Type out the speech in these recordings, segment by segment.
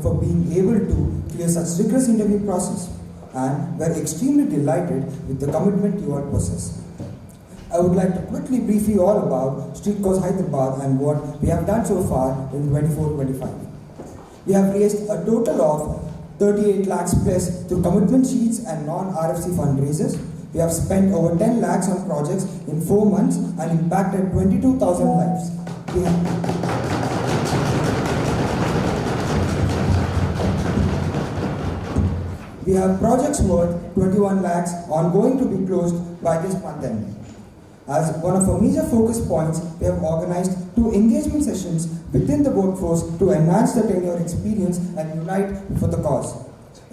For being able to clear such rigorous interview process, and we're extremely delighted with the commitment you all possess. I would like to quickly brief you all about Street Course Hyderabad and what we have done so far in 24-25. We have raised a total of 38 lakhs plus through commitment sheets and non-RFC fundraisers. We have spent over 10 lakhs on projects in 4 months and impacted 22,000 lives. We have projects worth 21 lakhs ongoing to be closed by this month end. As one of our major focus points, we have organized 2 engagement sessions within the workforce to enhance the tenure experience and unite for the cause.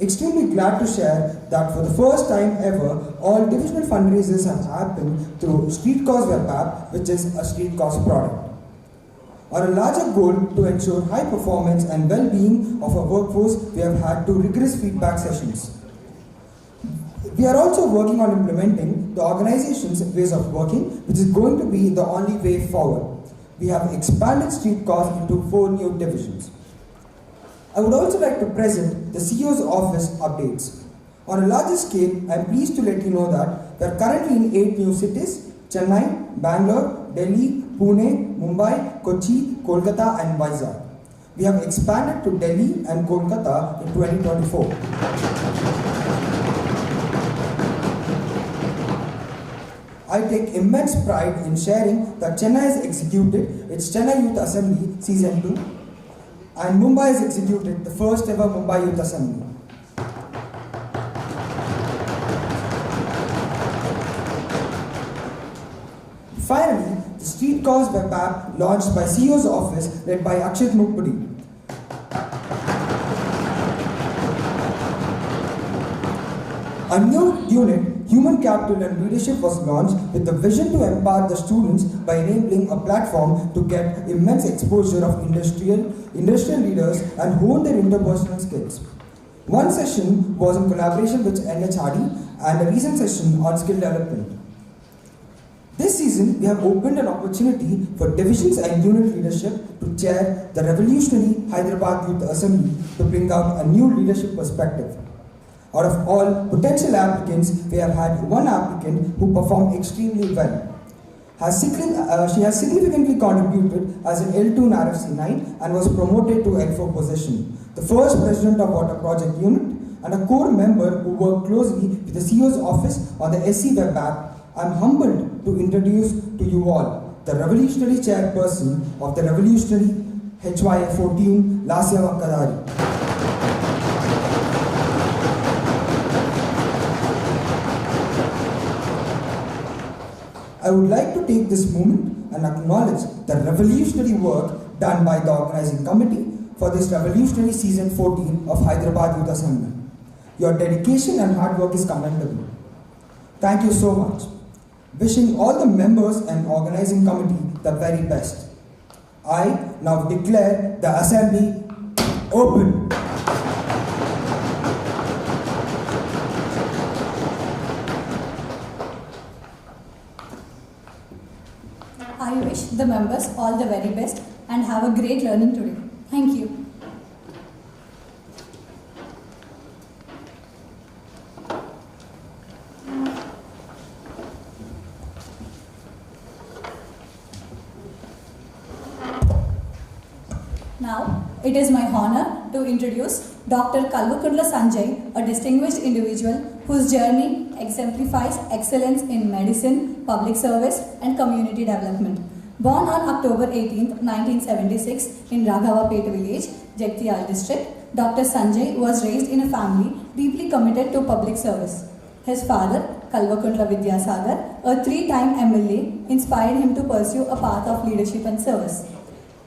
Extremely glad to share that for the first time ever, all divisional fundraisers have happened through Street Cause web app, which is a Street Cause product. On a larger goal to ensure high performance and well-being of our workforce, we have had 2 rigorous feedback sessions. We are also working on implementing the organization's ways of working, which is going to be the only way forward. We have expanded street cars into 4 new divisions. I would also like to present the CEO's office updates. On a larger scale, I am pleased to let you know that we are currently in 8 new cities: Chennai, Bangalore, Delhi, Pune, Mumbai, Kochi, Kolkata and Vizag. We have expanded to Delhi and Kolkata in 2024. I take immense pride in sharing that Chennai has executed its Chennai Youth Assembly Season 2 and Mumbai has executed the first ever Mumbai Youth Assembly. Finally, the Streetcars web app launched by CEO's office led by Akshit Mukpudi. A new unit, Human Capital and Leadership, was launched with the vision to empower the students by enabling a platform to get immense exposure of industrial leaders and hone their interpersonal skills. One session was in collaboration with NHRD and a recent session on skill development. This season, we have opened an opportunity for divisions and unit leadership to chair the revolutionary Hyderabad Youth Assembly to bring out a new leadership perspective. Out of all potential applicants, we have had one applicant who performed extremely well. She has significantly contributed as an L2 in RFC 9 and was promoted to L4 position. The first president of Water Project Unit and a core member who worked closely with the CEO's office on the SC web app. I am humbled to introduce to you all the revolutionary chairperson of the revolutionary HYF14, Lasya Vankadari. I would like to take this moment and acknowledge the revolutionary work done by the organizing committee for this revolutionary season 14 of Hyderabad Youth Assembly. Your dedication and hard work is commendable. Thank you so much. Wishing all the members and organizing committee the very best. I now declare the assembly open. I wish the members all the very best and have a great learning today. Thank you. Now, it is my honor to introduce Dr. Kalvakundla Sanjay, a distinguished individual whose journey exemplifies excellence in medicine, public service and community development. Born on October 18, 1976 in Raghavapet village, Jagtial district, Dr. Sanjay was raised in a family deeply committed to public service. His father, Kalvakundla Vidyasagar, a 3-time MLA, inspired him to pursue a path of leadership and service.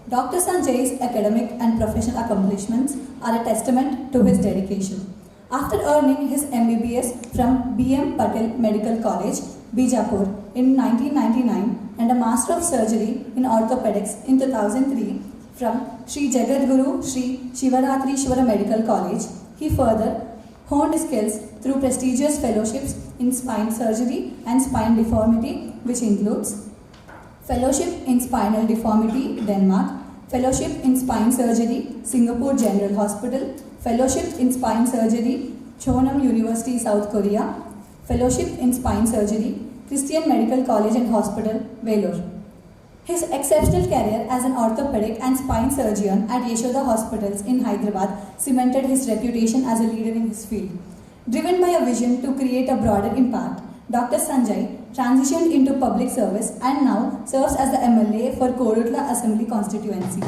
Dr. Sanjay's academic and professional accomplishments are a testament to his dedication. After earning his MBBS from B.M. Patel Medical College, Bijapur in 1999 and a Master of Surgery in Orthopedics in 2003 from Sri Jagadguru Sri Shivaratri Medical College, he further honed his skills through prestigious fellowships in spine surgery and spine deformity, which includes Fellowship in Spinal Deformity, Denmark, Fellowship in Spine Surgery, Singapore General Hospital, Fellowship in Spine Surgery, Chonam University, South Korea, Fellowship in Spine Surgery, Christian Medical College and Hospital, Vellore. His exceptional career as an orthopedic and spine surgeon at Yashoda Hospitals in Hyderabad cemented his reputation as a leader in his field. Driven by a vision to create a broader impact, Dr. Sanjay transitioned into public service and now serves as the MLA for Korutla Assembly constituency,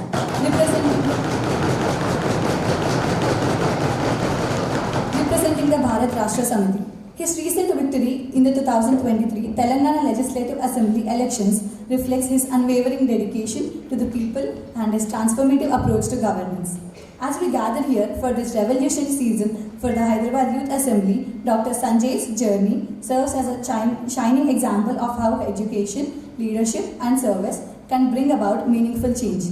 representing the Bharat Rashtra Samiti. His recent victory in the 2023 Telangana Legislative Assembly elections reflects his unwavering dedication to the people and his transformative approach to governance. As we gather here for this revolutionary season for the Hyderabad Youth Assembly, Dr. Sanjay's journey serves as a shining example of how education, leadership and service can bring about meaningful change.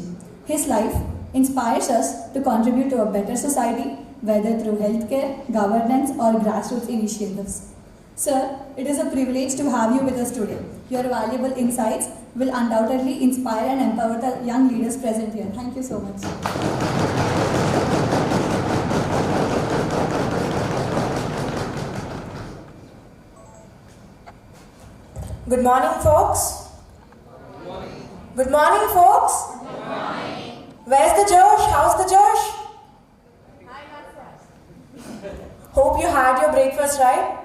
His life inspires us to contribute to a better society, whether through healthcare, governance, or grassroots initiatives. Sir, it is a privilege to have you with us today. Your valuable insights will undoubtedly inspire and empower the young leaders present here. Thank you so much. Good morning, folks. Good morning, folks. Good morning. Where's the Josh? How's the Josh? Hope you had your breakfast, right?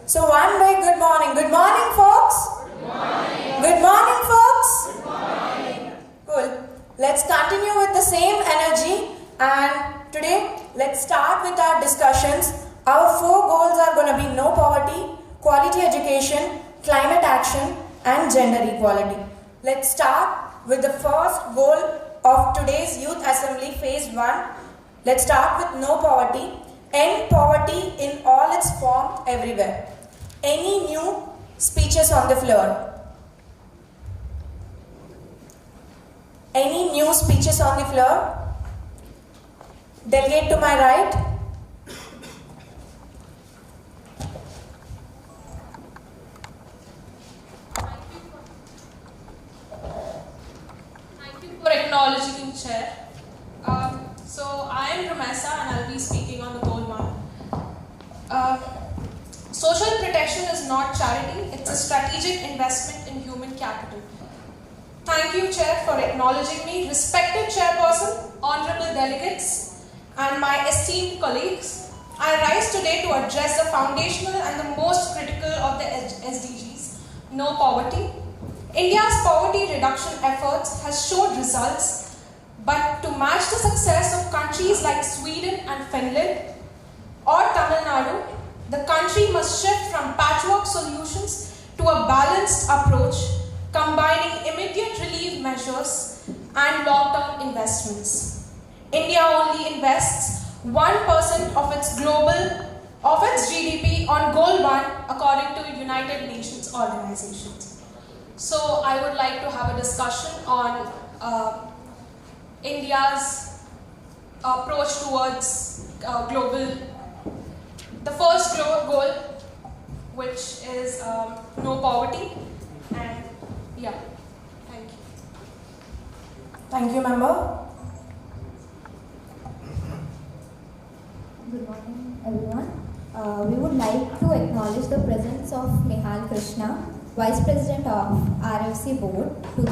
So one big good morning. Good morning, folks. Good morning. Good morning, folks. Good morning. Cool. Let's continue with the same energy, and today let's start with our discussions. Our 4 goals are going to be no poverty, quality education, climate action, and gender equality. Let's start with the first goal of today's Youth Assembly Phase 1. Let's start with no poverty. End poverty in all its form everywhere. Any new speeches on the floor? Any new speeches on the floor? Delegate to my right. Thank you for acknowledging, Chair. So I am Ramesa and I'll be speaking on the goal 1. Social protection is not charity, it's a strategic investment in human capital. Thank you, Chair, for acknowledging me. Respected Chairperson, honorable delegates, and my esteemed colleagues, I rise today to address the foundational and the most critical of the SDGs, no poverty. India's poverty reduction efforts has showed results, but to match the success of countries like Sweden and Finland or Tamil Nadu, the country must shift from patchwork solutions to a balanced approach, combining immediate relief measures and long-term investments. India only invests 1% of its GDP on goal 1 according to United Nations organizations. So I would like to have a discussion on India's approach towards global. The first goal, which is no poverty, and yeah, thank you. Thank you, member. Good morning, everyone. We would like to acknowledge the presence of Nehal Krishna, Vice President of RFC Board 2023-24,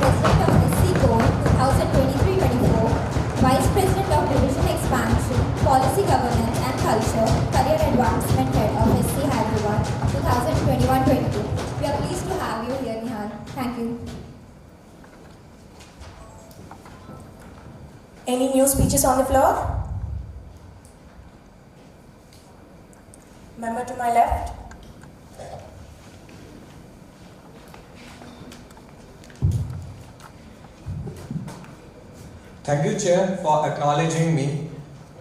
President of SC Board 2023-24, Vice President of Division Expansion, Policy Governance and Culture, Career Advancement Head of SC Hyderabad 2021-22. We are pleased to have you here, Nehal. Thank you. Any new speeches on the floor? Member to my left. Thank you, Chair, for acknowledging me.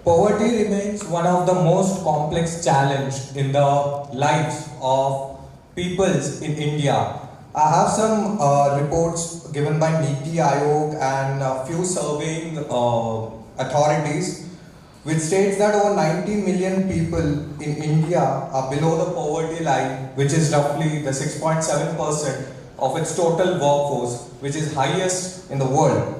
Poverty remains one of the most complex challenges in the lives of peoples in India. I have some reports given by Niti Aayog and a few surveying authorities which states that over 90 million people in India are below the poverty line, which is roughly the 6.7% of its total workforce, which is highest in the world.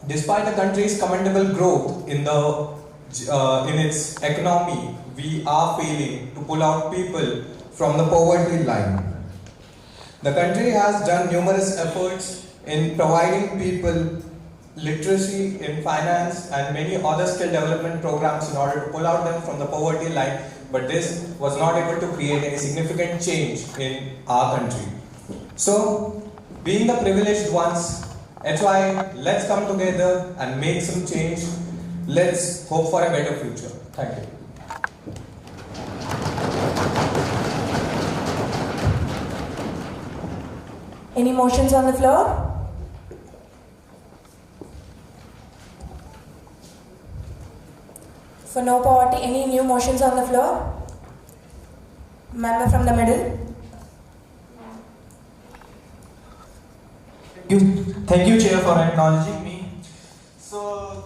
Despite the country's commendable growth in its economy, we are failing to pull out people from the poverty line. The country has done numerous efforts in providing people literacy in finance and many other skill development programs in order to pull out them from the poverty line, but this was not able to create any significant change in our country. So, being the privileged ones, that's why let's come together and make some change. Let's hope for a better future. Thank you. Any motions on the floor? For no poverty, any new motions on the floor? Member from the middle. Thank you, Chair, for acknowledging me. So,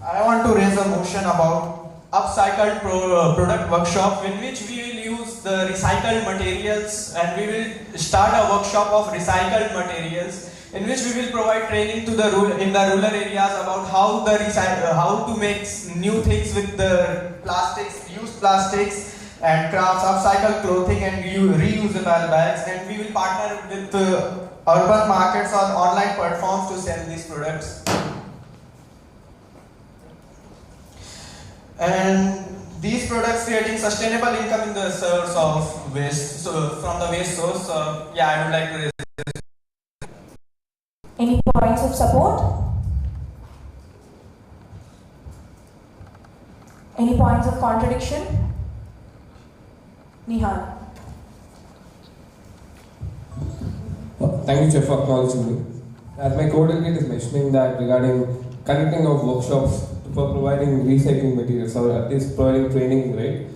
I want to raise a motion about upcycled product workshop in which we will use the recycled materials, and we will start a workshop of recycled materials in which we will provide training to the rural areas about how to make new things with the plastics, used plastics and crafts, upcycle clothing and reusable bags, and we will partner with urban markets or online platforms to sell these products. And these products creating sustainable income in the source of waste, so from the waste source. I would like to raise this. Any points of support? Any points of contradiction? Nihal. Thank you, Chair, for acknowledging me. As my co-delegate is mentioning that regarding conducting of workshops for providing recycling materials or at least providing training, right?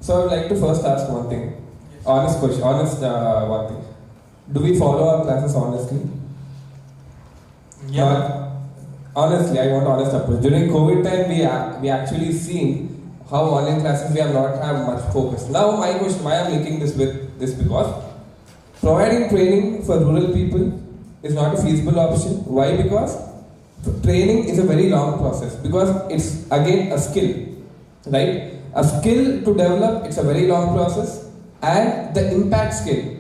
So I would like to first ask one thing, honest question, one thing. Do we follow our classes honestly? Yeah. Honestly, I want honest approach. During COVID time, we actually seen how online classes we have not have much focus. Now my question, why I'm linking this with this, because providing training for rural people is not a feasible option. Why? Because training is a very long process, because it's again a skill, right? A skill to develop, it's a very long process, and the impact scale,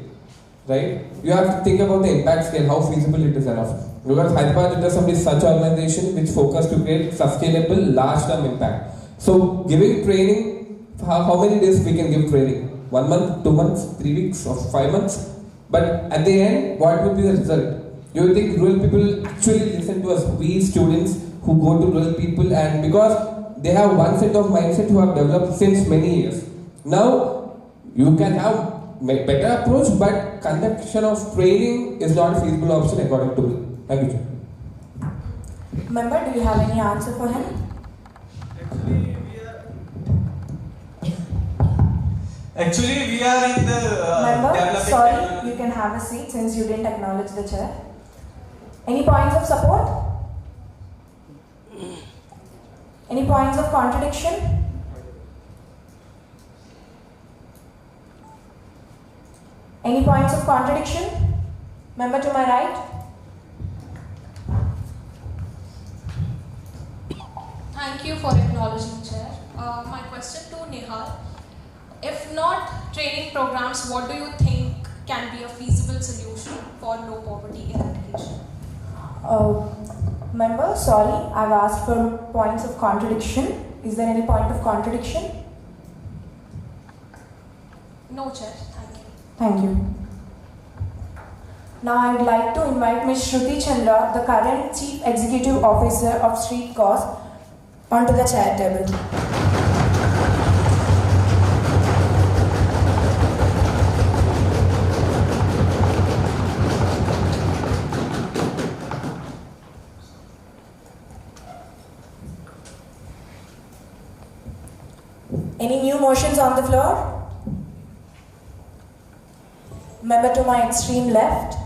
right? You have to think about the impact scale, how feasible it is enough. Because Hyderabad is such organization which focus to create sustainable large-term impact. So giving training, how many days we can give training? 1 month, 2 months, 3 weeks, or 5 months? But at the end, what will be the result? You will think rural people actually listen to us, we students who go to rural people, and because they have one set of mindset who have developed since many years. Now, you can have better approach, but conduction of training is not a feasible option according to me. Thank you, Chair. Member, do you have any answer for him? Actually, we are in the Member, developing. sorry, you can have a seat since you didn't acknowledge the chair. Any points of support? Any points of contradiction? Any points of contradiction? Member to my right? Thank you for acknowledging, Chair. My question to Nihal. If not training programs, what do you think can be a feasible solution for low poverty in education? Member, sorry, I've asked for points of contradiction. Is there any point of contradiction? No, Chair. Thank you. Thank you. Now I would like to invite Ms. Shruti Chandra, the current Chief Executive Officer of Street Cause, onto the chair table. Any new motions on the floor? Member to my extreme left.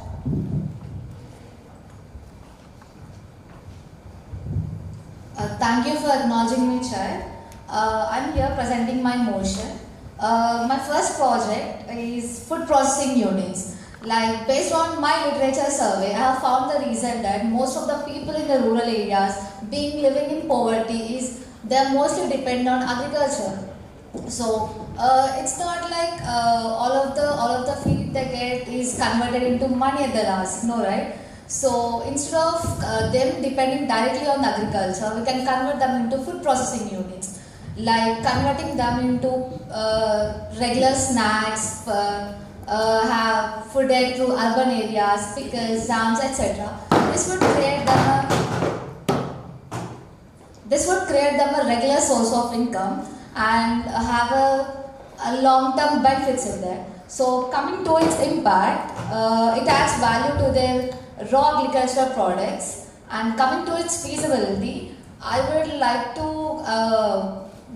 Thank you for acknowledging me, Chair. I'm here presenting my motion. My first project is food processing units. Like, based on my literature survey, I have found the reason that most of the people in the rural areas living in poverty is they're mostly dependent on agriculture. So it's not like all of the feed they get is converted into money at the last, no, right? So instead of them depending directly on agriculture, we can convert them into food processing units, like converting them into regular snacks, have food aid through urban areas, pickles, jams, etc. This would create them a regular source of income and have a long-term benefits in there. So coming to its impact, it adds value to their raw agricultural products, and coming to its feasibility, I would like to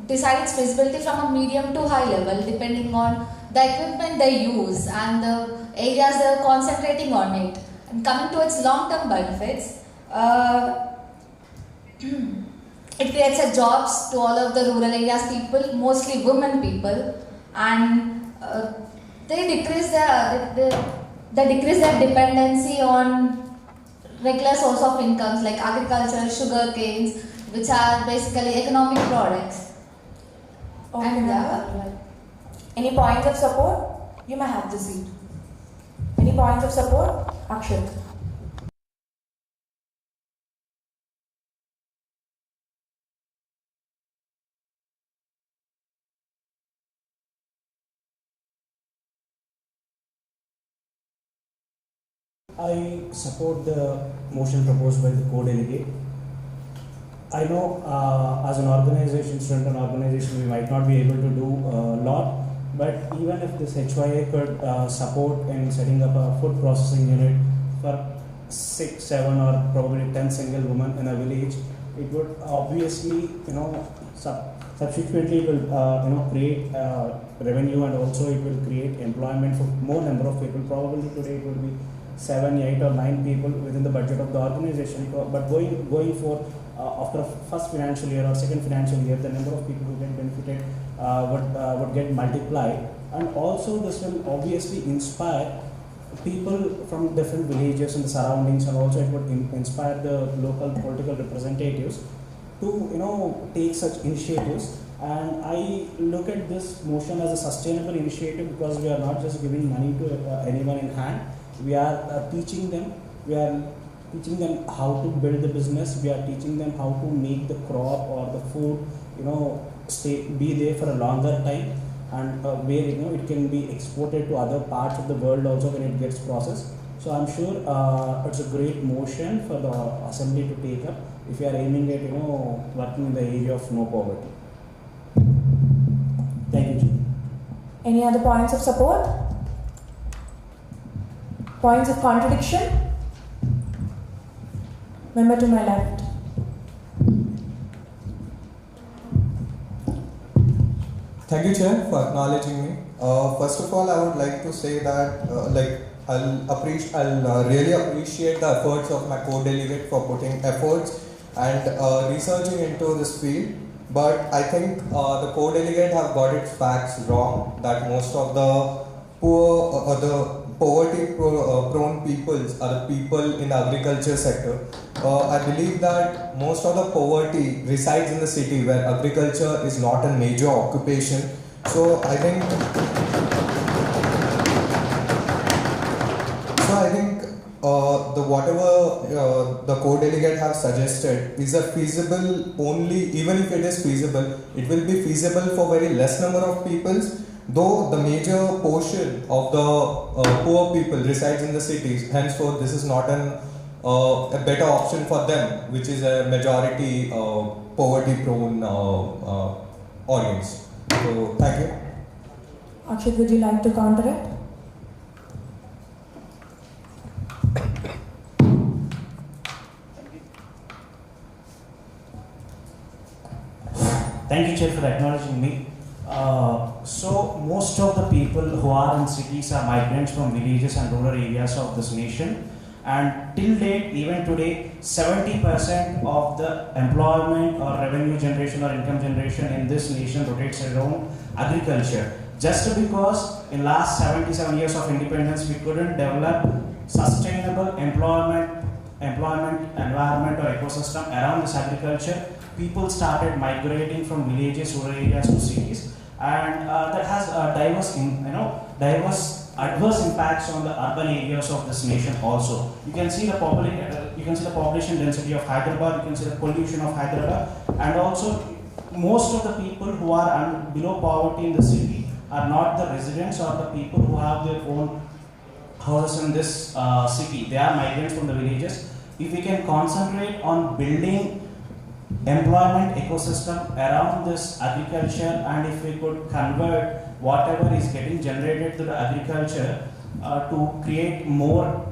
decide its feasibility from a medium to high level depending on the equipment they use and the areas they are concentrating on it. And coming to its long-term benefits, it creates a jobs to all of the rural areas people, mostly women people, and they decrease their dependency on regular source of incomes like agriculture, sugar canes, which are basically economic products. Okay, And ma'am. Any points of support? You may have the seat. Any points of support? Akshat. I support the motion proposed by the co-delegate. I know as an organization, student organization, we might not be able to do a lot, but even if this HYA could support in setting up a food processing unit for 6, 7 or probably 10 single women in a village, it would obviously, subsequently it will create revenue, and also it will create employment for more number of people. Probably today it will be 7, 8 or 9 people within the budget of the organization, but going for after first financial year or second financial year, the number of people who get benefited would get multiplied, and also this will obviously inspire people from different villages and the surroundings, and also it would inspire the local political representatives to take such initiatives. And I look at this motion as a sustainable initiative, because we are not just giving money to anyone in hand. We are teaching them. We are teaching them how to build the business. We are teaching them how to make the crop or the food, be there for a longer time, and where it can be exported to other parts of the world also when it gets processed. So I'm sure it's a great motion for the assembly to take up if you are aiming at working in the area of no poverty. Thank you, Ji. Any other points of support? Points of contradiction? Member to my left. Thank you, Chair, for acknowledging me. First of all, I would like to say that I'll really appreciate the efforts of my co-delegate for putting efforts and researching into this field. But I think the co-delegate have got its facts wrong, that most of the poor, the poverty-prone peoples are the people in the agriculture sector. I believe that most of the poverty resides in the city where agriculture is not a major occupation. So I think whatever the co-delegate have suggested is a feasible only, even if it is feasible, it will be feasible for very less number of peoples. Though the major portion of the poor people resides in the cities, henceforth this is not a better option for them, which is a majority poverty-prone audience. So thank you. Akshat, would you like to counter it? Thank you, Chair, for acknowledging me. So most of the people who are in cities are migrants from villages and rural areas of this nation, and till date, even today, 70% of the employment or revenue generation or income generation in this nation rotates around agriculture. Just because in last 77 years of independence we couldn't develop sustainable employment environment or ecosystem around this agriculture, people started migrating from villages, rural areas to cities, and that has diverse adverse impacts on the urban areas of this nation also. You can see the population density of Hyderabad, you can see the pollution of Hyderabad, and also most of the people who are below poverty in the city are not the residents or the people who have their own houses in this city. They are migrants from the villages. If we can concentrate on building employment ecosystem around this agriculture, and if we could convert whatever is getting generated to the agriculture to create more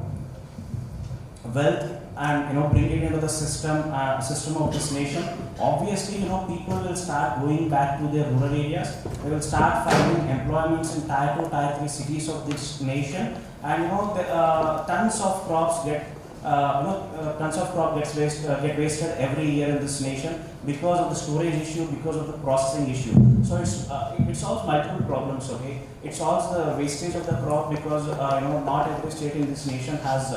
wealth and bring it into the system of this nation, obviously people will start going back to their rural areas. They will start finding employments in tier 2, tier 3 cities of this nation, and tons of crops get get wasted every year in this nation because of the storage issue, because of the processing issue. So it solves multiple problems. Okay, it solves the wastage of the crop because not every state in this nation has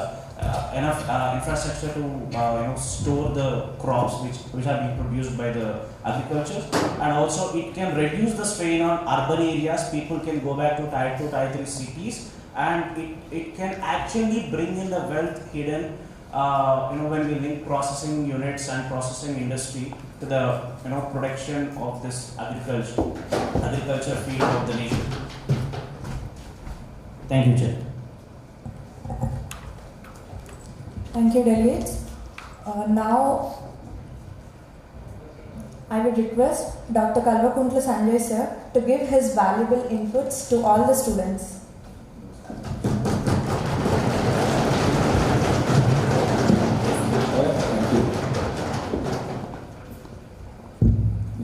enough infrastructure to store the crops which are being produced by the agriculture, and also it can reduce the strain on urban areas. People can go back to tier 2, tier 3 cities, and it can actually bring in the wealth hidden when we link processing units and processing industry to the production of this agriculture field of the nation. Thank you, Chair. Thank you, delegates. Now, I would request Dr. Kalvakuntla Sanjay sir to give his valuable inputs to all the students.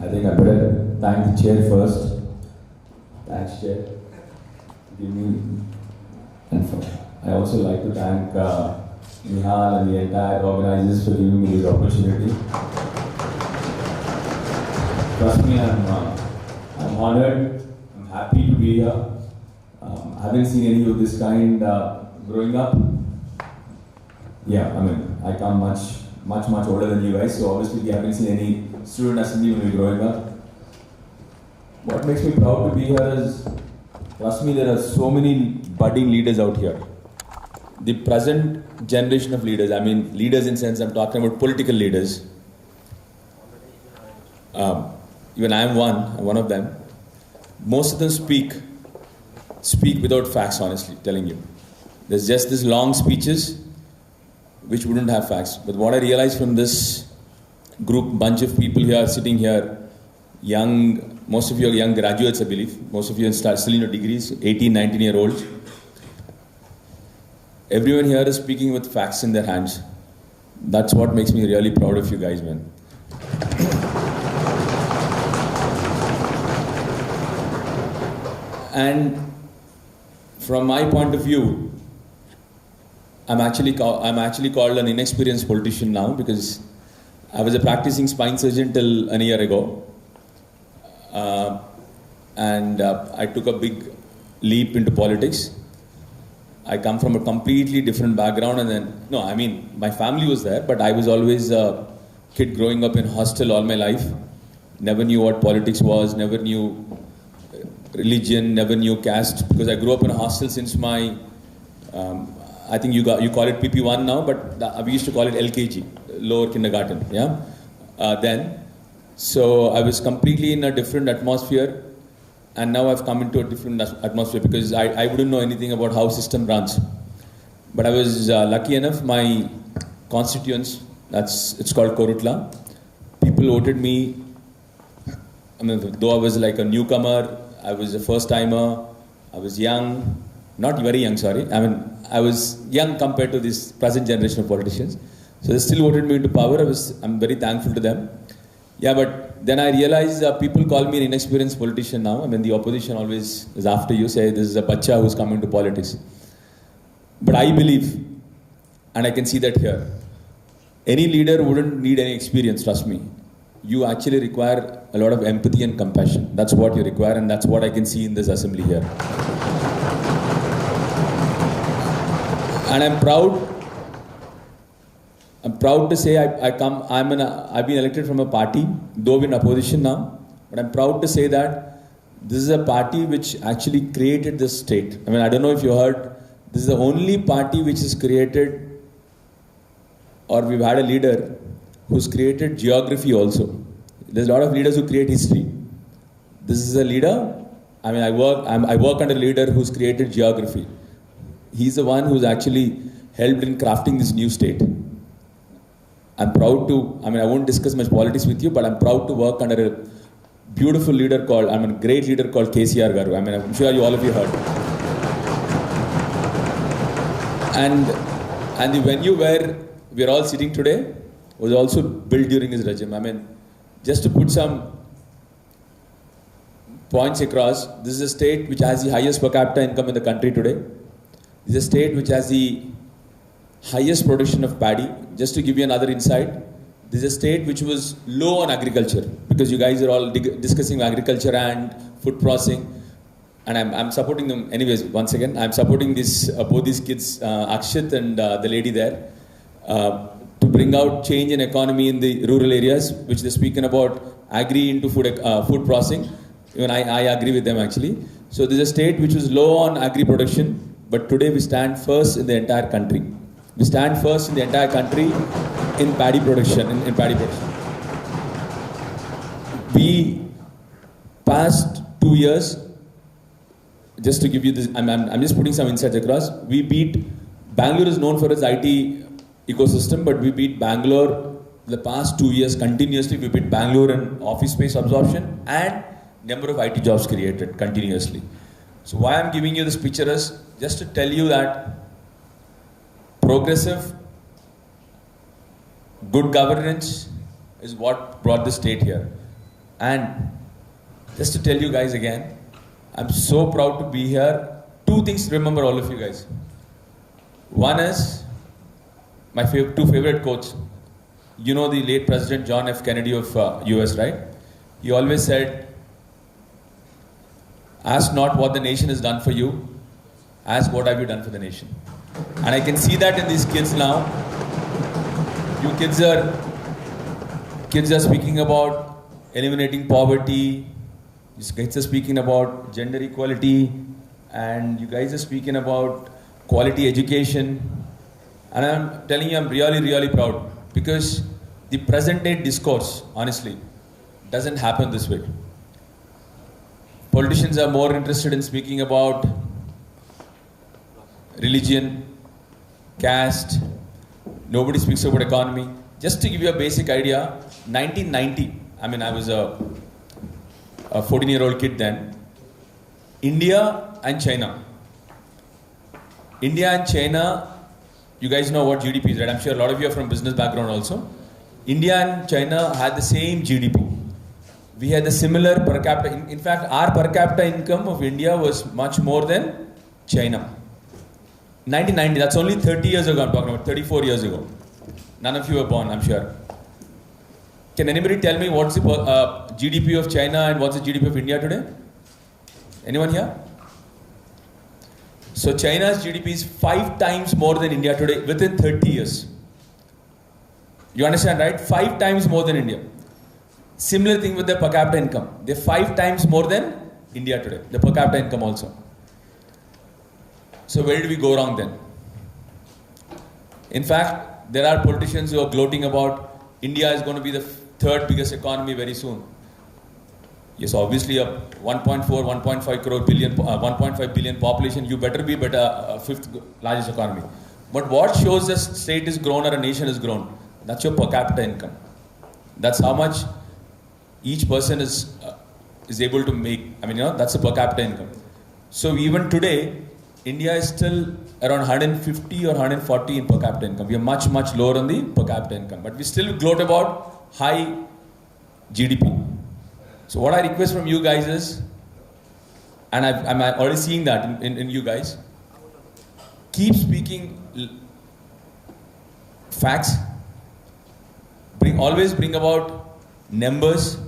I think I better thank the chair first. Thanks, chair. Give me, and I also like to thank Nihal and the entire organizers for giving me this opportunity. Trust me, I'm honored. I'm happy to be here. I haven't seen any of this kind growing up. Yeah, I mean, I come much older than you guys, so obviously we haven't seen any student assembly when we were growing up. What makes me proud to be here is, trust me, there are so many budding leaders out here. The present generation of leaders, I mean leaders in sense, I'm talking about political leaders. Even I'm one of them. Most of them speak without facts, honestly, telling you. There's just these long speeches which wouldn't have facts. But what I realized from this bunch of people here sitting here, young, most of you are young graduates, I believe. Most of you are still in your degrees, 18, 19-year-olds. Everyone here is speaking with facts in their hands. That's what makes me really proud of you guys, man. And from my point of view, I'm actually called an inexperienced politician now, because I was a practicing spine surgeon till a year ago. And I took a big leap into politics. I come from a completely different background, and then, my family was there, but I was always a kid growing up in hostel all my life. Never knew what politics was, never knew religion, never knew caste, because I grew up in a hostel since my, I think you call it PP1 now, but we used to call it LKG, lower kindergarten, yeah? Then. So I was completely in a different atmosphere, and now I've come into a different atmosphere because I wouldn't know anything about how system runs. But I was lucky enough, my constituents, it's called Korutla, people voted me. Though I was like a newcomer, I was a first timer, I was young, not very young, sorry. I was young compared to this present generation of politicians. So they still voted me into power. I'm very thankful to them. Yeah, but then I realized people call me an inexperienced politician now. The opposition always is after you, say this is a bacha who's come into politics. But I believe, and I can see that here, any leader wouldn't need any experience, trust me. You actually require a lot of empathy and compassion. That's what you require, and that's what I can see in this assembly here. And I'm proud to say I've been elected from a party, though in opposition now, but I'm proud to say that this is a party which actually created this state. I don't know if you heard, this is the only party which is created, or we've had a leader who's created geography also. There's a lot of leaders who create history. This is a leader, I work under a leader who's created geography. He's the one who's actually helped in crafting this new state. I'm proud to, I won't discuss much politics with you, but I'm proud to work under a beautiful leader called, a great leader called KCR Garu. I'm sure all of you heard. And the venue where we are all sitting today was also built during his regime. I mean, just to put some points across, this is a state which has the highest per capita income in the country today. This is a state which has the highest production of paddy. Just to give you another insight, this is a state which was low on agriculture, because you guys are all discussing agriculture and food processing, and I'm supporting them anyways. Once again, I'm supporting this both these kids, Akshit and the lady there, to bring out change in economy in the rural areas, which they're speaking about agri into food processing. Even I agree with them actually. So this is a state which was low on agri production, but today we stand first in the entire country. We stand first in the entire country in paddy production. In paddy production, we past 2 years. Just to give you this, I'm just putting some insights across. We beat Bangalore is known for its IT ecosystem, but we beat Bangalore the past 2 years continuously. We beat Bangalore in office space absorption and number of IT jobs created continuously. So why I'm giving you this picture is just to tell you that progressive, good governance is what brought the state here. And just to tell you guys again, I'm so proud to be here. Two things to remember, all of you guys. One is my two favorite quotes. You know the late President John F. Kennedy of US, right? He always said, ask not what the nation has done for you, ask what have you done for the nation. And I can see that in these kids now. You kids are speaking about eliminating poverty. You guys are speaking about gender equality, and you guys are speaking about quality education. And I'm telling you, I'm really, really proud, because the present day discourse, honestly, doesn't happen this way. Politicians are more interested in speaking about religion, caste. Nobody speaks about economy. Just to give you a basic idea, 1990, I mean, I was a 14-year-old kid then. India and China, you guys know what GDP is, right? I'm sure a lot of you are from business background also. India and China had the same GDP. We had the similar per capita. In fact, our per capita income of India was much more than China. 1990, that's only 30 years ago I'm talking about, 34 years ago. None of you were born, I'm sure. Can anybody tell me what's the GDP of China and what's the GDP of India today? Anyone here? So China's GDP is 5 times more than India today within 30 years. You understand, right? 5 times more than India. Similar thing with the per capita income. They're 5 times more than India today, the per capita income also. So where did we go wrong then? In fact, there are politicians who are gloating about India is going to be the third biggest economy very soon. Yes, obviously a 1.5 billion population, you better be fifth largest economy. But what shows the state is grown or a nation has grown? That's your per capita income. That's how much each person is able to make. I mean, that's the per capita income. So even today, India is still around 150 or 140 in per capita income. We are much, much lower on the per capita income. But we still gloat about high GDP. So what I request from you guys is, and I'm already seeing that in you guys, keep speaking facts. Always bring about numbers,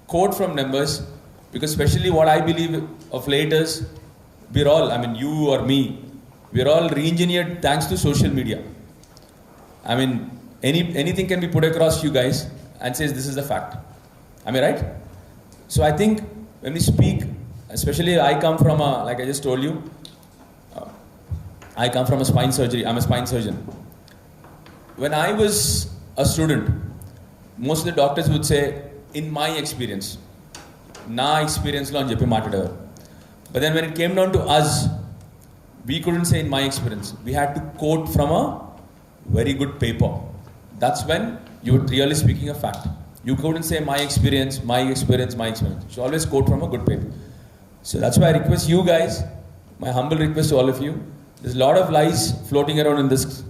quote from numbers, because especially what I believe of late is, we're all, I mean you or me, we're all re-engineered thanks to social media. I mean, anything can be put across you guys and says this is the fact. Am I right? So I think when we speak, especially I come from like I just told you, I come from a spine surgery. I'm a spine surgeon. When I was a student, most of the doctors would say, in my experience, na experience lo ani cheppi maatladevaru. But then when it came down to us, we couldn't say in my experience. We had to quote from a very good paper. That's when you were really speaking a fact. You couldn't say my experience, my experience, my experience. You should always quote from a good paper. So that's why I request you guys, my humble request to all of you, there's a lot of lies floating around in this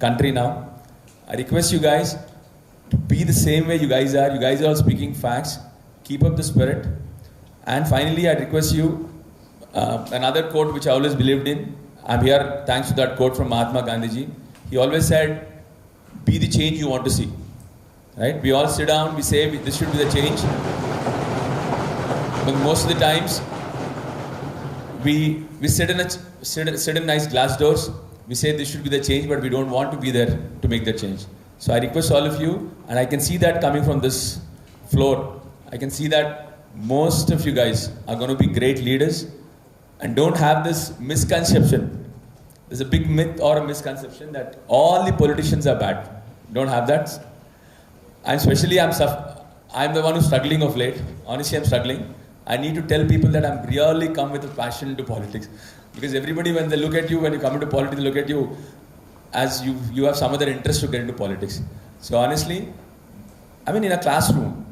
country now. I request you guys to be the same way you guys are. You guys are all speaking facts. Keep up the spirit. And finally, I request you, another quote which I always believed in. I'm here thanks to that quote from Mahatma Gandhi. He always said, be the change you want to see. Right? We all sit down, we say this should be the change. But most of the times, we sit in nice glass doors. We say this should be the change, but we don't want to be there to make that change. So I request all of you, and I can see that coming from this floor. I can see that most of you guys are going to be great leaders, and don't have this misconception. There's a big myth or a misconception that all the politicians are bad. Don't have that. I'm the one who's struggling of late. Honestly, I'm struggling. I need to tell people that I'm really come with a passion to politics. Because everybody, when they look at you, when you come into politics, they look at you as you have some other interest to get into politics. So honestly, I mean, in a classroom,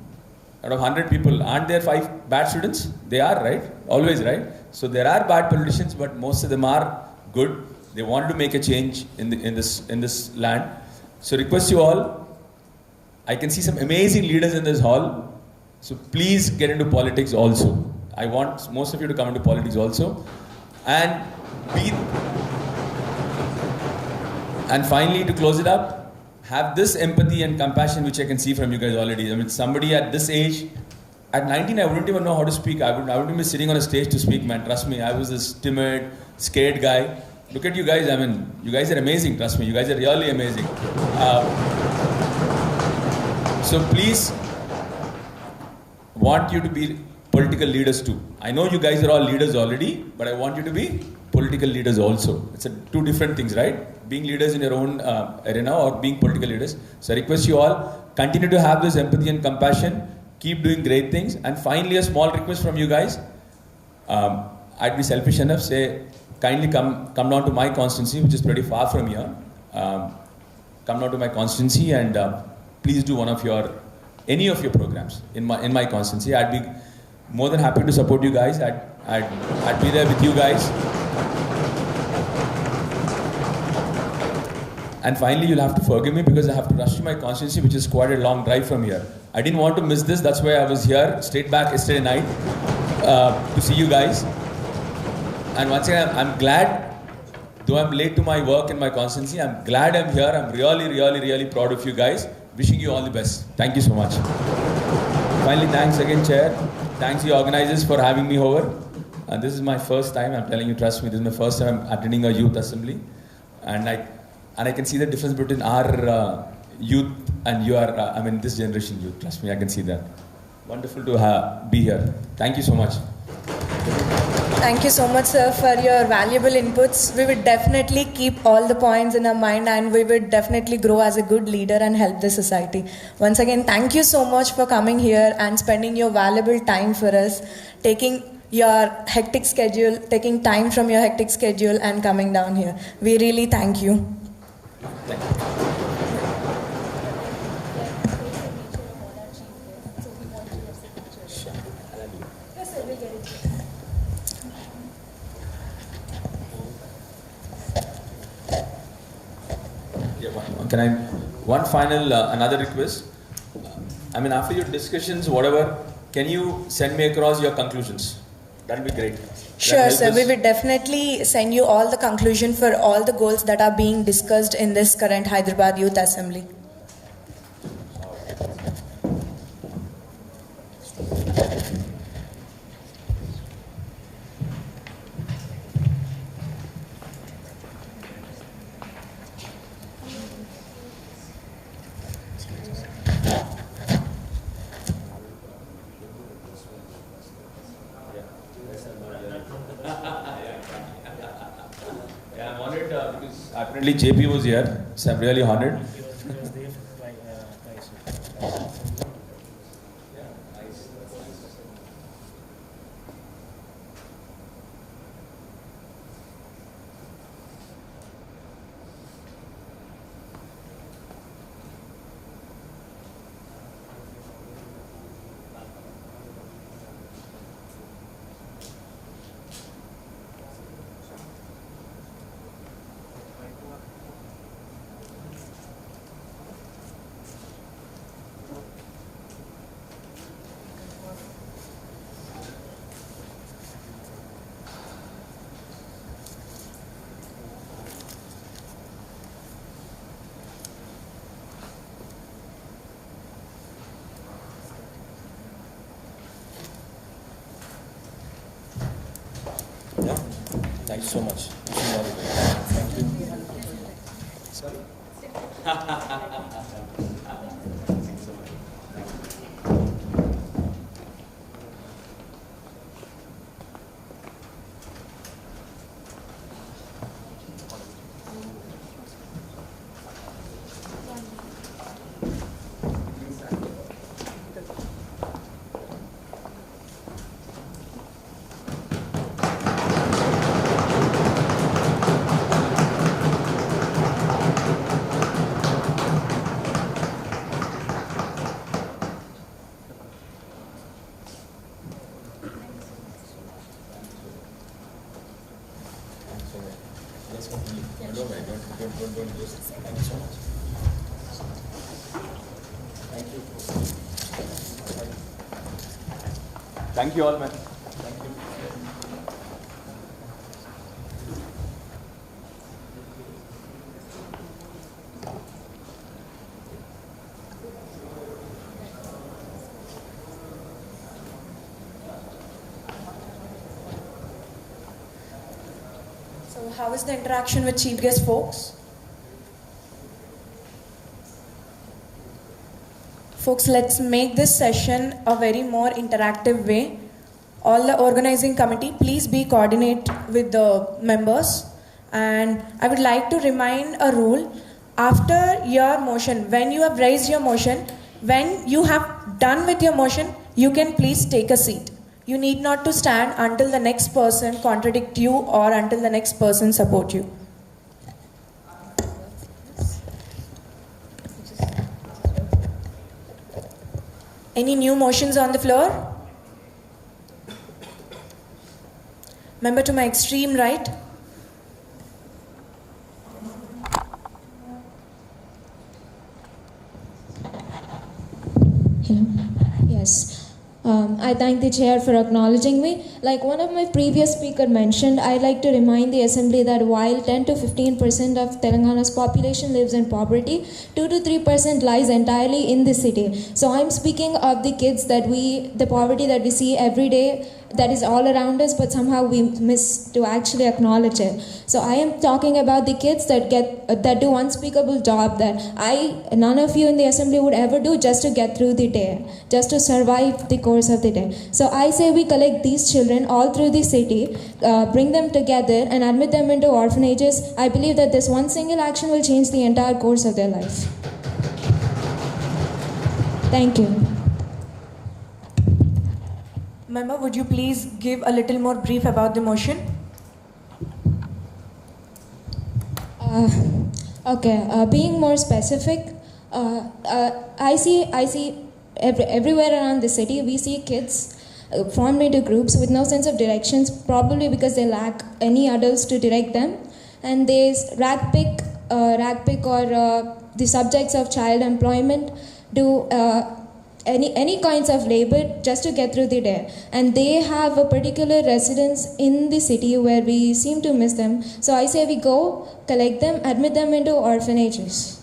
out of 100 people, aren't there 5 bad students? They are, right? Always, right? So there are bad politicians, but most of them are good. They want to make a change in this land. So request you all. I can see some amazing leaders in this hall. So please get into politics also. I want most of you to come into politics also. And finally, to close it up, have this empathy and compassion which I can see from you guys already. I mean, somebody at this age, at 19, I wouldn't even know how to speak. I wouldn't be sitting on a stage to speak, man. Trust me, I was this timid, scared guy. Look at you guys. I mean, you guys are amazing. Trust me, you guys are really amazing. So please, want you to be political leaders too. I know you guys are all leaders already, but I want you to be political leaders also. It's two different things, right? Being leaders in your own arena or being political leaders. So I request you all, continue to have this empathy and compassion. Keep doing great things. And finally, a small request from you guys. I'd be selfish enough, say, kindly come down to my constituency, which is pretty far from here. Come down to my constituency and please do any of your programs in my constituency. I'd be more than happy to support you guys. I'd be there with you guys. And finally, you'll have to forgive me because I have to rush to my constituency, which is quite a long drive from here. I didn't want to miss this. That's why I was here straight back yesterday night to see you guys. And once again, I'm glad, though I'm late to my work in my constituency, I'm glad I'm here. I'm really, really, really proud of you guys. Wishing you all the best. Thank you so much. Finally, thanks again, Chair. Thanks the organizers for having me over. This is my first time, I'm telling you, trust me, this is my first time I'm attending a youth assembly. And I can see the difference between our youth and this generation youth. Trust me, I can see that. Wonderful to be here. Thank you so much. Thank you so much, sir, for your valuable inputs. We would definitely keep all the points in our mind and we would definitely grow as a good leader and help the society. Once again, thank you so much for coming here and spending your valuable time for us, taking time from your hectic schedule and coming down here. We really thank you. Thank you. One final, another request. After your discussions, whatever, can you send me across your conclusions? That would be great. Sure, sir. We will definitely send you all the conclusion for all the goals that are being discussed in this current Hyderabad Youth Assembly. I'm honored because apparently JP was here, so I'm really honored. Yeah. Thank you so much. Wishing you all the best. Thank you. Sorry. Don't lose. Thank you so much. Thank you. Thank you all, man. Thank you. So how is the interaction with chief guest folks? Folks, let's make this session a very more interactive way. All the organizing committee, please be coordinate with the members. And I would like to remind a rule. After your motion, when you have raised your motion, when you have done with your motion, you can please take a seat. You need not to stand until the next person contradict you or until the next person support you. Any new motions on the floor? Member to my extreme right. Hello. Yes. I thank the chair for acknowledging me. Like one of my previous speaker mentioned, I'd like to remind the assembly that while 10 to 15% of Telangana's population lives in poverty, 2 to 3% lies entirely in the city. So I'm speaking of the kids the poverty that we see every day, that is all around us, but somehow we miss to actually acknowledge it. So I am talking about the kids that do unspeakable job that none of you in the assembly would ever do just to get through the day, just to survive the course of the day. So I say we collect these children all through the city, bring them together and admit them into orphanages. I believe that this one single action will change the entire course of their life. Thank you. Member, would you please give a little more brief about the motion? Being more specific, I see everywhere around the city, we see kids formed into groups with no sense of directions, probably because they lack any adults to direct them, and they rag pick or the subjects of child employment, do any kinds of labor just to get through the day, and they have a particular residence in the city where we seem to miss them. So I say we go collect them, admit them into orphanages.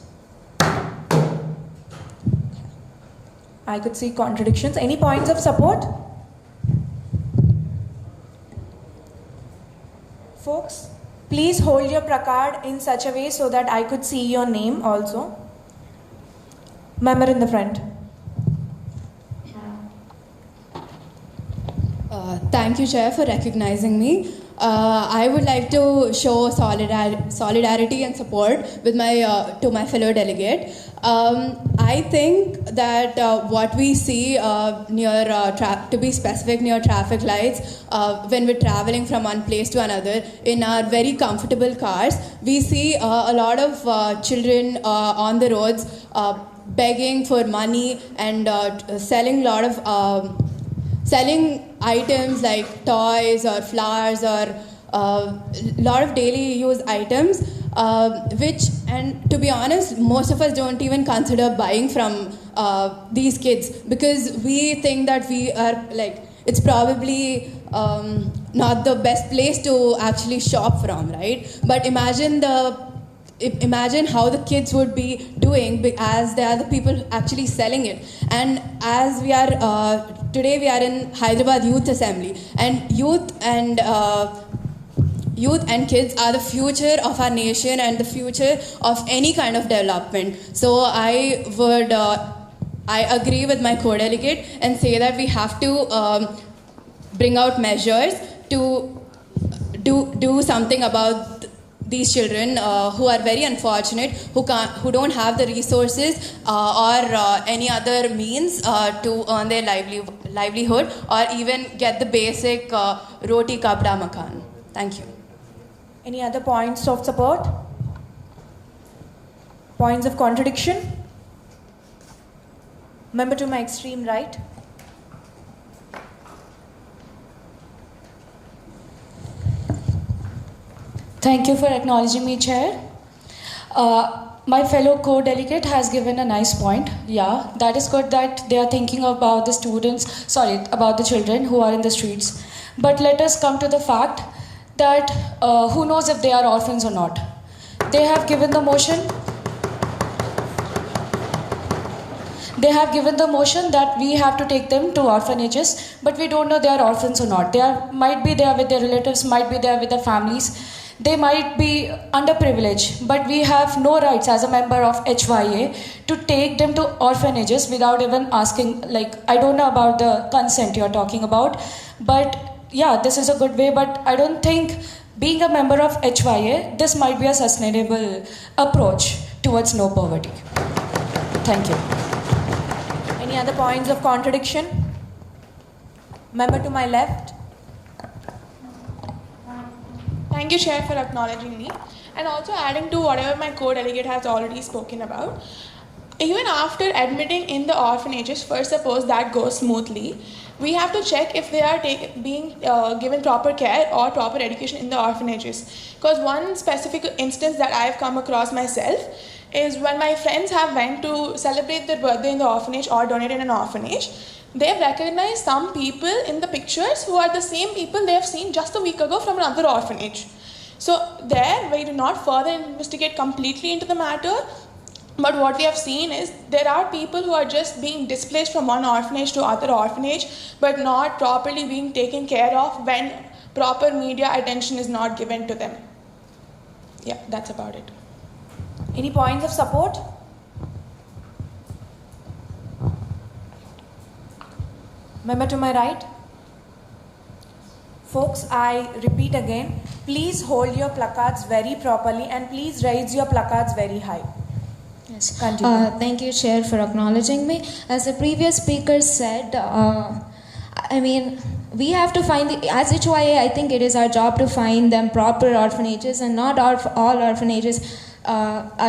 I could see contradictions. Any points of support? Folks, please hold your placard in such a way so that I could see your name also. Member in the front. Thank you, Chair, for recognizing me. I would like to show solidarity and support with to my fellow delegate. I think that what we see to be specific, near traffic lights, when we're traveling from one place to another in our very comfortable cars, we see a lot of children on the roads begging for money and selling items like toys or flowers or lot of daily use items, and to be honest, most of us don't even consider buying from these kids because we think that we are it's probably not the best place to actually shop from, right? But imagine how the kids would be doing as they are the people actually selling it. And as we are today we are in Hyderabad Youth Assembly, and youth and youth and kids are the future of our nation and the future of any kind of development. So I agree with my co-delegate and say that we have to bring out measures to do something about these children who are very unfortunate, who don't have the resources or any other means to earn their livelihood or even get the basic roti kapda makan. Thank you. Any other points of support? Points of contradiction? Member to my extreme right. Thank you for acknowledging me, Chair. My fellow co-delegate has given a nice point. Yeah, that is good that they are thinking about about the children who are in the streets. But let us come to the fact that who knows if they are orphans or not. They have given the motion. They have given the motion that we have to take them to orphanages, but we don't know they are orphans or not. Might be there with their relatives, might be there with their families. They might be underprivileged, but we have no rights as a member of HYA to take them to orphanages without even asking, I don't know about the consent you're talking about, but yeah, this is a good way, but I don't think being a member of HYA, this might be a sustainable approach towards no poverty. Thank you. Any other points of contradiction? Member to my left. Thank you, Chair, for acknowledging me and also adding to whatever my co-delegate has already spoken about. Even after admitting in the orphanages, first suppose that goes smoothly, we have to check if they are being given proper care or proper education in the orphanages. Because one specific instance that I have come across myself is when my friends have went to celebrate their birthday in the orphanage or donate in an orphanage, they have recognized some people in the pictures who are the same people they have seen just a week ago from another orphanage. So there, we do not further investigate completely into the matter, but what we have seen is there are people who are just being displaced from one orphanage to other orphanage, but not properly being taken care of when proper media attention is not given to them. Yeah, that's about it. Any points of support? Member to my right. Folks, I repeat again, please hold your placards very properly and please raise your placards very high. Yes. Continue. Thank you, Chair, for acknowledging me. As the previous speaker said, we have to find, as HYA, I think it is our job to find them proper orphanages, and not all orphanages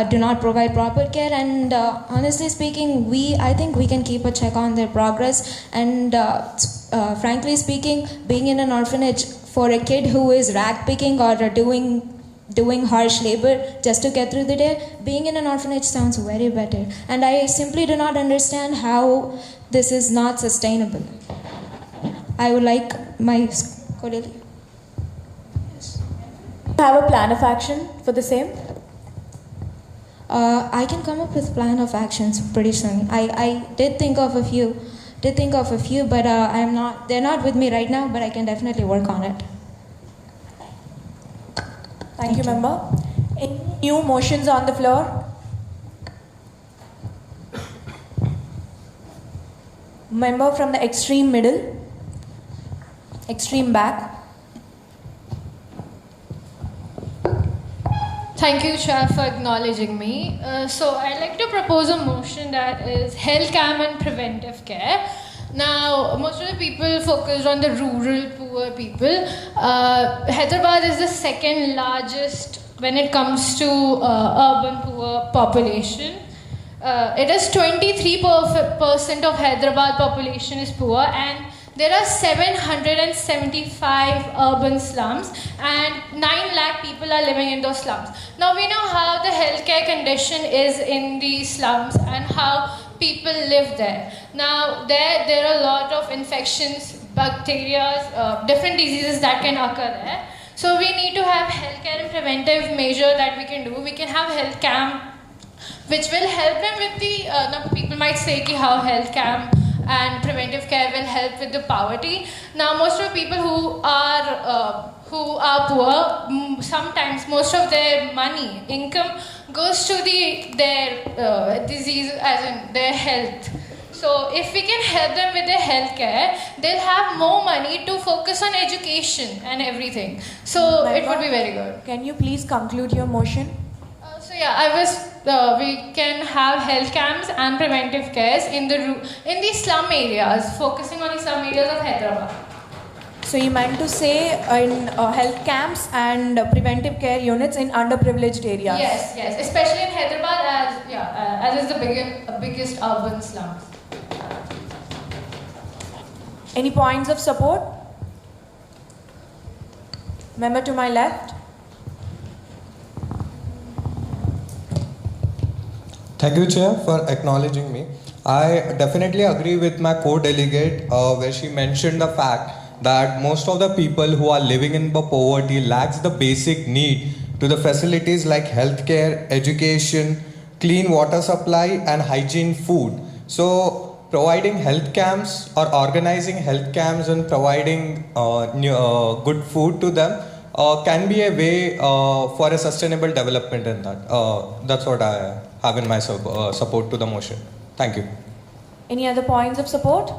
do not provide proper care. And honestly speaking, I think we can keep a check on their progress. And frankly speaking, being in an orphanage for a kid who is rag picking or doing harsh labor just to get through the day, being in an orphanage sounds very better. And I simply do not understand how this is not sustainable. I would like my colleague. Yes. Have a plan of action for the same? I can come up with plan of actions pretty soon. I did think of a few, but they're not with me right now, but I can definitely work on it. Thank you, member. Any new motions on the floor? Member from the extreme middle, extreme back. Thank you, Chair, for acknowledging me. So I'd like to propose a motion that is health camp and preventive care. Now, most of the people focus on the rural poor people. Hyderabad is the second largest when it comes to urban poor population. It is 23% of Hyderabad population is poor, and there are 775 urban slums, and 9 lakh people are living in those slums. Now we know how the healthcare condition is in the slums and how people live there. Now there are a lot of infections, bacteria, different diseases that can occur there. So we need to have healthcare and preventive measure that we can do. We can have health camp, which will help them with the, people might say how health camp and preventive care will help with the poverty. Now most of the people who are who are poor, sometimes most of their money, income goes to their disease, as in their health. So if we can help them with their healthcare, they'll have more money to focus on education and everything. So it would be very good. Can you please conclude your motion? We can have health camps and preventive cares in the slum areas, focusing on the slum areas of Hyderabad. So you meant to say in health camps and preventive care units in underprivileged areas? Yes, especially in Hyderabad, as is the biggest urban slums. Any points of support? Member to my left. Thank you, Chair, for acknowledging me. I definitely agree with my co-delegate where she mentioned the fact that most of the people who are living in the poverty lacks the basic need to the facilities like healthcare, education, clean water supply and hygiene food. So providing health camps or organizing health camps and providing good food to them can be a way for a sustainable development in that. That's what I have in my support to the motion. Thank you. Any other points of support?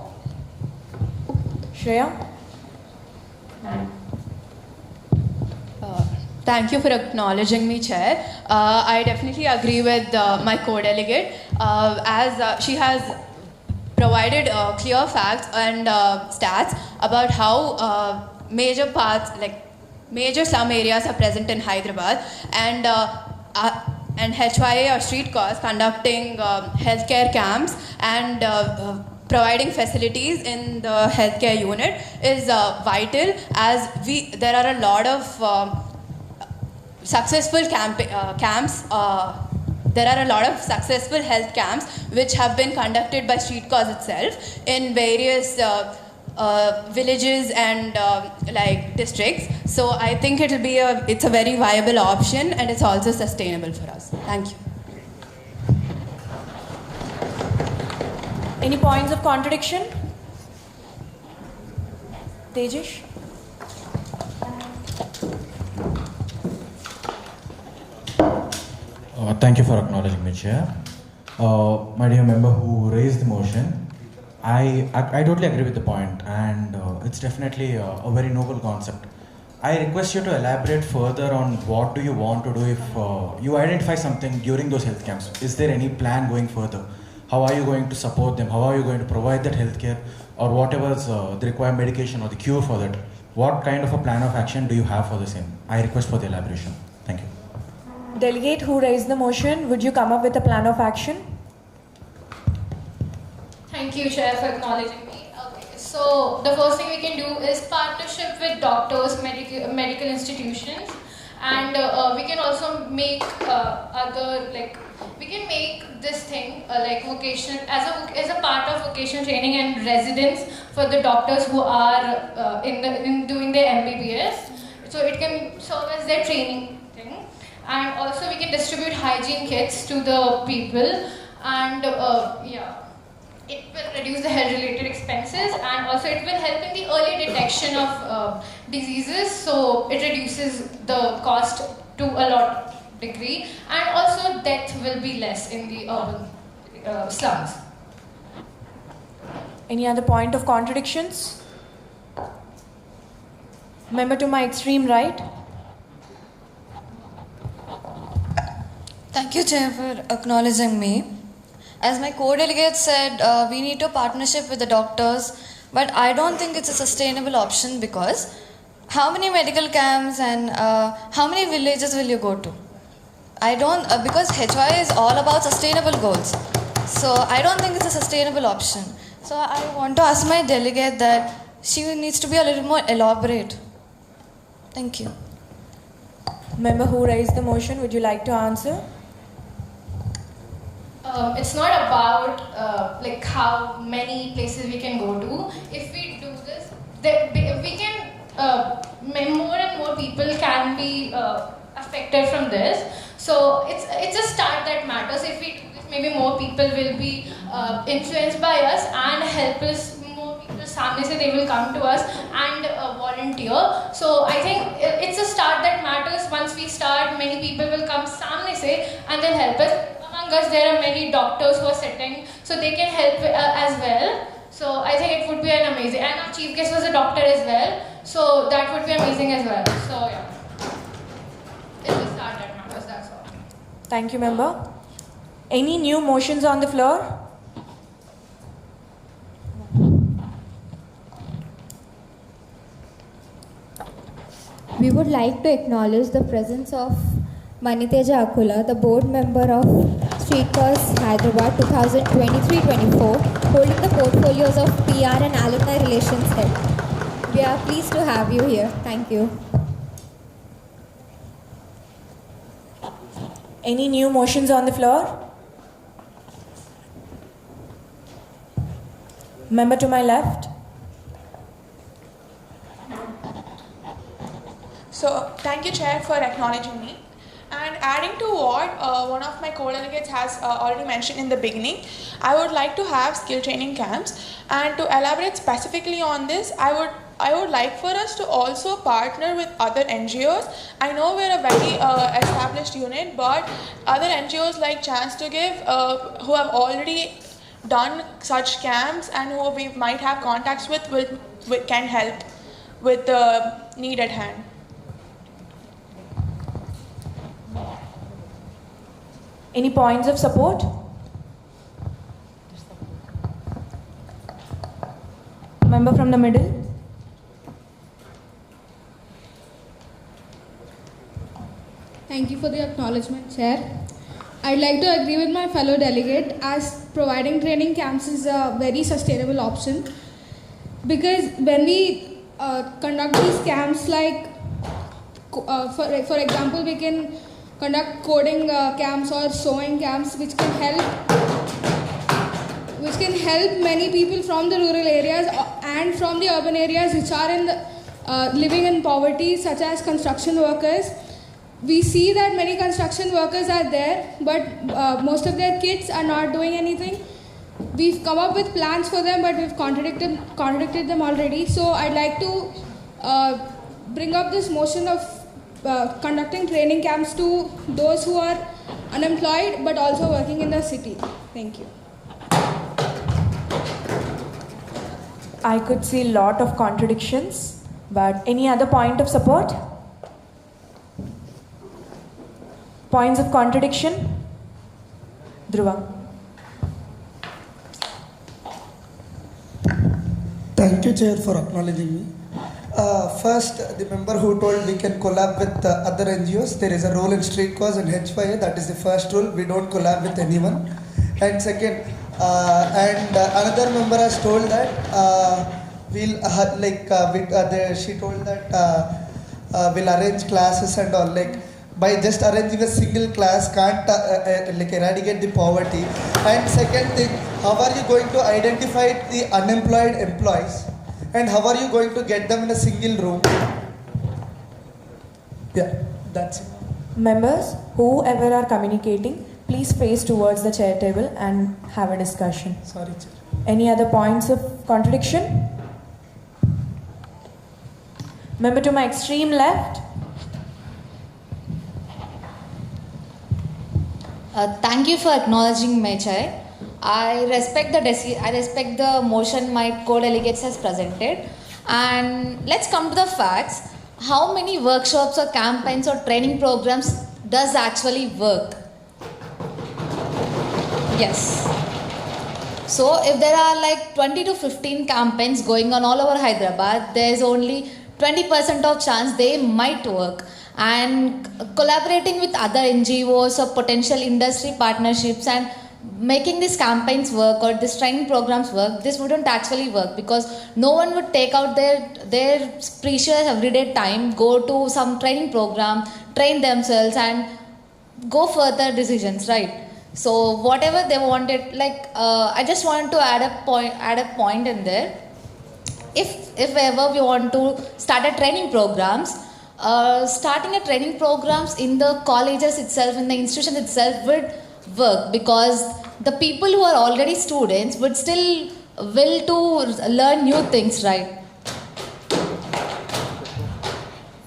Shreya? Thank you for acknowledging me, Chair. I definitely agree with my co-delegate as she has provided clear facts and stats about how major parts, like major slum areas are present in Hyderabad, and HYA or street cars conducting healthcare camps and providing facilities in the healthcare unit is vital, as there are a lot of successful camps. There are a lot of successful health camps which have been conducted by street cars itself in various villages and like districts. So I think it's a very viable option, and it's also sustainable for us. Thank you. Any points of contradiction? Tejish? Thank you for acknowledging me, Chair. My dear member who raised the motion, I totally agree with the point, and it's definitely a very noble concept. I request you to elaborate further on what do you want to do if you identify something during those health camps. Is there any plan going further? How are you going to support them? How are you going to provide that healthcare or whatever is the required medication or the cure for that? What kind of a plan of action do you have for the same? I request for the elaboration. Thank you. Delegate who raised the motion, would you come up with a plan of action? Thank you, Chair, for acknowledging me. Okay, so the first thing we can do is partnership with doctors, medical institutions, and we can also make we can make this thing like vocational as a part of vocational training and residence for the doctors who are in doing their MBBS. So it can serve as their training thing, and also we can distribute hygiene kits to the people, and it will reduce the health-related expenses, and also it will help in the early detection of diseases, so it reduces the cost to a lot degree, and also death will be less in the urban slums. Any other point of contradictions? Member to my extreme right. Thank you, Chair, for acknowledging me. As my co-delegate said, we need a partnership with the doctors, but I don't think it's a sustainable option, because how many medical camps and how many villages will you go to? I don't, because HY is all about sustainable goals. So I don't think it's a sustainable option. So I want to ask my delegate that she needs to be a little more elaborate. Thank you. Member who raised the motion, would you like to answer? It's not about like how many places we can go to. If we do this, we can more and more people can be affected from this. So it's a start that matters. If we do this, maybe more people will be influenced by us and help us. More people samne se they will come to us and volunteer. So I think it's a start that matters. Once we start, many people will come samne se and they'll help us. Among us, there are many doctors who are sitting, so they can help as well. So I think it would be an amazing, and our chief guest was a doctor as well, so that would be amazing as well. So yeah, it's the start that matters, that's all. Thank you, member. Any new motions on the floor? We would like to acknowledge the presence of Maniteja Akula, the board member of Streetcars Hyderabad 2023-24, holding the portfolios of PR and Alumni Relations Head. We are pleased to have you here. Thank you. Any new motions on the floor? Member to my left. So, thank you, Chair, for acknowledging me. And adding to what one of my co-delegates has already mentioned in the beginning, I would like to have skill training camps. And to elaborate specifically on this, I would like for us to also partner with other NGOs. I know we're a very established unit, but other NGOs like Chance to Give, who have already done such camps and who we might have contacts with, can help with the need at hand. Any points of support? Member from the middle. Thank you for the acknowledgement, Chair. I'd like to agree with my fellow delegate as providing training camps is a very sustainable option, because when we conduct these camps, like for example, we can conduct coding camps or sewing camps, which can help many people from the rural areas and from the urban areas which are living in poverty, such as construction workers. We see that many construction workers are there, but most of their kids are not doing anything. We've come up with plans for them, but we've contradicted them already. So I'd like to bring up this motion of conducting training camps to those who are unemployed but also working in the city. Thank you. I could see a lot of contradictions, but any other point of support? Points of contradiction? Dhruva. Thank you, Chair, for acknowledging me. First, the member who told we can collab with other NGOs, there is a rule in streetcars and H5A, that is the first rule, we don't collab with anyone. And second, another member has told that she told that we'll arrange classes and all, like by just arranging a single class can't eradicate the poverty. And second thing, how are you going to identify the unemployed employees? And how are you going to get them in a single room? Yeah, that's it. Members, whoever are communicating, please face towards the chair table and have a discussion. Sorry, Chair. Any other points of contradiction? Member to my extreme left. Thank you for acknowledging my chair. I respect the motion my co-delegates has presented, and let's come to the facts. How many workshops or campaigns or training programs does actually work? Yes. So if there are like 20 to 15 campaigns going on all over Hyderabad, there's only 20% of chance they might work. And collaborating with other NGOs or potential industry partnerships and making these campaigns work or these training programs work, this wouldn't actually work, because no one would take out their precious everyday time, go to some training program, train themselves and go further decisions, right? So whatever they wanted, I just wanted to add a point in there. If ever we want to start a training programs, starting a training programs in the colleges itself, in the institution itself would work, because the people who are already students would still will to learn new things, right?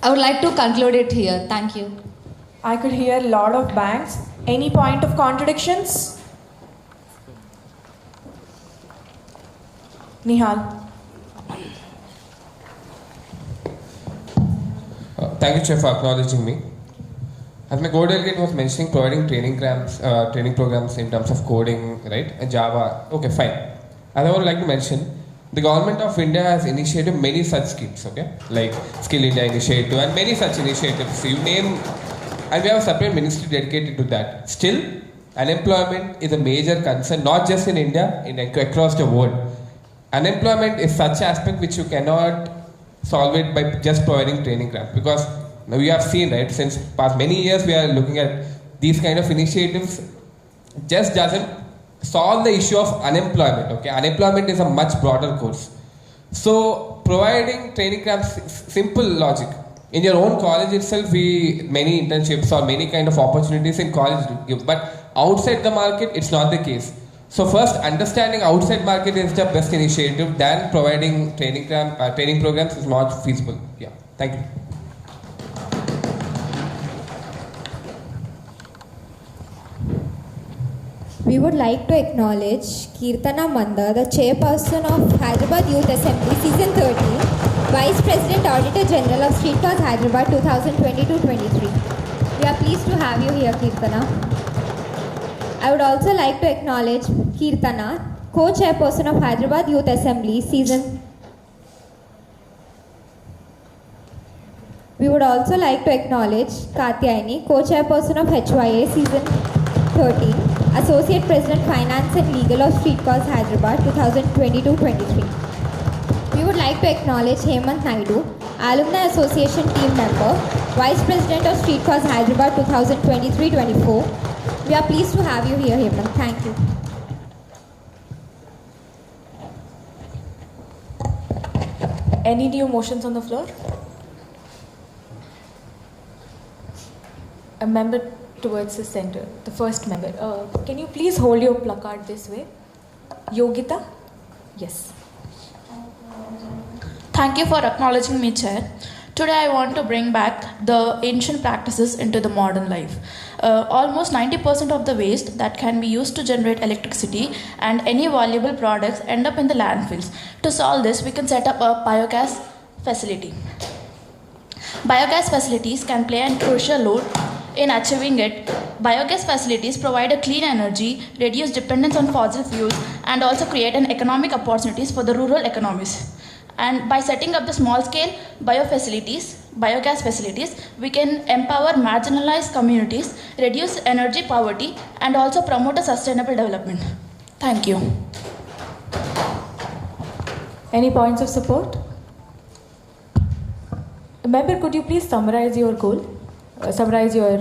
I would like to conclude it here. Thank you. I could hear a lot of bangs. Any point of contradictions? Nihal. Thank you, Chair, for acknowledging me. As my co-delegate was mentioning, providing training programs in terms of coding, right, and Java. Okay, fine. As I would like to mention, the government of India has initiated many such schemes, okay, like Skill India Initiative and many such initiatives. So you name, and we have a separate ministry dedicated to that. Still, unemployment is a major concern, not just in India, across the world. Unemployment is such aspect which you cannot solve it by just providing training grants, because we have seen, right, since past many years we are looking at these kind of initiatives just doesn't solve the issue of unemployment. Okay, unemployment is a much broader course. So providing training grants, simple logic. In your own college itself, many internships or many kind of opportunities in college give, but outside the market, it's not the case. So first, understanding outside market is the best initiative than providing training programs is not feasible. Yeah, thank you. We would like to acknowledge Kirtana Manda, the chairperson of Hyderabad Youth Assembly Season 13, Vice President Auditor General of Streetcars Hyderabad 2022-23. We are pleased to have you here, Kirtana. I would also like to acknowledge Kirtana, co-chairperson of Hyderabad Youth Assembly Season. We would also like to acknowledge Katyayani, co-chairperson of HYA Season 13, Associate President Finance and Legal of Streetcars Hyderabad 2022-23. We would like to acknowledge Hemant Naidu, Alumni Association Team Member, Vice President of Streetcars Hyderabad 2023-24. We are pleased to have you here, Hemant. Thank you. Any new motions on the floor? A member towards the center, the first member. Can you please hold your placard this way? Yogita? Yes. Thank you for acknowledging me, Chair. Today I want to bring back the ancient practices into the modern life. Almost 90% of the waste that can be used to generate electricity and any valuable products end up in the landfills. To solve this, we can set up a biogas facility. Biogas facilities can play a crucial role in achieving it. Biogas facilities provide a clean energy, reduce dependence on fossil fuels, and also create an economic opportunities for the rural economies. And by setting up the small-scale biogas facilities, we can empower marginalized communities, reduce energy poverty, and also promote a sustainable development. Thank you. Any points of support? Member, could you please summarize your goal? Summarize your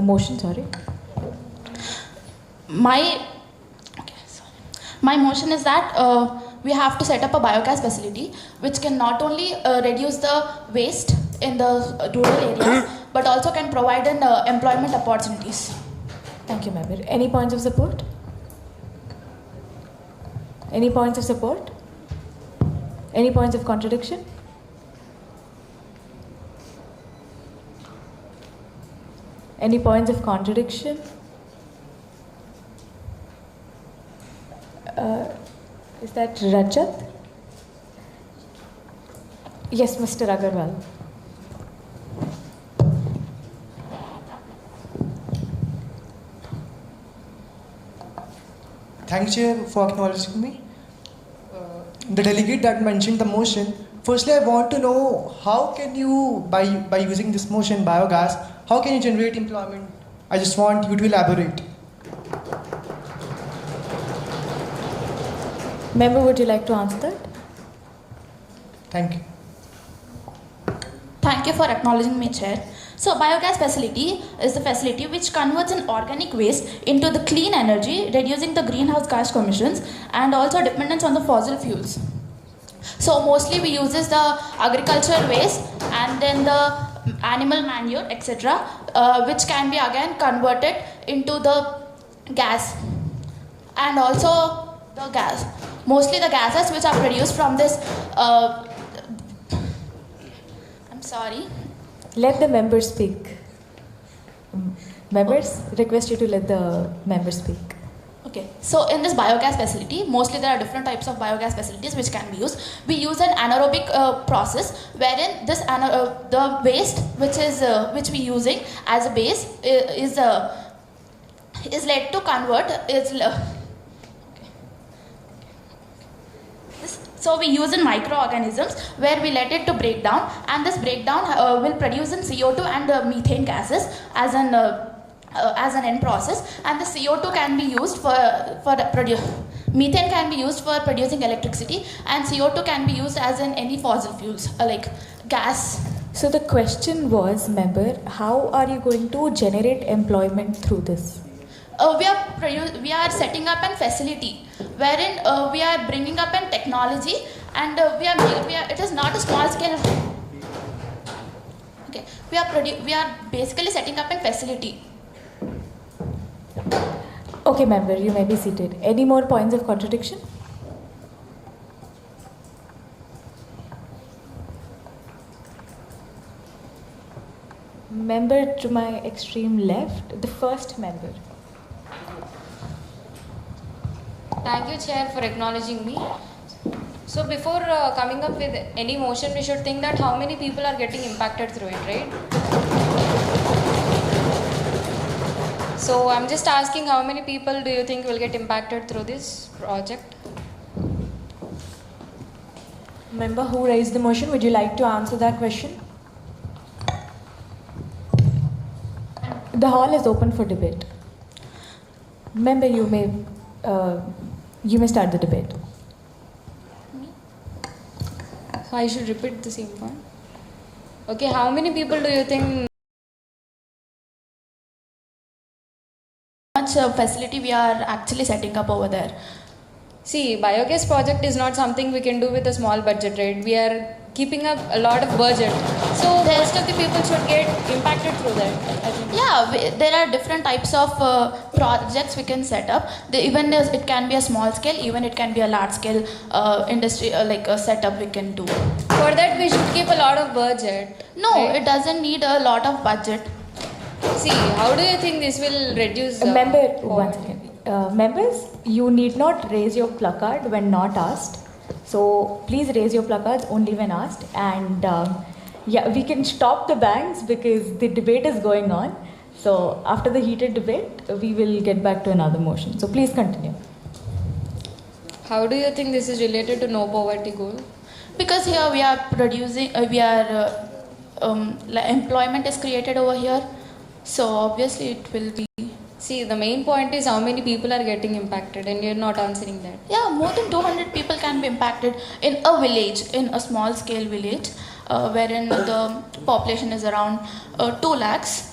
motion, sorry. My motion is that we have to set up a biogas facility which can not only reduce the waste in the rural areas but also can provide an employment opportunities. Thank you, member. Any points of support? Any points of support? Any points of contradiction? Any points of contradiction? Is that Rajat? Yes, Mr. Agarwal. Thanks, Chair, for acknowledging me. The delegate that mentioned the motion, firstly, I want to know how can you, by using this motion, biogas, how can you generate employment? I just want you to elaborate. Member, would you like to answer that? Thank you. Thank you for acknowledging me, Chair. So, biogas facility is the facility which converts an organic waste into the clean energy, reducing the greenhouse gas emissions and also dependence on the fossil fuels. So, mostly we use the agricultural waste and then the animal manure, etc., which can be again converted into the gas and also the gas. Mostly the gases which are produced from this. I'm sorry. Let the members speak. Members, request you to let the members speak. Okay, so in this biogas facility, mostly there are different types of biogas facilities which can be used. We use an anaerobic process wherein this the waste which we using as a base is led to convert so we use in microorganisms where we let it to break down, and this breakdown will produce in CO2 and methane gases as an end process, and the CO2 can be used methane can be used for producing electricity, and CO2 can be used as in any fossil fuels like gas. So the question was, member, how are you going to generate employment through this? We are setting up a facility wherein we are bringing up a technology, and it is not a small scale. Okay, we are basically setting up a facility. Okay, member, you may be seated. Any more points of contradiction? Member to my extreme left, the first member. Thank you, Chair, for acknowledging me. So before coming up with any motion, we should think that how many people are getting impacted through it, right? So I'm just asking, how many people do you think will get impacted through this project? Member who raised the motion, would you like to answer that question? The hall is open for debate. Member, you may start the debate. So I should repeat the same point. Okay, how many people do you think? Much facility we are actually setting up over there. See, biogas project is not something we can do with a small budget, right? We are keeping up a lot of budget. So most of the people should get impacted through that, I think. Yeah, there are different types of projects we can set up. It can be a small scale, even it can be a large scale industry like a setup we can do. For that we should keep a lot of budget. No, right? It doesn't need a lot of budget. See, how do you think this will reduce? Once again, members, you need not raise your placard when not asked. So please raise your placards only when asked. And yeah, we can stop the bangs because the debate is going on. So after the heated debate, we will get back to another motion. So please continue. How do you think this is related to no poverty goal? Because here we are producing, employment is created over here. So obviously it will be. See, the main point is how many people are getting impacted, and you're not answering that. Yeah, more than 200 people can be impacted in a village, in a small scale village, wherein the population is around 2 lakhs.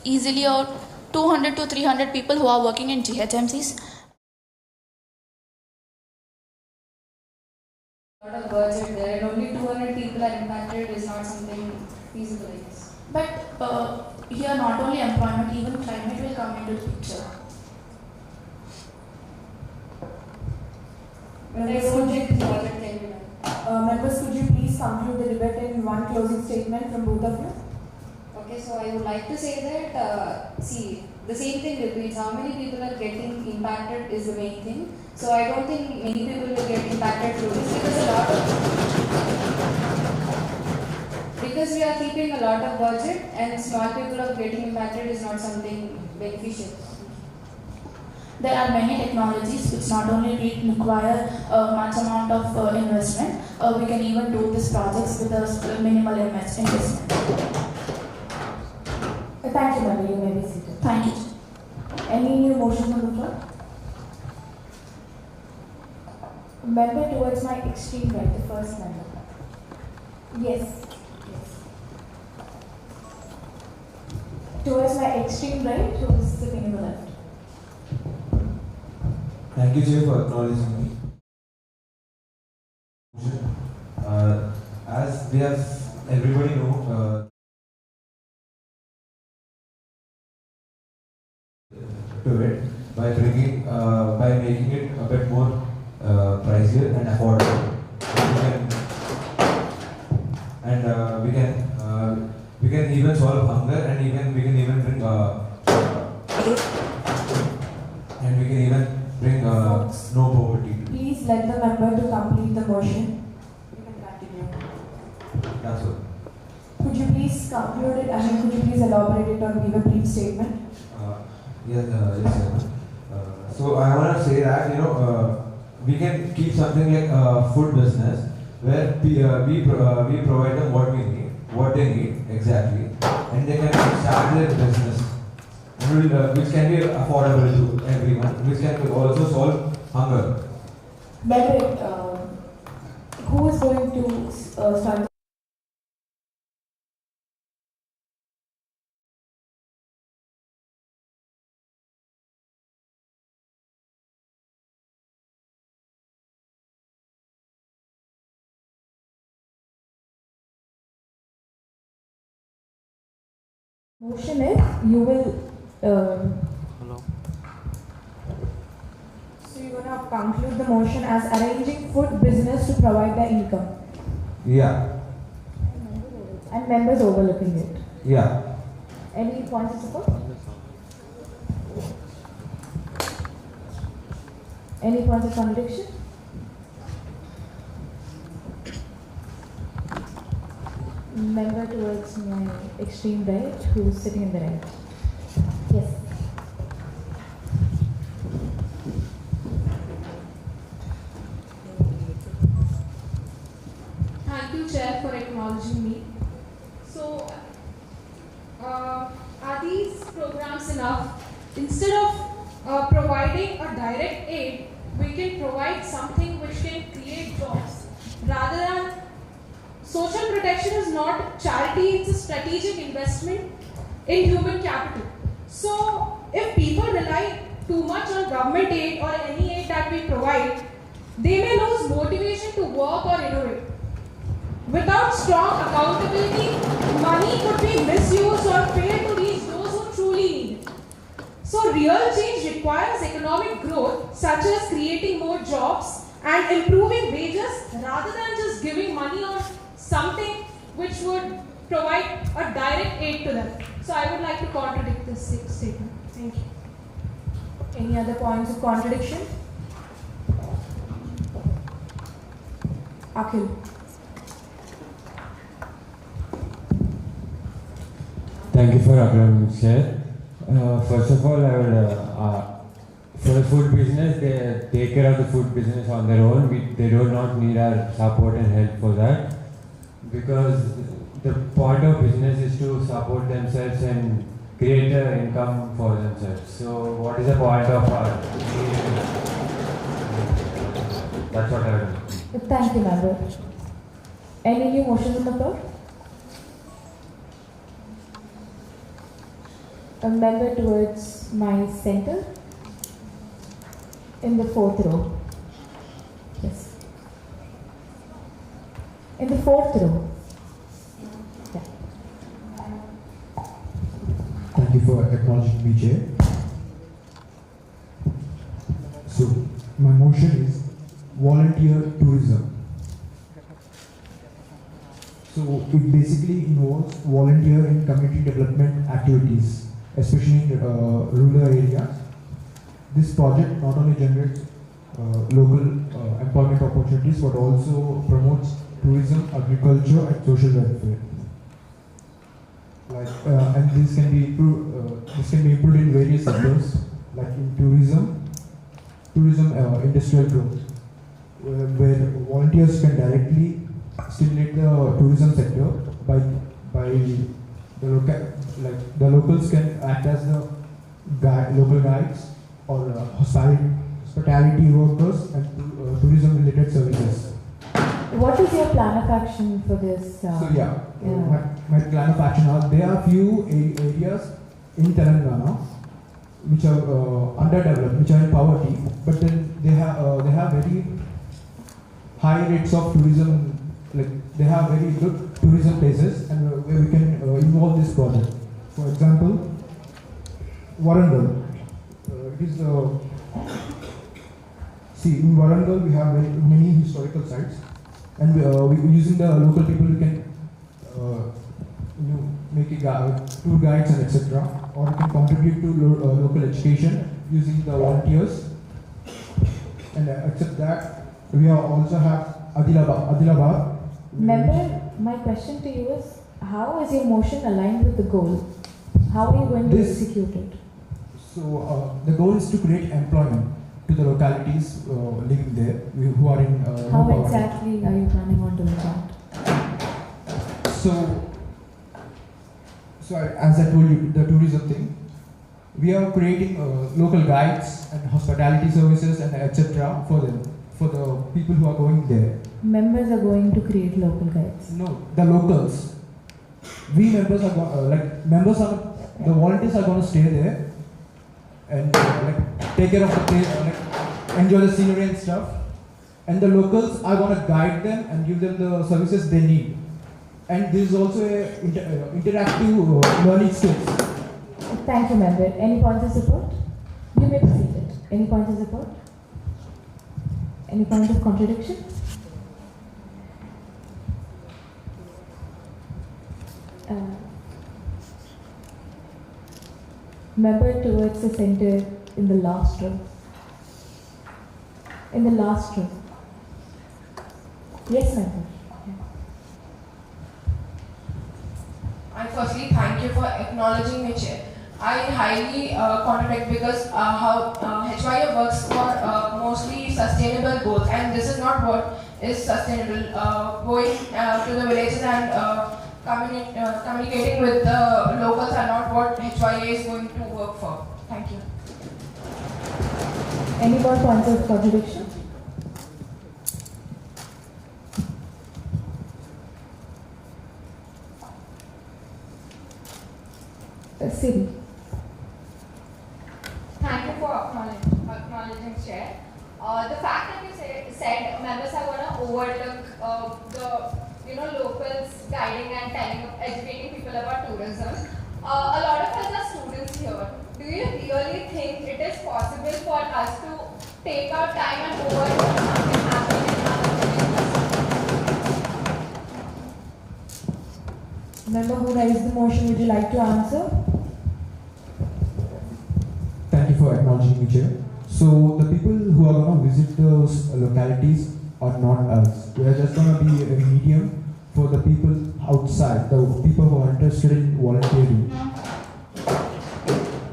Easily 200 to 300 people who are working in GHMCs. A lot of budget there, and only 200 people are impacted is not something feasible, I guess. But here not only employment, even climate will come into the picture. Members, could you please conclude the debate in one closing statement from both of you? Okay, so I would like to say that, see, the same thing repeats. How many people are getting impacted is the main thing. So I don't think many people will get impacted through this because we are keeping a lot of budget, and small people are getting impacted is not something beneficial. There are many technologies which not only require much amount of investment, we can even do these projects with a minimal investment. Thank you, Mary. You may be seated. Thank you. Any new motions on the floor? Member towards my extreme right, the first member. Yes. Towards my extreme right, who is sitting in the left. Thank you, Chair, for acknowledging me. As we have everybody know, to it by making it a bit more pricier and affordable. We can even solve hunger, and we can even bring no poverty. Please let the member to complete the motion. You can continue. That's all. Could you please conclude it? Could you please elaborate it or give a brief statement? Yes, sir. So I want to say that we can keep something like food business where we provide them what they need exactly, and they can start their business, which can be affordable to everyone, which can also solve hunger. Member, who is going to start? Motion is you will. Hello. So you're gonna conclude the motion as arranging food business to provide the income. Yeah. And members overlooking it. Yeah. Any points of support? Any points of contradiction? Member towards my extreme right, who is sitting in the right. Yes. Thank you, Chair, for acknowledging me. So, are these programs enough? Instead of providing a direct aid, we can provide something which can create jobs. Rather than social protection is not charity, it's a strategic investment in human capital. So, if people rely too much on government aid or any aid that we provide, they may lose motivation to work or innovate. Without strong accountability, money could be misused or fail to reach those who truly need it. So, real change requires economic growth, such as creating more jobs and improving wages rather than just giving money on something which would provide a direct aid to them. So, I would like to contradict this statement. Thank you. Any other points of contradiction? Akhil. Thank you for acknowledging, Chair. First of all, I would for the food business, they take care of the food business on their own. They do not need our support and help for that, because the point of business is to support themselves and create an income for themselves. So what is the point of our? That's what I would. Thank you, member. Any new motions on the floor? A member towards my center in the fourth row. Yes. In the fourth row. Yeah. Thank you for acknowledging me, Chair. So, my motion is volunteer tourism. So, it basically involves volunteer in community development activities, especially in rural areas. This project not only generates local employment opportunities but also promotes tourism, agriculture, and social welfare. And this can be improved in various sectors, like in tourism, industrial growth, where volunteers can directly stimulate the tourism sector by the locals can act as the local guides or hospitality workers and tourism related services. What is your plan of action for this? My plan of action there are few areas in Telangana which are underdeveloped, which are in poverty, but then they have very high rates of tourism. Like they have very good tourism places, and where we can involve this project. For example, Warangal. It is See, in Warangal we have many historical sites, and using the local people we can make tour guides and etc. Or we can contribute to local education using the volunteers. And except that, we also have Adilabad. Member, my question to you is, how is your motion aligned with the goal? How are you going to execute it? So the goal is to create employment to the localities living there who are in. How exactly are you planning on doing that? So as I told you, the tourism thing, we are creating local guides and hospitality services and etc. for the people who are going there. Members are going to create local guides. No, the locals. We members are the volunteers are going to stay there and take care of the place, enjoy the scenery and stuff. And the locals are going to guide them and give them the services they need. And this is also a interactive learning skills. Thank you, member. Any points of support? You may be seated. Any points of support? Any point of contradiction? Member towards the center in the last row. In the last row. Yes, member. I firstly thank you for acknowledging me, Chair. I highly contradict because how HYO works for mostly sustainable goals, and this is not what is sustainable. Going to the villages and communicating with the locals are not what HYA is going to work for. Thank you. Any more points of contradiction? Siri. Thank you for acknowledging, Chair. The fact that you said members are going to overlook the locals guiding and educating people about tourism. A lot of us are students here. Do you really think it is possible for us to take our time and overlook something happening in our Member who raised the motion, would you like to answer? Thank you for acknowledging me, Chair. So the people who are going to visit those localities are not us. We are just going to be a medium for the people outside, the people who are interested in volunteering,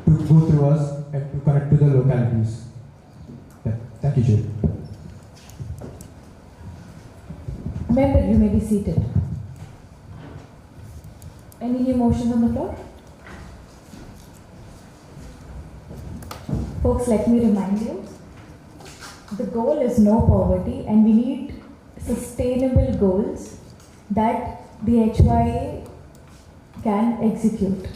to go through us and to connect to the localities. Yeah. Thank you, Chair. Member, you may be seated. Any new motions on the floor? Folks, let me remind you, the goal is no poverty, and we need sustainable goals that the HYA can execute.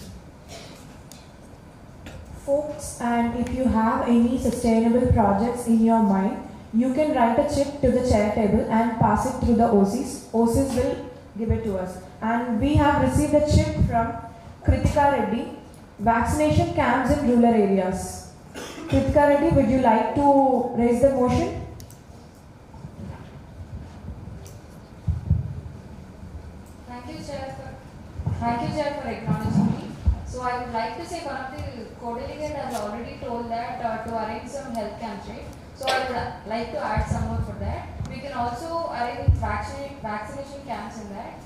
Folks, and if you have any sustainable projects in your mind, you can write a check to the chair table and pass it through the OCs. OCs will give it to us. And we have received a check from Kritika Reddy, vaccination camps in rural areas. Kritika Reddy, would you like to raise the motion? Thank you, Chair, for acknowledging me. So I would like to say one of the co-delegates has already told that to arrange some health camps, right? So I would like to add some more for that. We can also arrange vaccination camps in that.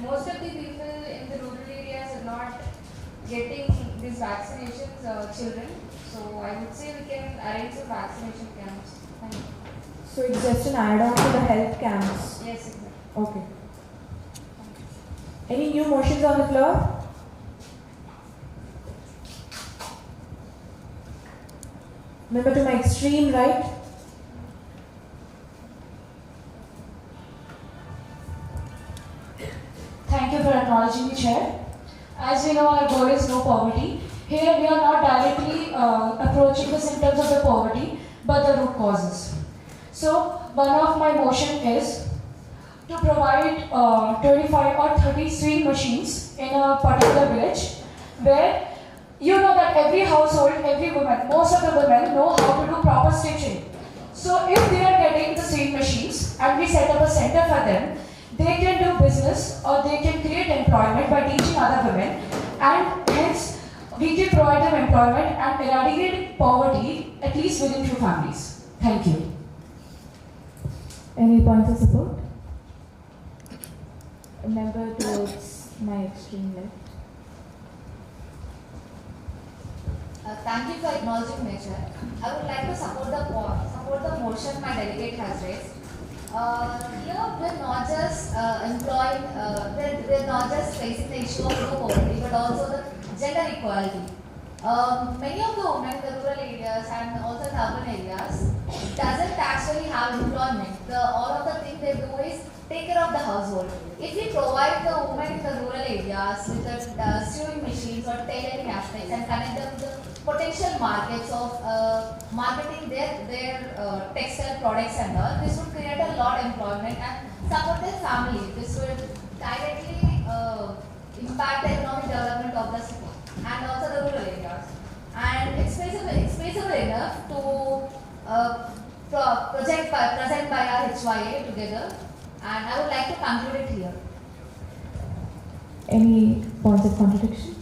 Most of the people in the rural areas are not getting these vaccinations, children. So I would say we can arrange some vaccination camps. Thank you. So it's just an add-on to the health camps? Yes, exactly. Okay. Any new motions on the floor? Member to my extreme right. Thank you for acknowledging the chair. As we know, our goal is no poverty. Here we are not directly approaching the symptoms of the poverty, but the root causes. So one of my motion is to provide 25 or 30 sewing machines in a particular village, where you know that every household, every woman, most of the women know how to do proper stitching. So if they are getting the same machines and we set up a center for them, they can do business or they can create employment by teaching other women, and hence we can provide them employment and eradicate poverty at least within few families. Thank you. Any points of support? A member towards my extreme left. Thank you for acknowledging nature. I would like to support the motion my delegate has raised. Here we're not just we're not just facing the issue of low poverty, but also the gender equality. Many of the women in the rural areas and also in urban areas doesn't actually have employment. All of the thing they do is take care of the household. If we provide the women in the rural areas with the sewing machines or tailoring aspects and connect them to the potential markets of marketing their textile products and all, this would create a lot of employment and support their family. This would directly impact the economic development of the city and also the rural areas. And it's feasible enough to present by our HYA together. And I would like to conclude it here. Any points of contradiction?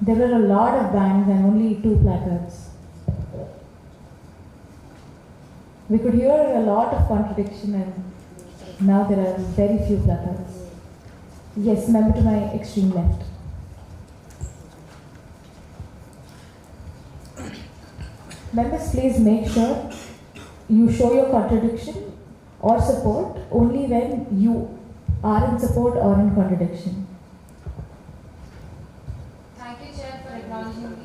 There were a lot of bands and only 2 placards. We could hear a lot of contradiction and now there are very few placards. Yes, member to my extreme left. Members, please make sure you show your contradiction or support only when you are in support or in contradiction. Thank you, Chair, for acknowledging me.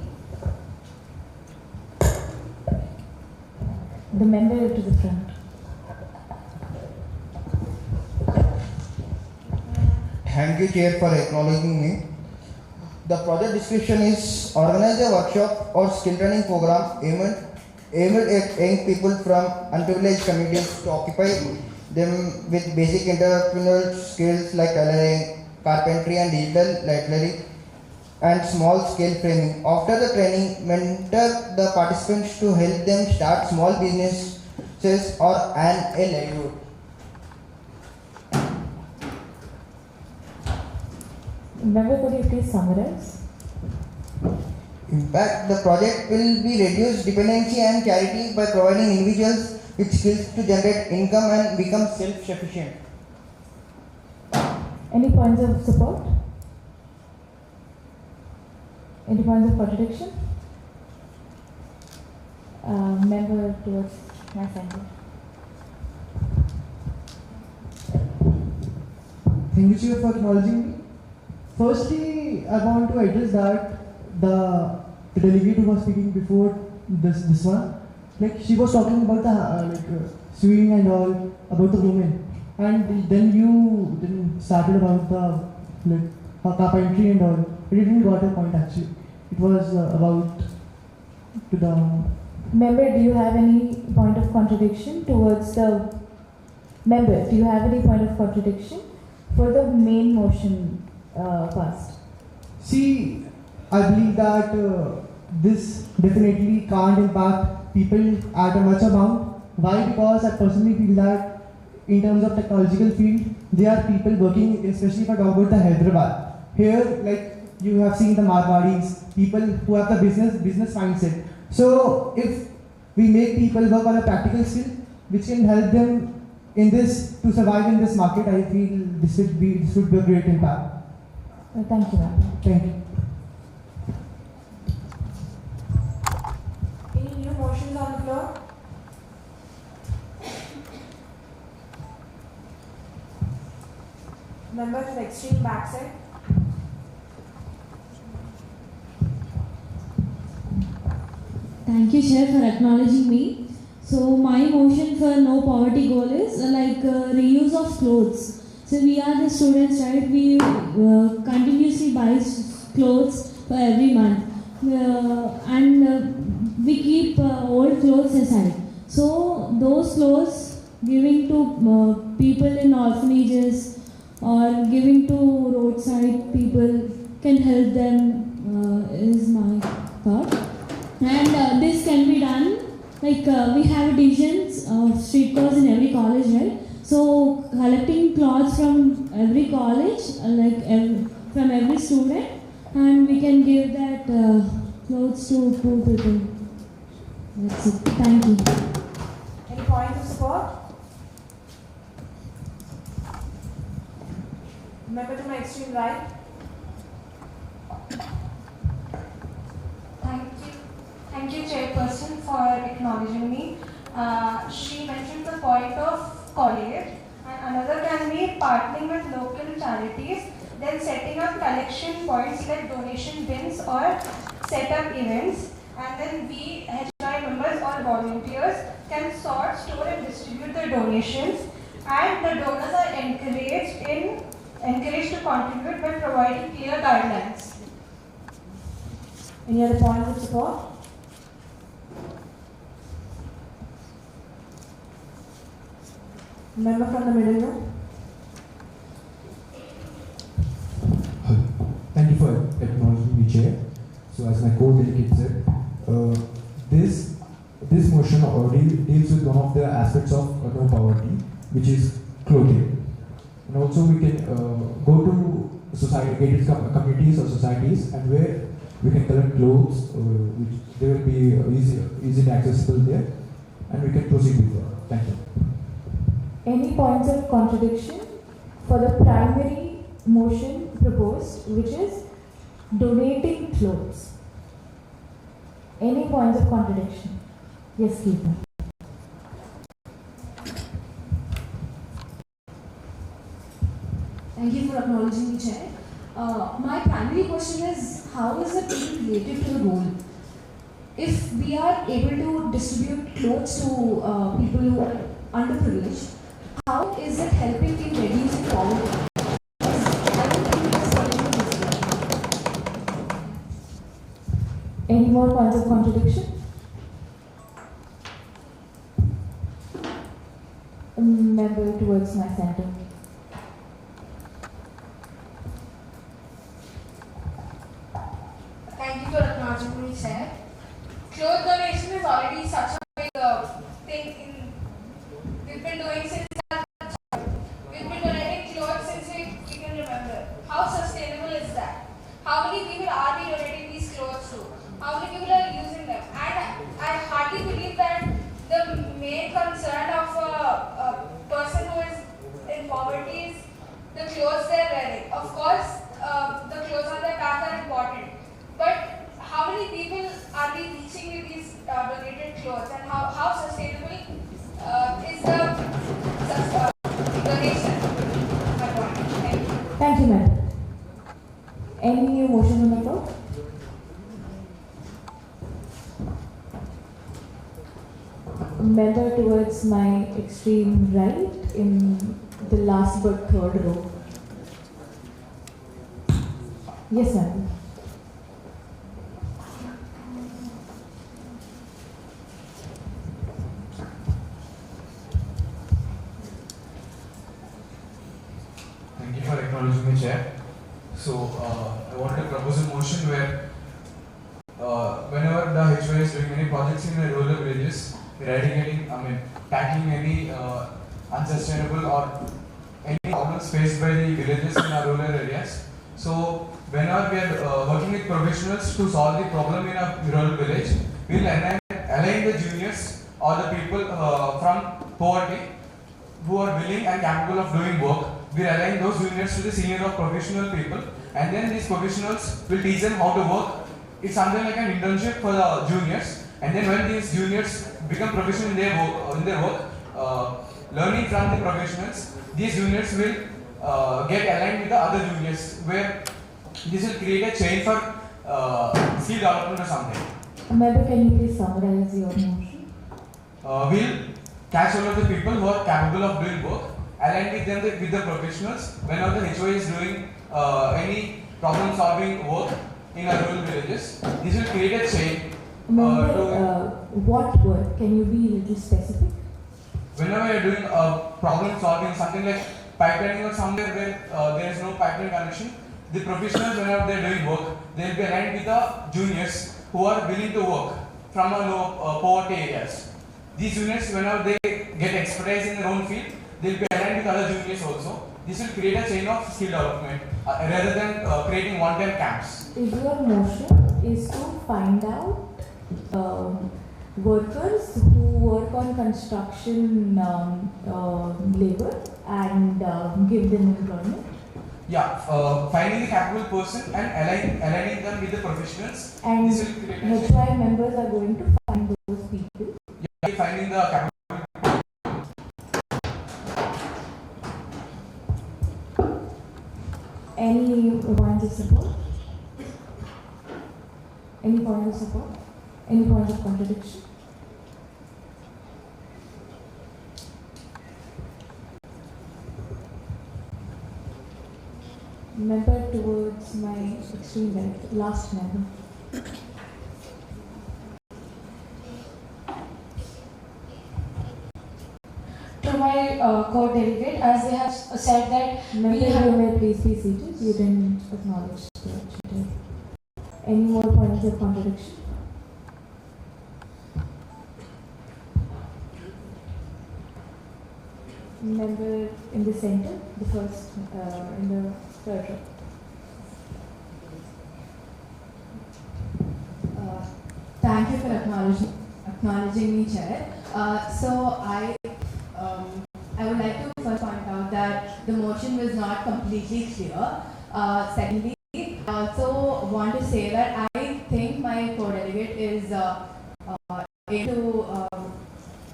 The member to the front. Thank you, Chair, for acknowledging me. The project description is organize a workshop or skill training program aimed at young people from unprivileged communities to occupy them with basic entrepreneurial skills like tailoring, carpentry and digital library and small scale framing. After the training, mentor the participants to help them start small businesses or earn a livelihood. Member, could you please summarize? Impact: the project will be reduce dependency and charity by providing individuals with skills to generate income and become self-sufficient. Any points of support? Any points of contradiction? Member towards my center. Thank you, Chair, for acknowledging me. Firstly, I want to address that the delegate who was speaking before this one, like she was talking about the sewing and all about the women, and then you started about the carpentry and all. It didn't got a point actually. It was about to the member. Do you have any point of contradiction towards the member? Do you have any point of contradiction for the main motion passed? See, I believe that this definitely can't impact people at a much amount. Why? Because I personally feel that in terms of technological field, there are people working, especially if I talk about the Hyderabad. Here, like you have seen the Marwadis, people who have the business mindset. So if we make people work on a practical skill, which can help them in this to survive in this market, I feel this would be a great impact. Thank you, ma'am. Thank you. Any new motions on the floor? Member to the extreme backside. Thank you, Chair, for acknowledging me. So my motion for no poverty goal is reuse of clothes. So we are the students, right? We continuously buy clothes for every month, and we keep old clothes aside. So those clothes giving to people in orphanages or giving to roadside people can help them is my thought. And this can be done from every student, and we can give that clothes to poor people. That's it. Thank you. Any points of support? Member to my extreme right. Thank you, Chairperson, for acknowledging me. She mentioned the point of college, and another can be partnering with local charities, then setting up collection points like donation bins or set up events, and then we HI members or volunteers can sort, store and distribute the donations, and the donors are encouraged to contribute by providing clear guidelines. Any other points of support? Member from the middle row. Thank you for acknowledging me, Chair. So, as my co-delegate said, this motion already deals with one of the aspects of no poverty, which is clothing. And also, we can go to gated communities or societies, and where we can collect clothes, which they will be easily accessible there, and we can proceed with that. Thank you. Any points of contradiction for the primary motion proposed, which is donating clothes? Any points of contradiction? Yes, Keita. Thank you for acknowledging me, Chair. My primary question is, how is it being related to the goal? If we are able to distribute clothes to people who are underprivileged, how is it helping in reducing poverty? Any more points of contradiction? Member towards my center. Thank you for acknowledging me, sir. Cloth donation is already such a big thing we've been doing since we've been donating clothes since we can remember. How sustainable is that? How many people are we donating these clothes to? How many people are using them? And I hardly believe that the main concern of a person who is in poverty is the clothes they're wearing. Of course, the clothes on their back are important. But how many people are we reaching with these donated clothes, and how sustainable is the donation? Thank you. Thank you, madam. Any new motion on the floor? Member towards my extreme right in the last but third row. Yes, madam. Thank you for acknowledging me, Chair. So, I want to propose a motion where whenever the HY is doing any projects in the rural villages, tackling any unsustainable or any problems faced by the villages in our rural areas. So, whenever we are working with professionals to solve the problem in a rural village, we will align the juniors or the people from poverty who are willing and capable of doing work. We align those juniors to the senior or professional people, and then these professionals will teach them how to work. It's something like an internship for the juniors, and then when these juniors become professional in their work, learning from the professionals, these juniors will get aligned with the other juniors, where this will create a chain for skill development or something. Member, can you please summarize your motion? We'll catch all of the people who are capable of doing work, align with them with the professionals. Whenever the HOA is doing any problem solving work in our rural villages, this will create a chain. What work? Can you be a little specific? Whenever you are doing problem solving, something like pipelining or somewhere where there is no pipeline connection, the professionals, whenever they are doing work, they will be aligned with the juniors who are willing to work from a low poverty areas. These juniors, whenever they get expertise in their own field, they'll be aligned with other juniors also. This will create a chain of skill development rather than creating one-time camps. If your motion is to find out workers who work on construction labor and give them employment. Yeah, finding the capable person and aligning them with the professionals. And this will create a HY members are going to find those people. Yeah, finding the capable. Any points of support? Any points of support? Any points of contradiction? Member towards my extreme left, last member. To my co-delegate, as they have said that Member, you may please be seated. You didn't acknowledge the cheating. Any more points of contradiction? Member in the center, the first, in the third row. Thank you for acknowledging me, Chair. I would like to first point out that the motion was not completely clear. Secondly, I also want to say that I think my co-delegate is able to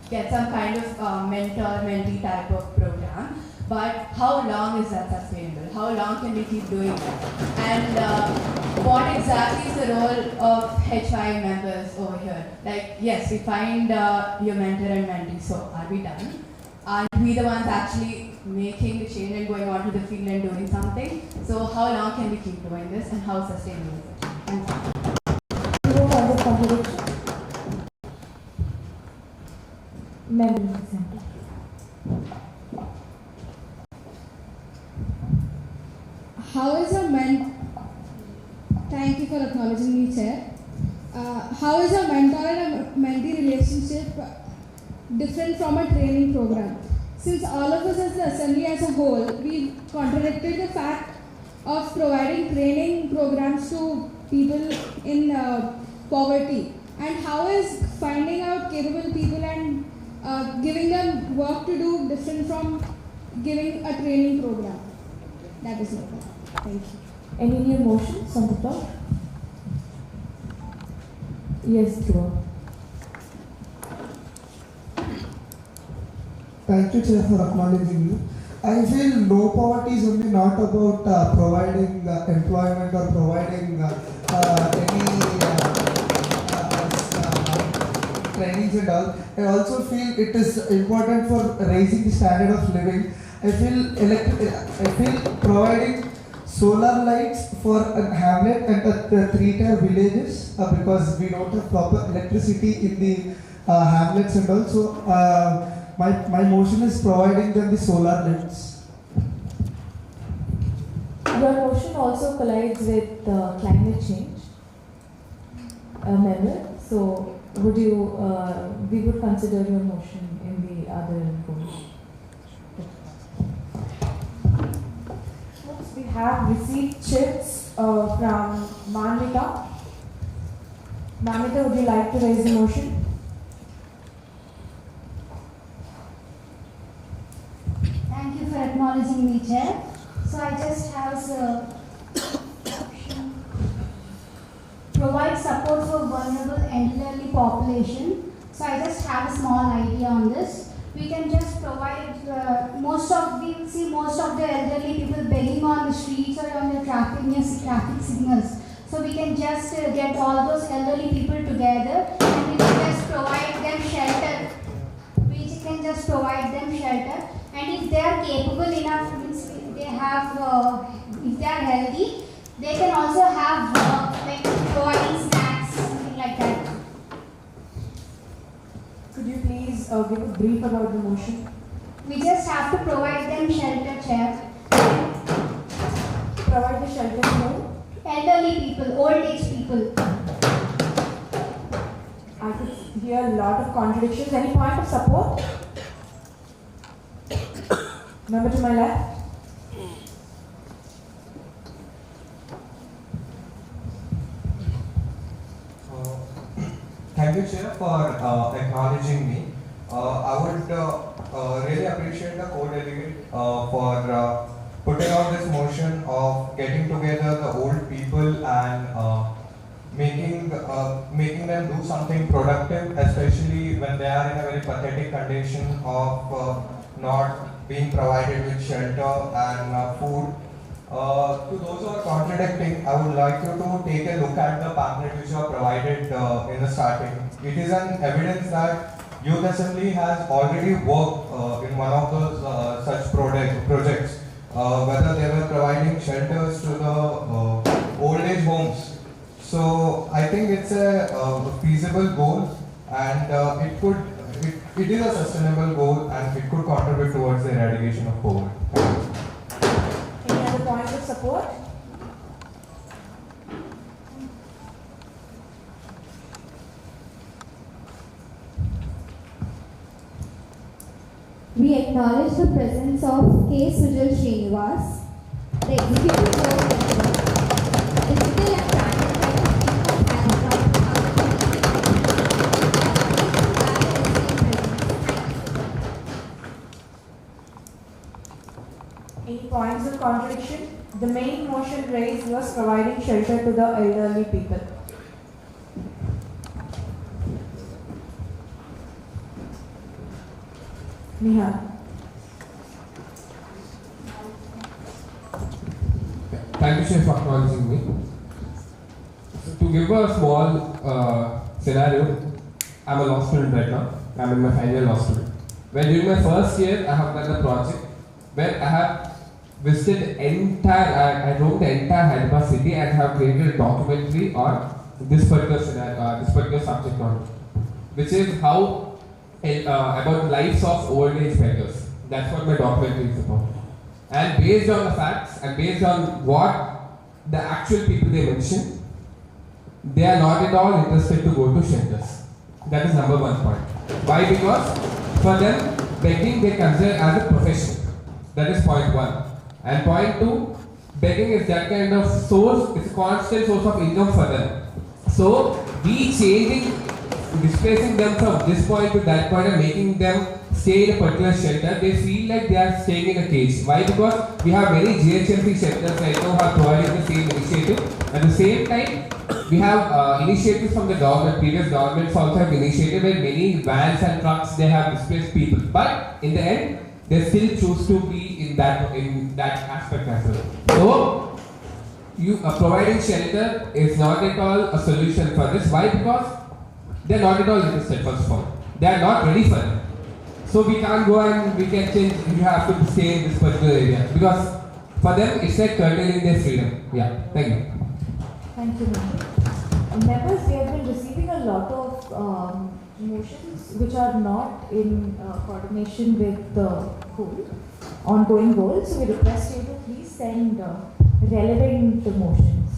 get some kind of mentor-mentee type of program. But how long is that sustainable? How long can we keep doing that? And what exactly is the role of HY members over here? Like, yes, we find your mentor and mentee, so are we done? Aren't we the ones actually making the change and going on to the field and doing something? So how long can we keep doing this and how sustainable is it? And No points of contradiction. Member in the center. How is a Thank you for acknowledging me, Chair. How is a mentor and a mentee relationship different from a training program? Since all of us as the assembly as a whole, we contradicted the fact of providing training programs to people in poverty. And how is finding out capable people and giving them work to do different from giving a training program? That is my point. Thank you. Any new motions on the floor? Yes, Dhruva. Thank you, Chair, for acknowledging me. I feel low poverty is only not about providing employment or providing any trainings and all. I also feel it is important for raising the standard of living. I feel providing solar lights for a hamlet and the 3-tier villages because we don't have proper electricity in the hamlets and all. So my motion is providing them the solar lights. Your motion also collides with climate change, member. So would you, we would consider your motion in the other goals. We have received chits from Manvita. Manvita, would you like to raise the motion? Thank you for acknowledging me, Chair. So I just have provide support for vulnerable elderly population. So I just have a small idea on this. We can just provide most of the elderly people begging on the streets or on the traffic signals. So we can just get all those elderly people together and we can just provide them shelter. We can just provide them shelter, and if they are capable enough, means they have, if they are healthy, they can also have like providing snacks, something like that. Could you please give a brief about the motion? We just have to provide them shelter, Chair. Provide the shelter to elderly people, old age people. I could hear a lot of contradictions. Any point of support? Member to my left. Thank you, Chair, for acknowledging me. I would really appreciate the co-delegate for putting on this motion of getting together the old people and making them do something productive, especially when they are in a very pathetic condition of not being provided with shelter and food. To those who are contradicting, I would like you to take a look at the pamphlet which are provided in the starting. It is an evidence that Youth Assembly has already worked in one of those such projects, whether they were providing shelters to the old age homes. So I think it's a feasible goal, and it is a sustainable goal, and it could contribute towards the eradication of poverty. Any other points of support? We acknowledge the presence of K. Sujal Srinivas, the Executive Board Member, Digital and Branded Head of Any points of contradiction? The main motion raised was providing shelter to the elderly people. Nihal. Thank you, Chef, for acknowledging me. So, to give a small scenario, I'm a law student right now. I'm in my final year law student. When during my first year, I have done a project where I have visited I roamed the entire Hyderabad city and have created a documentary on this particular scenario, this particular subject on it, which is how about the lives of old age beggars. That's what my documentary is about. And based on the facts and based on what the actual people they mention, they are not at all interested to go to shelters. That is number one point. Why? Because for them, begging they consider as a profession. That is point one. And point two, begging is that kind of source, it's a constant source of income for them. So, displacing them from this point to that point and making them stay in a particular shelter, they feel like they are staying in a cage. Why? Because we have many GHMC shelters right now who are providing the same initiative. At the same time, we have initiatives from the government, previous governments also have initiated where many vans and trucks, they have displaced people. But in the end, they still choose to be in that aspect as well. So, providing shelter is not at all a solution for this. Why? Because they are not at all interested, first of all. They are not ready for it. So we can't go and we can change, you have to stay in this particular area. Because for them, it's like curtailing their freedom. Yeah, thank you. Thank you, members, we have been receiving a lot of motions which are not in coordination with the ongoing goals. So we request you to please send relevant motions.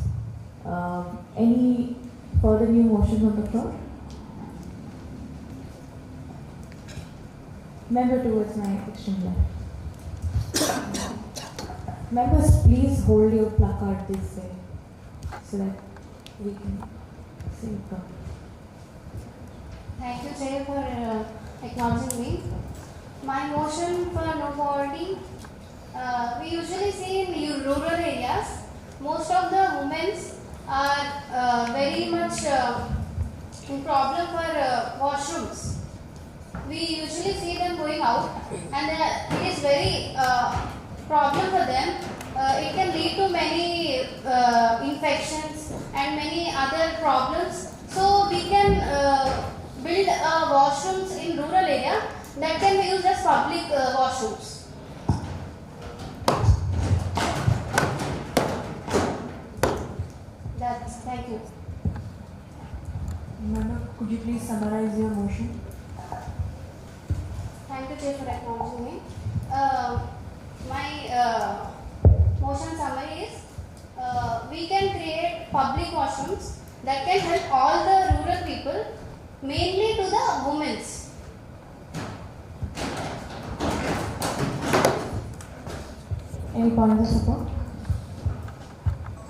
Any further new motions on the floor? Member towards my extreme left. Members, please hold your placard this way so that we can see it properly. Thank you, Chair, for acknowledging me. My motion for no poverty, we usually see in rural areas, most of the women are very much in problem for washrooms. We usually see them going out, and it is very problem for them. It can lead to many infections and many other problems. So we can build washrooms in rural area that can be used as public washrooms. Thank you. Madam, could you please summarize your motion? Thank you, Chair, for acknowledging me. My motion summary is we can create public washrooms that can help all the rural people, mainly to the women. Any points of support?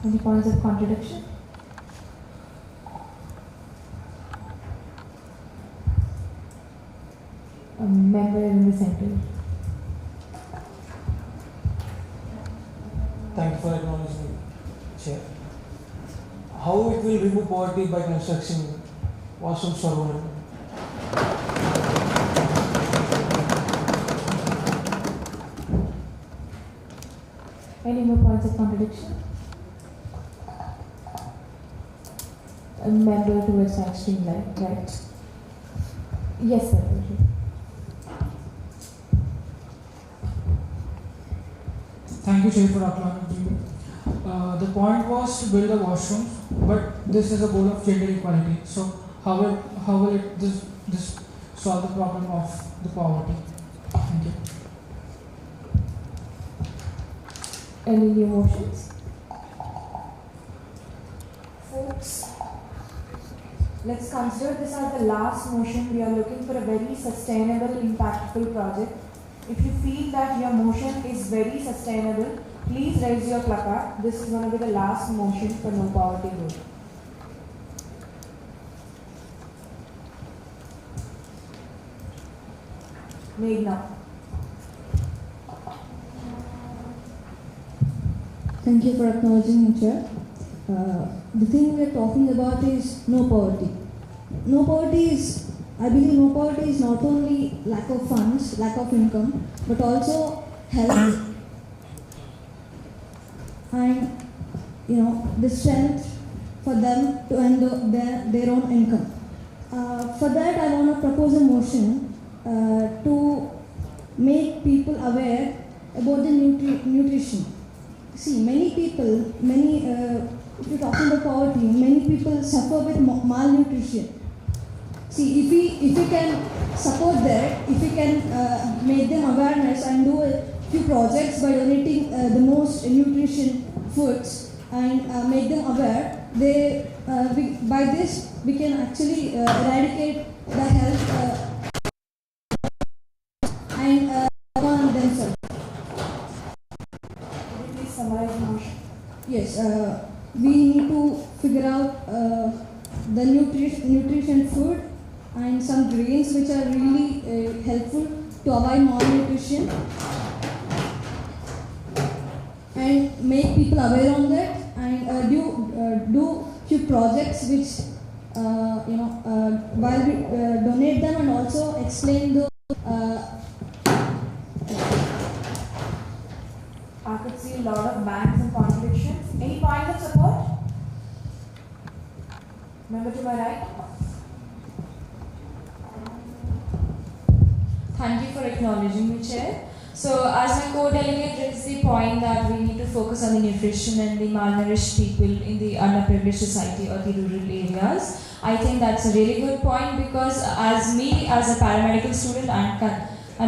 Any points of contradiction? A member in the center. Thank you for acknowledging me, Chair. How it will remove poverty by constructing washrooms for women? Any more points of contradiction? A member towards the extreme right? Yes, sir. Thank you, Chair, for acknowledging me. The point was to build a washroom, but this is a goal of gender equality. So how will this solve the problem of the poverty? Thank you. Any new motions? Folks, let's consider this as the last motion. We are looking for a very sustainable, impactful project. If you feel that your motion is very sustainable, please raise your placard. This is going to be the last motion for no poverty goal. Meghna. Thank you for acknowledging me, Chair. The thing we are talking about is no poverty. I believe no poverty is not only lack of funds, lack of income, but also health and the strength for them to earn their own income. For that, I want to propose a motion to make people aware about the nutrition. See, if you're talking about poverty, many people suffer with malnutrition. See, if we can support that, if we can make them awareness and do a few projects by donating the most nutrition foods and make them aware, by this we can actually eradicate the health and on themselves. Could you please summarize the motion? Yes, we need to figure out the nutrition food and some grains which are really helpful to avoid malnutrition and make people aware on that and do few projects which while we donate them and also explain the I could see a lot of bands and contradictions. Any points of support? Member to my right. Thank you for acknowledging me, Chair. So, as my co-delegate raised the point that we need to focus on the nutrition and the malnourished people in the underprivileged society or the rural areas, I think that's a really good point because as a paramedical student, I'm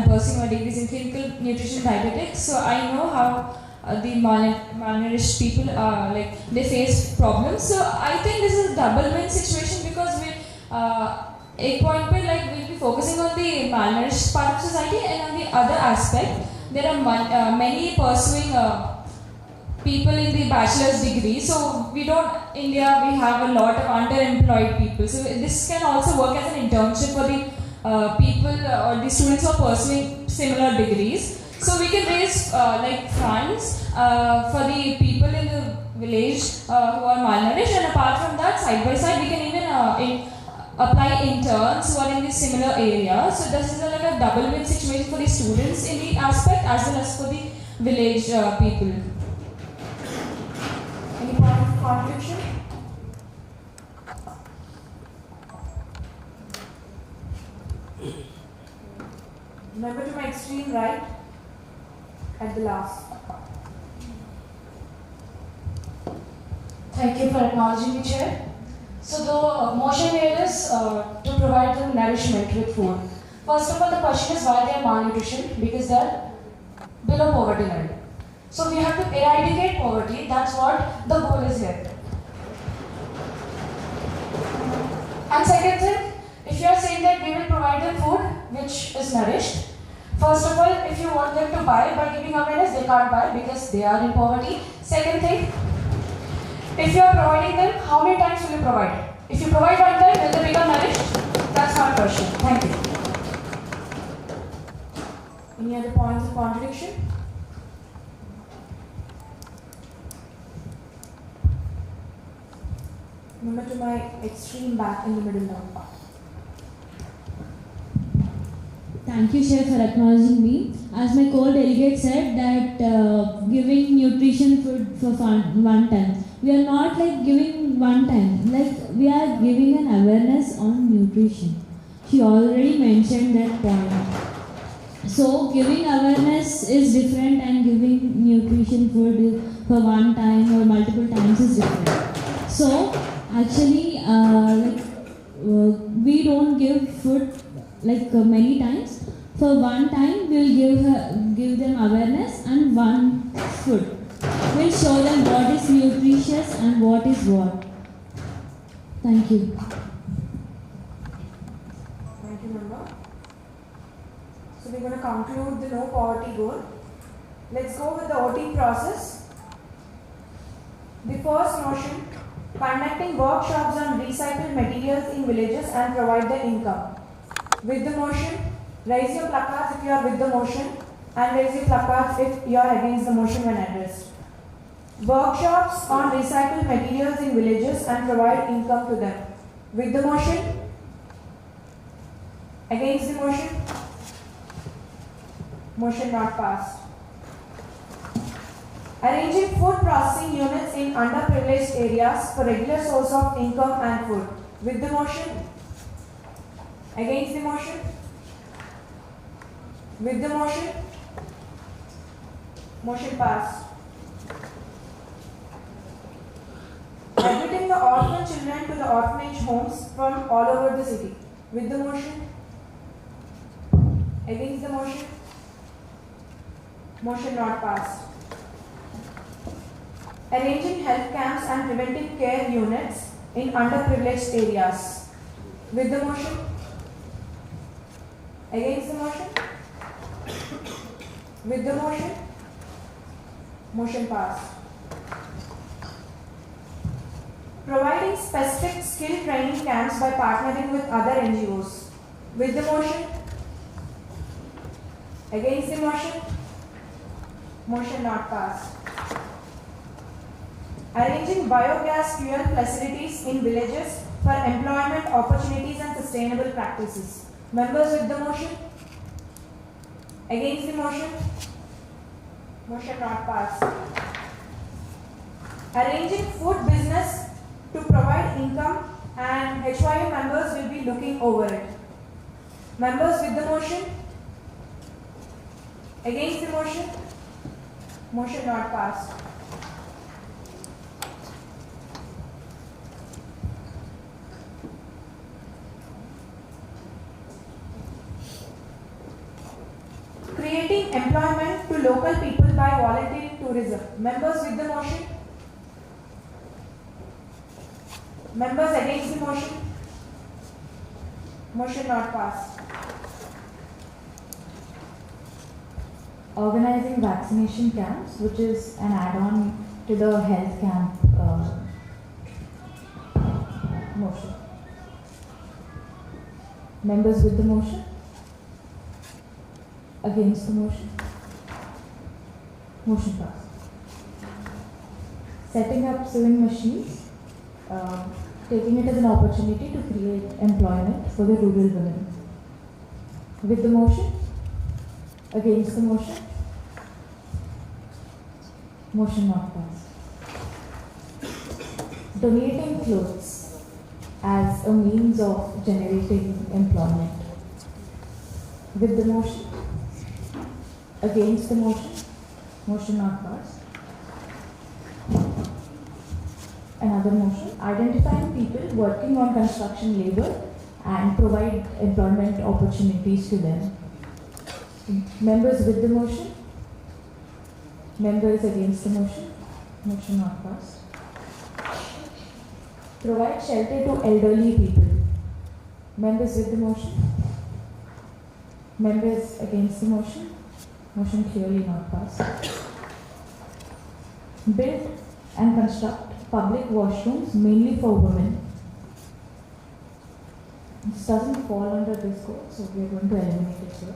pursuing my degrees in clinical nutrition dietetics, so I know how the malnourished people they face problems. So I think this is a double win situation because एक point पे we'll be focusing on the malnourished part of society, and on the other aspect there are many pursuing people in the bachelor's degree. So India we have a lot of underemployed people. So this can also work as an internship for the people or the students who are pursuing similar degrees. So we can raise funds for the people in the village who are malnourished, and apart from that, side by side we can even apply interns who are in the similar area. So this is like a double win situation for the students in the aspect as well as for the village people. Any point of contradiction? Member to my extreme right, at the last. Thank you for acknowledging me, Chair. So the motion here is to provide them nourishment with food. First of all, the question is why they are malnutrition, because they are below poverty line. So we have to eradicate poverty. That's what the goal is here. And second thing, if you are saying that we will provide them food which is nourished, First of all, if you want them to buy by giving awareness, they can't buy because they are in poverty. Second thing, if you are providing them, how many times will you provide? If you provide one time, will they become nourished? That's my question. Thank you. Any other points of contradiction? Remember to my extreme back in the middle now. Thank you, Chair, for acknowledging me. As my co-delegate said that giving nutrition food for one time. We are not like giving one time, like we are giving an awareness on nutrition. She already mentioned that point. So giving awareness is different and giving nutrition food for one time or multiple times is different. So actually we don't give food like many times. For one time we'll give them awareness and one food. We'll show them what is nutritious and what is what. Thank you. Thank you, Member. So we're going to conclude the no poverty goal. Let's go with the OT process. The first motion, conducting workshops on recycled materials in villages and provide the income. With the motion, raise your placards if you are with the motion and raise your placards if you are against the motion when addressed. Workshops on recycled materials in villages and provide income to them. With the motion? Against the motion? Motion not passed. Arranging food processing units in underprivileged areas for regular source of income and food. With the motion? Against the motion? With the motion? Motion passed. Admitting the orphan children to the orphanage homes from all over the city. With the motion? Against the motion? Motion not passed. Arranging health camps and preventive care units in underprivileged areas. With the motion? Against the motion? With the motion? Motion passed. Providing specific skill training camps by partnering with other NGOs. With the motion? Against the motion? Motion not passed. Arranging biogas fuel facilities in villages for employment opportunities and sustainable practices. Members with the motion? Against the motion? Motion not passed. Arranging food business to provide income and HYU members will be looking over it. Members with the motion? Against the motion? Motion not passed. Creating employment to local people by volunteering tourism. Members with the motion? Members against the motion? Motion not passed. Organizing vaccination camps, which is an add-on to the health camp motion. Members with the motion? Against the motion? Motion passed. Setting up sewing machines, taking it as an opportunity to create employment for the rural women. With the motion? Against the motion? Motion not passed. Donating clothes as a means of generating employment. With the motion? Against the motion? Motion not passed. Another motion, identifying people working on construction labor and provide employment opportunities to them. Members with the motion? Members against the motion? Motion not passed. Provide shelter to elderly people. Members with the motion? Members against the motion? Motion clearly not passed. Build and construct public washrooms mainly for women. This doesn't fall under this code, so we are going to eliminate it here.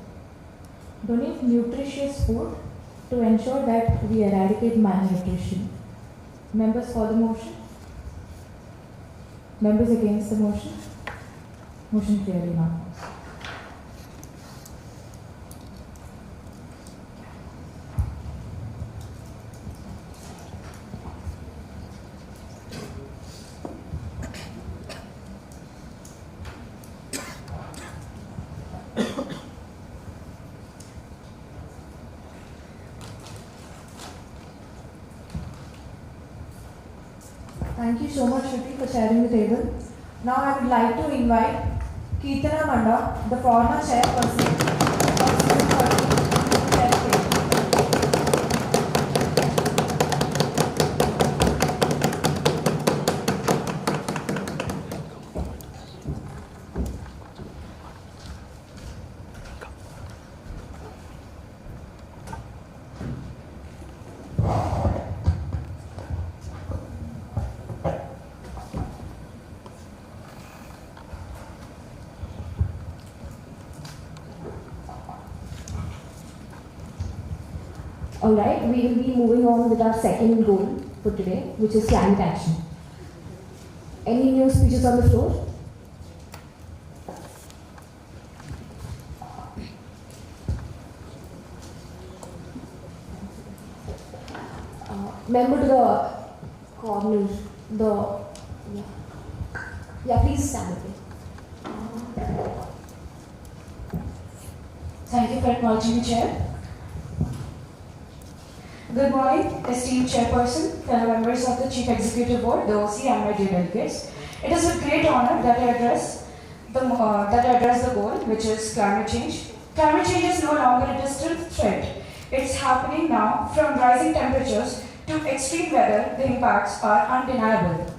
Donate nutritious food to ensure that we eradicate malnutrition. Members for the motion? Members against the motion? Motion clearly not passed. Thank you so much, Shruti, for sharing the table. Now I would like to invite Kirtana Manda, the former chairperson of Student Party, to share the table. Alright, we will be moving on with our second goal for today, which is climate action. Any new speeches on the floor? Member to the corner, yeah, please stand up. Thank you for acknowledging me, Chair. Good morning, esteemed Chairperson, fellow members of the Chief Executive Board, the OC, and my dear delegates. It is with great honor that I address the goal, which is climate change. Climate change is no longer a distant threat. It's happening now. From rising temperatures to extreme weather, the impacts are undeniable.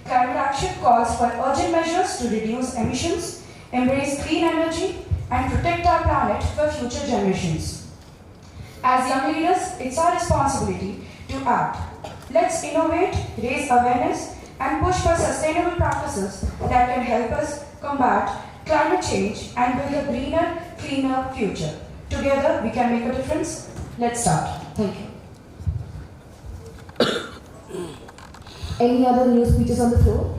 Climate action calls for urgent measures to reduce emissions, embrace clean energy, and protect our planet for future generations. As young leaders, it's our responsibility to act. Let's innovate, raise awareness, and push for sustainable practices that can help us combat climate change and build a greener, cleaner future. Together, we can make a difference. Let's start. Thank you. Any other new speeches on the floor?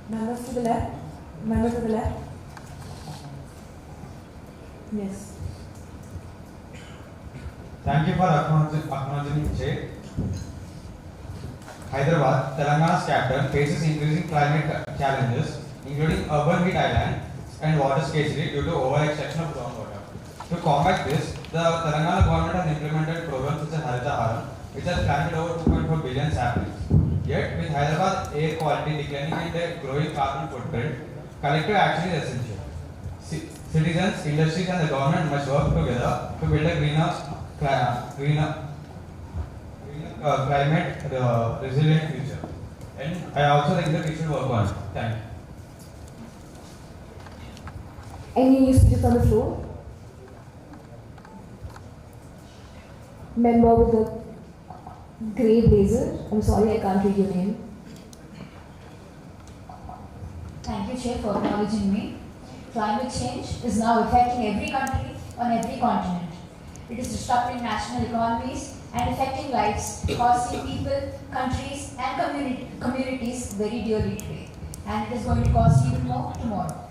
Members to the left. Member to the left. Yes. Thank you for acknowledging the chair. Hyderabad, Telangana's capital, faces increasing climate challenges, including urban heat island and water scarcity due to over-extraction of groundwater. To combat this, the Telangana government has implemented programs such as Haritaharam, which has planted over 2.4 billion saplings. Yet, with Hyderabad air quality declining and a growing carbon footprint, collective action is essential. Citizens, industries, and the government must work together to build a greener climate resilient future. And I also think that we should work on it. Thank you. Any new speeches on the floor? Member with the grey blazer. I'm sorry, I can't read your name. Thank you, Chair, for acknowledging me. Climate change is now affecting every country on every continent. It is disrupting national economies and affecting lives, costing people, countries, and communities very dearly today. And it is going to cost even more tomorrow.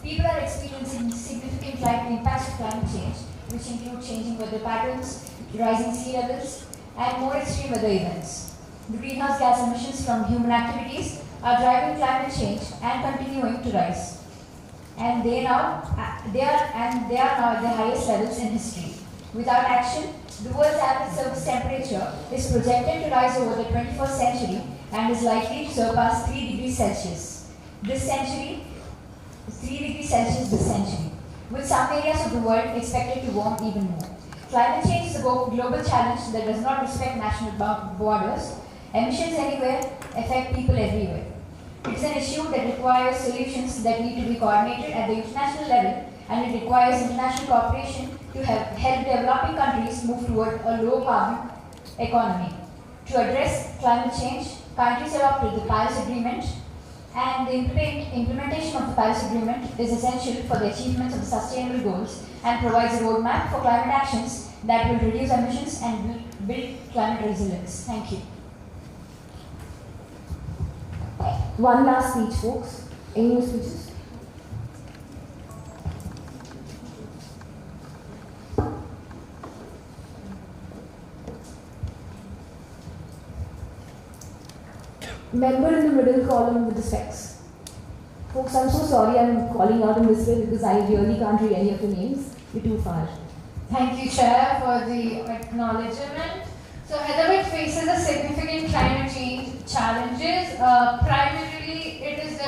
People are experiencing significant impacts of climate change, which include changing weather patterns, rising sea levels, and more extreme weather events. The greenhouse gas emissions from human activities are driving climate change and continuing to rise. And they are now at the highest levels in history. Without action, the world's average surface temperature is projected to rise over the 21st century and is likely to surpass 3 degrees Celsius this century, with some areas of the world expected to warm even more. Climate change is a global challenge that does not respect national borders. Emissions anywhere affect people everywhere. It is an issue that requires solutions that need to be coordinated at the international level, and it requires international cooperation to help developing countries move toward a low carbon economy. To address climate change, countries adopted the Paris Agreement, and the implementation of the Paris Agreement is essential for the achievement of the sustainable goals and provides a roadmap for climate actions that will reduce emissions and build climate resilience. Thank you. One last speech, folks. Any more speeches? Member in the middle column with the specs. Folks, I'm so sorry I'm calling out in this way because I really can't read any of the names. You're too far. Thank you, Chair, for the acknowledgement. So Hyderabad faces a significant climate change challenges. Primarily, it is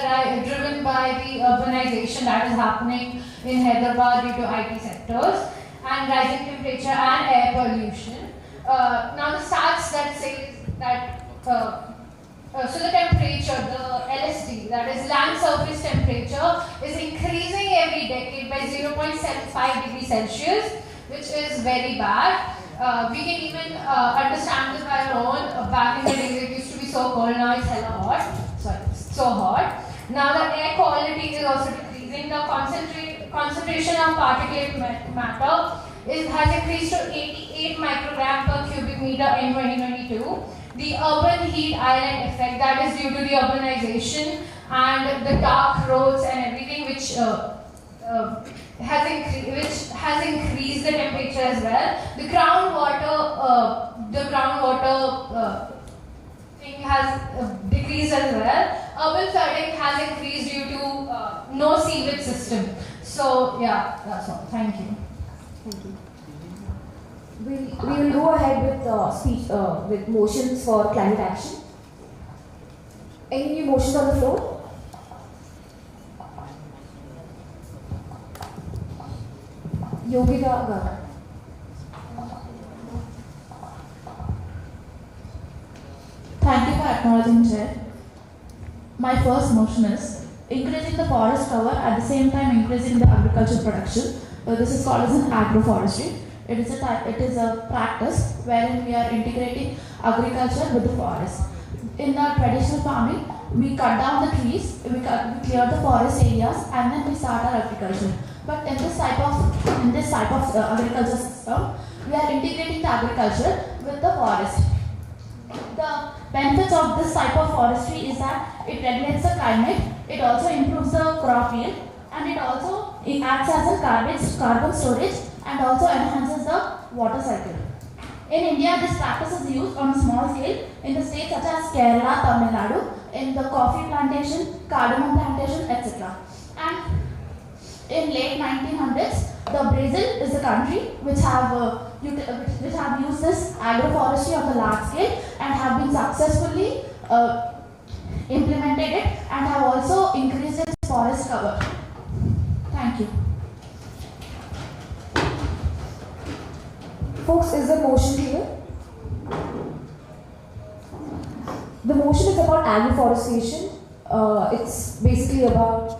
driven by the urbanization that is happening in Hyderabad due to IT sectors and rising temperature and air pollution. Now the stats that say that so the temperature, the LST, that is land surface temperature, is increasing every decade by 0.75 degrees Celsius, which is very bad. We can even understand this by our own. Back in the days, it used to be so cold, now it's hella hot. Sorry, it's so hot. Now the air quality is also decreasing. The concentration of particulate matter has increased to 88 microgram per cubic meter in 2022. The urban heat island effect, that is due to the urbanization and the dark roads and everything, which has increased the temperature as well. The groundwater thing has decreased as well. Urban flooding has increased due to no sewage system. So yeah, that's all. Thank you. Thank you. We will go ahead with motions for climate action. Any new motions on the floor? Yogita Gaur. Thank you for acknowledging, Chair. My first motion is increasing the forest cover at the same time increasing the agricultural production. This is called as an agroforestry. It is a practice wherein we are integrating agriculture with the forest. In the traditional farming, we cut down the trees, we clear the forest areas, and then we start our agriculture. But in this type of agriculture system, we are integrating the agriculture with the forest. The benefits of this type of forestry is that it regulates the climate, it also improves the crop yield, and it acts as a carbon storage and also enhances the water cycle. In India, this practice is used on a small scale in the states such as Kerala, Tamil Nadu, in the coffee plantation, cardamom plantation, etc. And in late 1900s, the Brazil is the country which have used this agroforestry on the large scale and have been successfully implemented it and have also increased its forest cover. Thank you. Folks, is the motion clear? The motion is about agroforestation. It's basically about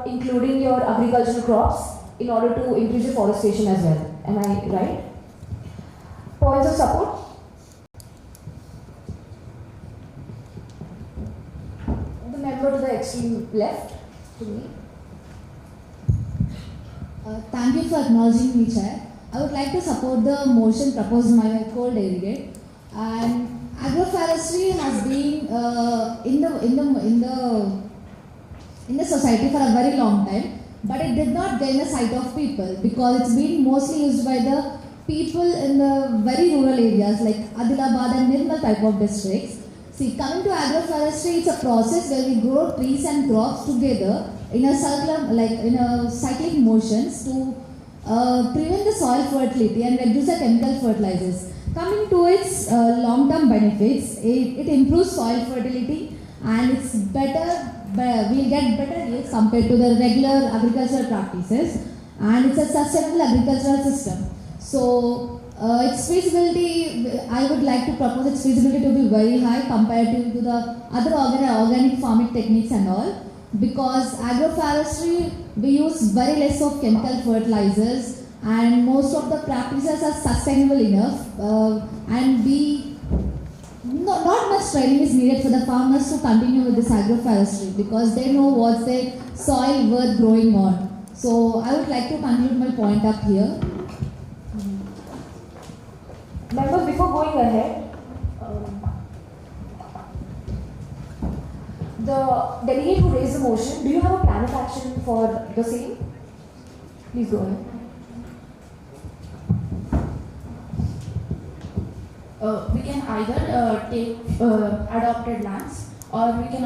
including your agricultural crops in order to increase your forestation as well. Am I right? Points of support? The member to the extreme left, to me. Thank you for acknowledging me, Chair. I would like to support the motion proposed by my co-delegate. And agroforestry has been in the society for a very long time, but it did not gain the sight of people because it's been mostly used by the people in the very rural areas like Adilabad and Nirmal type of districts. See, coming to agroforestry, it's a process where we grow trees and crops together in a cyclic motions to prevent the soil fertility and reduce the chemical fertilizers. Coming to its long-term benefits, it improves soil fertility and it's better. We'll get better yields compared to the regular agricultural practices, and it's a sustainable agricultural system. So its feasibility, I would like to propose its feasibility to be very high comparative to the other organic farming techniques and all, because agroforestry, we use very less of chemical fertilizers, and most of the practices are sustainable enough, and not much training is needed for the farmers to continue with this agroforestry, because they know what's their soil worth growing on. So I would like to conclude my point up here. Members, before going ahead, the delegate who raised the motion, do you have a plan of action for the same? Please go ahead. We can either take adopted lands, or we can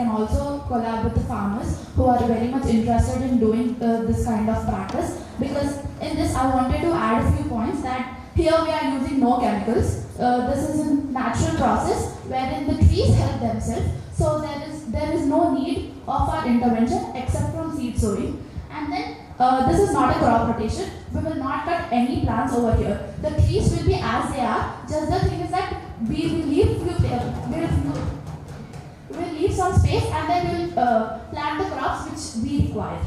also collab with the farmers who are very much interested in doing this kind of practice. Because in this, I wanted to add a few points that here we are using no chemicals. This is a natural process wherein the trees help themselves. So there is no need of our intervention except from seed sowing. And then this is not a crop rotation. We will not cut any plants over here. The trees will be as they are. Just the thing is that we will leave some space, and then we will plant the crops which we require.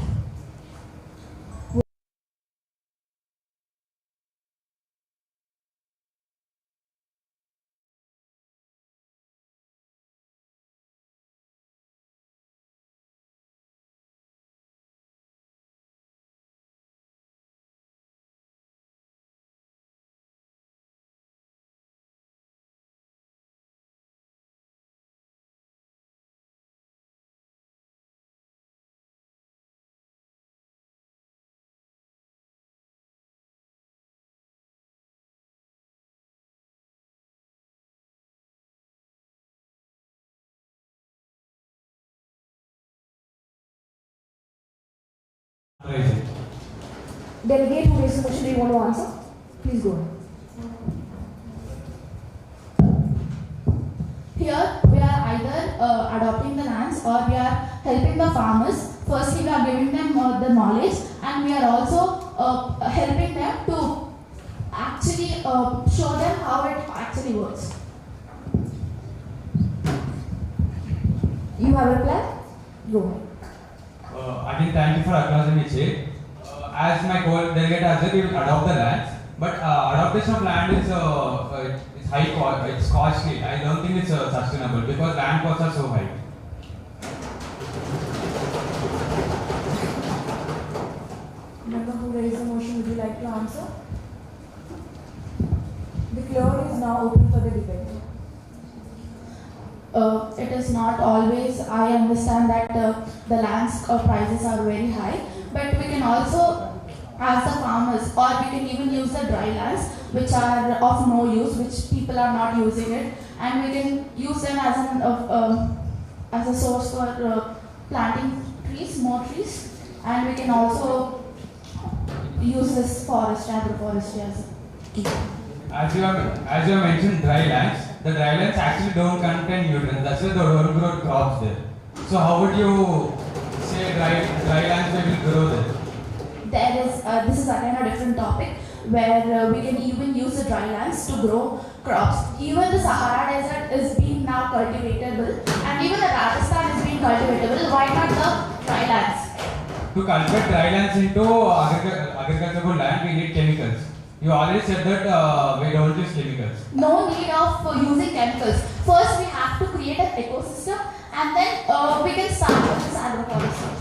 Delegate who raised the motion, do you want to answer? Please go ahead. Here we are either adopting the lands, or we are helping the farmers. Firstly, we are giving them the knowledge, and we are also helping them to actually show them how it actually works. You have a plan? Go ahead. Again, thank you for acknowledging me, Chair. As my co-delegate has said, we will adopt the lands, but adoption of land is it's high cost, it's costly. I don't think it's sustainable because land costs are so high. Member who raised the motion, would you like to answer? The floor is now open for the debate. It is not always, I understand that the lands prices are very high, but we can also ask the farmers, or we can even use the dry lands which are of no use, which people are not using it, and we can use them as a source for planting trees, more trees, and we can also use this agroforestry as a key. As you have mentioned dry lands, the dry lands actually don't contain nutrients. That's why they don't grow crops there. So how would you say dry lands will grow there? This is again a different topic where we can even use the dry lands to grow crops. Even the Sahara Desert is being now cultivatable, and even the Rajasthan is being cultivatable. Why not the dry lands? To cultivate dry lands into agricultural land, we need chemicals. You already said that we don't use chemicals. No need of using chemicals. First, we have to create an ecosystem, and then we can start with this agroforestry.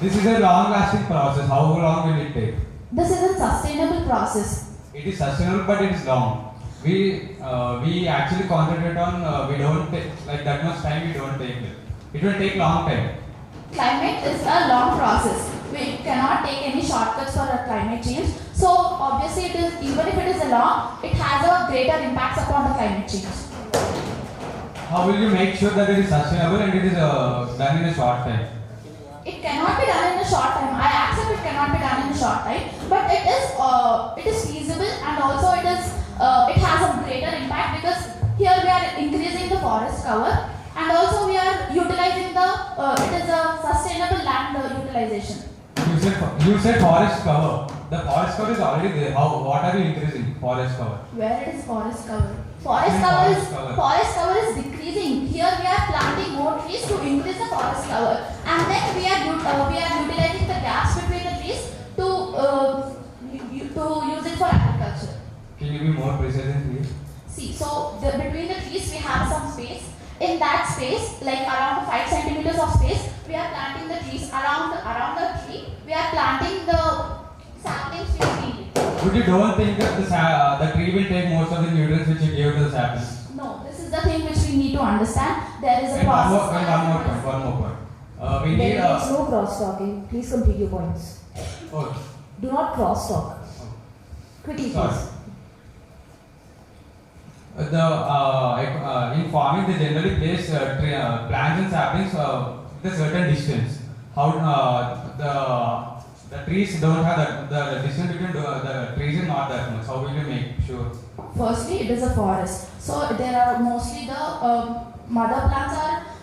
This is a long-lasting process. How long will it take? This is a sustainable process. It is sustainable, but it is long. We actually concentrate on we don't take like that much time. We don't take it. It will take long time. Climate is a long process. We cannot take any shortcuts for a climate change. So obviously, it is, even if it is a long, it has a greater impact upon the climate change. How will you make sure that it is sustainable and it is done in a short time? It cannot be done in a short time. I accept it cannot be done in a short time, but it is feasible, and also it has a greater impact because here we are increasing the forest cover, and also we are utilizing it is a sustainable land utilization. You you said forest cover. The forest cover is already there. What are you increasing? Forest cover. Where it is forest cover? Forest Forest cover is decreasing. Here we are planting more trees to increase the forest cover, and then we are utilizing the gaps between the trees to use it for agriculture. Can you be more precise in here? See, so between the trees we have some space. In that space, like around 5 centimeters of space, we are planting the trees around the tree. We are planting the saplings which we need. But you don't think that the tree will take most of the nutrients which you gave to the saplings? No, this is the thing which we need to understand. There is a And process. one more point. We need. There is no cross talking. Please complete your points. Oh. Do not cross talk. Quickly, Sorry. please. In farming, they generally place plants and saplings with a certain distance. The trees don't have the distance between the trees is not that much. How will you make sure? Firstly, it is a forest. So there are mostly the mother plants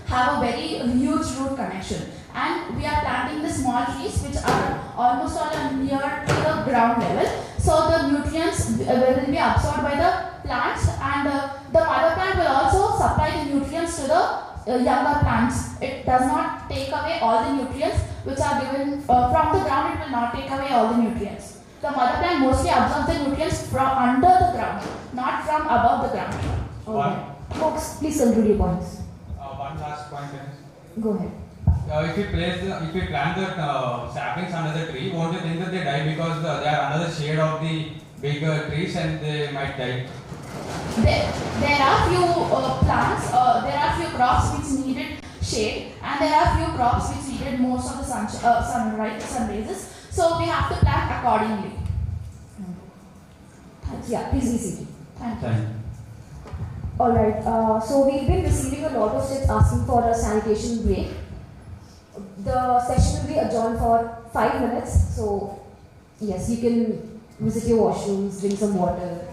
have a very huge root connection, and we are planting the small trees which are almost all near to the ground level. So the nutrients will be absorbed by the plants, and the mother plant will also supply the nutrients to the younger plants. It does not take away all the nutrients which are given from the ground. It will not take away all the nutrients. The mother plant mostly absorbs the nutrients from under the ground, not from above the ground. One. Folks, please conclude your points. One last point. Go ahead. If you plant the saplings under the tree, won't you think that they die because they are under the shade of the bigger trees and they might die? There are few plants, there are few crops which needed shade, and there are few crops which needed most of the sun raises. So we have to plant accordingly. Yeah, please be seated. Thank you. Alright, so we've been receiving a lot of tips asking for a sanitation break. The session will be adjourned for 5 minutes, so yes, you can visit your washrooms, drink some water.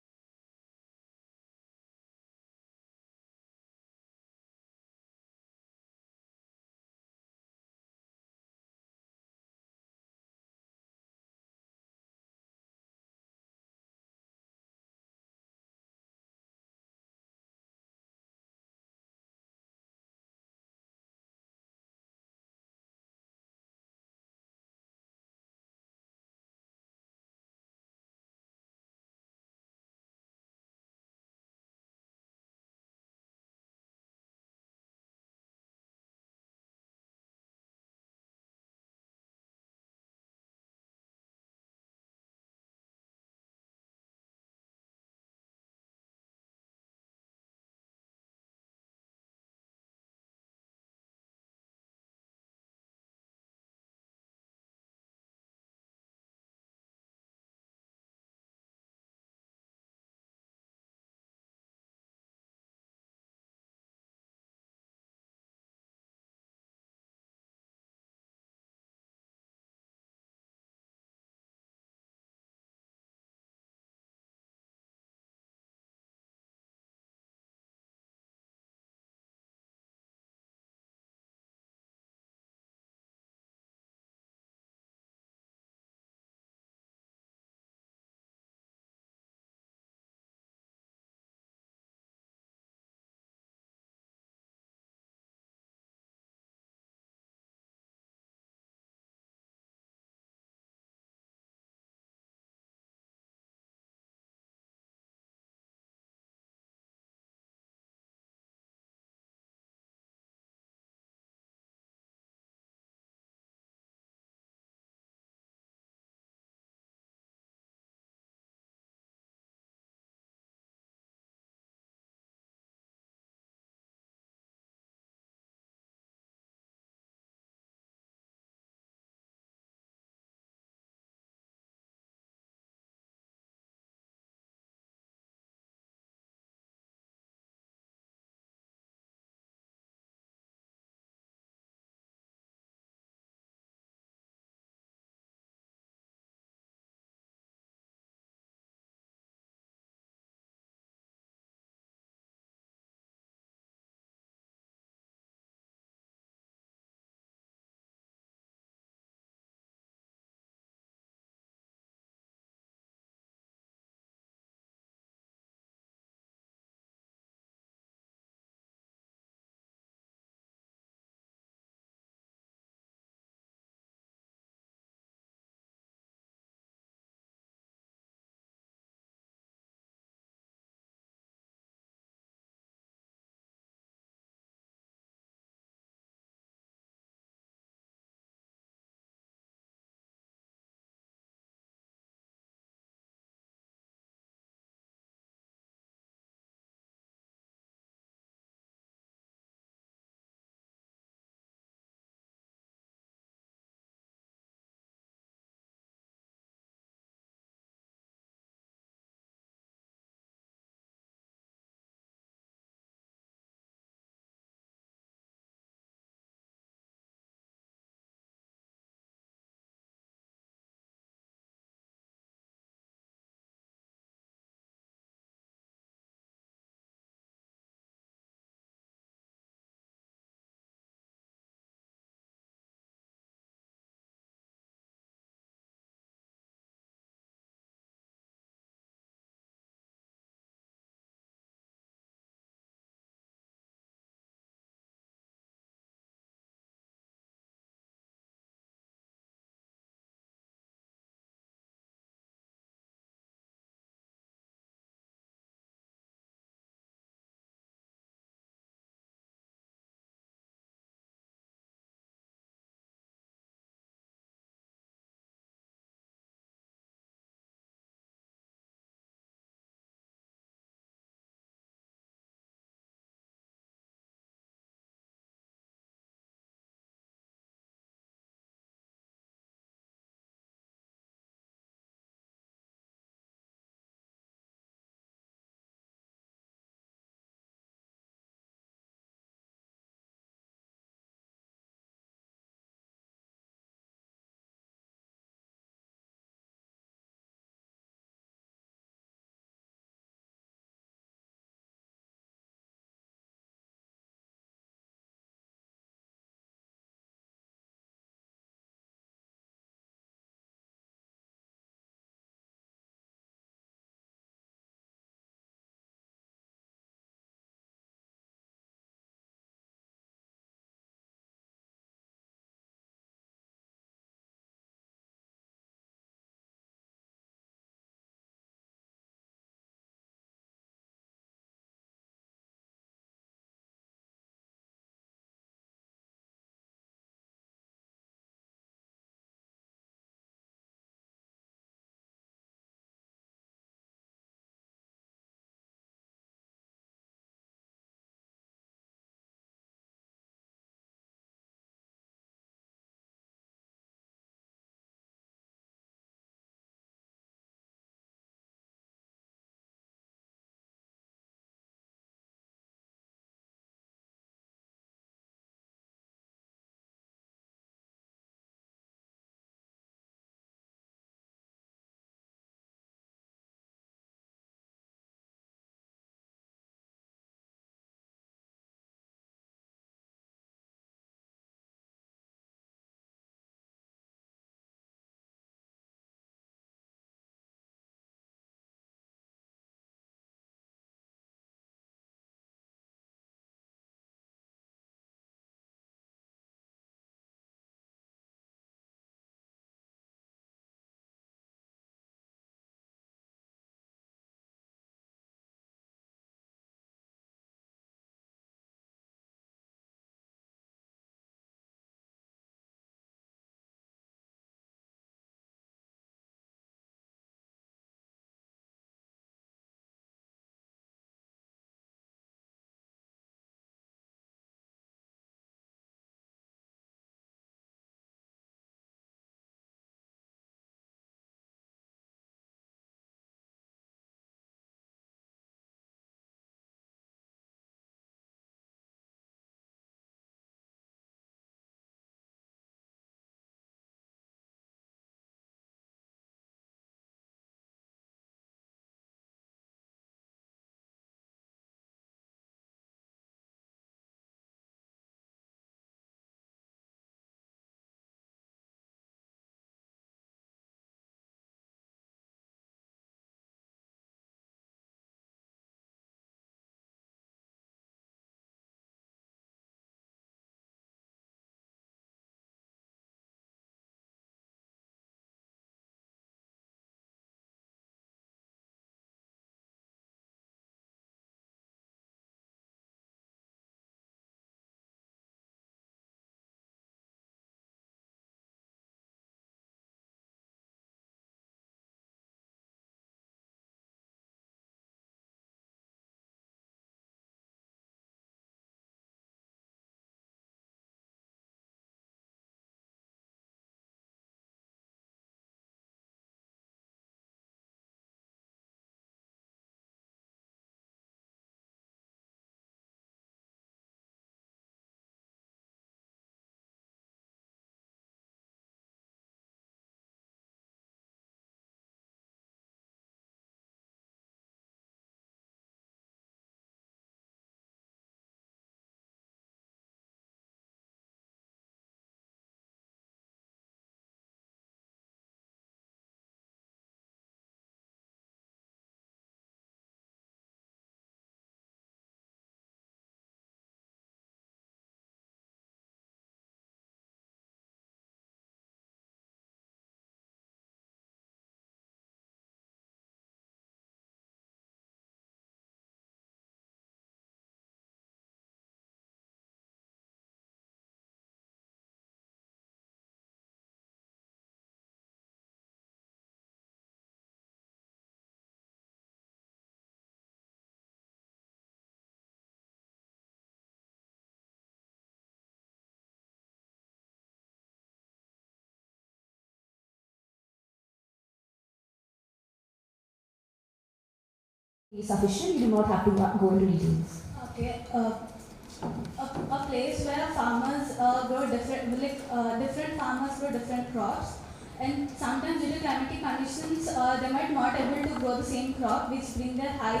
sufficient. You do not have to go into details. Okay. A place where farmers grow different farmers grow different crops, and sometimes due to climatic conditions, they might not able to grow the same crop, which bring their high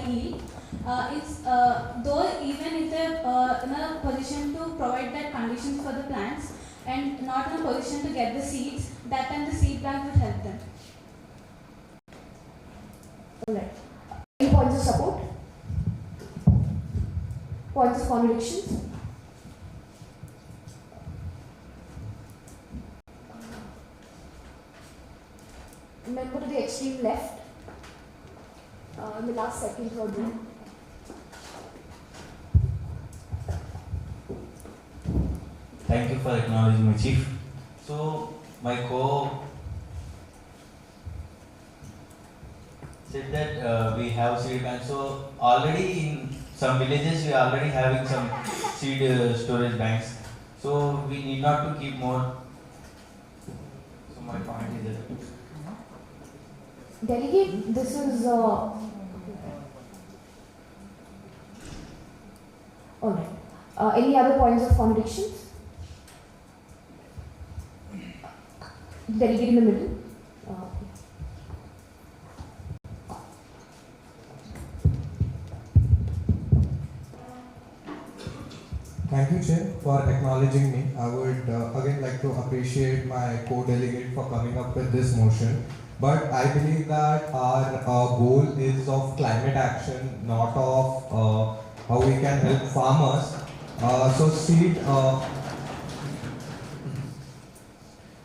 yield. Though even if they're in a position to provide that conditions for the plants and not in a position to get the seeds, that time the seed bank would help them. Alright. Any points of support? Points of contradictions? Member to the extreme left, in the last second, third row. Thank you for acknowledging me, Chief. So, my said that we have seed banks. So, already in some villages, we are already having some seed storage banks. So, we need not to keep more. So, my point is that. Delegate, this is alright. Any other points of contradictions? Delegate in the middle. Thank you, Chair, for acknowledging me. I would again like to appreciate my co-delegate for coming up with this motion. But I believe that our goal is of climate action, not of how we can help farmers.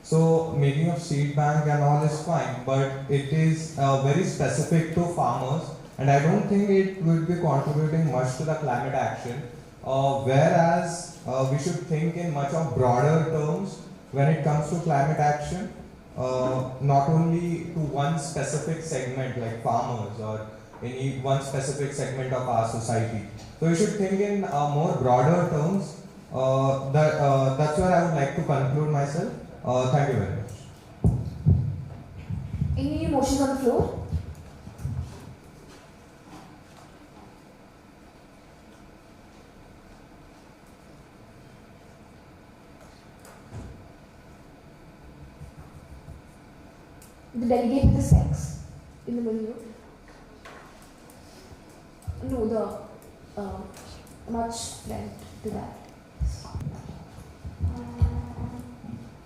So making of seed bank and all is fine, but it is very specific to farmers, and I don't think it would be contributing much to the climate action. Whereas we should think in much of broader terms when it comes to climate action. Not only to one specific segment like farmers or any one specific segment of our society. So we should think in more broader terms. That's where I would like to conclude myself. Thank you very much. Any motions on the floor? The delegate with the specs in the middle. No, the much left to that.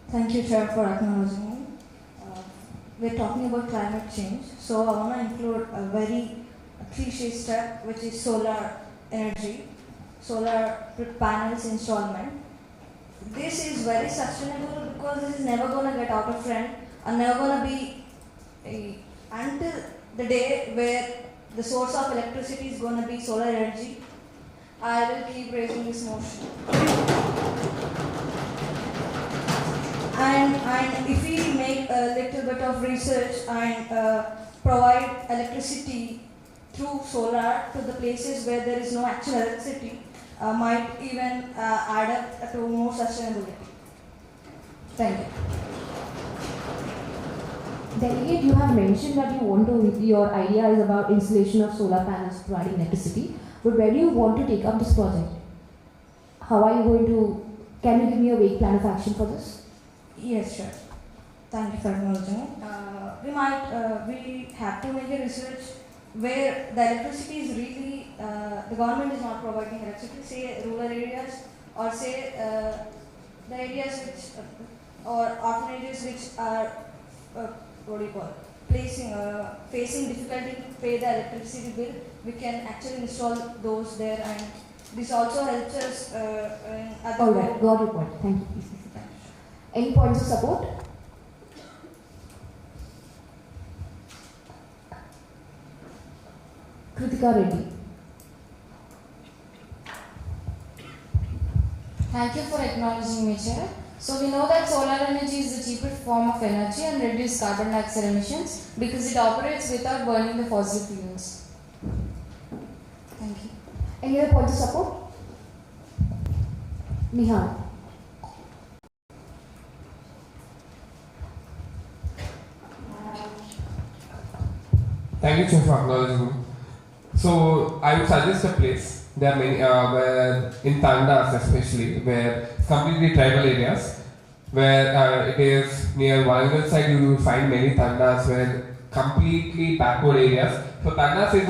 Thank you, Chair, for acknowledging me. We're talking about climate change, so I want to include a very cliche step, which is solar energy, solar panels installment. This is very sustainable because this is never going to get out of trend and never going to be until the day where the source of electricity is going to be solar energy. I will keep raising this motion. And if we make a little bit of research and provide electricity through solar to the places where there is no actual electricity, might even add up to more sustainability. Thank you. Delegate, you have mentioned that your idea is about installation of solar panels providing electricity, but where do you want to take up this project? How are you going to, can you give me a vague plan of action for this? Yes, sure. Thank you for acknowledging. We have to make a research where the electricity is really, the government is not providing electricity, say rural areas, or say the areas which, or orphanages which are, facing difficulty to pay the electricity bill. We can actually install those there, and this also helps us in other. Alright, got your point. Thank you. Any points of support? Kritika Reddy. Thank you for acknowledging me, Chair. So we know that solar energy is the cheapest form of energy and reduces carbon dioxide emissions because it operates without burning the fossil fuels. Thank you. Any other points of support? Nihal. Thank you, Chair, for acknowledging me. So, I would suggest a place. There are many, where in Tandas especially, where completely tribal areas, where it is near Warangal side, you will find many Tandas where completely backward areas. So, Tandas is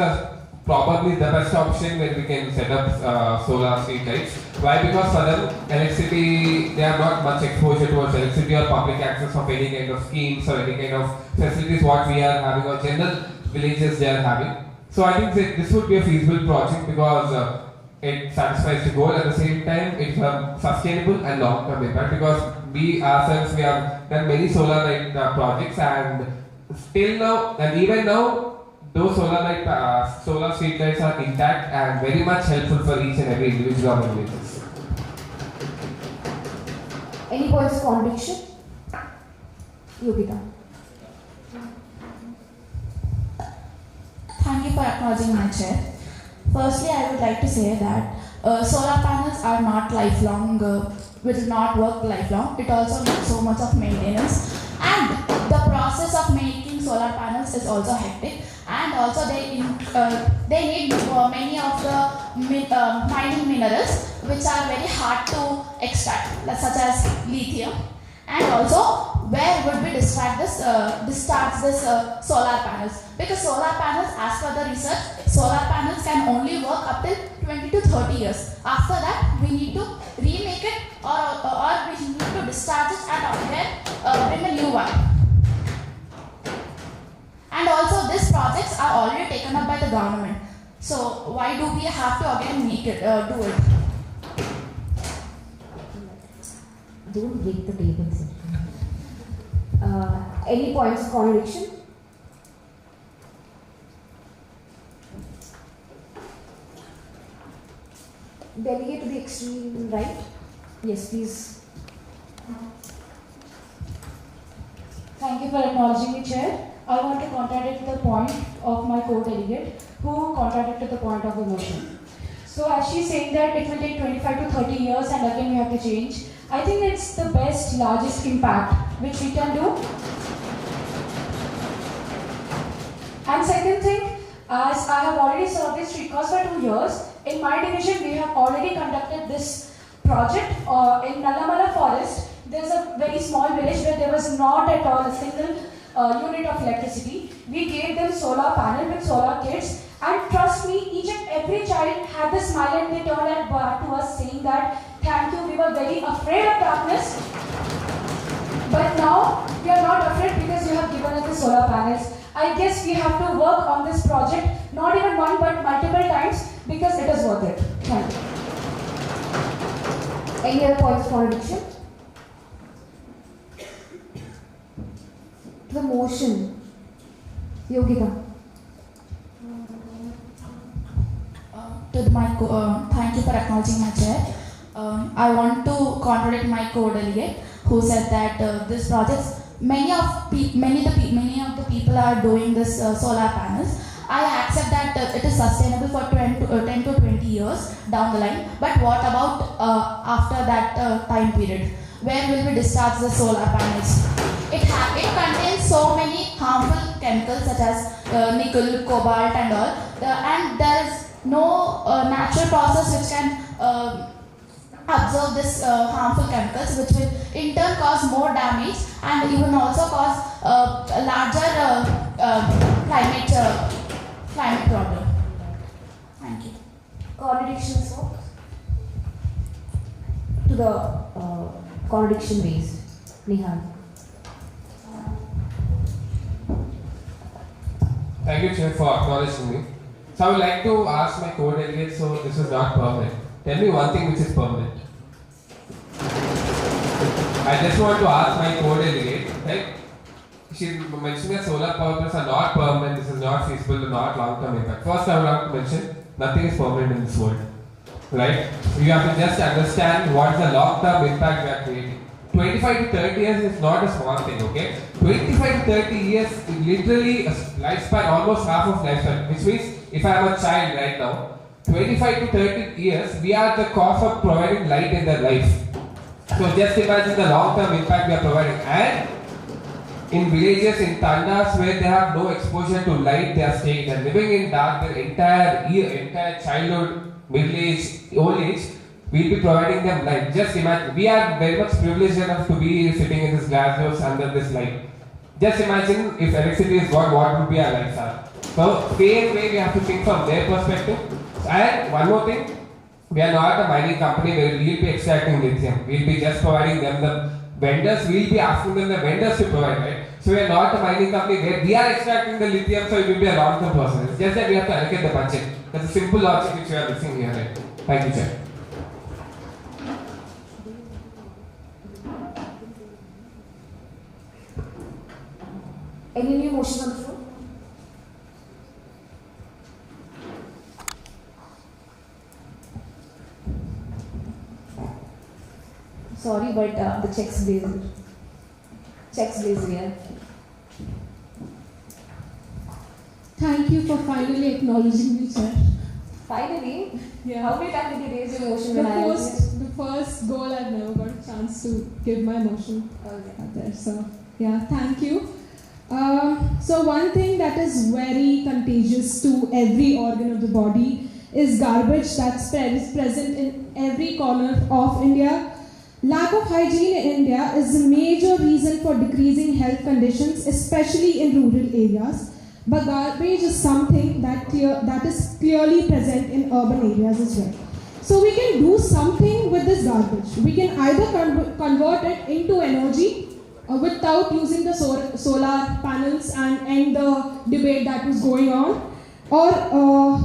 probably the best option where we can set up solar street lights. Why? Because for them, electricity, they have not much exposure towards electricity or public access of any kind of schemes or any kind of facilities what we are having or general villages they are having. So I think that this would be a feasible project because it satisfies the goal. At the same time, it's sustainable and long-term impact because we ourselves, we have done many solar light projects and still now, and even now, those solar street lights are intact and very much helpful for each and every individual of the villages. Any points of contradiction? Yogita. Thank you for acknowledging my chair. Firstly, I would like to say that solar panels are not lifelong, will not work lifelong. It also needs so much of maintenance, and the process of making solar panels is also hectic. And also they need many of the mining minerals which are very hard to extract, such as lithium. And also, where would we discharge this solar panels? Because solar panels, as per the research, solar panels can only work up till 20 to 30 years. After that, we need to remake it or we need to discharge it and again bring a new one. And also, these projects are already taken up by the government. So, why do we have to again make it, do it? Don't break the tables. Any points of contradiction? Delegate to the extreme right. Yes, please. Thank you for acknowledging me, Chair. I want to contradict the point of my co-delegate who contradicted the point of the motion. So as she's saying that it will take 25 to 30 years and again we have to change, I think it's the best, largest impact which we can do. And second thing, as I have already served this street cause for 2 years, in my division we have already conducted this project in Nallamala forest. There's a very small village where there was not at all a single unit of electricity. We gave them solar panel with solar kits, and trust me, each and every child had the smile and they turned back to us saying that thank you, we were very afraid of darkness, but now we are not afraid because you have given us the solar panels. I guess we have to work on this project not even one but multiple times because it is worth it. Thank you. Any other points of contradiction? The motion. Yogita. Thank you for acknowledging my chair. I want to contradict my co-delegate who said that this project, many of the people are doing this solar panels. I accept that it is sustainable for 10 to 20 years down the line. But what about after that time period? Where will we discharge the solar panels? It contains so many harmful chemicals such as nickel, cobalt and all. And there is no natural process which can absorb this harmful chemicals, which will in turn cause more damage and even also cause a larger climate problem. Thank you. Contradictions to the contradiction based. Nihal. Thank you, Chair, for acknowledging me. So I would like to ask my co-delegate, so this is not permanent. Tell me one thing which is permanent. I just want to ask my co-delegate, like, she mentioned that solar power plants are not permanent, this is not feasible, not long-term impact. First, I would like to mention, nothing is permanent in this world. Right? You have to just understand what is the long-term impact we are creating. 25 to 30 years is not a small thing, okay? 25 to 30 years is literally a lifespan, almost half of lifespan, which means if I am a child right now, 25 to 30 years, we are the cause of providing light in their life. So just imagine the long-term impact we are providing. And in villages, in tandas where they have no exposure to light, they are staying. They are living in dark their entire childhood, middle age, old age. We'll be providing them light. Just imagine, we are very much privileged enough to be sitting in this glass house under this light. Just imagine if electricity is gone, what would be our lives are. So, same way we have to think from their perspective. And one more thing, we are not a mining company where we will be extracting lithium. We will be just providing them the vendors, we will be asking them the vendors to provide, right? So we are not a mining company where we are extracting the lithium, so it will be a long-term process. It's just that we have to allocate the budget. That's a simple logic which we are missing here, right? Thank you, Chair. Any new motion on the floor? Sorry, but the checks blazer. Checks blazer, yeah. Thank you for finally acknowledging me, Chair. Finally? Yeah. How many times did you raise your motion when I was here? The first goal I've never got a chance to give my motion out there. So, yeah, thank you. So one thing that is very contagious to every organ of the body is garbage that's present in every corner of India. Lack of hygiene in India is a major reason for decreasing health conditions, especially in rural areas. But garbage is something that is clearly present in urban areas as well. So we can do something with this garbage. We can either convert it into energy without using the solar panels and end the debate that was going on, or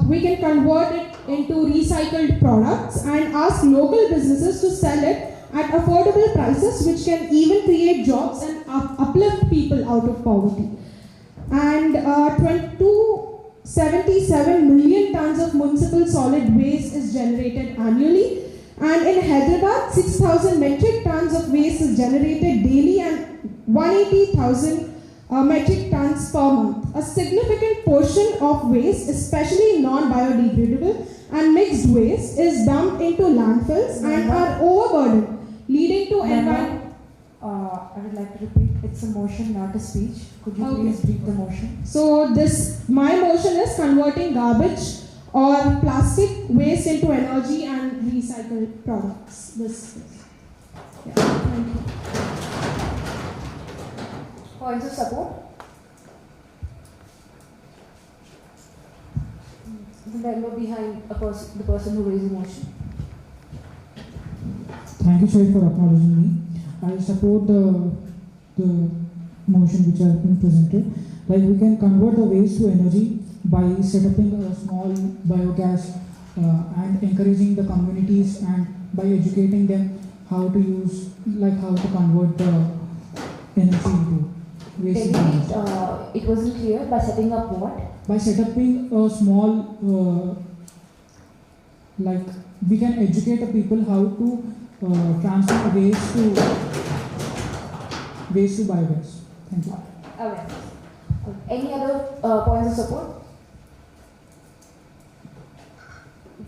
we can convert it into recycled products and ask local businesses to sell it at affordable prices, which can even create jobs and uplift people out of poverty. And 277 million tons of municipal solid waste is generated annually, and in Hyderabad 6,000 metric tons of waste is generated daily and 180,000 metric tons per month. A significant portion of waste, especially non-biodegradable and mixed waste, is dumped into landfills and are overburdened, leading to environmental. I would like to repeat, it's a motion, not a speech. Could you please read the motion? So my motion is converting garbage or plastic waste into energy and recycled products. Yeah, thank you. Points of support? The member behind the person who raised the motion. Thank you, Chair, for acknowledging me. I support the motion which has been presented. Like, we can convert the waste to energy by setting a small biogas and encouraging the communities and by educating them how to use, like how to convert the energy into waste. It wasn't clear. By setting up what? By setting a small, like we can educate the people how to transfer waste to biogas. Thank you. Alright. Any other points of support?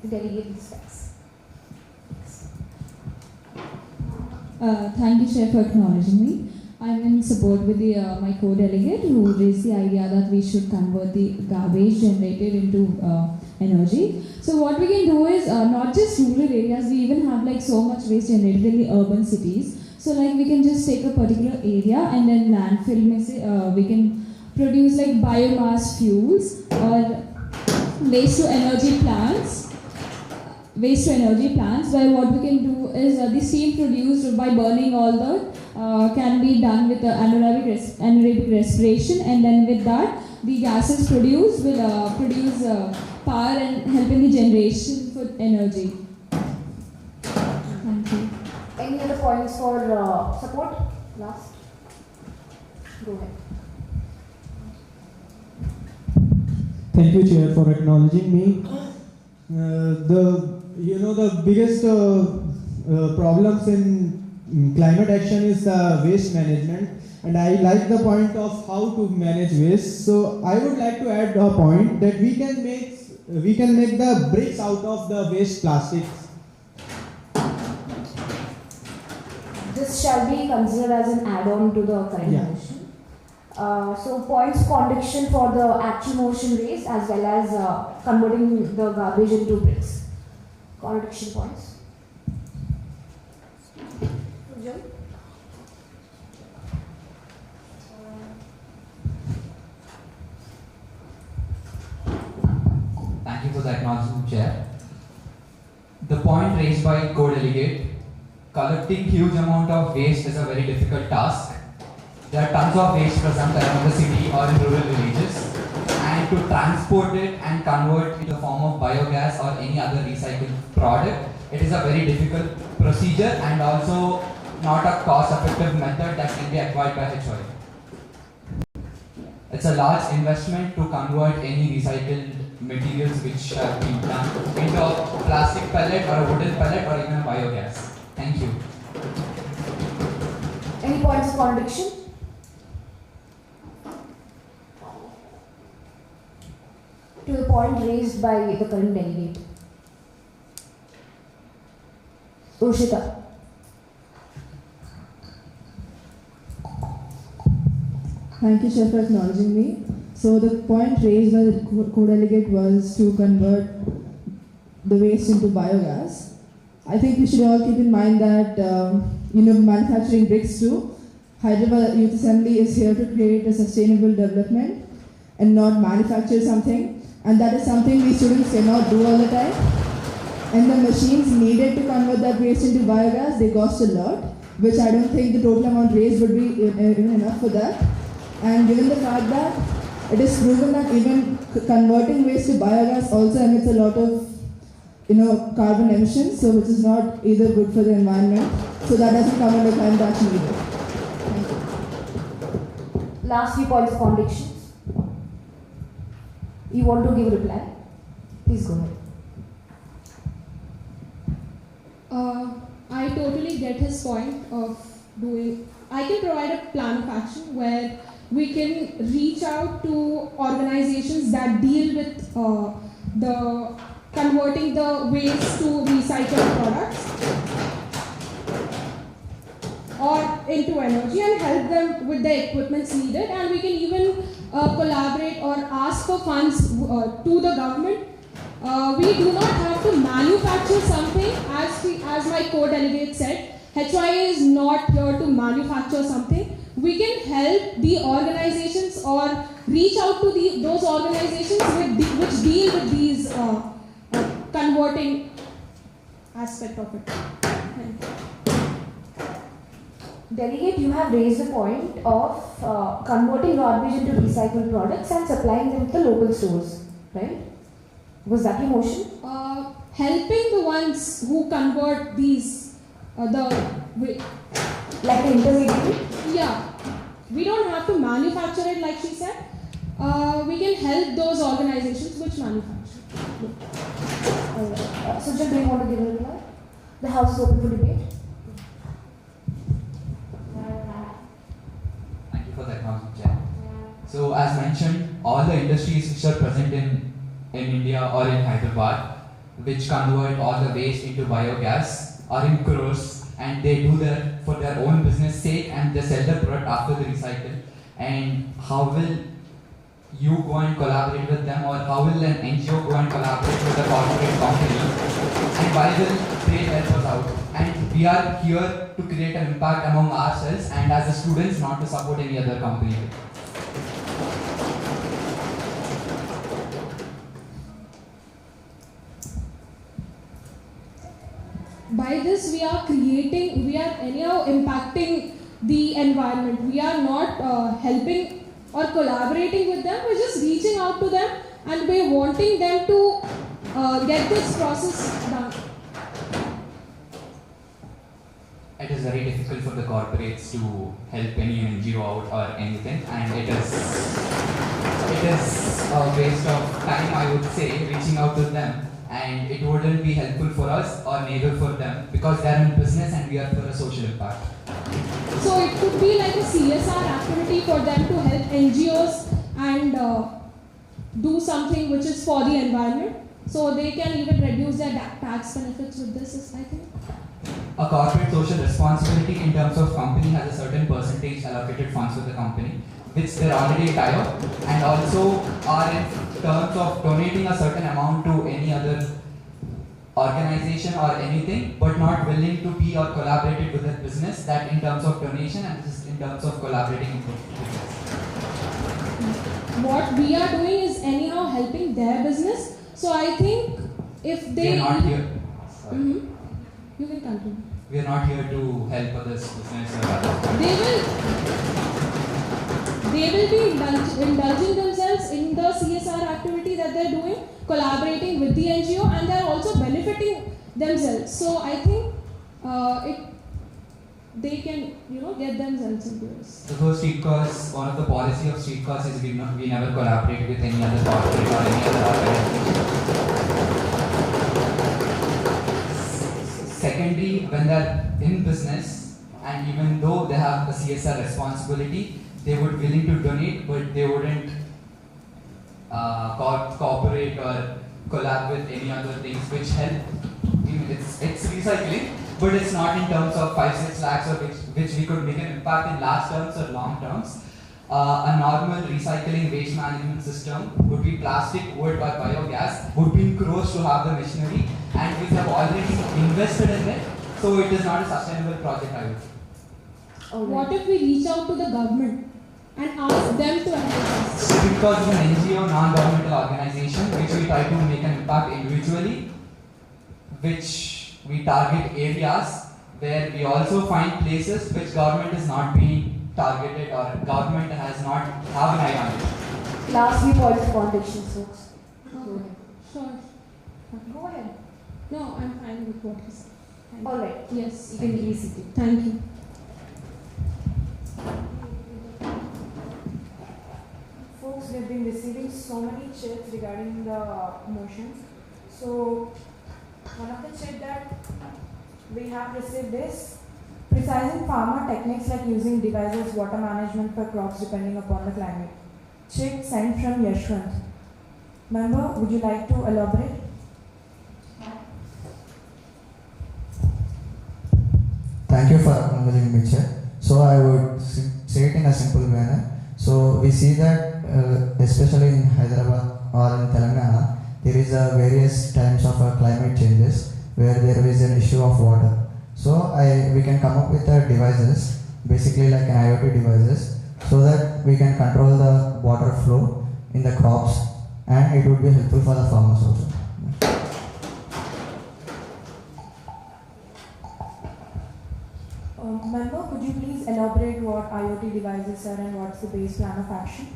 The delegate discuss. Thank you, Chair, for acknowledging me. I'm in support with my co-delegate who raised the idea that we should convert the garbage generated into energy. So what we can do is not just rural areas, we even have like so much waste generated in the urban cities. So like we can just take a particular area and then landfill, we can produce like biomass fuels or waste to energy plants. Where what we can do is the steam produced by burning all the can be done with anaerobic respiration, and then with that the gases produced will produce power and help in the generation for energy. Thank you. Any other points for support? Last. Go ahead. Thank you, Chair, for acknowledging me. The biggest problems in climate action is waste management, and I like the point of how to manage waste. So I would like to add a point that we can make the bricks out of the waste plastics. This shall be considered as an add-on to the current motion. So points of conviction for the actual motion raised as well as converting the garbage into bricks. Contradiction points. Ujjwal? Thank you for the acknowledgement, Chair. The point raised by co-delegate, collecting huge amount of waste is a very difficult task. There are tons of waste present around the city or in rural villages, and to transport it and convert it in the form of biogas or any other recycled product, it is a very difficult procedure and also not a cost-effective method that can be acquired by HOI. It's a large investment to convert any recycled materials which have been done into a plastic pellet or a wooden pellet or even a biogas. Thank you. Any points of contradiction? To the point raised by the current delegate. Ushita. Thank you, Chair, for acknowledging me. So the point raised by the co-delegate was to convert the waste into biogas. I think we should all keep in mind that, manufacturing bricks too. Hyderabad Youth Assembly is here to create a sustainable development and not manufacture something. And that is something we students cannot do all the time. And the machines needed to convert that waste into biogas, they cost a lot, which I don't think the total amount raised would be even enough for that. And given the fact that it is proven that even converting waste to biogas also emits a lot of carbon emissions, so which is not either good for the environment. So that doesn't come under climate action either. Last few points of contradictions. You want to give a reply? Please go ahead. I totally get his point of doing. I can provide a plan of action where we can reach out to organizations that deal with the converting the waste to recycled products or into energy and help them with the equipments needed, and we can even collaborate or ask for funds to the government. We do not have to manufacture something, as my co-delegate said. HYA is not here to manufacture something. We can help the organizations or reach out to those organizations which deal with these converting aspect of it. Thank you. Delegate, you have raised the point of converting garbage into recycled products and supplying them to the local stores, right? Was that your motion? Helping the ones who convert these, like the intermediary? Yeah. We don't have to manufacture it like she said. We can help those organizations which manufacture. Sujal, do you want to give a reply? The house is open for debate. Thank you for that, Chair. So, as mentioned, all the industries which are present in India or in Hyderabad, which convert all the waste into biogas, are in crores, and they do that for their own business sake, and they sell the product after the recycle. And how will you go and collaborate with them, or how will an NGO go and collaborate with a corporate company, and why will they help us out? And we are here to create an impact among ourselves and as the students, not to support any other company. By this, we are anyhow impacting the environment. We are not helping or collaborating with them. We're just reaching out to them and we're wanting them to get this process done. It is very difficult for the corporates to help any NGO out or anything, and it is a waste of time, I would say, reaching out to them. And it wouldn't be helpful for us or neither for them, because they are in business and we are for a social impact. So it could be like a CSR activity for them to help NGOs and do something which is for the environment. So they can even reduce their tax benefits with this, I think. A corporate social responsibility in terms of company has a certain percentage allocated funds for the company, which they're already tied up, and also are in terms of donating a certain amount to any other organization or anything, but not willing to be or collaborated with a business, that in terms of donation and this is in terms of collaborating with business. What we are doing is anyhow helping their business. So I think if they... We are not here. You can continue. We are not here to help others business or others. They will be indulging themselves in the CSR activity that they're doing, collaborating with the NGO, and they're also benefiting themselves. So I think they can, get themselves into this. So street cause, one of the policy of street cause is we never collaborate with any other corporate or any other organization. Secondly, when they're in business and even though they have a CSR responsibility, they would willing to donate, but they wouldn't cooperate or collab with any other things which help. It's recycling, but it's not in terms of 5-6 lakhs or which we could make an impact in large terms or long terms. A normal recycling waste management system would be plastic, wood or biogas, would be in crores to have the machinery, and we have already invested in it, so it is not a sustainable project, I would. What if we reach out to the government and ask them to help us? Because it's an NGO, non-governmental organization, which we try to make an impact individually, which we target areas where we also find places which government is not being targeted or government has not have an eye on it. Last few points of conviction, folks. Sure. Go ahead. No, I'm fine with what you said. Alright. Yes. You can be seated. Thank you. Folks, we've been receiving so many chats regarding the motions. So, one of the chat that we have received is precising farmer techniques like using devices, water management for crops depending upon the climate. Chat sent from Yashwant. Member, would you like to elaborate? Thank you for acknowledging me, Chair. So I would say it in a simple manner. So we see that especially in Hyderabad or in Telangana, there is various times of climate changes where there is an issue of water. So we can come up with devices, basically like an IoT devices, so that we can control the water flow in the crops, and it would be helpful for the farmers also. Member, could you please elaborate what IoT devices are and what's the base plan of action?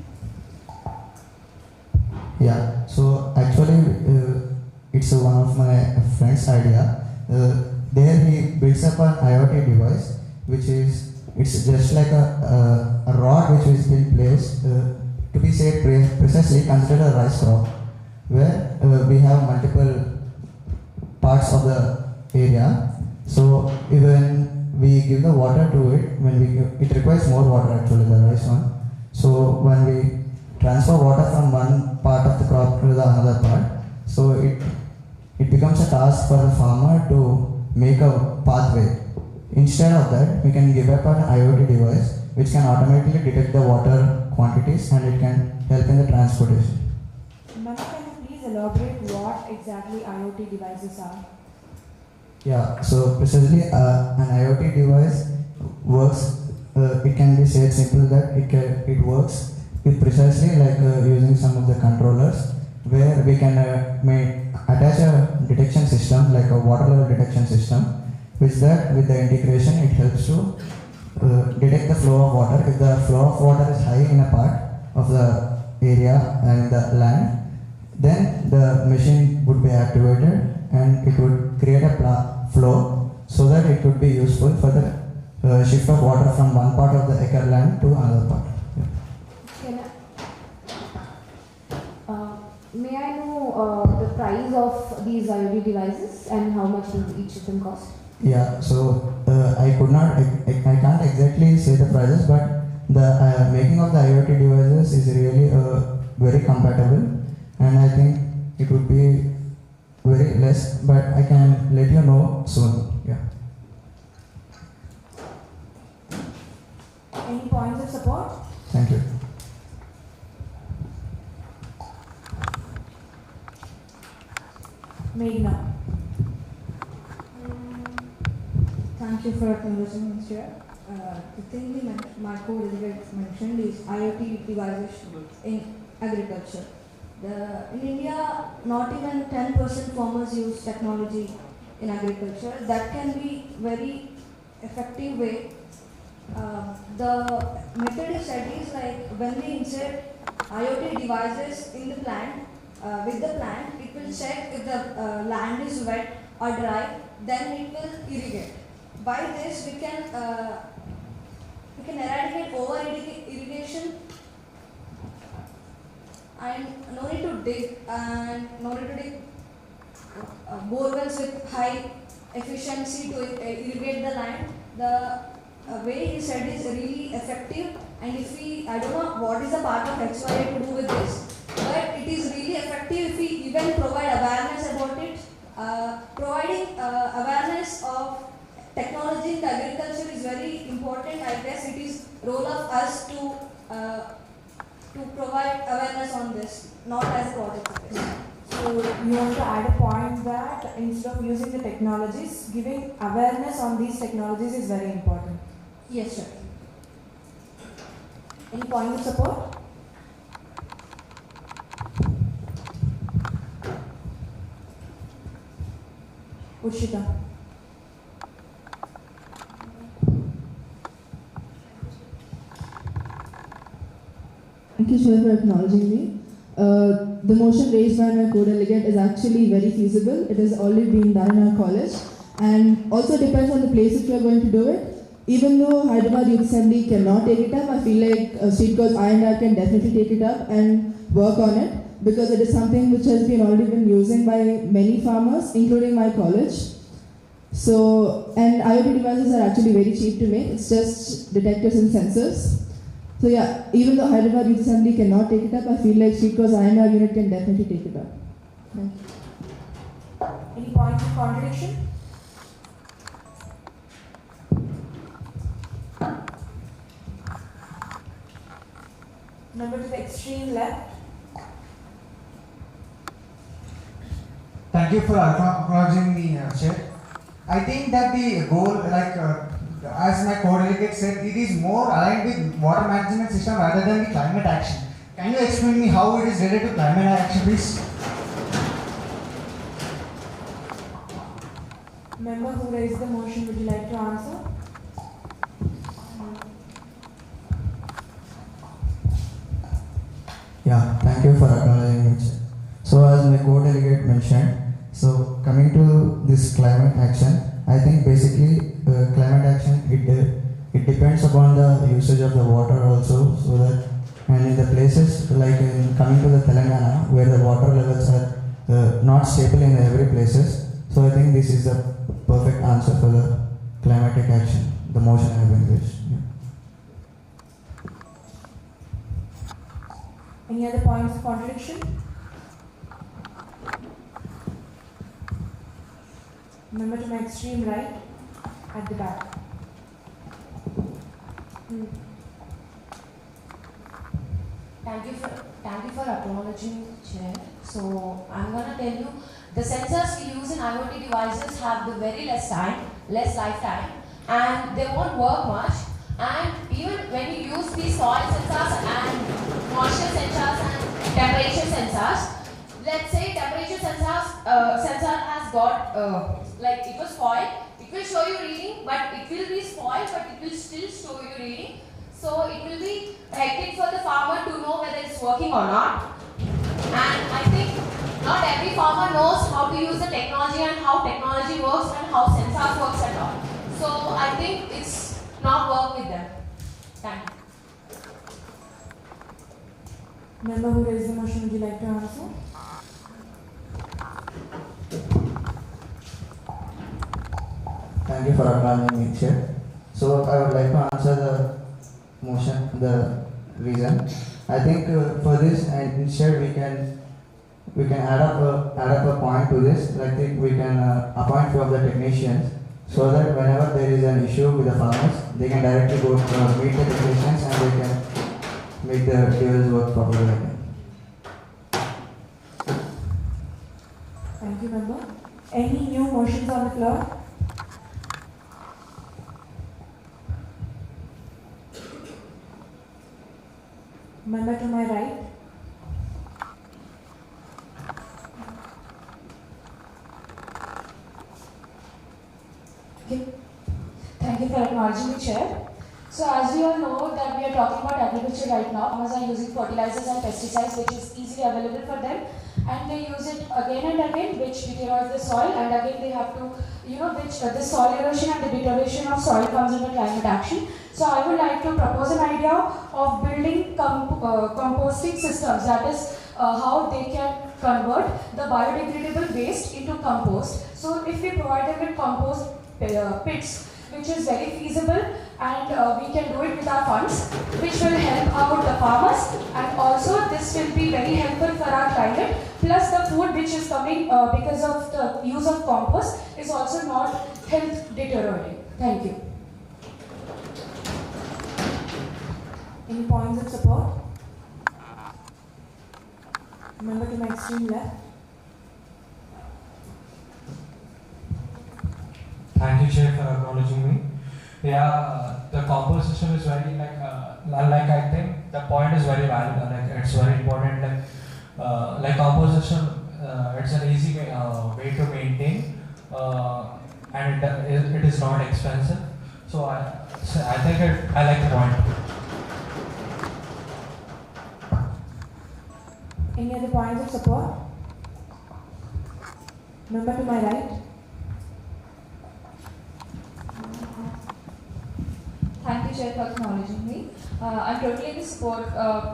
Yeah, so actually it's one of my friend's idea. There he builds up an IoT device, which is, it's just like a rod which has been placed, to be said precisely considered a rice crop, where we have multiple parts of the area. So even we give the water to it, it requires more water actually, the rice one. So when we transfer water from one part of the crop to the another part, so it becomes a task for the farmer to make a pathway. Instead of that, we can give up an IoT device which can automatically detect the water quantities, and it can help in the transportation. Member, can you please elaborate what exactly IoT devices are? Yeah, so precisely an IoT device works, it can be said simple that it works with precisely like using some of the controllers, where we can attach a detection system like a water level detection system, with the integration it helps to detect the flow of water. If the flow of water is high in a part of the area and the land, then the machine would be activated and it would create a flow so that it could be useful for the shift of water from one part of the acre land to another part. May I know the price of these IoT devices and how much will each of them cost? Yeah, so I can't exactly say the prices, but the making of the IoT devices is really very compatible, and I think it would be very less, but I can let you know soon. Yeah. Any points of support? Thank you. Meghna. Thank you for acknowledging me, Chair. The thing my co-delegate mentioned is IoT devices in agriculture. In India, not even 10% farmers use technology in agriculture. That can be very effective way. The method is said is like when we insert IoT devices in the plant, with the plant, it will check if the land is wet or dry, then it will irrigate. By this, we can eradicate over irrigation and no need to dig borewells with high efficiency to irrigate the land. The way he said is really effective, and if we, I don't know what is the part of XIV to do with this, but it is really effective if we even provide awareness about it. Providing awareness of technology in the agriculture is very important. I guess it is role of us to provide awareness on this, not as a project. So you want to add a point that instead of using the technologies, giving awareness on these technologies is very important. Yes, sir. Any point of support? Ushita. Thank you, Chair, for acknowledging me. The motion raised by my co-delegate is actually very feasible. It has already been done in our college, and also depends on the place if you are going to do it. Even though Hyderabad Youth Assembly cannot take it up, I feel like Street Courts I&R can definitely take it up and work on it, because it is something which has already been used by many farmers, including my college. So, and IoT devices are actually very cheap to make. It's just detectors and sensors. So yeah, even though Hyderabad Youth Assembly cannot take it up, I feel like Street Courts I&R unit can definitely take it up. Thank you. Any points of contradiction? Number to the extreme left. Thank you for acknowledging me, Chair. I think that the goal, as my co-delegate said, it is more aligned with water management system rather than the climate action. Can you explain me how it is related to climate action, please? Member who raised the motion, would you like to answer? Yeah, thank you for acknowledging me. So as my co-delegate mentioned, so coming to this climate action, I think basically climate action, it depends upon the usage of the water also, so that, and in the places like in coming to the Telangana where the water levels are not stable in every places, so I think this is the perfect answer for the climatic action, the motion I have been raised. Yeah. Any other points of contradiction? Member to my extreme right, at the back. Thank you for acknowledging, Chair. So I'm gonna tell you, the sensors we use in IoT devices have the very less lifetime, and they won't work much. And even when you use these soil sensors and moisture sensors and temperature sensors, let's say temperature sensor has got like it was spoiled, it will show you reading, but it will be spoiled, but it will still show you reading. So it will be hectic for the farmer to know whether it's working or not. And I think not every farmer knows how to use the technology and how technology works and how sensors works at all. So I think it's not work with them. Thank you. Member who raised the motion, would you like to answer? Thank you for acknowledging me, Chair. So I would like to answer the motion, the reason. I think for this, and instead we can add up a point to this. Like we can appoint few of the technicians, so that whenever there is an issue with the farmers, they can directly go meet the technicians and they can make the device work properly again. Thank you, member. Any new motions on the floor? Member to my right. Okay. Thank you for acknowledging the chair. So as we all know that we are talking about agriculture right now, farmers are using fertilizers and pesticides which is easily available for them, and they use it again and again, which deteriorates the soil, and again they have to, the soil erosion and the deterioration of soil comes under climate action. So I would like to propose an idea of building composting systems, that is how they can convert the biodegradable waste into compost. So if we provide them with compost pits, which is very feasible, and we can do it with our funds, which will help out the farmers, and also this will be very helpful for our climate. Plus the food which is coming because of the use of compost is also not health deteriorating. Thank you. Any points of support? Member to my extreme left. Thank you, Chair, for acknowledging me. Yeah, the compost system is very I think the point is very valid. It's very important. Like compost system, it's an easy way to maintain, and it is not expensive. So I think I like the point. Any other points of support? Member to my right. Thank you, Chair, for acknowledging me. I'm totally in support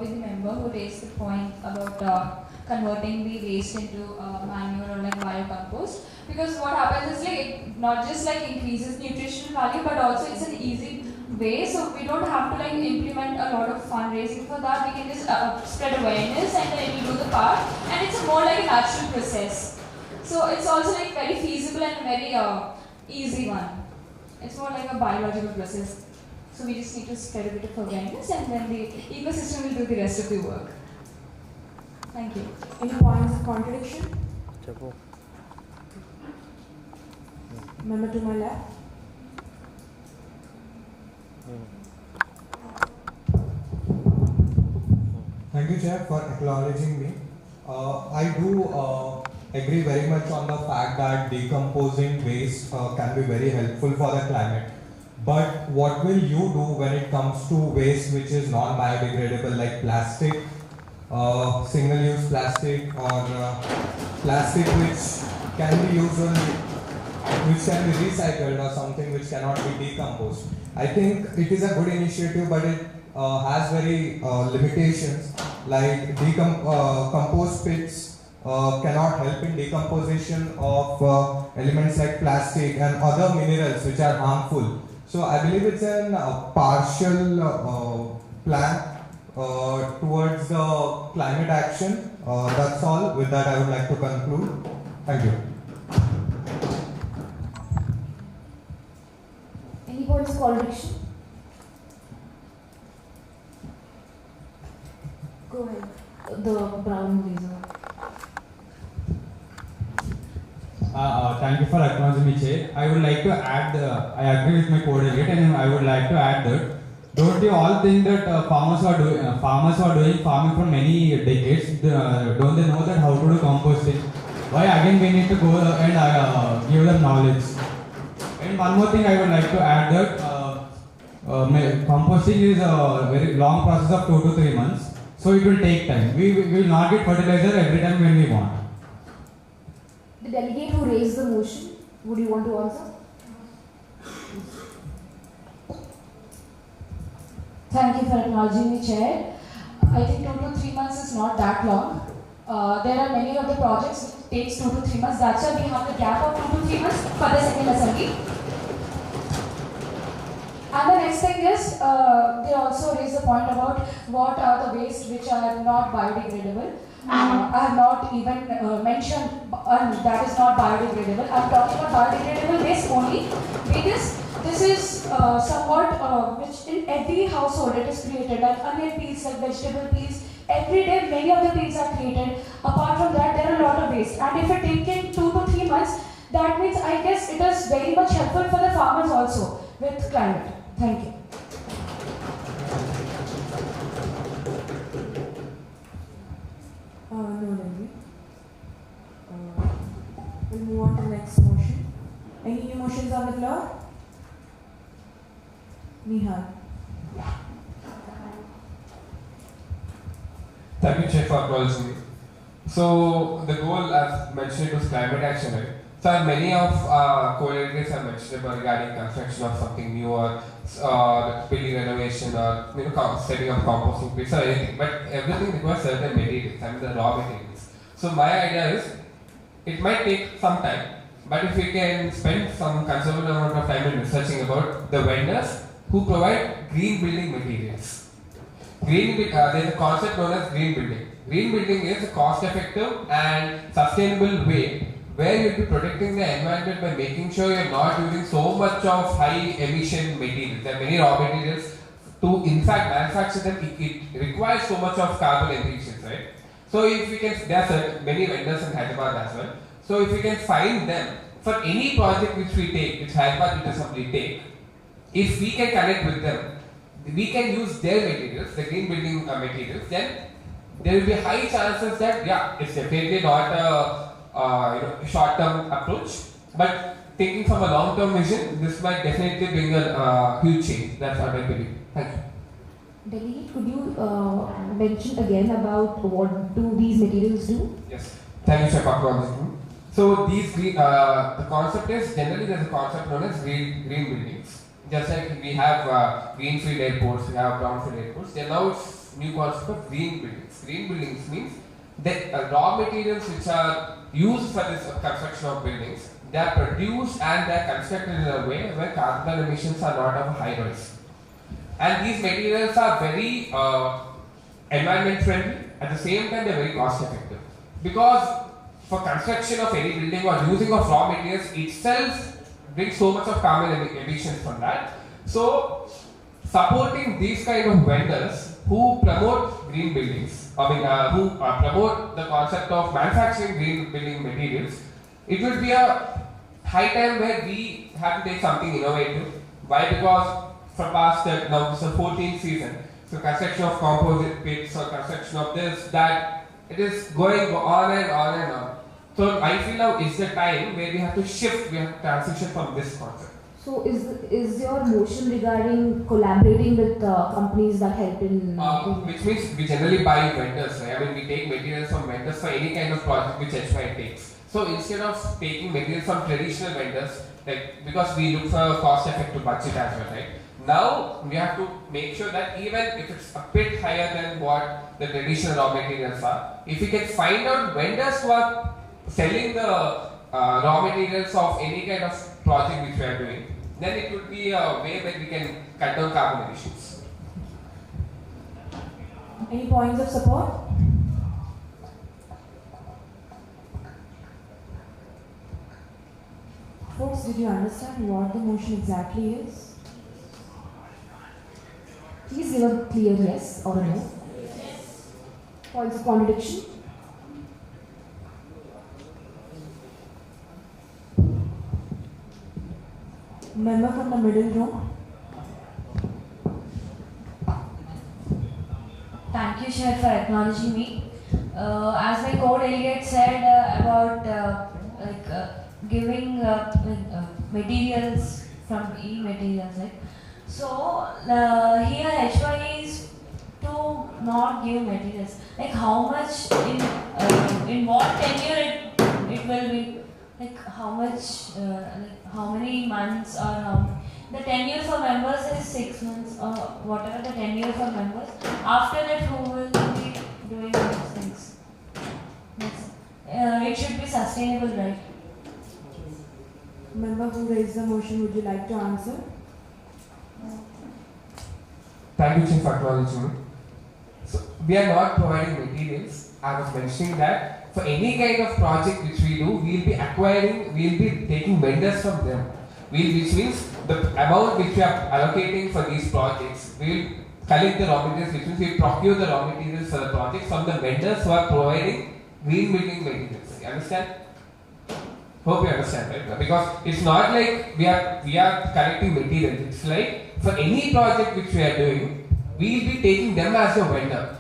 with the member who raised the point about converting the waste into manure or like biocompost. Because what happens is it not just increases nutritional value, but also it's an easy way. So we don't have to implement a lot of fundraising for that. We can just spread awareness and then we do the part. And it's more like a natural process. So it's also very feasible and very easy one. It's more like a biological process. So we just need to spread a bit of awareness, and then the ecosystem will do the rest of the work. Thank you. Any points of contradiction? Member to my left. Thank you, Chair, for acknowledging me. I do agree very much on the fact that decomposing waste can be very helpful for the climate. But what will you do when it comes to waste which is non-biodegradable, like plastic, single-use plastic, or plastic which can be used which can be recycled, or something which cannot be decomposed? I think it is a good initiative, but it has very limitations, like compost pits cannot help in decomposition of elements like plastic and other minerals which are harmful. So I believe it's a partial plan towards the climate action. That's all. With that, I would like to conclude. Thank you. Any points of contradiction? Go ahead. The brown blazer. Thank you for acknowledging me, Chair. I would like to add, I agree with my co-delegate, and I would like to add that, don't you all think that farmers who are doing farming for many decades, don't they know that how to do composting? Why again we need to go and give them knowledge? And one more thing I would like to add that composting is a very long process of 2 to 3 months, so it will take time. We will not get fertilizer every time when we want. The delegate who raised the motion, would you want to answer? Thank you for acknowledging me, Chair. I think 2 to 3 months is not that long. There are many of the projects which takes 2 to 3 months. That's why we have the gap of 2 to 3 months for the second assembly. And the next thing is, they also raise the point about what are the wastes which are not biodegradable. I have not even mentioned that is not biodegradable. I am talking about biodegradable waste only because this is somewhat which in every household it is created, like onion peels, like vegetable peels, Every day, many of the bees are created. Apart from that, there are a lot of waste. And if it taking 2 to 3 months, that means I guess it is very much helpful for the farmers also with climate. Thank you. No, Devi. We'll move on to the next motion. Any new motions on the floor? Nihal. Thank you, Chair, for acknowledging me. So, the goal, as mentioned, was climate action, right? So, many of co-delegates have mentioned about regarding construction of something new or building renovation or setting up composting place or anything. But everything requires certain materials, the raw materials. So, my idea is, it might take some time, but if we can spend some considerable amount of time in researching about the vendors who provide green building materials. There is a concept known as green building. Green building is a cost-effective and sustainable way where you will be protecting the environment by making sure you are not using so much of high-emission materials. There are many raw materials to, in fact, manufacture them. It requires so much of carbon emissions, right? So, if we can, there are many vendors in Hyderabad as well. So, if we can find them for any project which we take, which Hyderabad will simply take, if we can connect with them, we can use their materials, the green building materials, then there will be high chances that, yeah, it's definitely not a short-term approach, but thinking from a long-term vision, this might definitely bring a huge change. That's what I believe. Thank you. Delhi, could you mention again about what do these materials do? Yes. Thank you, Chef, for acknowledging. So these green, the concept is, generally there's a concept known as green buildings. Just like we have greenfield airports, we have brownfield airports, then now it's new concept of green buildings. Green buildings means the raw materials which are used for this construction of buildings, they are produced and they are constructed in a way where carbon emissions are not of high risk. And these materials are very environment friendly, at the same time they are very cost effective. Because for construction of any building or using of raw materials itself brings so much of carbon emissions from that. So, supporting these kind of vendors who promote green buildings, who promote the concept of manufacturing green building materials, it will be a high time where we have to take something innovative. Why? Because from past now this is the 14th season, so construction of composite pits or construction of this, that, it is going on and on and on. So I feel now is the time where we have to shift, we have to transition from this concept. So is your motion regarding collaborating with companies that help in... which means we generally buy vendors, right? I mean we take materials from vendors for any kind of project which XIV takes. So instead of taking materials from traditional vendors, like because we look for cost effective budget as well, right? Now we have to make sure that even if it's a bit higher than what the traditional raw materials are, if we can find out vendors who are selling the raw materials of any kind of project which we are doing, then it would be a way where we can cut down carbon emissions. Any points of support? Folks, did you understand what the motion exactly is? Please give a clear yes or no. Yes. Points of contradiction? Member from the middle row. Thank you, Chair, for acknowledging me. As my co-delegate said about giving materials from e-materials, right? So here HY is to not give materials. Like how much in what tenure it will be? Like how much? How many months or how? The tenure for members is 6 months or whatever the tenure for members. After that, who will be doing these things? It should be sustainable, right? Member who raised the motion, would you like to answer? Thank you, Chief, for acknowledging me. So, we are not providing materials. I was mentioning that for any kind of project which we do, we will be acquiring, we will be taking vendors from them. Which means the amount which we are allocating for these projects, we will collect the raw materials, which means we procure the raw materials for the project from the vendors who are providing green building materials. You understand? Hope you understand, right? Because it's not like we are collecting materials. It's like for any project which we are doing, we will be taking them as a vendor.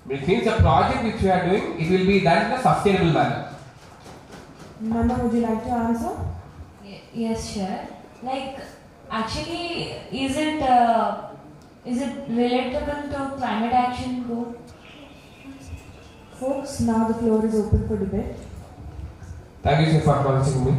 Which means the project which we are doing, it will be done in a sustainable manner. Nanda, would you like to answer? Yes, sure. Like, actually, is it relatable to climate action goal? Folks, now the floor is open for debate. Thank you, sir, for acknowledging me.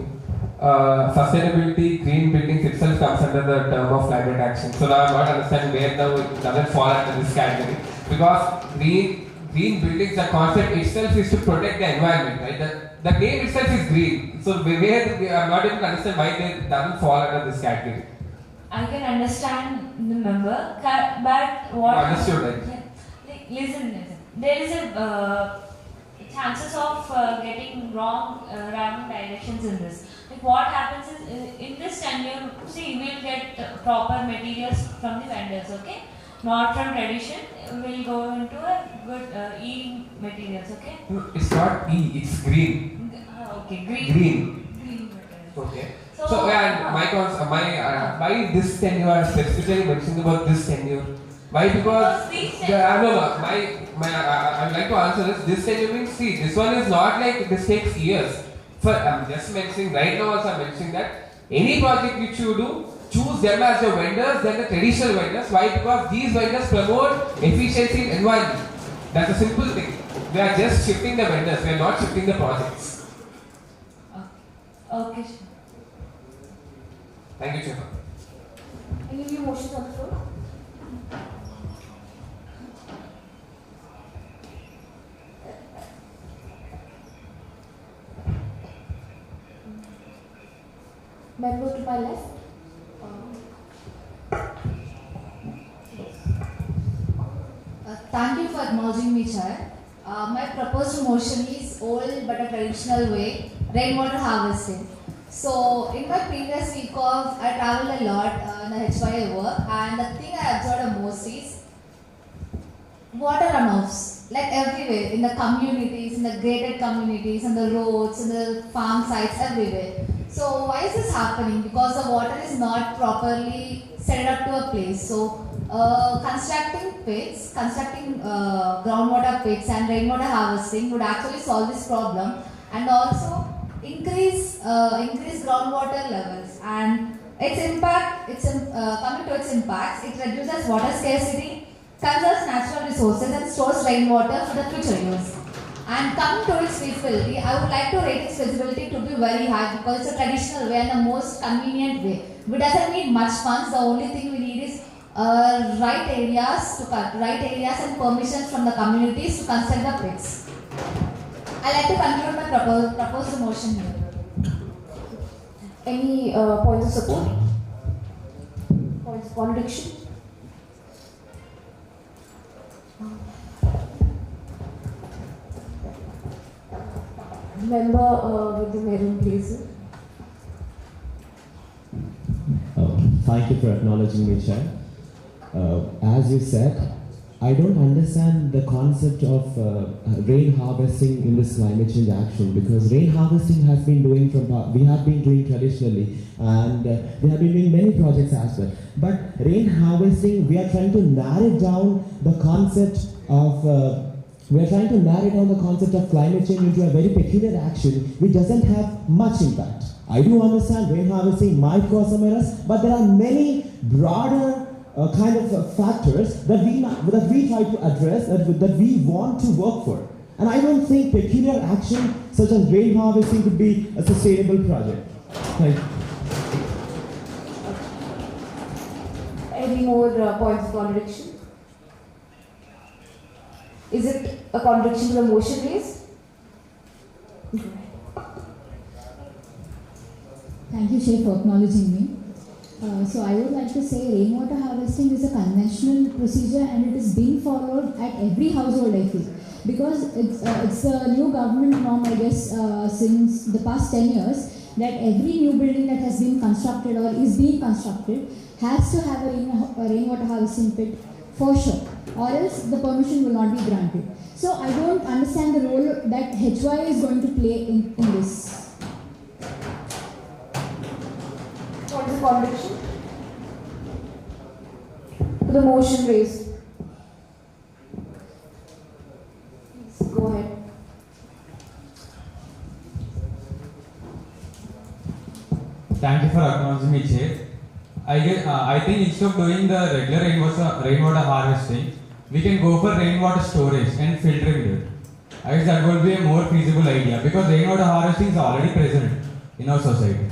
Sustainability, green buildings itself comes under the term of climate action. So now I'm not understanding where now it doesn't fall under this category. Because green buildings, the concept itself is to protect the environment, right? The name itself is green. So where we are not able to understand why it doesn't fall under this category. I can understand the member, but what? Understood, right? Listen. There is a chances of getting wrong directions in this. Like what happens is in this tenure, see, we'll get proper materials from the vendors, okay? Not from tradition. We'll go into a good E materials, okay? No, it's not E, it's green. Okay, green. Green materials. Okay. So why this tenure specifically mentioning about this tenure? Why? Because I would like to answer this. This tenure means, see, this one is not like this takes years. I'm just mentioning right now. Also, I'm mentioning that any project which you do, choose them as your vendors than the traditional vendors. Why? Because these vendors promote efficiency in environment. That's a simple thing. We are just shifting the vendors. We are not shifting the projects. Okay. Thank you, Chair. Any new motions on the floor? Member to my left. Thank you for acknowledging me, Chair. My proposed motion is old but a traditional way, rainwater harvesting. So, in my previous week off, I traveled a lot in the HYA work, and the thing I observed the most is water runoffs, like everywhere, in the communities, in the gated communities, on the roads, in the farm sites, everywhere. So, why is this happening? Because the water is not properly set up to a place. So, constructing groundwater pits and rainwater harvesting would actually solve this problem, and also increase groundwater levels. And its impact, coming to its impacts, it reduces water scarcity, conserves natural resources, and stores rainwater for the future use. And coming to its feasibility, I would like to rate its feasibility to be very high because it's a traditional way and the most convenient way. It doesn't need much funds. The only thing we need is right areas and permissions from the communities to construct the pits. I like to conclude my proposed motion here. Any points of support? Points of contradiction? Member with the maroon blazer. Thank you for acknowledging me, Chair. As you said, I don't understand the concept of rain harvesting in this climate change action, because rain harvesting has been we have been doing traditionally, and we have been doing many projects as well. But rain harvesting, we are trying to narrow down the concept of climate change into a very peculiar action which doesn't have much impact. I do understand rain harvesting might cause some errors, but there are many broader kind of factors that we try to address, that we want to work for. And I don't think peculiar action such as rain harvesting could be a sustainable project. Thank you. Any more points of contradiction? Is it a contradiction to the motion raised? Thank you, Chair, for acknowledging me. So I would like to say rainwater harvesting is a conventional procedure and it is being followed at every household, I feel. Because it's a new government norm, I guess, since the past 10 years, that every new building that has been constructed or is being constructed has to have a rainwater harvesting pit for sure, or else the permission will not be granted. So I don't understand the role that HY is going to play in this. What is the contradiction to the motion raised? Please go ahead. Thank you for acknowledging me, Chair. I think instead of doing the regular rainwater harvesting, we can go for rainwater storage and filtering it. I guess that would be a more feasible idea because rainwater harvesting is already present in our society.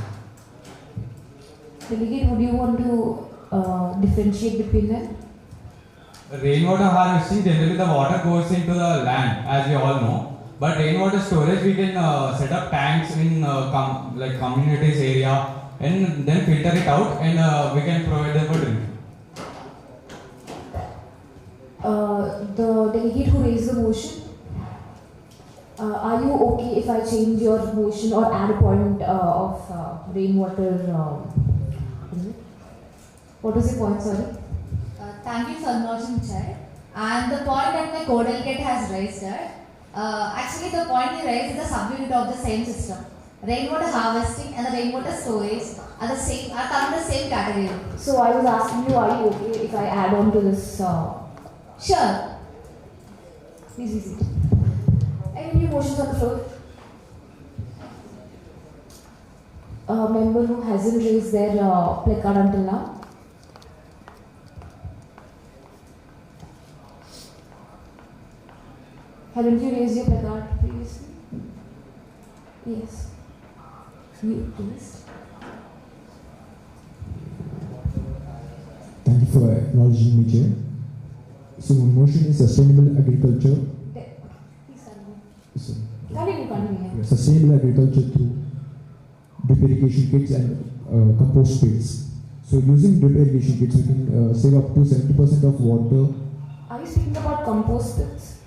Delegate, would you want to differentiate between them? Rainwater harvesting, generally the water goes into the land, as we all know. But rainwater storage, we can set up tanks in like communities area and then filter it out and we can provide them for drinking. The delegate who raised the motion, are you okay if I change your motion or add a point of rainwater? What was your point, sorry? Thank you for acknowledging, Chair. And the point that my co-delegate has raised here, actually the point he raised is the subunit of the same system. Rainwater harvesting and the rainwater storage are the same, are come in the same category. So I was asking you, are you okay if I add on to this? Sure. Please be seated. Any new motions on the floor? A member who hasn't raised their placard until now? Haven't you raised your placard previously? Yes. You please. Thank you for acknowledging me, Chair. So, motion is sustainable agriculture. So, Continue. sustainable agriculture through drip irrigation kits and compost pits. So, using drip irrigation kits, we can save up to 70% of water. Are you speaking about compost pits?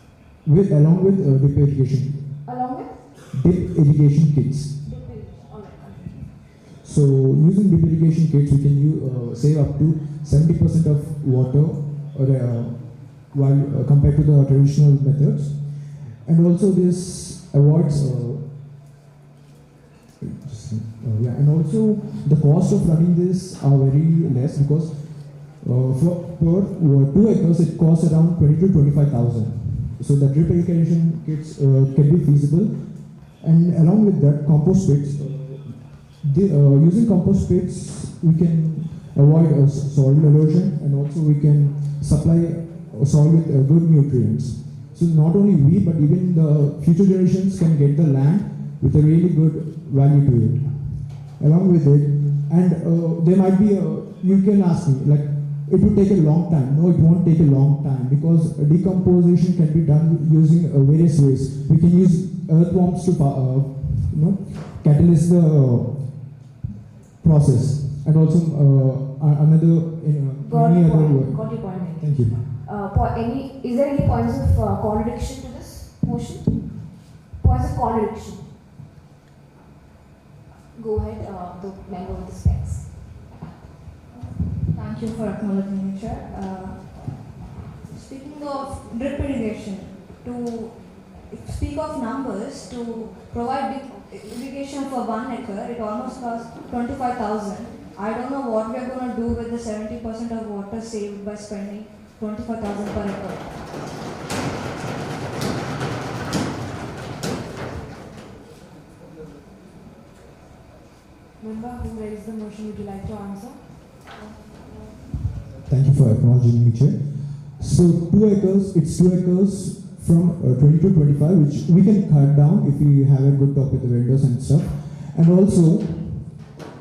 Along with drip irrigation. Along with? Drip irrigation kits. So, using drip irrigation kits, we can save up to 70% of water while compared to the traditional methods. And also this avoids and also the cost of running this are very less because per 2 acres it costs around 20 to 25,000. So the drip irrigation kits can be feasible, and along with that, compost pits. Using compost pits, we can avoid soil erosion, and also we can supply soil with good nutrients. So not only we, but even the future generations can get the land with a really good value to it. Along with it, and there might be you can ask me like, it would take a long time. No, it won't take a long time because decomposition can be done using various ways. We can use earthworms to catalyze the process, and also Got your point. Thank you. Is there any points of contradiction to this motion? Points of contradiction. Go ahead, the member with the specs. Thank you for acknowledging me, Chair. Speaking of drip irrigation, to speak of numbers, to provide irrigation for 1 acre, it almost costs 25,000. I don't know what we are going to do with the 70% of water saved by spending 25,000 per acre. Member who raised the motion, would you like to answer? Thank you for acknowledging me, Chair. So 2 acres, it's 2 acres from 20 to 25, which we can cut down if we have a good talk with the vendors and stuff. And also,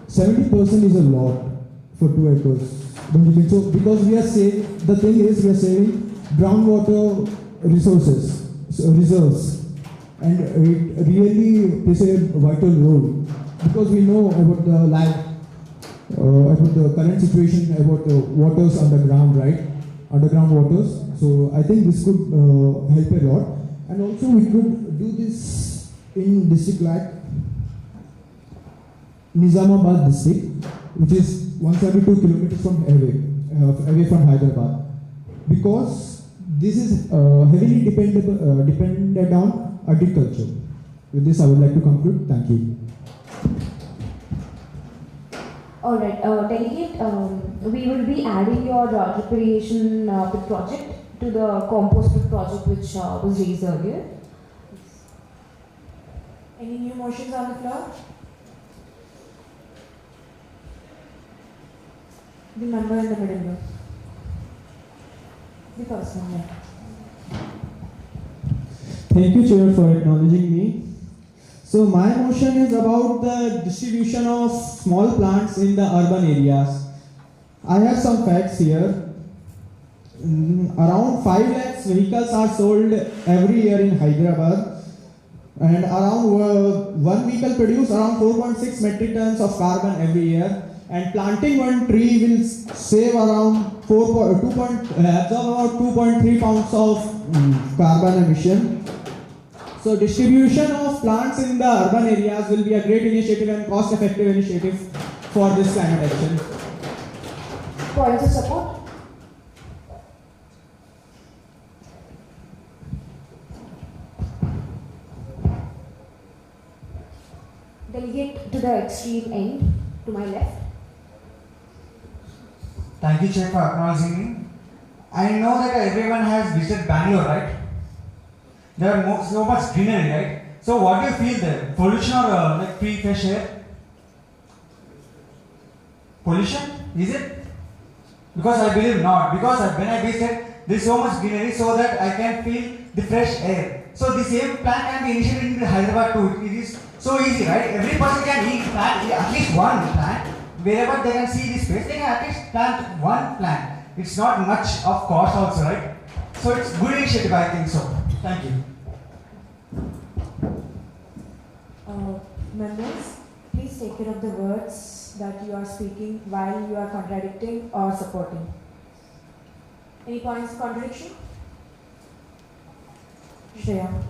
70% is a lot for 2 acres. Don't you think so? Because we are saving, the thing is we are saving groundwater resources, reserves. And it really plays a vital role. Because we know about the about the current situation, about the waters underground, right? Underground waters. So I think this could help a lot. And also we could do this in district like Nizamabad district, which is 172 kilometers from away from Hyderabad. because this is heavily dependent on agriculture. With this, I would like to conclude. Thank you. Alright, delegate, we will be adding your drip irrigation project to the compost pit project which was raised earlier. Any new motions on the floor? The member in the middle row. The first one, yeah. Thank you, Chair, for acknowledging me. So my motion is about the distribution of small plants in the urban areas. I have some facts here. Around 5 lakhs vehicles are sold every year in Hyderabad, and around one vehicle produces around 4.6 metric tons of carbon every year. And planting one tree will save around absorb about 2.3 pounds of carbon emission. So distribution of plants in the urban areas will be a great initiative and cost-effective initiative for this climate action. Points of support? Delegate to the extreme end, to my left. Thank you, Chair, for acknowledging me. I know that everyone has visited Bangalore, right? There are so much greenery, right? So what do you feel there? Pollution or like free fresh air? Pollution? Is it? Because I believe not. Because when I visited, there is so much greenery so that I can feel the fresh air. So the same plant can be initiated in Hyderabad too. It is so easy, right? Every person can plant at least one plant. Wherever they can see this space, they can at least plant one plant. It's not much of cost also, right? So it's good initiative, I think so. Thank you. Members, please take care of the words that you are speaking while you are contradicting or supporting. Any points of contradiction? Shreya.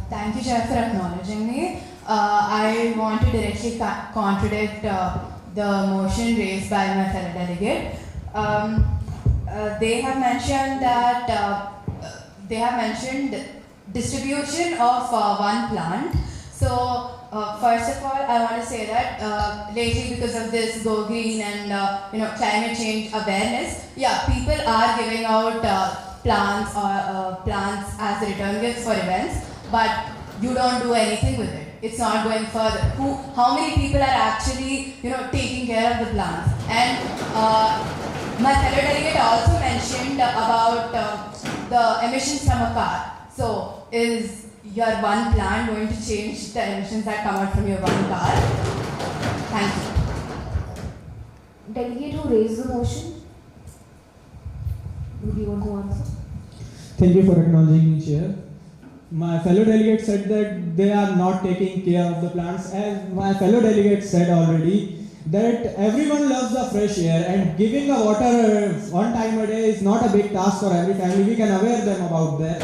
Thank you, Chair, for acknowledging me. I want to directly contradict the motion raised by my fellow delegate. They have mentioned that they have mentioned distribution of one plant. So first of all, I want to say that lately, because of this Go Green and climate change awareness, yeah, people are giving out plants or plants as return gifts for events, but you don't do anything with it. It's not going further. How many people are actually taking care of the plants? And my fellow delegate also mentioned about the emissions from a car. So is your one plant going to change the emissions that come out from your one car? Thank you. Delegate who raised the motion, would you want to answer? Thank you for acknowledging me, Chair. My fellow delegate said that they are not taking care of the plants. As my fellow delegate said already, that everyone loves the fresh air, and giving the water one time a day is not a big task for every family. We can aware them about that.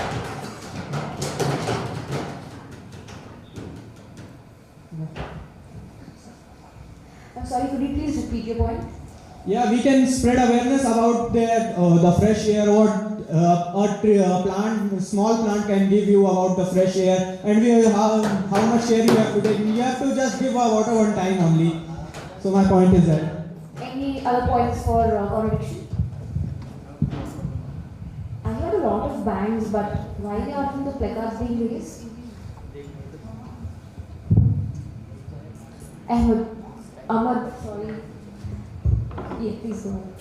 I'm sorry, could you please repeat your point? Yeah, we can spread awareness about the fresh air, what small plant can give you about the fresh air, and how much care you have to take. You have to just give water one time only. So my point is that. Any other points for contradiction? I heard a lot of bangs, but why aren't the placards being raised? Ahmad, sorry. Yeah, please go on.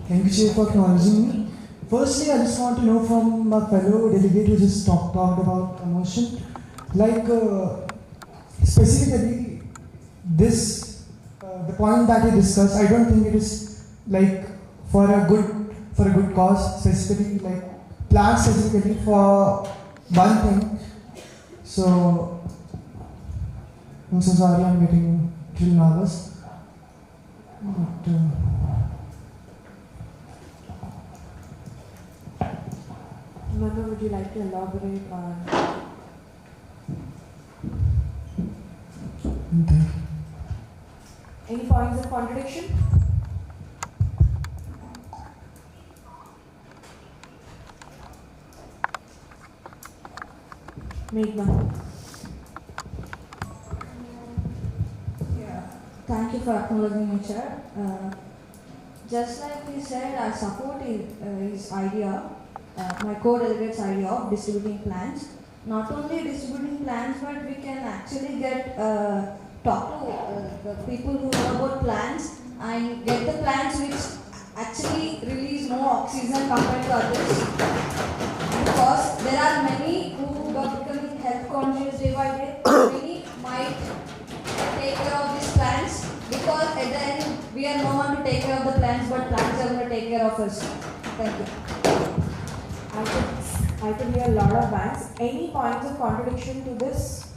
Thank you, Chair, for acknowledging me. Firstly, I just want to know from my fellow delegate who just talked about a motion, like specifically this, the point that he discussed. I don't think it is like for a good cause, specifically like plans specifically for one thing. So I'm so sorry, I'm getting a little nervous. But, Manu, would you like to elaborate on? Any points of contradiction? Meghna. Yeah. Thank you for acknowledging me, Chair. Just like he said, I support his idea, my co-delegate's idea of distributing plans. Not only distributing plans, but we can actually get talk to the people who know about plants and get the plants which actually release more oxygen compared to others. Because there are many who are becoming health conscious day by day. Many might take care of these plants because at the end we are no one to take care of the plants, but plants are going to take care of us. Thank you. I could hear a lot of bands. Any points of contradiction to this?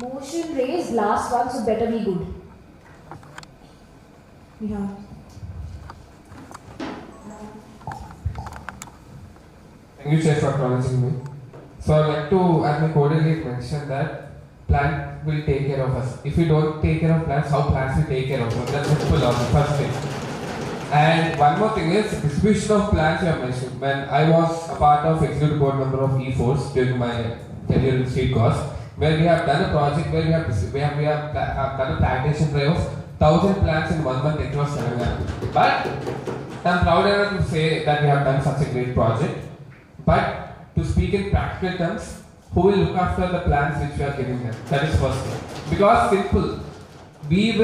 Motion raised, last one, so better be good. Yeah. Thank you, Chair, for acknowledging me. So I'd like to, as my co-delegate mentioned, that plant will take care of us. If we don't take care of plants, how plants will take care of us? That's simple logic, first thing. And one more thing is distribution of plants you have mentioned. When I was a part of executive board member of E-Force during my tenure in state course, where we have done a project where we have done a plantation drive of 1,000 plants in 1 month across Telangana. But I'm proud enough to say that we have done such a great project. But to speak in practical terms, who will look after the plants which we are giving them? That is first thing. Because simple, we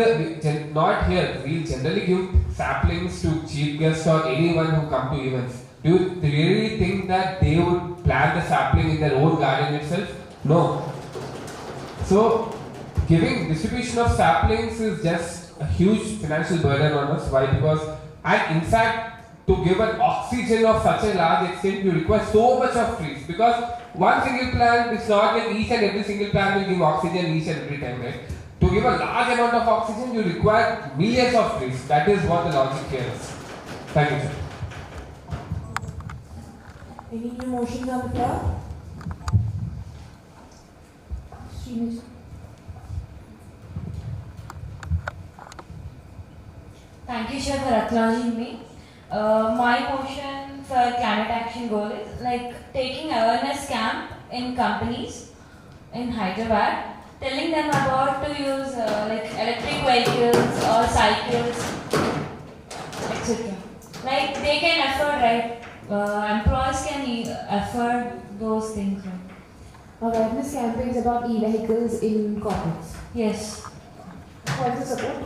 not here, we generally give saplings to chief guests or anyone who come to events. Do you really think that they would plant the sapling in their own garden itself? No. So, giving distribution of saplings is just a huge financial burden on us. Why? Because, and in fact, to give an oxygen of such a large extent, you require so much of trees. Because one single plant is not like each and every single plant will give oxygen each and every time, right? To give a large amount of oxygen, you require millions of trees. That is what the logic here is. Thank you, sir. Any new motions on the floor? Thank you, Chair, for acknowledging me. My motion for climate action goal is like taking awareness camp in companies in Hyderabad, telling them about to use like electric vehicles or cycles, etc. Like they can afford, right? Employees can afford those things, right? Awareness campaigns about e-vehicles in corporates. Yes. Points of support?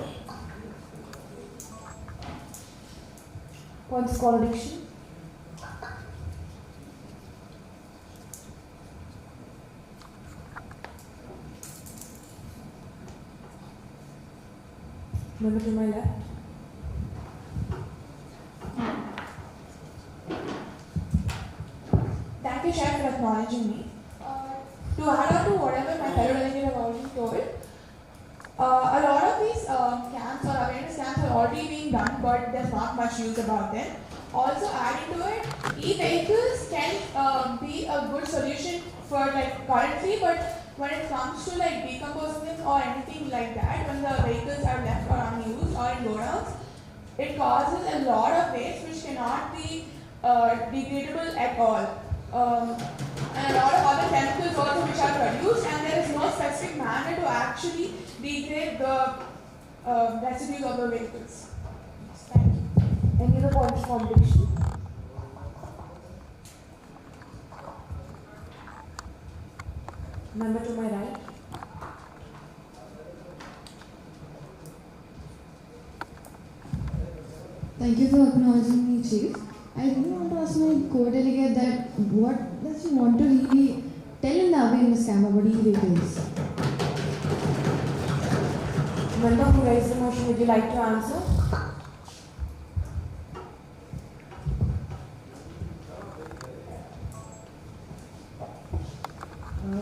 Points of contradiction? Member to my left. Thank you, Chair, for acknowledging me. To add on to whatever my fellow delegate have already told, a lot of these camps or awareness camps are already being done, but there's not much news about them. Also, adding to it, e-vehicles can be a good solution for like currently, but when it comes to like decomposing them or anything like that, when the vehicles are left or unused or in godowns, it causes a lot of waste which cannot be degradable at all. And a lot of other chemicals also which are produced, and there is no specific manner to actually degrade the residues of the vehicles. Thank you. Any other points of contradiction? Member to my right. Thank you for acknowledging me, Chief. I really want to ask my co-delegate that what does she want to really tell in the awareness camp about e-vehicles? Member who raised the motion, would you like to answer?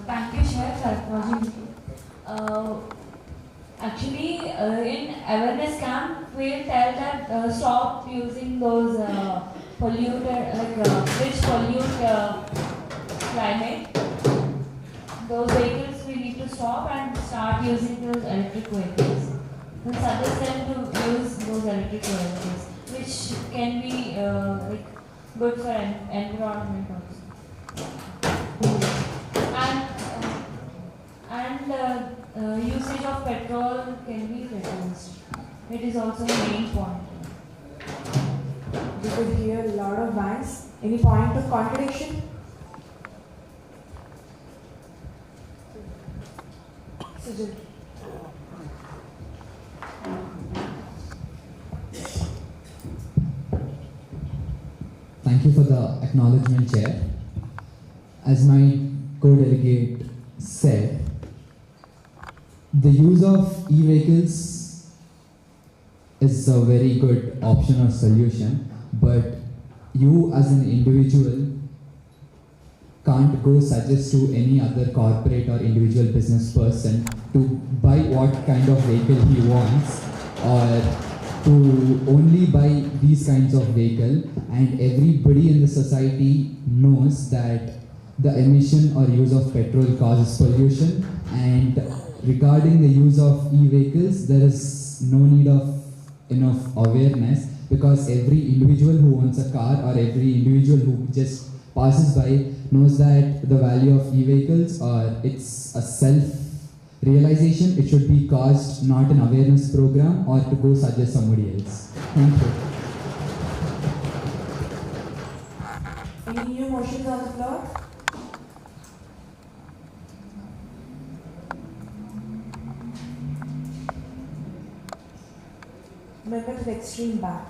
Thank you, Chair, for acknowledging me. Actually, in awareness camp, we'll tell that stop using those polluted, which pollute climate. Those vehicles we need to stop and start using those electric vehicles. and suggest them to use those electric vehicles, which can be like good for environment also. And usage of petrol can be reduced. It is also a main point. We could hear a lot of bangs. Any point of contradiction? Sujit. Thank you for the acknowledgement, Chair. As my co-delegate said, the use of e-vehicles is a very good option or solution, but you as an individual can't go suggest to any other corporate or individual business person to buy what kind of vehicle he wants, or to only buy these kinds of vehicle, and everybody in the society knows that the emission or use of petrol causes pollution, and regarding the use of e-vehicles, there is no need of enough awareness, because every individual who owns a car or every individual who just passes by knows that the value of e-vehicles, or it's a self-realization. It should be caused, not an awareness program or to go suggest somebody else. Thank you. Any new motions on the floor? Member to the extreme back.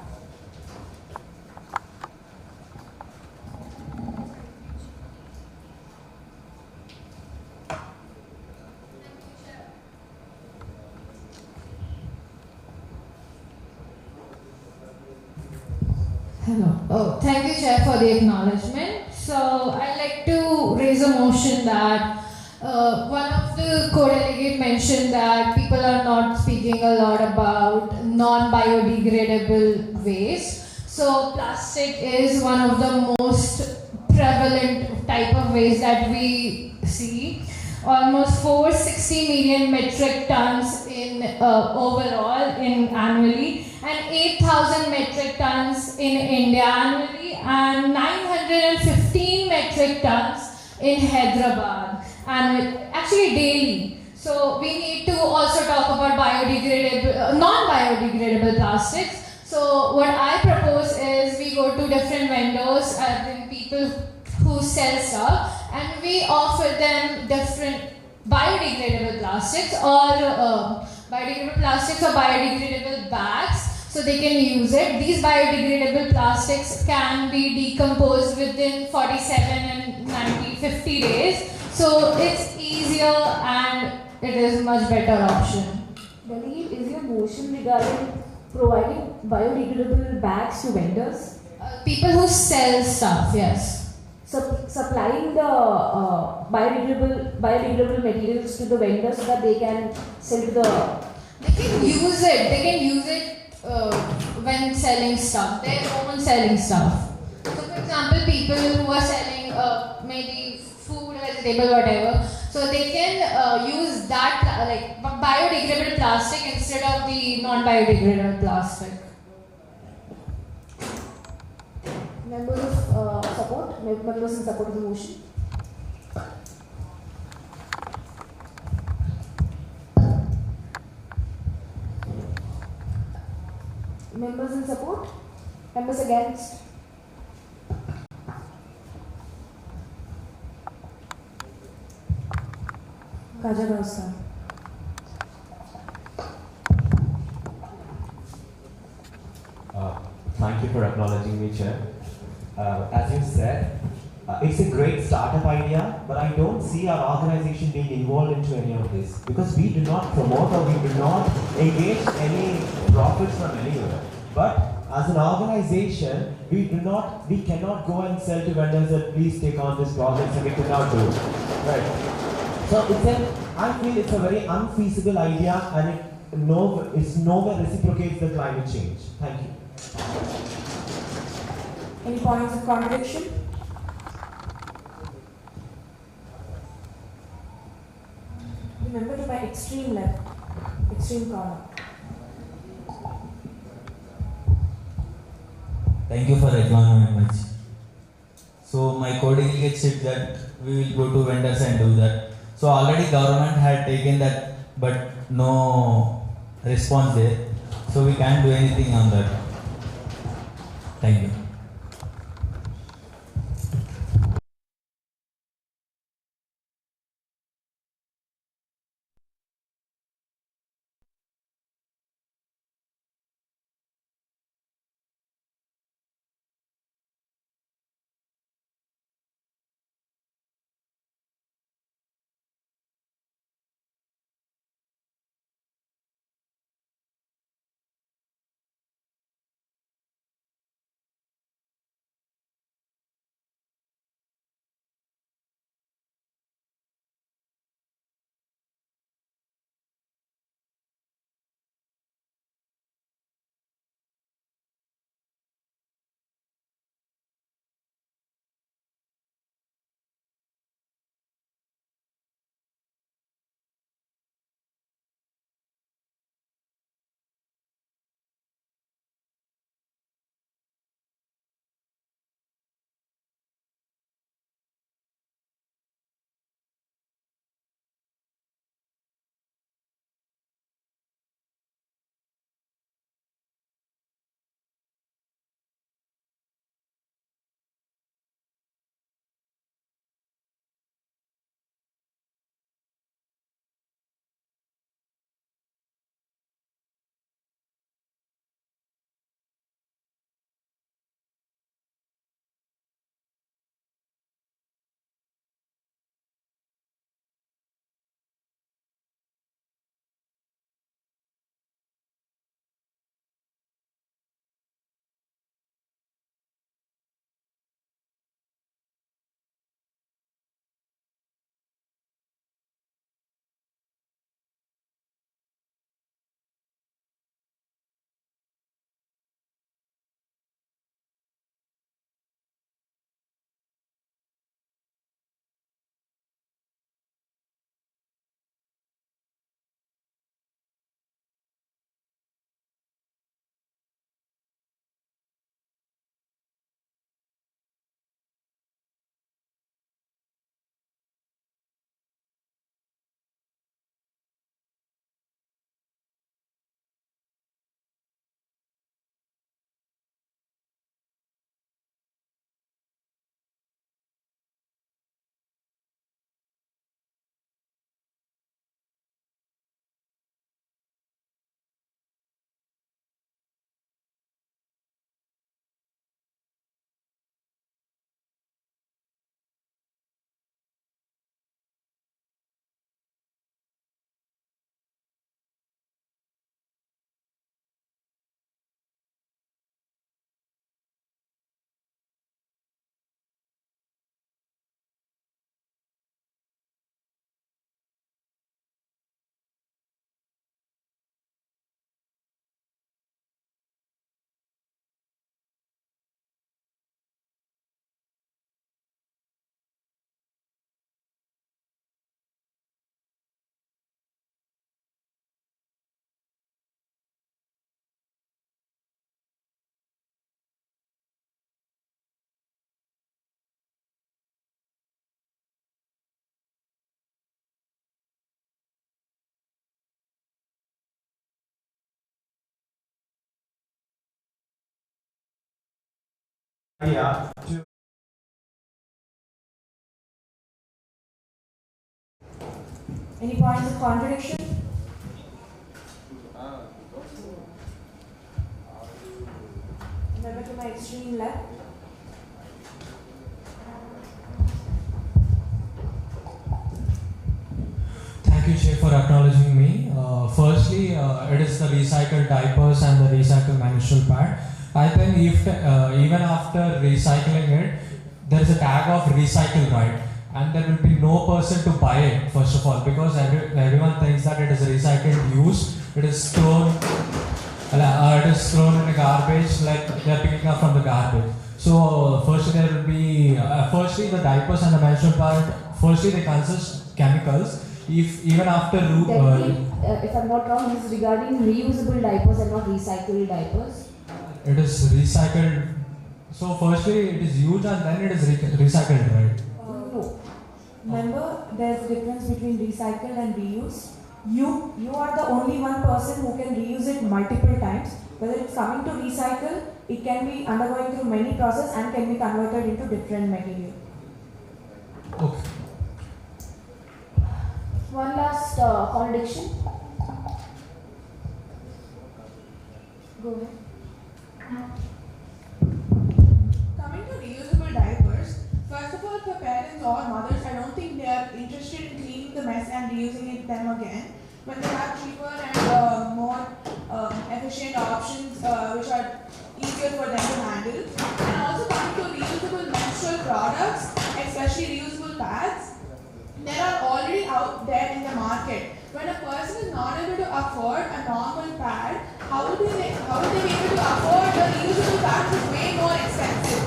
Hello. Oh, thank you, Chair, for the acknowledgement. So, I'd like to raise a motion that one of the co-delegate mentioned that people are not speaking a lot about non-biodegradable waste. So, plastic is one of the most prevalent type of waste that we see. Almost 460 million metric tons in overall in annually, and 8,000 metric tons in India annually, and 915 metric tons in Hyderabad actually daily. So we need to also talk about biodegradable, non-biodegradable plastics. So what I propose is we go to different vendors and people who sell stuff, and we offer them different biodegradable plastics or biodegradable bags, so they can use it. These biodegradable plastics can be decomposed within 47 and 50 days. So it's easier and it is a much better option. Delegate, is your motion regarding providing biodegradable bags to vendors? People who sell stuff, yes. Supplying the biodegradable materials to the vendors so that they can sell to the... They can use it. They can use it when selling stuff. Their own selling stuff. So, for example, people who are selling maybe food, vegetable, whatever. So they can use that like biodegradable plastic instead of the non-biodegradable plastic. Members of support? Members in support of the motion? Members in support? Members against? Kaja. Thank you for acknowledging me, Chair. As you said, it's a great startup idea, but I don't see our organization being involved into any of this, because we do not promote or we do not engage any profits from anywhere. But as an organization, we cannot go and sell to vendors that please take on this project, and we cannot do it. Right. So I feel it's a very unfeasible idea, and it nowhere reciprocates the climate change. Thank you. Any points of contradiction? The member to my extreme left, extreme corner. Thank you for acknowledging my much. So my co-delegate said that we will go to vendors and do that. So already government had taken that, but no response there. So we can't do anything on that. Thank you. Yeah. Any points of contradiction? Remember to my extreme left. Thank you, Chair, for acknowledging me. Firstly, it is the recycled diapers and the recycled menstrual pad. I think if even after recycling it, there is a tag of recycle, right? And there will be no person to buy it, first of all, because everyone thinks that it is recycled use. It is thrown in the garbage, like they are picking up from the garbage. So firstly there will be firstly the diapers and the menstrual pad. Firstly they consist chemicals. If even after if I'm not wrong, this is regarding reusable diapers and not recycled diapers. It is recycled So firstly it is used and then it is recycled, right? No. Remember, there's a difference between recycled and reuse. You are the only one person who can reuse it multiple times. Whether it's coming to recycle, it can be undergoing through many processes and can be converted into different material. Okay. One last contradiction. Go ahead. Coming to reusable diapers, first of all, for parents or mothers, I don't think they are interested in cleaning the mess and reusing them again. When they have cheaper and more efficient options which are easier for them to handle. And also coming to reusable menstrual products, especially reusable pads, they are already out there in the market. When a person is not able to afford a normal pad, how would they be able to afford a reusable pad which is way more expensive?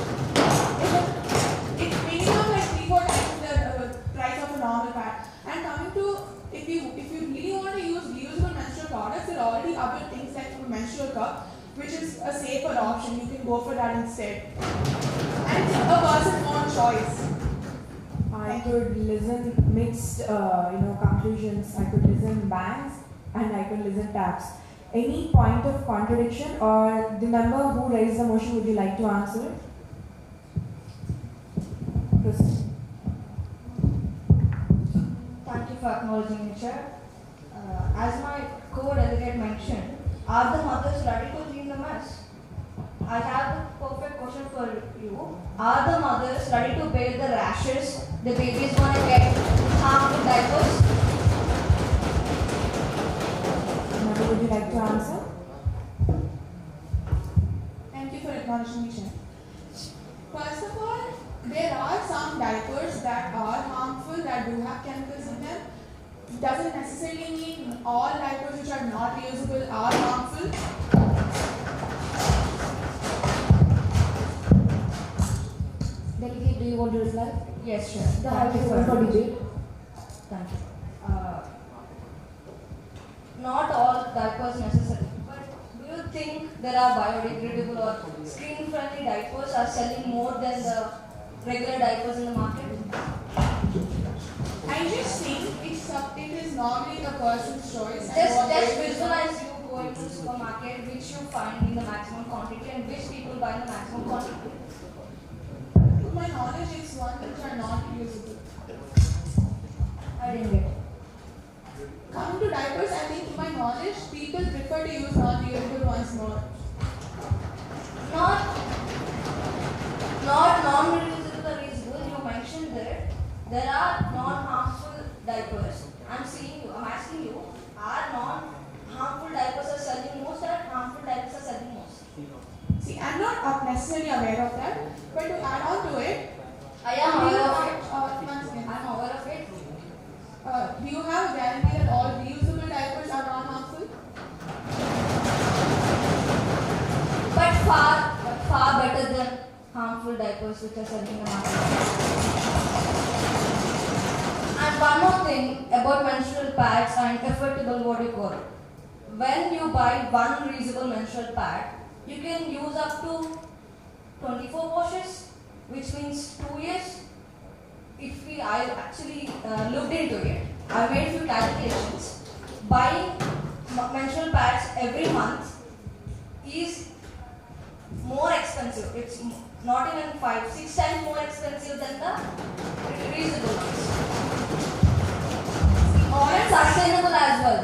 It's minimum like 3-4 times the price of a normal pad. And coming to, if you really want to use reusable menstrual products, there are already other things like a menstrual cup, which is a safer option. You can go for that instead. And it's a person's own choice. I could listen mixed, conclusions. I could listen bangs and I could listen taps. Any point of contradiction or the member who raised the motion, would you like to answer it? Proceed. Thank you for acknowledging me, Chair. As my co-delegate mentioned, are the mothers ready to clean the mess? I have the perfect question for you. Are the mothers ready to bear the rashes the baby is going to get harmful diapers? Mother, would you like to answer? Thank you for acknowledging me, Chair. First of all, there are some diapers that are harmful, that do have chemicals in them. It doesn't necessarily mean all diapers which are not reusable are harmful. Delegate, do you want to reply? Yes, sure. The House is open for debate. Thank you. Not all diapers necessary, but do you think there are biodegradable or screen-friendly diapers are selling more than the regular diapers in the market? I just think it is normally a person's choice. Just visualize you going to the supermarket, which you find in the maximum quantity and which people buy in the maximum quantity. To my knowledge, it's one which are not reusable. I didn't get it. Coming to diapers, I think to my knowledge, people prefer to use non-reusable ones more. Not non-reusable or reusable. You mentioned that there are non-harmful diapers. I'm asking you, are non-harmful diapers are selling most or harmful diapers are selling most? See, I'm not necessarily aware of that, but to add on to it, I am aware of it. Once again, I'm aware of it. Do you have a guarantee that all reusable diapers are non-harmful? But far better than harmful diapers which are selling in the market. And one more thing about menstrual pads and affordable, what you call it. When you buy one reusable menstrual pad, you can use up to 24 washes, which means 2 years. I actually looked into it. I made a few calculations. Buying menstrual pads every month is more expensive. It's not even 5-6 times more expensive than the reusable ones. And sustainable as well.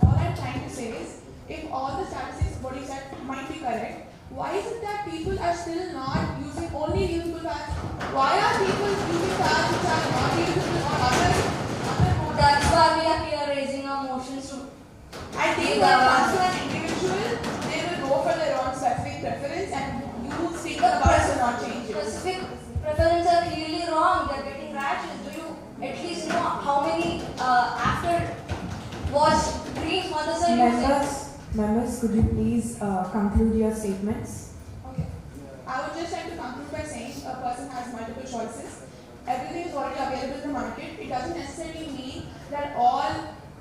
All I'm trying to say is, if all the statistics what you said might be correct, why is it that people are still not using only reusable pads? Why are people using pads which are not reusable or other modes? That's why we are here raising our motions to. I think when it comes to an individual, they will go for their own specific preference and you think the pads will not change it. Specific preferences are clearly wrong. They are getting rashes. Do you at least know how many after wash creams mothers are using? Members, could you please conclude your statements? Okay. I would just like to conclude by saying a person has multiple choices. Everything is already available in the market. It doesn't necessarily mean that all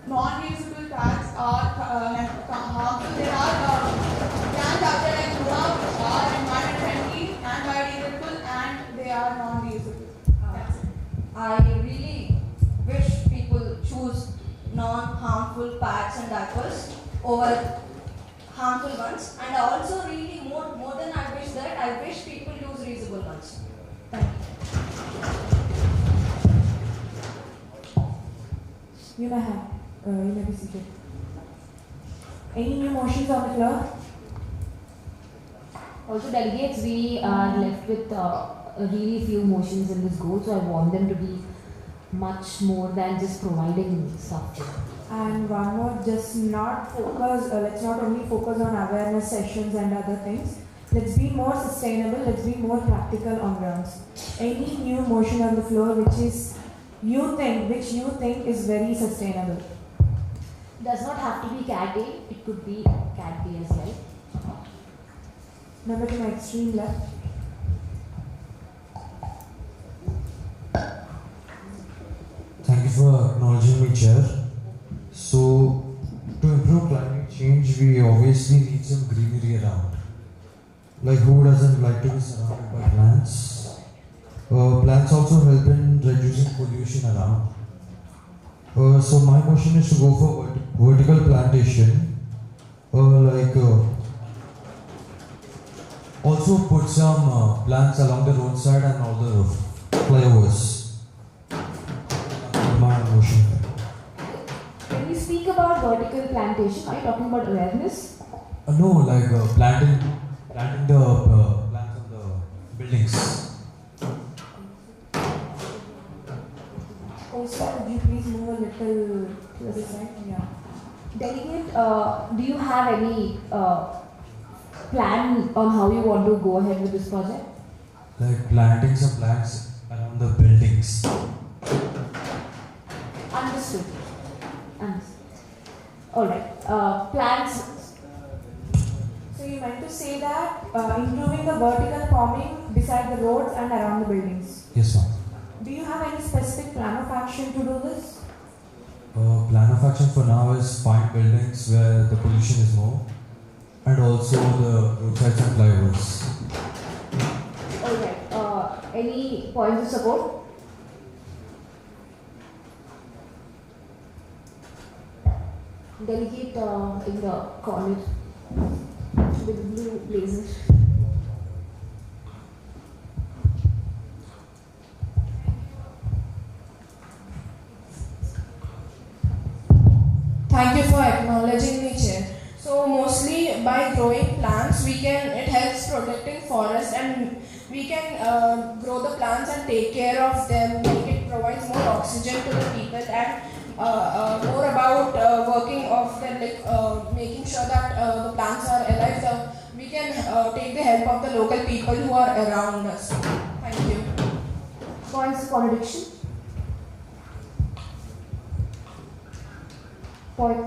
non-reusable pads are harmful. There are brands out there like Nura which are environment friendly and biodegradable. purpose over harmful ones, and also really more than I wish that, I wish people use reusable ones. Thank you. You may be seated. Any new motions on the floor? Also, delegates, we are left with really few motions in this goal, so I want them to be much more than just providing stuff. And one more, just not focus, let's not only focus on awareness sessions and other things. Let's be more sustainable, let's be more practical on grounds. Any new motion on the floor which you think is very sustainable? Does not have to be Cat A, it could be Cat B as well. Number to my extreme left. Thank you for acknowledging me, Chair. So, to improve climate change, we obviously need some greenery around. Like, who doesn't like to be surrounded by plants? Plants also help in reducing pollution around. So my motion is to go for vertical plantation. Also put some plants along the roadside and all the flyovers. My motion. When you speak about vertical plantation, are you talking about awareness? No, like planting the plants on the buildings. Also, would you please move a little to the side? Yeah. Delegate, do you have any plan on how you want to go ahead with this project? Like planting some plants around the buildings. Understood. Alright. Plants. So you meant to say that improving the vertical farming beside the roads and around the buildings. Yes, ma'am. Do you have any specific plan of action to do this? Plan of action for now is find buildings where the pollution is more, and also the roadsides and flyovers. Alright. Any points of support? Delegate in the corner with blue blazer. Thank you for acknowledging me, Chair. So mostly by growing plants, it helps protecting forests, and we can grow the plants and take care of them. It provides more oxygen to the people, and more about working of them, like making sure that the plants are alive. We can take the help of the local people who are around us. Thank you. Points of contradiction? Point,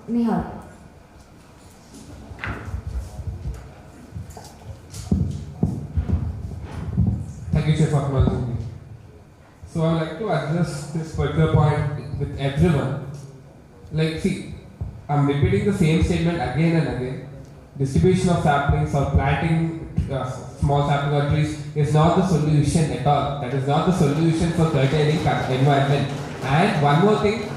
Nihal. Thank you, Chair, for acknowledging me. So I would like to address this particular point with everyone. Like, see, I'm repeating the same statement again and again. Distribution of saplings or planting small sapling or trees is not the solution at all. That is not the solution for curtailing environment. And one more thing,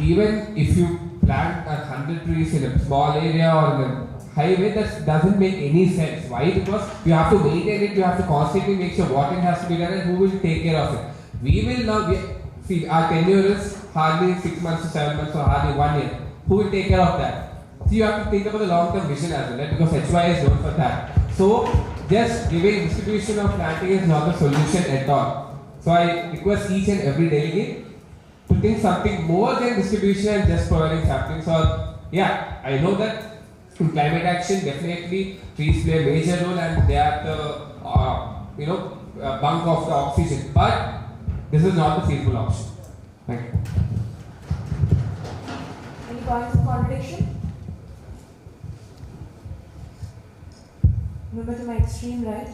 even if you plant 100 trees in a small area or in a highway, that doesn't make any sense. Why? Because you have to maintain it, you have to constantly make sure watering has to be done, and who will take care of it? We will now, see, our tenure is hardly 6 months to 7 months or hardly 1 year. Who will take care of that? So you have to think about the long-term vision as well, right? Because HY is known for that. So just giving distribution of planting is not the solution at all. So I request each and every delegate to think something more than distribution and just providing saplings. Or yeah, I know that in climate action definitely trees play a major role and they are the bunk of the oxygen. But this is not the feasible option. Thank you. Any points of contradiction? Remember to my extreme right.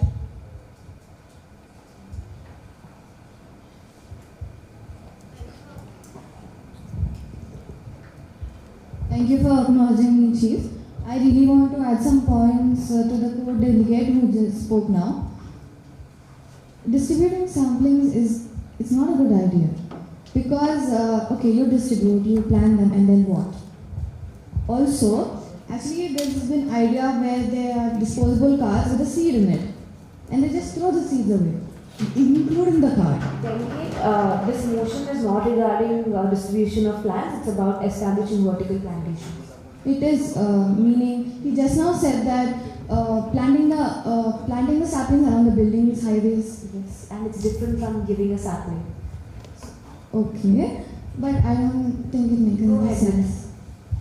Thank you for acknowledging me, Chief. I really want to add some points to the core delegate who just spoke now. Distributing samplings it's not a good idea. Because, okay, you distribute, you plan them, and then what? Also, actually, there's been idea where there are disposable cards with a seed in it, and they just throw the seeds away, including the card. Delegate, this motion is not regarding distribution of plants, it's about establishing vertical plantations. It is, meaning, he just now said that planting the saplings around the buildings, highways. Yes, and it's different from giving a sapling. Okay, but I don't think it makes Go any ahead sense.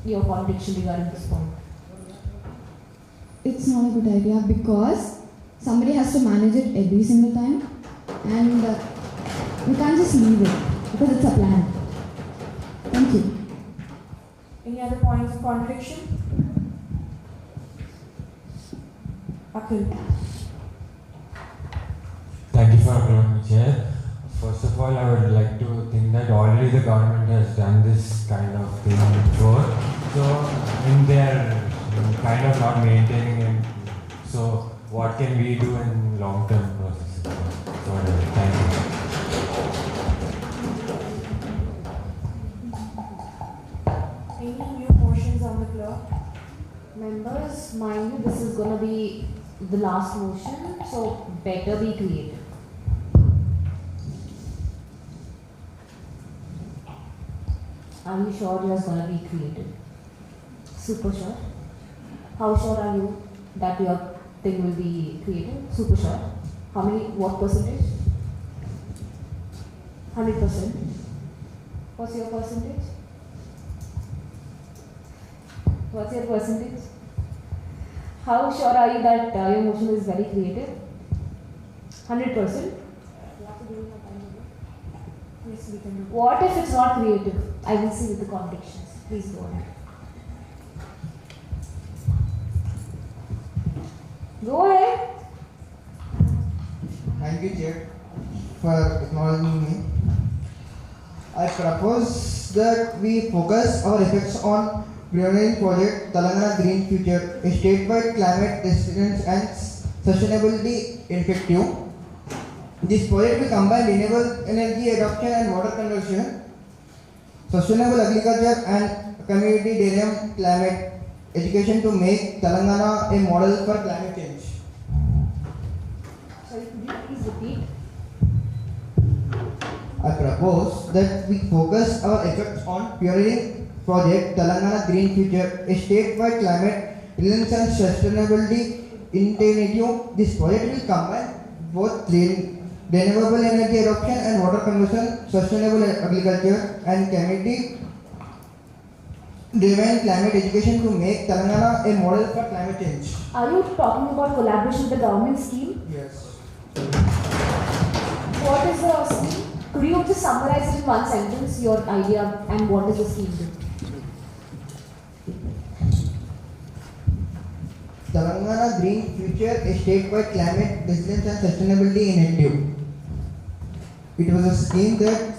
with your contradiction regarding this point. It's not a good idea because somebody has to manage it every single time, and we can't just leave it because it's a plan. Thank you. Any other points of contradiction? Akhil. Thank you for allowing me, Chair. First of all, I would like to think that already the government has done this kind of thing before. So, they are kind of not maintaining it. So, what can we do in long-term processes? So, thank you. Any new motions on the floor? Members, mind you, this is going to be the last motion, so better be creative. Are you sure you are going to be creative? Super sure? How sure are you that your thing will be creative? Super sure? How many, what percentage? 100%. What's your percentage? What's your percentage? How sure are you that your motion is very creative? 100%? Yes, we can do. What if it's not creative? I will see with the contradictions. Please go ahead. Go ahead. Thank you, Chair, for acknowledging me. I propose that we focus our efforts on pioneering project Telangana Green Future, a statewide climate resilience and sustainability initiative. This project will combine renewable energy adoption and water conservation, sustainable agriculture and community dairy climate education to make Telangana a model for climate change. Sorry, could you please repeat? I propose that we focus our efforts on pioneering project Telangana Green Future, a statewide climate resilience and sustainability initiative. This project will combine both renewable energy adoption and water conservation, sustainable agriculture and community driven climate education to make Telangana a model for climate change. Are you talking about collaboration with the government scheme? Yes. What is the scheme? Could you just summarize it in one sentence, your idea, and what does the scheme do? Telangana Green Future, a statewide climate resilience and sustainability initiative. It was a scheme that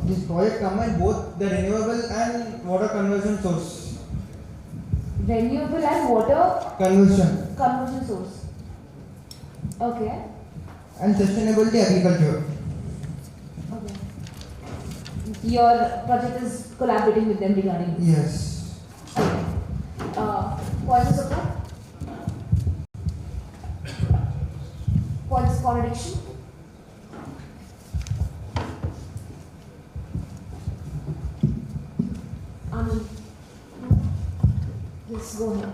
this project combined both the renewable and water conversion source. Renewable and water conversion source. Okay. And sustainability agriculture. Okay. Your project is collaborating with them regarding this. Yes. Okay. Points of support? Points of contradiction? Yes, go ahead.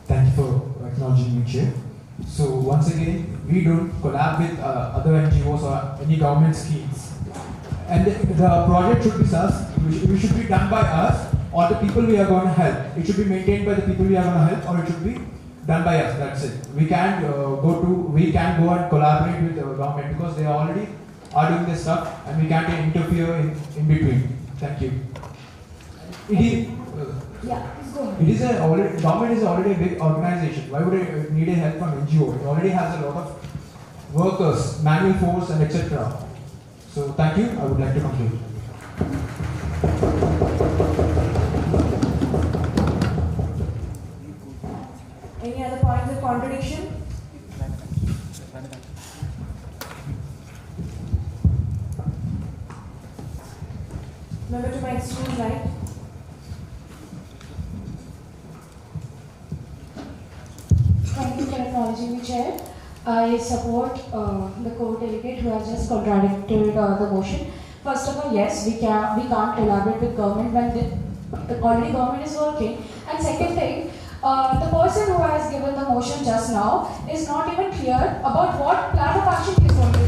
Thank you for acknowledging me, Chair. So once again, we don't collab with other NGOs or any government schemes. And the project should be us. We should be done by us or the people we are going to help. It should be maintained by the people we are going to help, or it should be done by us. That's it. We can't go and collaborate with the government because they already are doing this stuff, and we can't interfere in between. Thank you. It is. It is government is already a big organization. Why would it need a help from NGO? It already has a lot of workers, manual force, and etc. So thank you. I would like to conclude. other points of contradiction? Member to my extreme right. Thank you for acknowledging me, Chair. I support the co-delegate who has just contradicted the motion. First of all, yes, we can't collaborate with government when already government is working. And second thing, the person who has given the motion just now is not even clear about what plan of action he is going to do.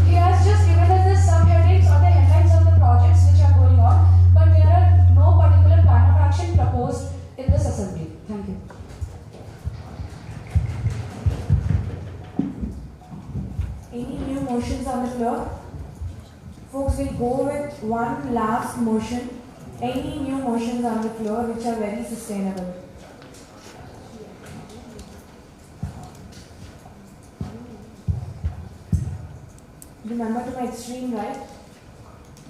He has just given us the subheadings or the headlines of the projects which are going on, but there are no particular plan of action proposed in this assembly. Thank you. Any new motions on the floor? Folks, we'll go with one last motion. Any new motions on the floor which are very sustainable? Remember to my extreme right?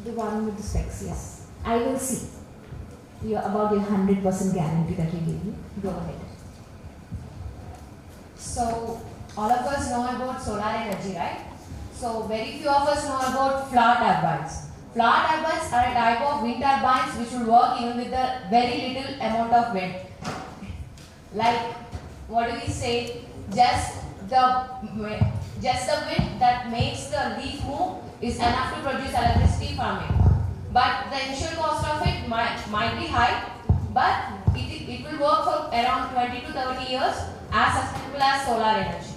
The one with the specs, yes. I will see. You're about your 100% guarantee that you gave me. Go ahead. So, all of us know about solar energy, right? So, very few of us know about flower turbines. Flower turbines are a type of wind turbines which will work even with a very little amount of wind. Like, what do we say? Just the wind that makes the leaf move is enough to produce electricity from it. But the initial cost of it might be high, but it will work for around 20 to 30 years as sustainable as solar energy.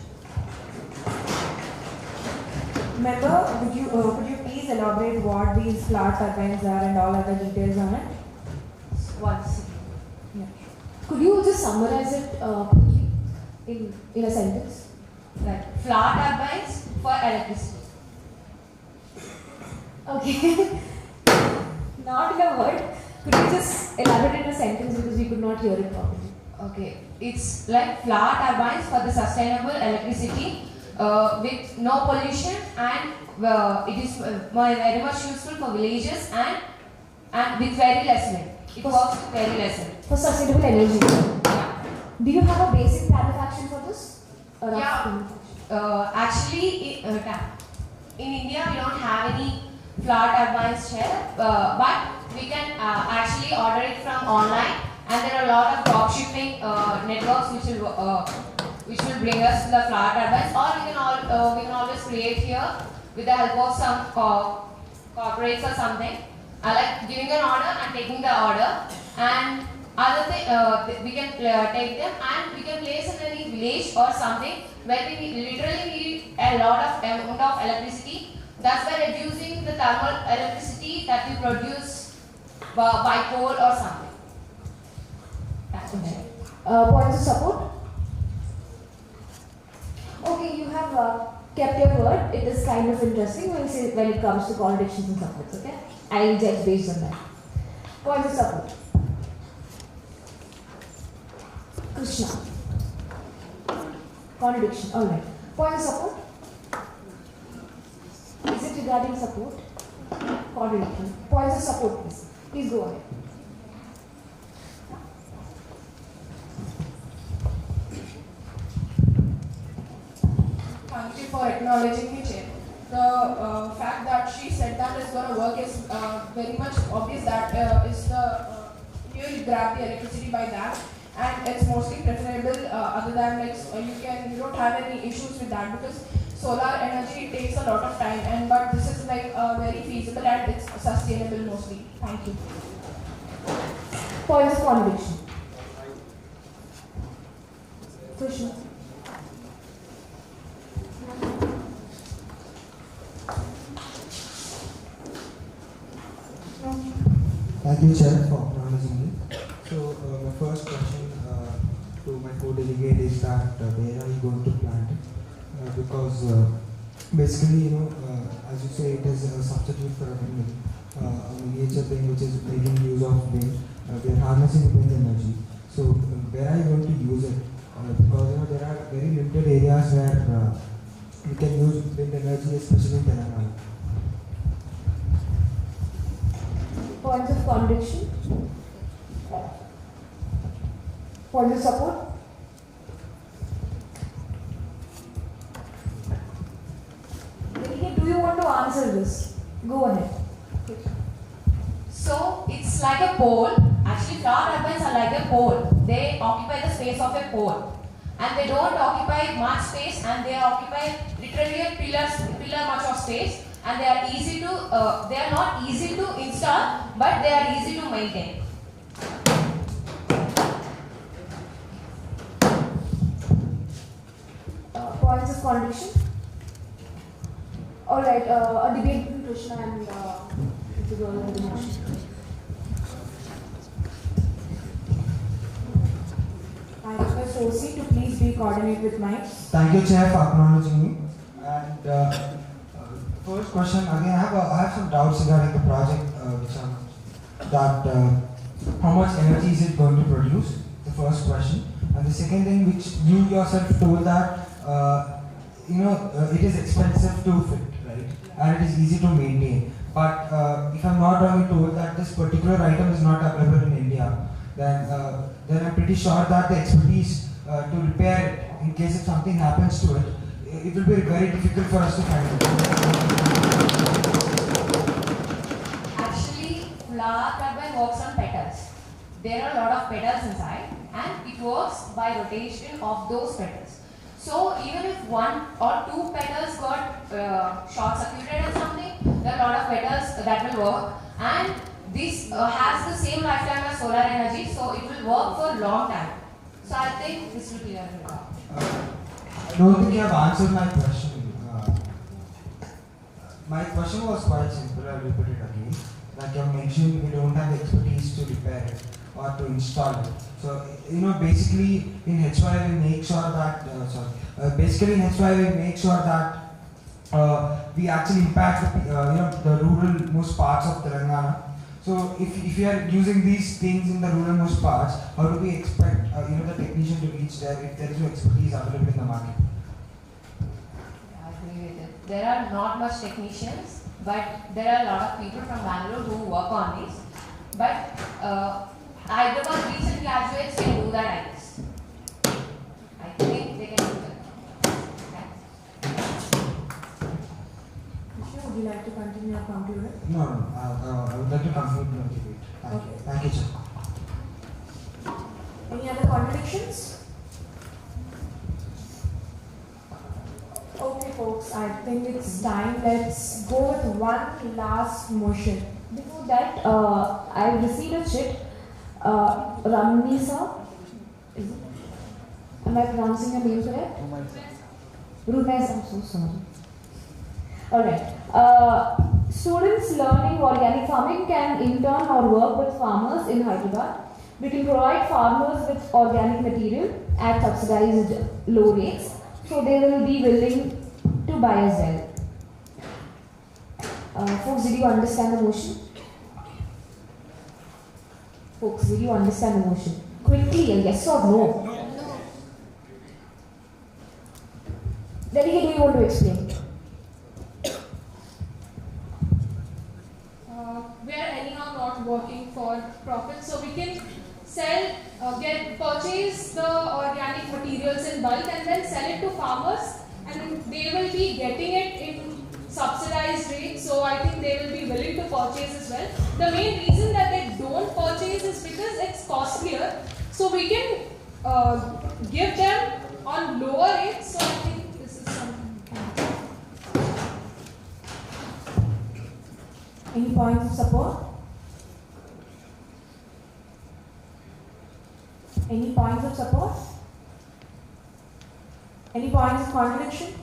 Member, could you please elaborate what these flower turbines are and all other details on it? Once. Yeah. Could you just summarize it quickly in a sentence? Right. Flower turbines for electricity. Okay. Not in a word. Could you just elaborate in a sentence because we could not hear it properly? Okay. It's like flower turbines for the sustainable electricity with no pollution, and it is very much useful for villages and with very less wind. It works with very less wind. For sustainable energy. Yeah. Do you have a basic plan of action for this? Yeah. Actually, in India we don't have any flower turbines here, but we can actually order it from online, and there are a lot of drop shipping networks which will bring us the flower turbines, or we can always create here with the help of some corporates or something. Like giving an order and taking the order, and other thing we can take them and we can place in any village or something where we literally need a lot of amount of electricity. That's by reducing the thermal electricity that we produce by coal or something. That's okay. Points of support? Okay, you have kept your word. It is kind of interesting when it comes to contradictions and supports, okay? I will judge based on that. Points of support? Krishna. Contradiction, alright. Points of support? Is it regarding support? Contradiction. Points of support, please. Please go ahead. Thank you for acknowledging me, Chair. The fact that she said that is going to work is very much obvious. That is you will grab the electricity by that, and it's mostly preferable. Other than like you don't have any issues with that because solar energy takes a lot of time, but this is like very feasible and it's sustainable mostly. Thank you. Points of contradiction. Krishna. Thank you, Chair, for acknowledging me. So, my first question to my co-delegate is that where are you going to plant it? Because basically, as you say, it is a substitute for a windmill, a miniature thing which is making use of wind. We are harnessing wind energy. So, where are you going to use it? Because there are very limited areas where we can use wind energy, especially in Telangana. Points of contradiction? Points of support? Delegate, do you want to answer this? Go ahead. So it's like a pole. Actually, flower turbines are like a pole. They occupy the space of a pole, and they don't occupy much space, and they occupy literally a pillar much of space, and they are easy to. They are not easy to install, but they are easy to maintain. Points of contradiction? Alright, a debate between Krishna and the girl in the motion. I request OC to please be coordinated with mics. Thank you, Chair, for acknowledging me. And first question, again, I have some doubts regarding the project, how much energy is it going to produce? The first question. And the second thing, which you yourself told that, it is expensive to fit, right? And it is easy to maintain. But if I'm not wrong, you told that this particular item is not available in India. Then I'm pretty sure that the expertise to repair it, in case if something happens to it, it will be very difficult for us to find it. Actually, flower turbine works on petals. There are a lot of petals inside, and it works by rotation of those petals. So even if one or two petals got short circuited or something, there are a lot of petals that will work, and this has the same lifetime as solar energy, so it will work for a long time. So I think this will clear it out. I don't think you have answered my question. My question was quite simple. I'll repeat it again. Like you mentioned, we don't have the expertise to repair it or to install it. So basically in HY we make sure that we actually impact the rural most parts of Telangana. So if you are using these things in the rural most parts, how do we expect the technician to reach there if there is no expertise available in the market? I agree with it. There are not much technicians, but there are a lot of people from Bangalore who work on these. But Hyderabad recent graduates can do that, I guess. I think they can do that. Krishna, would you like to continue or conclude it? No, I would like to conclude the debate. Thank you. Thank you, sir. Any other contradictions? Okay, folks, I think it's time. Let's go with one last motion. Before that, I received a chit. Ramnisa, am I pronouncing your name correct? Rumez, I'm so sorry. Alright. Students learning organic farming can intern or work with farmers in Hyderabad. We can provide farmers with organic material at subsidized low rates, so they will be willing to buy as well. Folks, did you understand the motion? Folks, did you understand the motion? Quickly, a yes or no? No. Delegate, do you want to explain? We are anyhow not working for profit, so we can sell, purchase the organic materials in bulk and then sell it to farmers, and they will be getting it in subsidized rates, so I think they will be willing to purchase as well. The main reason that they don't purchase is because it's costlier, so we can give them on lower rates, so I think this is something. Any points of support? Any points of support? Any points of contradiction?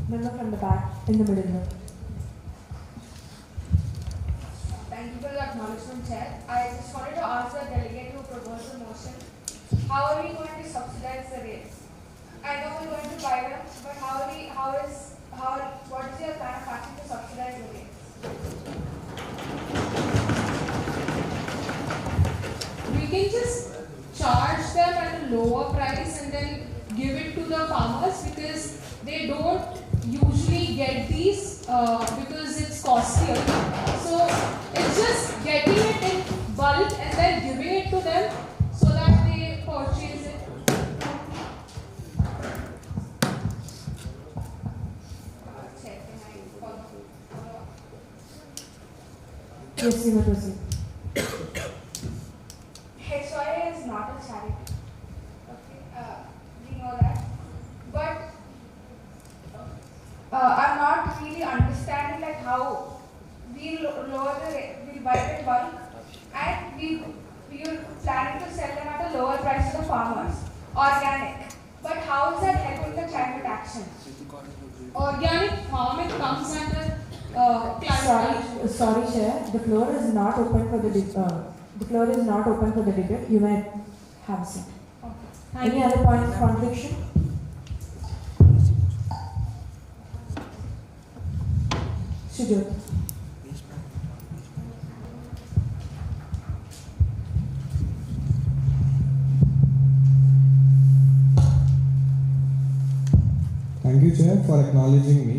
Member from the back, in the middle. Thank you for the acknowledgement, Chair. I just wanted to ask the delegate who proposed the motion, how are we going to subsidize the rates? I know we're going to buy them, but what is your plan of action to subsidize the rates? We can just charge them at a lower price and then give it to the farmers, because they don't usually get these because it's costlier. So It's just getting it in bulk and then giving it to them so that they purchase it. Yes, you may proceed. XIV is not a charity. Okay, we know that. But I'm not really understanding like how we'll buy it in bulk and we're planning to sell them at a lower price to the farmers, organic. But how is that helping the climate action? Organic farming comes under climate action. Sorry, Chair. The floor is not open for the debate. You may have a seat. Thank Any you. other point of contradiction? Sujot. Thank you, Chair, for acknowledging me.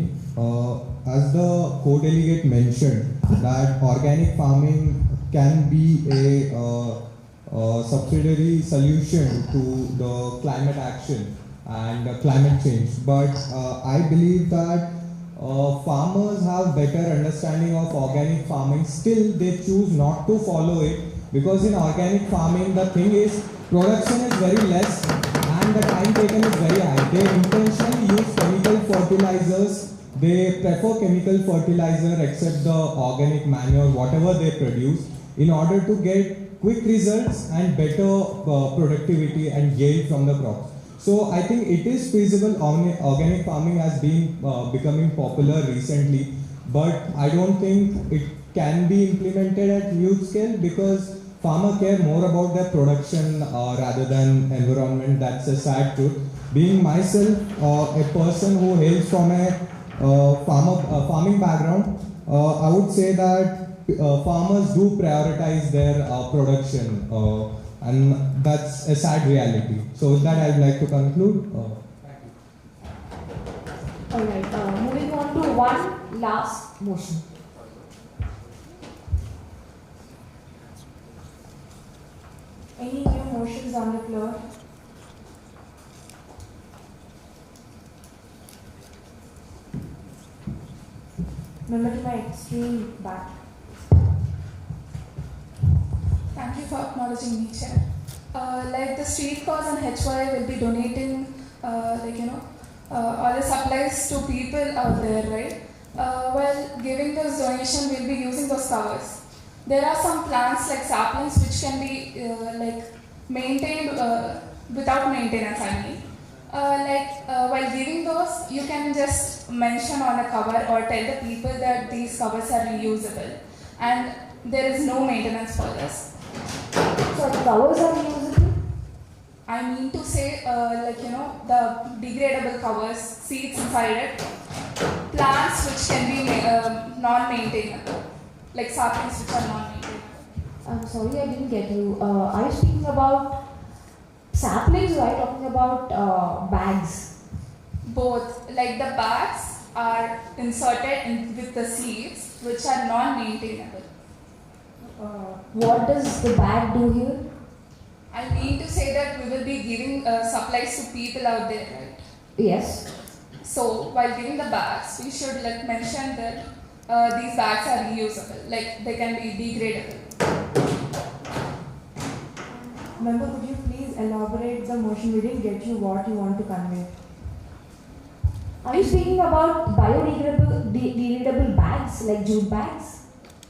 As the co-delegate mentioned, that organic farming can be a subsidiary solution to the climate action and climate change. But I believe that farmers have better understanding of organic farming. Still, they choose not to follow it because in organic farming, the thing is production is very less and the time taken is very high. They intentionally use chemical fertilizers. They prefer chemical fertilizer except the organic manure, whatever they produce, in order to get quick results and better productivity and yield from the crops. So I think it is feasible. Organic farming has been becoming popular recently, but I don't think it can be implemented at huge scale because farmers care more about their production rather than environment. That's a sad truth. Being myself a person who hails from a farming background, I would say that farmers do prioritize their production, and that's a sad reality. So with that, I would like to conclude. Alright, moving on to one last motion. Any new motions on the floor? Member to my extreme back. Thank you for acknowledging me, Chair. Like the street cause and HY will be donating, all the supplies to people out there, right? While giving those donation, we'll be using those covers. There are some plants like saplings which can be maintained without maintenance. I mean, while giving those, you can just mention on a cover or tell the people that these covers are reusable, and there is no maintenance for this. So the covers are reusable? I mean to say, the degradable covers, seeds inside it, plants which can be non-maintainable, like saplings which are non-maintainable. I'm sorry, I didn't get you. Are you speaking about saplings or are you talking about bags? Both. Like the bags are inserted with the seeds which are non-maintainable. What does the bag do here? I mean to say that we will be giving supplies to people out there, right? Yes. So while giving the bags, we should mention that these bags are reusable, like they can be degradable. Member, could you please elaborate the motion? We didn't get you what you want to convey. Are you speaking about biodegradable bags, like jute bags?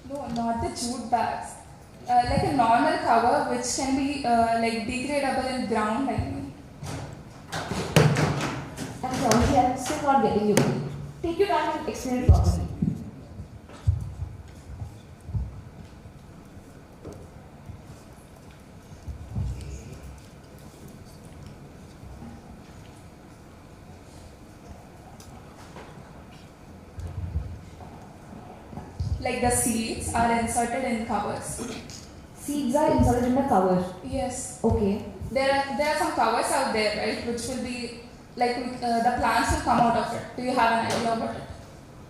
No, not the jute bags. Like a normal cover which can be degradable in ground. I mean. I'm sorry, I'm still not getting you. Take your time and explain it properly. Like the seeds are inserted in covers. Seeds are inserted in the cover? Yes. Okay. There are some covers out there, right, which will be the plants will come out of it. Do you have an idea about it?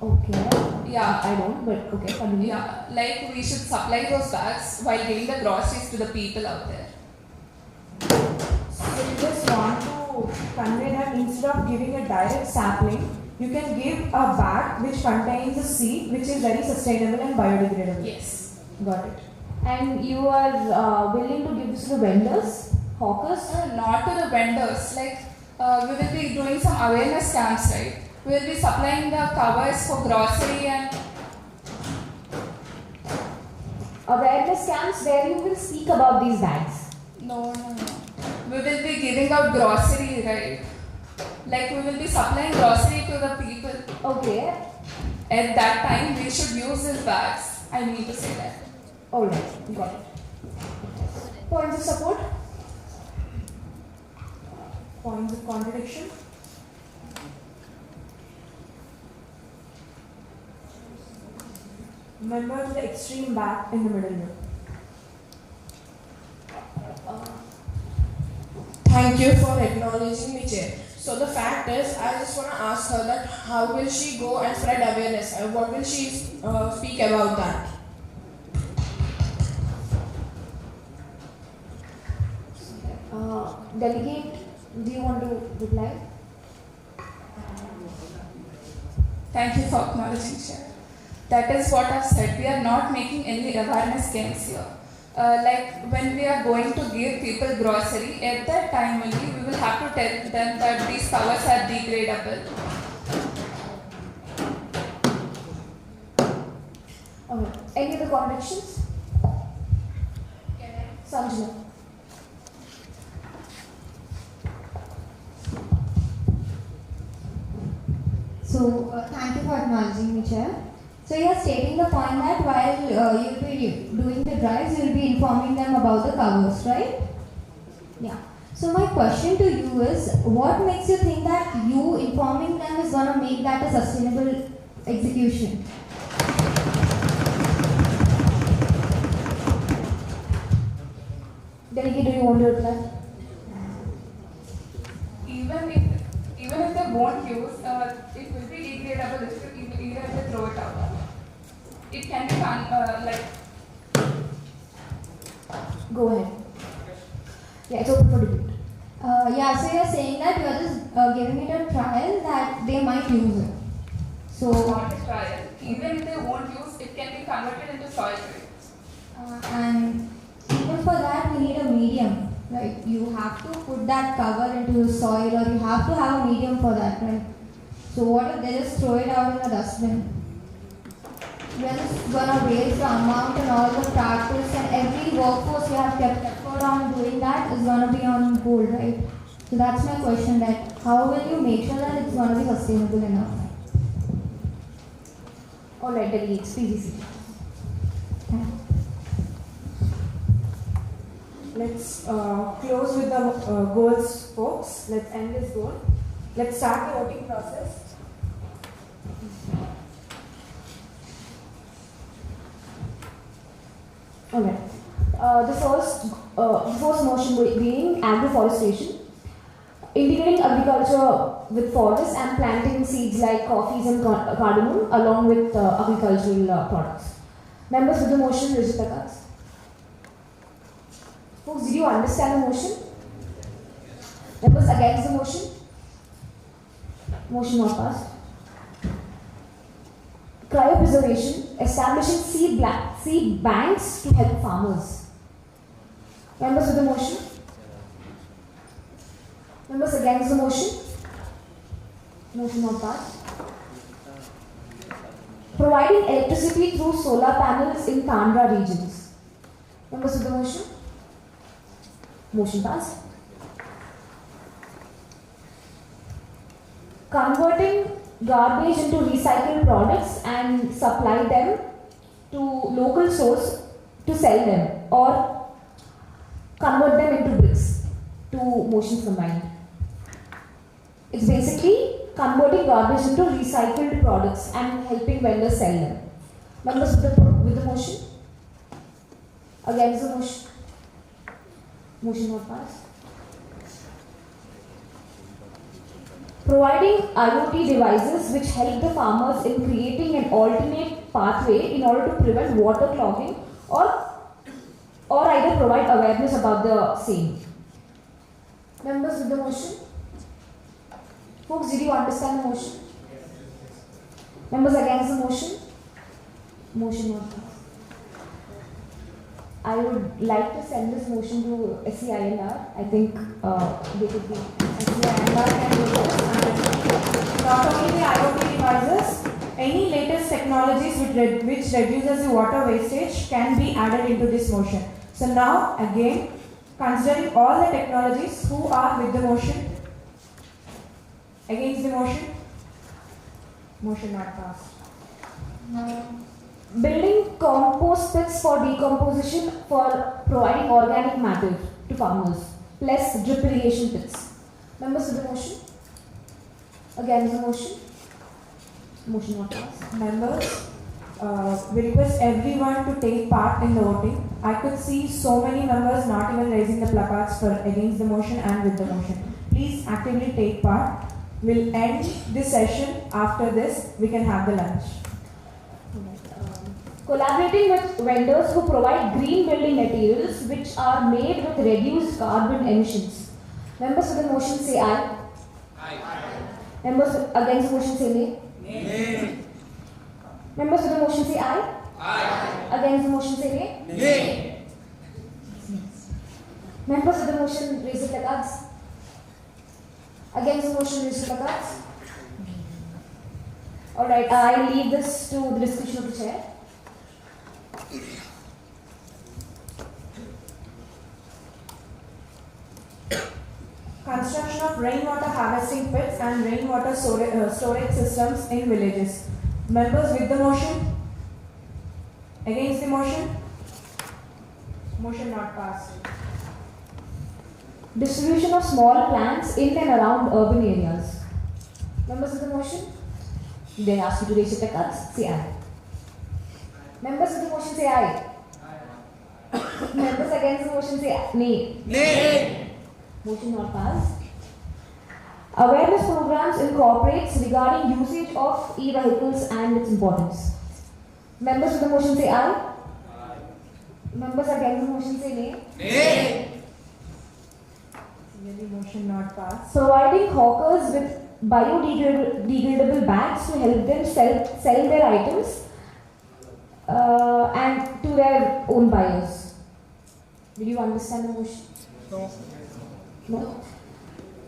Okay. Yeah. I don't, but okay, continue. Yeah, like we should supply those bags while giving the groceries to the people out there. So you just want to convey that instead of giving a direct sapling, you can give a bag which contains a seed which is very sustainable and biodegradable. Yes. Got it. And you are willing to give this to the vendors, hawkers? Not to the vendors. Like we will be doing some awareness camps, right? We will be supplying the covers for grocery and Awareness camps where you will speak about these bags. no. We will be giving out grocery, right? Like we will be supplying grocery to the people. Okay. At that time, we should use these bags. I need to say that. Alright, got it. Points of support? Points of contradiction? Member of the extreme back in the middle here. Thank you for acknowledging me, Chair. So the fact is, I just want to ask her that how will she go and spread awareness? What will she speak about that? Delegate, do you want to reply? Thank you for acknowledging, Chair. That is what I've said. We are not making any awareness games here. Like when we are going to give people grocery, at that time only we will have to tell them that these covers are degradable. Okay. Any other contradictions? Sanjana. So, thank you for acknowledging me, Chair. So, you are stating the point that while you'll be doing the drives, you'll be informing them about the covers, right? Yeah. So, my question to you is, what makes you think that you informing them is going to make that a sustainable execution? Delegate, do you want to reply? Even if they won't use, it will be degradable even if they throw it out. It can be like. Go ahead. Yeah, it's open for debate. Yeah, so you're saying that you're just giving it a trial that they might use it. So, Not a trial. Even if they won't use, it can be converted into soil grade. and even for that, we need a medium. Right, you have to put that cover into the soil, or you have to have a medium for that, right? So what if they just throw it out in a dustbin? We are just gonna waste the amount and all the practice and every workforce we have kept effort on doing that is gonna be on hold, right? So that's my question, that how will you make sure that it's gonna be sustainable enough? Alright, delegates, please. Let's close with the goals, folks. Let's end this goal. Let's start the voting process. Alright. The first motion being agroforestation. Integrating agriculture with forests and planting seeds like coffees and cardamom along with agricultural products. Members with the motion, raise your hands. Folks, did you understand the motion? Members against the motion? Motion not passed. Cryopreservation, establishing seed banks to help farmers. Members with the motion? Members against the motion? Motion not passed. Providing electricity through solar panels in Kandra regions. Members with the motion? Motion passed. Converting garbage into recycled products and supply them to local source to sell them, or convert them into bricks. Two motions combined. It's basically converting garbage into recycled products and helping vendors sell them. Members with the motion? Against the motion? Motion not passed. Providing IoT devices which help the farmers in creating an alternate pathway in order to prevent water clogging or either provide awareness about the same. Members with the motion? Folks, did you understand the motion? Members against the motion? Motion not passed. I would like to send this motion to SCINR. I think they could be SCINR can do this. Not only the IoT devices, any latest technologies which reduces the water wastage can be added into this motion. So now again, considering all the technologies, who are with the motion? Against the motion? Motion not passed. Building compost pits for decomposition for providing organic matter to farmers, plus drip irrigation pits. Members of the motion? Against the motion? Motion not passed. Members, we request everyone to take part in the voting. I could see so many members not even raising the placards for against the motion and with the motion. Please actively take part. We'll end this session. After this, we can have the lunch. Collaborating with vendors who provide green building materials which are made with reduced carbon emissions. Members of the motion say aye. Aye. Members against the motion say nay. Nay. Members of the motion say aye. Aye. Against the motion say nay. Nay. Members of the motion raise the placards. Against the motion raise the placards. Alright, I leave this to the discussion of the chair. Construction of rainwater harvesting pits and rainwater storage systems in villages. Members with the motion? Against the motion? Motion not passed. Distribution of small plants in and around urban areas. Members of the motion? They ask you to raise your cards. Say aye. Members of the motion say aye. Members against the motion say nay. Nay. Motion not passed. Awareness programs incorporates regarding usage of e-vehicles and its importance. Members of the motion say aye. Members against the motion say nay. Nay. Really motion not passed. Providing hawkers with biodegradable bags to help them sell their items and to their own buyers. Did you understand the motion? No. No?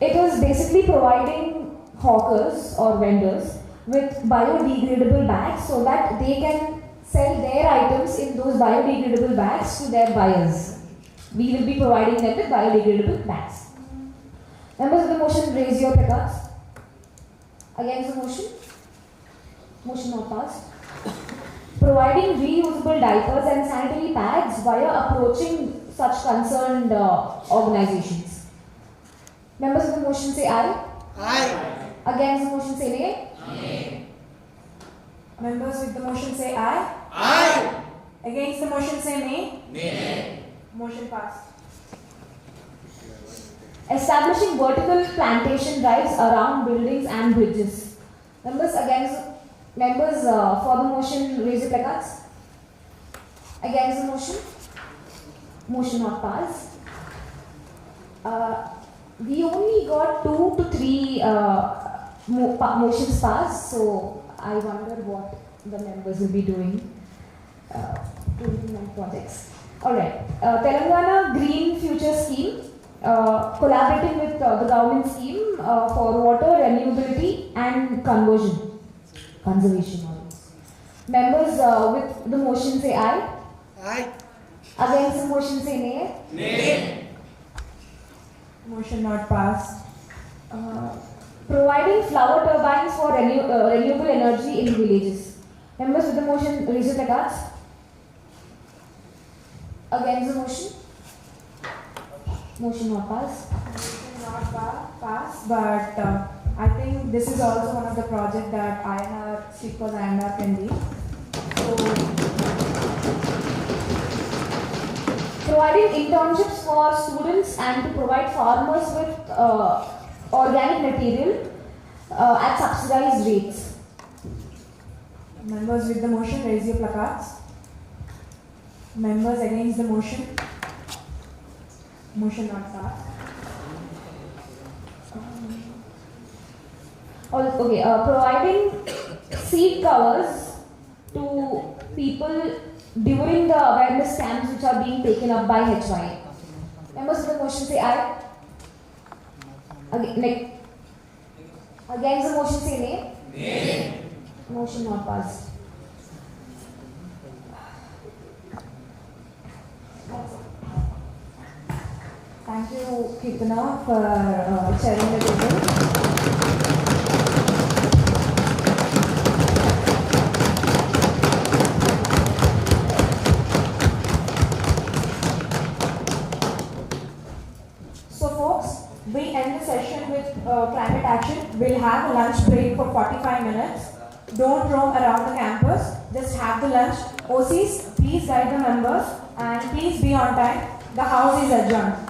It is basically providing hawkers or vendors with biodegradable bags so that they can sell their items in those biodegradable bags to their buyers. We will be providing them with biodegradable bags. Members of the motion, raise your placards. Against the motion? Motion not passed. Providing reusable diapers and sanitary pads via approaching such concerned organizations. Members of the motion say aye. Aye. Against the motion say nay. Nay. Members with the motion say aye. Aye. Against the motion say nay. Nay. Motion passed. Establishing vertical plantation drives around buildings and bridges. Members for the motion raise your placards. Against the motion? Motion not passed. We only got 2 to 3 motions passed, so I wonder what the members will be doing to implement projects. Alright, Telangana Green Future Scheme, collaborating with the government scheme for water renewability and conservation. Members with the motion say aye. Aye. Against the motion say nay. Nay. Motion not passed. Providing flower turbines for renewable energy in villages. Members with the motion raise your cards. Against the motion? Motion not passed. Motion not passed, but I think this is also one of the projects that INR, Speakers INR can do. So, providing internships for students and to provide farmers with organic material at subsidized rates. Members with the motion, raise your placards. Members against the motion. Motion not passed. Providing seat covers to people during the awareness camps which are being taken up by HY. Members of the motion say aye. Against the motion say nay. Nay. Motion not passed. Thank you, Kirtana, for chairing the table. So folks, we end the session with climate action. We'll have a lunch break for 45 minutes. Don't roam around the campus, just have the lunch. OCs, please guide the members and please be on time. The house is adjourned.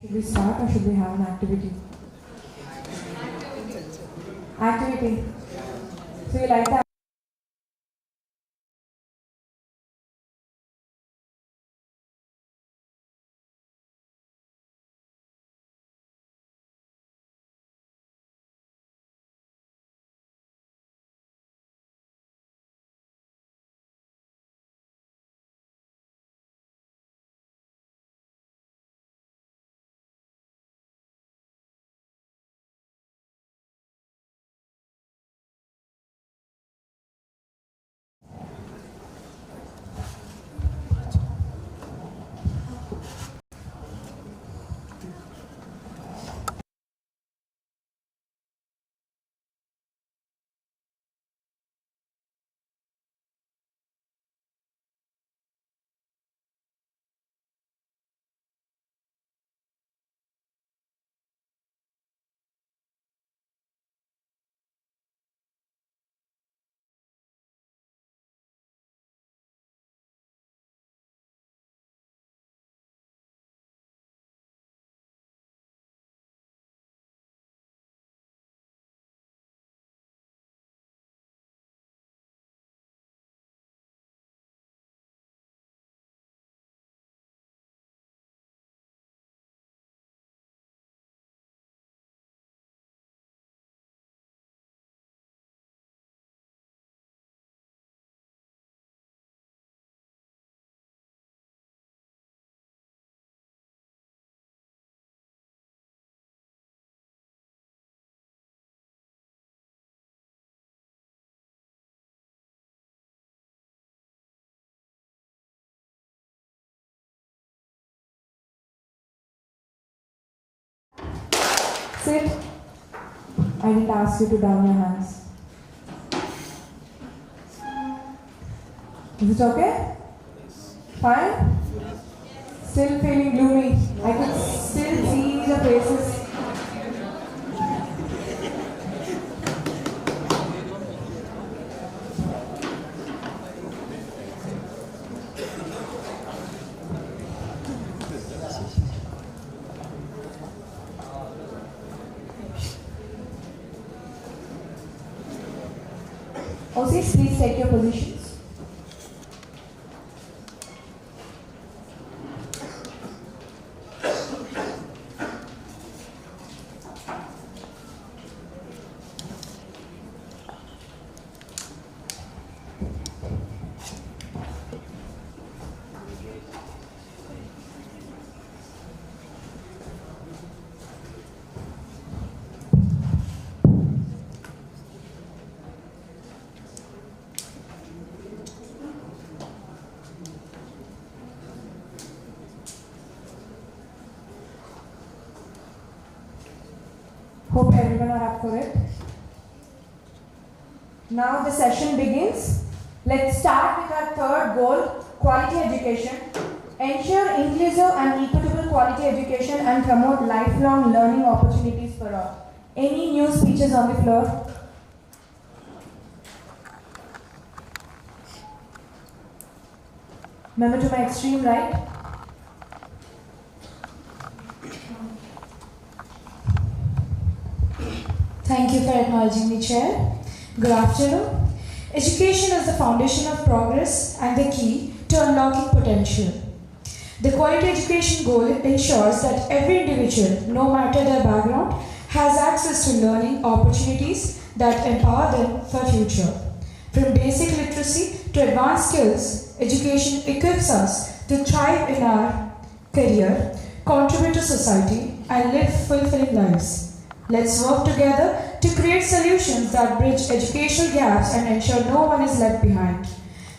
Should we start or should we have an activity? Activity. So you like that? Sit. I didn't ask you to down your hands. Is it okay? Fine? Still feeling gloomy. I could still see the faces. OCs, please take your positions. Hope everyone are up for it. Now the session begins. Let's start with our third goal, quality education. Ensure inclusive and equitable quality education and promote lifelong learning opportunities for all. Any new speeches on the floor? Member to my extreme right. Thank you for acknowledging me, Chair. Good afternoon. Education is the foundation of progress and the key to unlocking potential. The quality education goal ensures that every individual, no matter their background, has access to learning opportunities that empower them for future. From basic literacy to advanced skills, education equips us to thrive in our career, contribute to society, and live fulfilling lives. Let's work together to create solutions that bridge educational gaps and ensure no one is left behind.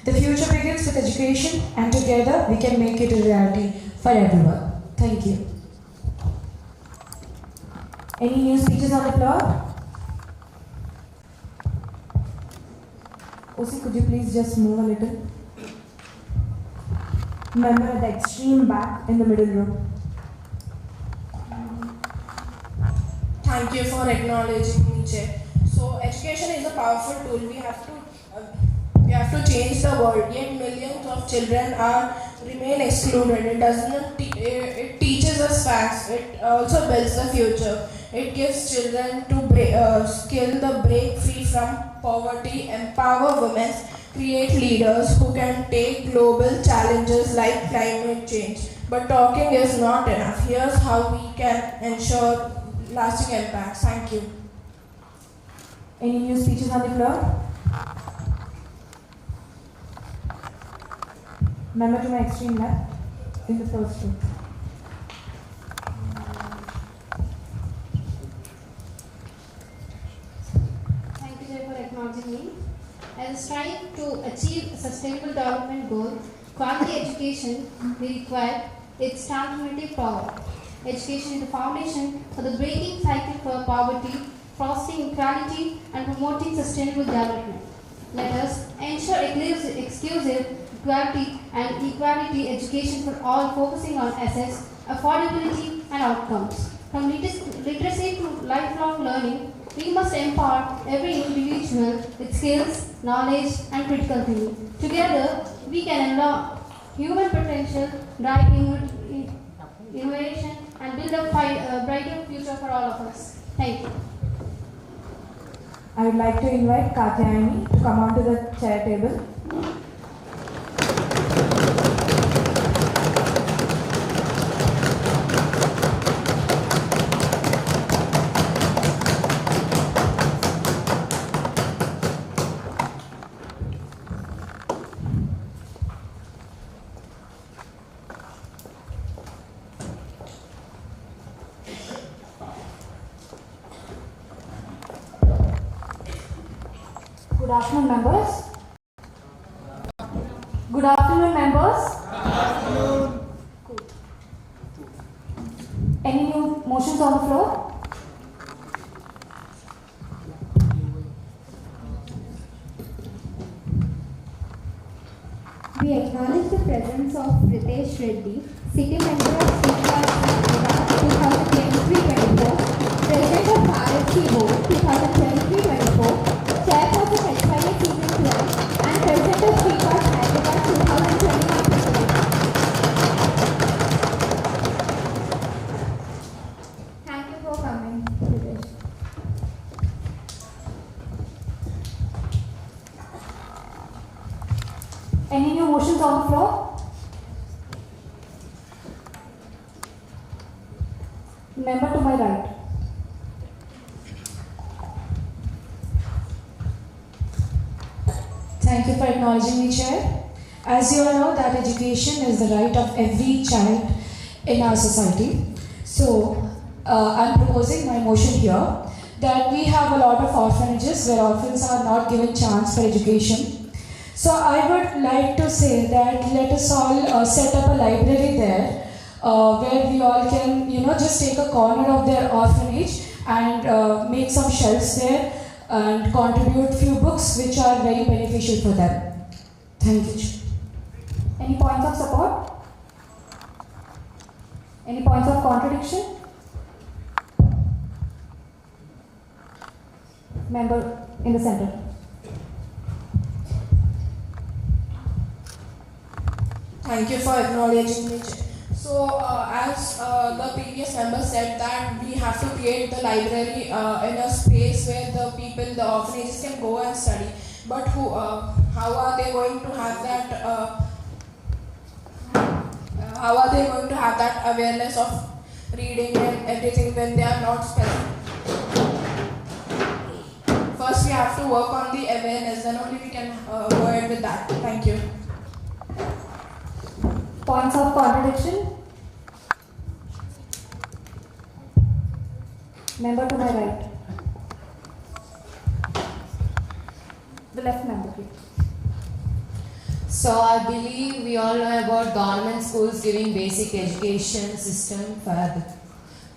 The future begins with education, and together we can make it a reality for everyone. Thank you. Any new speeches on the floor? OC, could you please just move a little? Member at the extreme back in the middle row. Thank you for acknowledging me, Chair. So education is a powerful tool. We have to change the world. Yet millions of children are remain excluded. It doesn't. It teaches us facts. It also builds the future. It gives children to skill the break free from poverty, empower women, create leaders who can take global challenges like climate change. But talking is not enough. Here's how we can ensure lasting impacts. Thank you. Any new speeches on the floor? Member to my extreme left, in the first row. Thank you, Jay, for acknowledging me. As a strive to achieve a sustainable development goal, quality education will require its transformative power. Education is the foundation for the breaking cycle for poverty, fostering equality, and promoting sustainable development. Let us ensure exclusive, equality, and equality education for all, focusing on access, affordability, and outcomes. From literacy to lifelong learning, we must empower every individual with skills, knowledge, and critical thinking. Together, we can unlock human potential, drive innovation, and build a brighter future for all of us. Thank you. I would like to invite Katyayani to come onto the chair table. Good afternoon, members. Good afternoon, members. Cool. Any new motions on the floor? We acknowledge the presence of Ritesh Reddy, City Member of Hyderabad 2023-24, President of RFC Board 2023-24, Chairperson XIV Season 12, and President of Hyderabad 2021-25. Thank you for coming, Ritesh. Any new motions on the floor? Member to my right. Thank you for acknowledging me, Chair. As you all know, that education is the right of every child in our society. So, I'm proposing my motion here that we have a lot of orphanages where orphans are not given chance for education. So, I would like to say that let us all set up a library there where we all can, just take a corner of their orphanage and make some shelves there and contribute few books which are very beneficial for them. Thank you. Any points of support? Any points of contradiction? Member in the center. Thank you for acknowledging me. So, as the previous member said that we have to create the library in a space where the people, the orphanages can go and study. But how are they going to have that? How are they going to have that awareness of reading and everything when they are not studying? First, we have to work on the awareness. Then only we can go ahead with that. Thank you. Points of contradiction? Member to my right. The left member, please. So I believe we all know about government schools giving basic education system for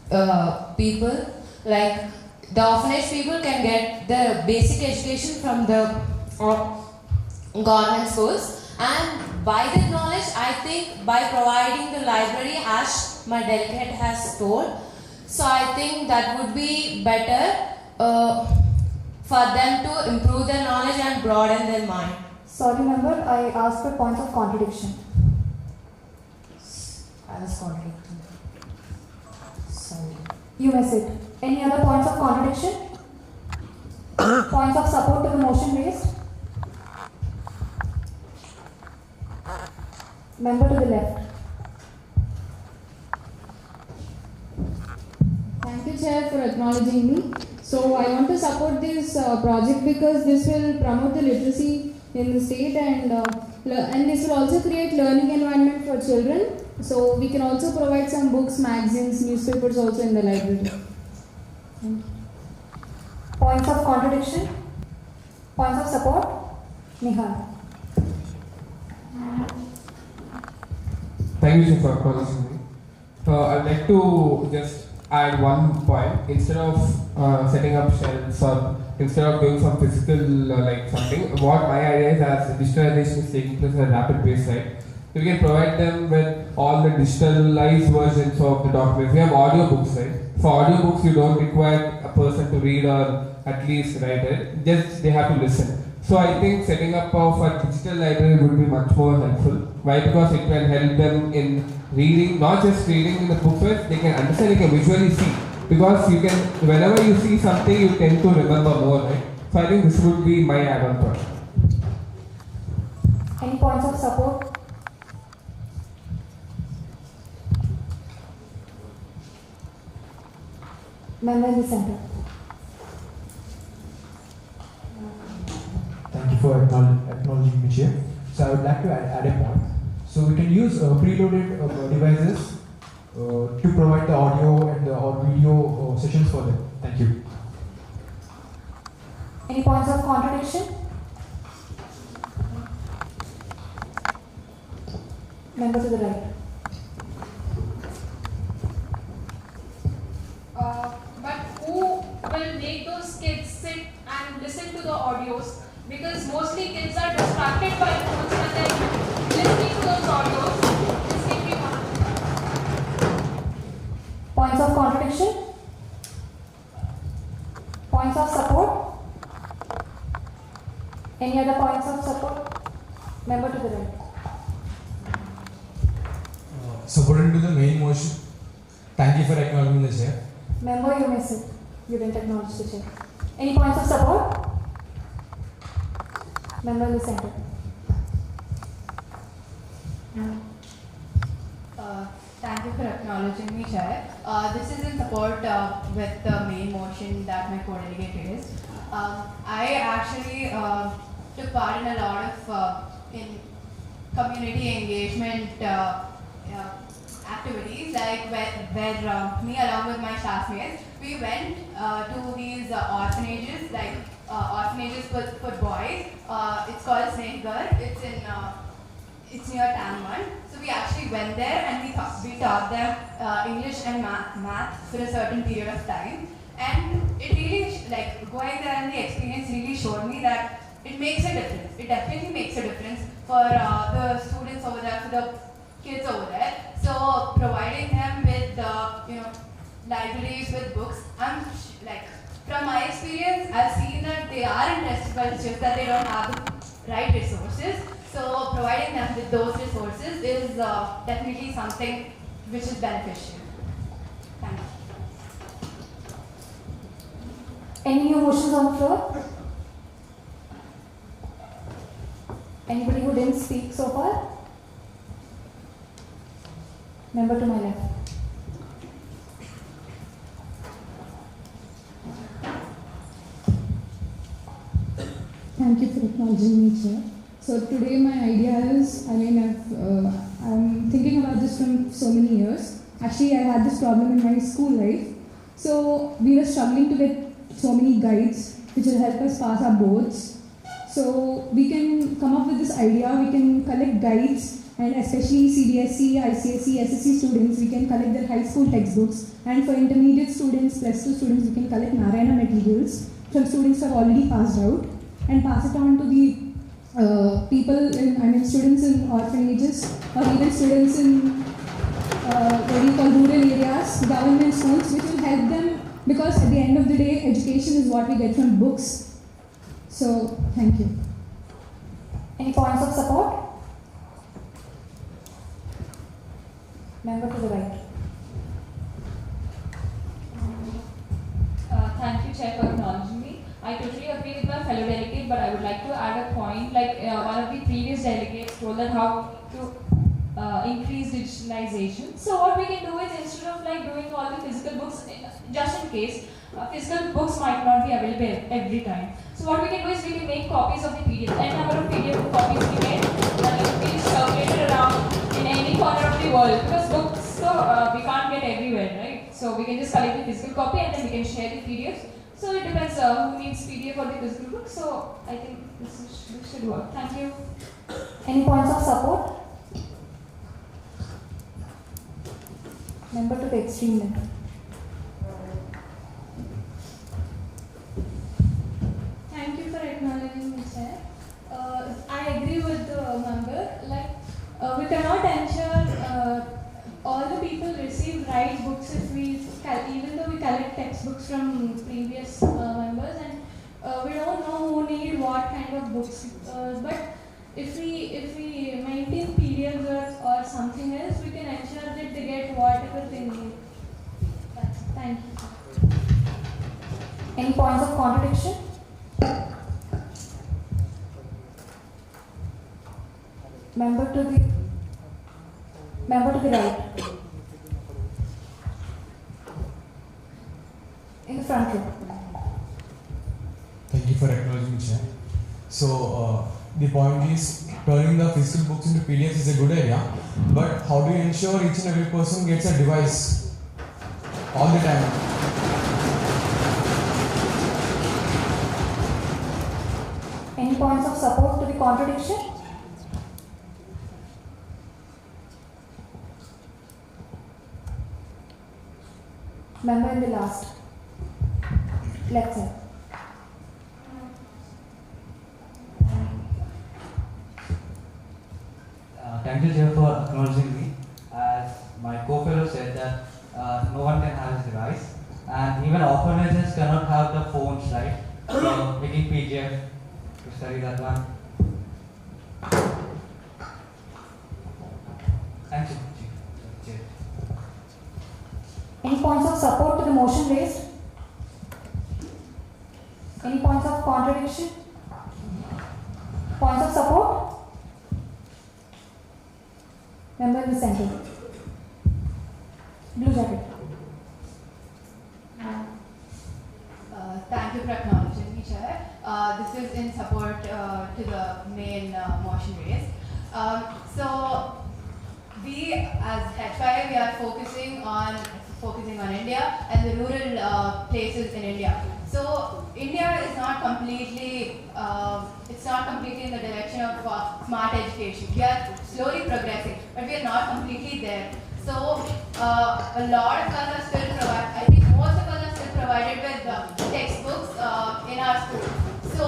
the people. Like the orphanage people can get the basic education from the government schools, and by that knowledge, I think by providing the library as my delegate has told, so I think that would be better for them to improve their knowledge and broaden their mind. Sorry, member, I asked for points of contradiction. I was contradicting. Sorry. You may sit. Any other points of contradiction? Points of support to the motion raised? Member to the left. Thank you, Chair, for acknowledging me. So I want to support this project because this will promote the literacy in the state and this will also create learning environment for children. So we can also provide some books, magazines, newspapers also in the library. Thank you. Points of contradiction? Points of support? Nihal. Thank you, sir, for acknowledging me. I'd like to just add one point. Instead of setting up shelves or instead of doing some physical like something, what my idea is, as digitalization is taking place at a rapid pace, right? We can provide them with all the digitalized versions of the documents. We have audiobooks, right? For audiobooks, you don't require a person to read or at least write it. Just they have to listen. So I think setting up of a digital library would be much more helpful. Why? Because it can help them in reading, not just reading in the booklets, they can understand, they can visually see. Because you can, whenever you see something, you tend to remember more, right? So I think this would be my add-on point. Any points of support? Member in the center. Thank you for acknowledging me, Chair. So I would like to add a point. So we can use preloaded devices to provide the audio and or video sessions for them. Thank you. Any points of contradiction? Member to the right. But who will make those kids sit and listen to the audios? Because mostly kids are distracted by phones and then listening to those audios. This can be one. Points of contradiction? Points of support? Any other points of support? Member to the right. Supporting to the main motion. Thank you for acknowledging the chair. Member, you may sit. You didn't acknowledge the chair. Any points of support? Member in the center. Thank you for acknowledging me, Chair. This is in support with the main motion that my co-delegate raised. I actually took part in a lot of in community engagement activities, like where me along with my classmates, we went to these orphanages, like orphanages for boys. It's called Snakegarh. It's near Tanman. So we actually went there and we taught them English and math for a certain period of time. And it really, like going there and the experience really showed me that it makes a difference. It definitely makes a difference for the students over there, for the kids over there. So providing them with libraries with books, from my experience, I've seen that they are interested, but it's just that they don't have the right resources. So providing them with those resources is definitely something which is beneficial. Thank you. Any new motions on the floor? Anybody who didn't speak so far? Member to my left. Thank you for acknowledging me, Chair. So today my idea is, I'm thinking about this from so many years. Actually, I had this problem in my school life. So we were struggling to get so many guides which will help us pass our boards. So we can come up with this idea, we can collect guides, and especially CBSE, ICSE, SSC students, we can collect their high school textbooks. And for intermediate students, plus 2 students, we can collect Narayana materials from students who have already passed out and pass it on to the students in orphanages or even students in rural areas, government schools, which will help them, because at the end of the day, education is what we get from books. So, thank you. Any points of support? Member to the right. Thank you, Chair, for acknowledging me. I totally agree with my fellow delegate, but I would like to add a point. Like one of the previous delegates told that how to increase digitalization. So what we can do is, instead of like doing all the physical books, just in case physical books might not be available every time. So what we can do is we can make copies of the PDF. N number of PDF copies we made, and it will be circulated around in any corner of the world, because books we can't get everywhere, right? So we can just collect the physical copy and then we can share the PDFs. So it depends who needs PDF or the physical book. So I think this should work. Thank you. Any points of support? Member to the extreme left. Thank you for acknowledging me, Chair. I agree with the member. Like, we cannot ensure all the people receive right books if even though we collect textbooks from previous members, and we don't know who need what kind of books. But if we maintain PDFs or something else, we can ensure that they get whatever they need. Thank you. Any points of contradiction? Member to the right. In the front row. Thank you for acknowledging, Chair. So, the point is, turning the physical books into PDFs is a good idea, but how do you ensure each and every person gets a device all the time? Any points of support to the contradiction? Member in the last. Left side. Thank you, Chair, for acknowledging me. As my co-fellow said that no one can have his device, and even orphanages cannot have the phones, right? So making PDF to study that one. Thank you, Chair. Any points of support to the motion raised? Any points of contradiction? Points of support? Member in the center. Blue jacket. Thank you for acknowledging me, Chair. This is in support to the main motion raised. So we as XIV, we are focusing on India and the rural places in India. So India is not completely, it's not completely in the direction of smart education. We are slowly progressing, but we are not completely there. So a lot of us are still provided, I think most of us are still provided with textbooks in our school. So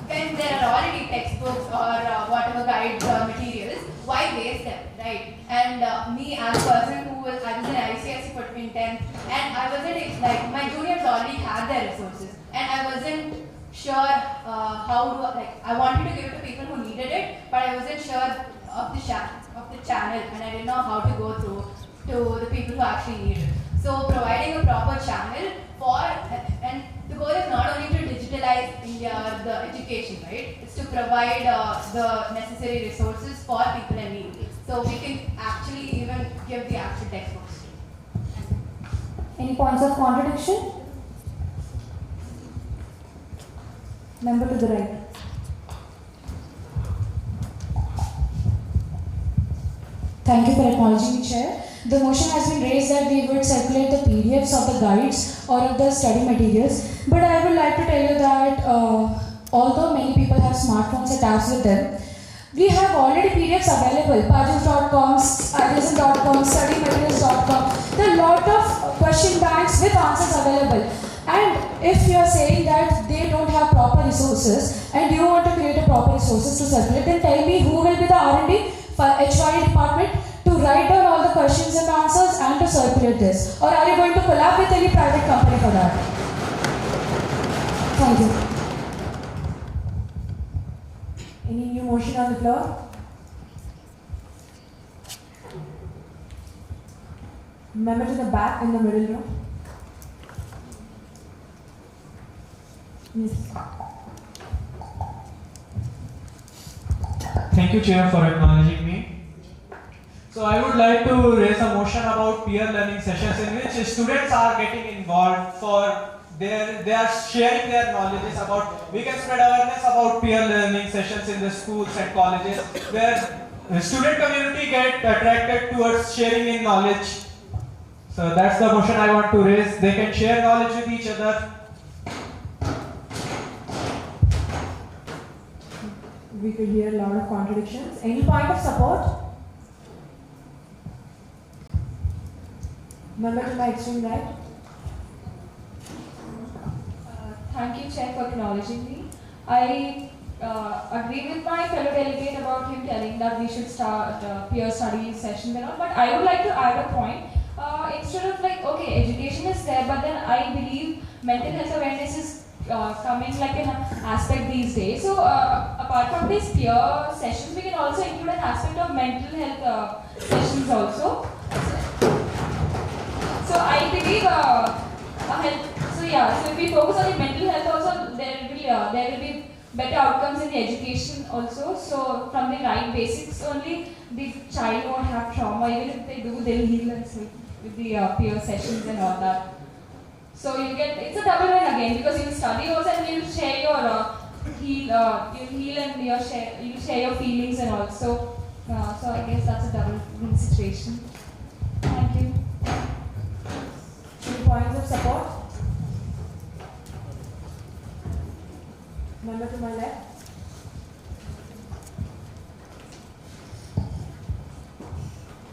when there are already textbooks or whatever guide materials, why waste them, right? And me as a person I was in ICSE for in 10th, and I wasn't like, my juniors already had their resources, and I wasn't sure how to, like, I wanted to give it to people who needed it, but I wasn't sure of the channel, and I didn't know how to go through to the people who actually need it. So providing a proper channel for, and the goal is not only to digitalize India or the education, right? It's to provide the necessary resources for people in need. So we can actually even give the actual textbooks. Any points of contradiction? Member to the right. Thank you for acknowledging me, Chair. The motion has been raised that we would circulate the PDFs of the guides or of the study materials. But I would like to tell you that although many people have smartphones attached with them, we have already PDFs available. Pajus.com, artisan.com, studymaterials.com. There are a lot of question banks with answers available. And if you are saying that they don't have proper resources and you want to create a proper resources to circulate, then tell me who will be the R&D for HYD department to write down all the questions and answers and to circulate this? Or are you going to collab with any private company for that? Thank you. Any new motion on the floor? Member to the back in the middle row. Yes. Thank you, Chair, for acknowledging me. So I would like to raise a motion about peer learning sessions in which students are getting involved for they are sharing their knowledges about, we can spread awareness about peer learning sessions in the schools and colleges where the student community get attracted towards sharing in knowledge. So that's the motion I want to raise. They can share knowledge with each other. We could hear a lot of contradictions. Any point of support? Member to my extreme right. Thank you, Chair, for acknowledging me. I agree with my fellow delegate about him telling that we should start peer study sessions and all, but I would like to add a point. Instead of like, okay, education is there, but then I believe mental health awareness is coming like an aspect these days. So apart from these peer sessions, we can also include an aspect of mental health sessions also. So I believe so if we focus on the mental health also, there will be better outcomes in the education also. So from the right basics only, the child won't have trauma. Even if they do, they'll heal themselves with the peer sessions and all that. So you get, it's a double win again, because you study also and you'll share your you'll heal and you'll share your feelings and all. So I guess that's a double win situation. Thank you. Any points of support? Member to my left.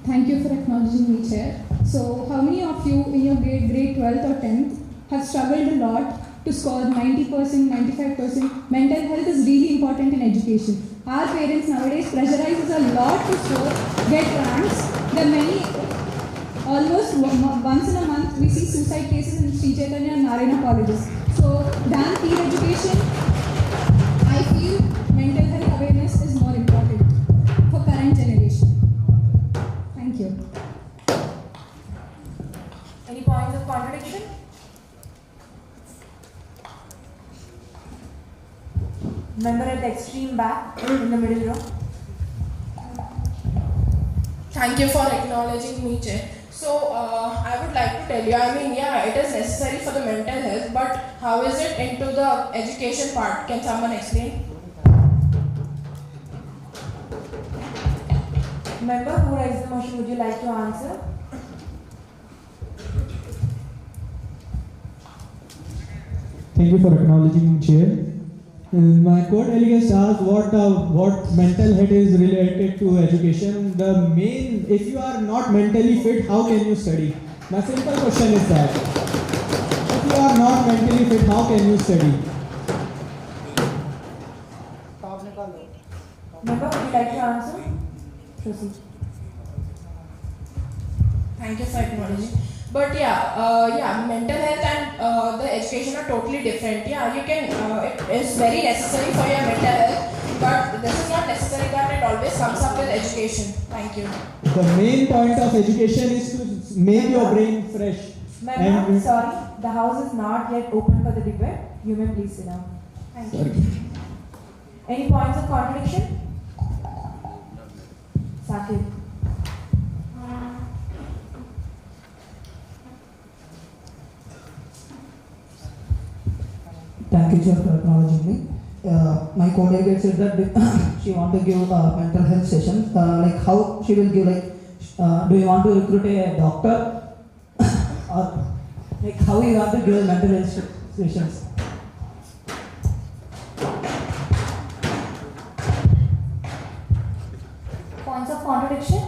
Thank you for acknowledging me, Chair. So, how many of you in your grade 12th or 10th have struggled a lot to score 90%, 95%? Mental health is really important in education. Our parents nowadays pressurize us a lot to score, get ranks. There are many, almost once in a month, we see suicide cases in Sri Chaitanya and Narayana colleges. So, than peer education, I feel mental health awareness is more important for current generation. Thank you. Any points of contradiction? Member at the extreme back in the middle row. Thank you for acknowledging me, Chair. So, I would like to tell you, I mean, yeah, it is necessary for the mental health, but how is it into the education part? Can someone explain? Member who raised the motion, would you like to answer? Thank you for acknowledging, Chair. My co-delegate asked what mental health is related to education. The main, if you are not mentally fit, how can you study? My simple question is that. If you are not mentally fit, how can you study? Member, would you like to answer? Proceed. Thank you for acknowledging. But yeah, mental health and the education are totally different. Yeah, you can, it is very necessary for your mental health, but this is not necessary that it always comes up with education. Thank you. The main point of education is to make your brain fresh. Member, sorry, the house is not yet open for the debate. You may please sit down. Thank you. Any points of contradiction? Sakib. Thank you, Chair, for acknowledging me. My co-delegate said that she want to give a mental health session. Like how she will give, like, do you want to recruit a doctor, or like how you want to give mental health sessions? Points of contradiction?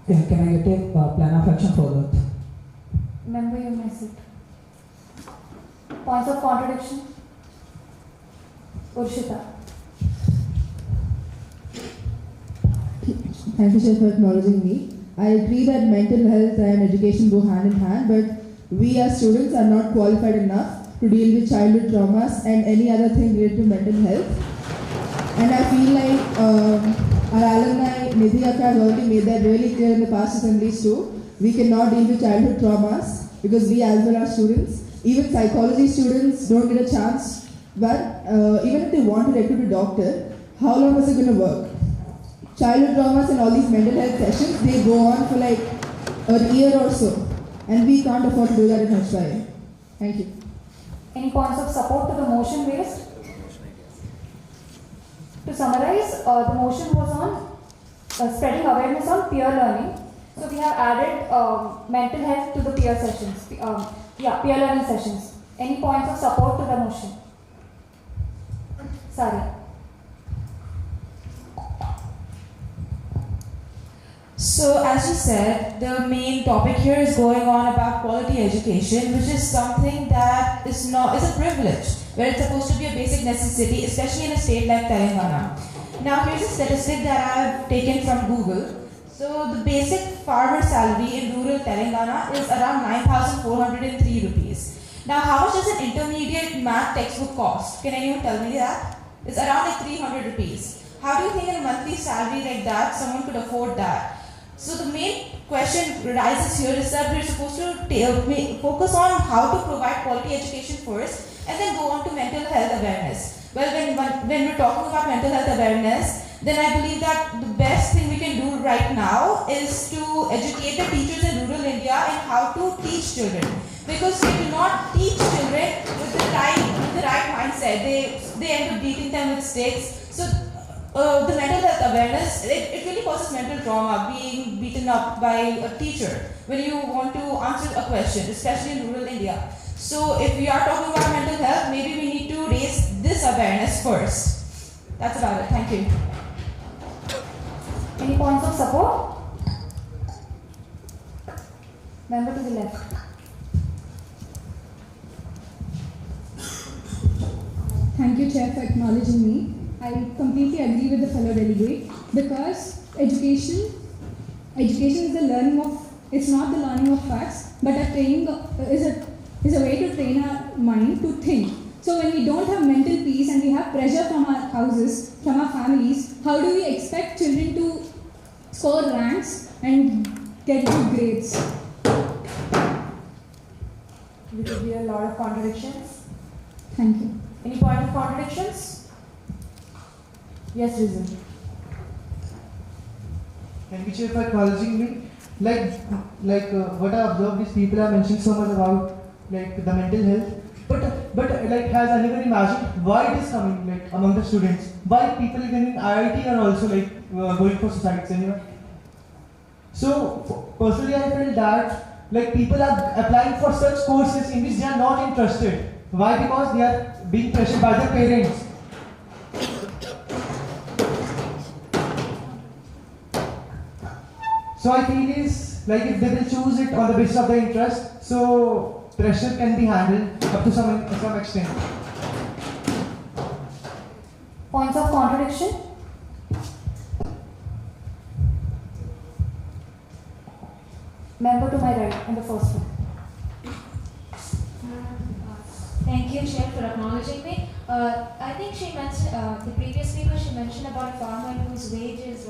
Yeah, can I get a plan of action for that? Member, you may sit. Points of contradiction? Urshita. Thank you, Chair, for acknowledging me. I agree that mental health and education go hand in hand, but we as students are not qualified enough to deal with childhood traumas and any other thing related to mental health. And I feel like Our alumni, Nidhi Akka, has already made that really clear in the past assemblies too. We cannot deal with childhood traumas because we as well are students. Even psychology students don't get a chance. But even if they want to recruit a doctor, how long is it going to work? Childhood traumas and all these mental health sessions, they go on for like a year or so. And we can't afford to do that in HY. Thank you. Any points of support to the motion raised? To summarize, the motion was on spreading awareness on peer learning. So we have added mental health to the peer sessions. Peer learning sessions. Any points of support to the motion? Sorry. So as you said, the main topic here is going on about quality education, which is something that is a privilege, where it's supposed to be a basic necessity, especially in a state like Telangana. Now here's a statistic that I have taken from Google. So the basic farmer salary in rural Telangana is around 9,403 rupees. Now how much does an intermediate math textbook cost? Can anyone tell me that? It's around like 300 rupees. How do you think in a monthly salary like that, someone could afford that? So the main question arises here is that we're supposed to focus on how to provide quality education first and then go on to mental health awareness. Well, when we're talking about mental health awareness, then I believe that the best thing we can do right now is to educate the teachers in rural India in how to teach children. Because we do not teach children with the right mindset. They end up beating them with sticks. So the mental health awareness, it really causes mental trauma, being beaten up by a teacher when you want to answer a question, especially in rural India. So if we are talking about mental health, maybe we need to raise this awareness first. That's about it. Thank you. Any points of support? Member to the left. Thank you, Chair, for acknowledging me. I completely agree with the fellow delegate because education is the learning of, it's not the learning of facts, but a training is a way to train our mind to think. So when we don't have mental peace and we have pressure from our houses, from our families, how do we expect children to score ranks and get good grades? There could be a lot of contradictions. Thank you. Any point of contradictions? Yes, Rizal. Thank you, Chair, for acknowledging me. What I observed is people are mentioning so much about the mental health, but has anyone imagined why it is coming among the students? Why people even in IIT are also going for suicides anyway? So personally, I feel that people are applying for such courses in which they are not interested. Why? Because they are being pressured by their parents. So I feel is if they will choose it on the basis of their interest, so pressure can be handled up to some extent. Points of contradiction? Member to my right, in the first one. Thank you, Chair, for acknowledging me. I think she mentioned, the previous speaker, she mentioned about a farmer whose wage is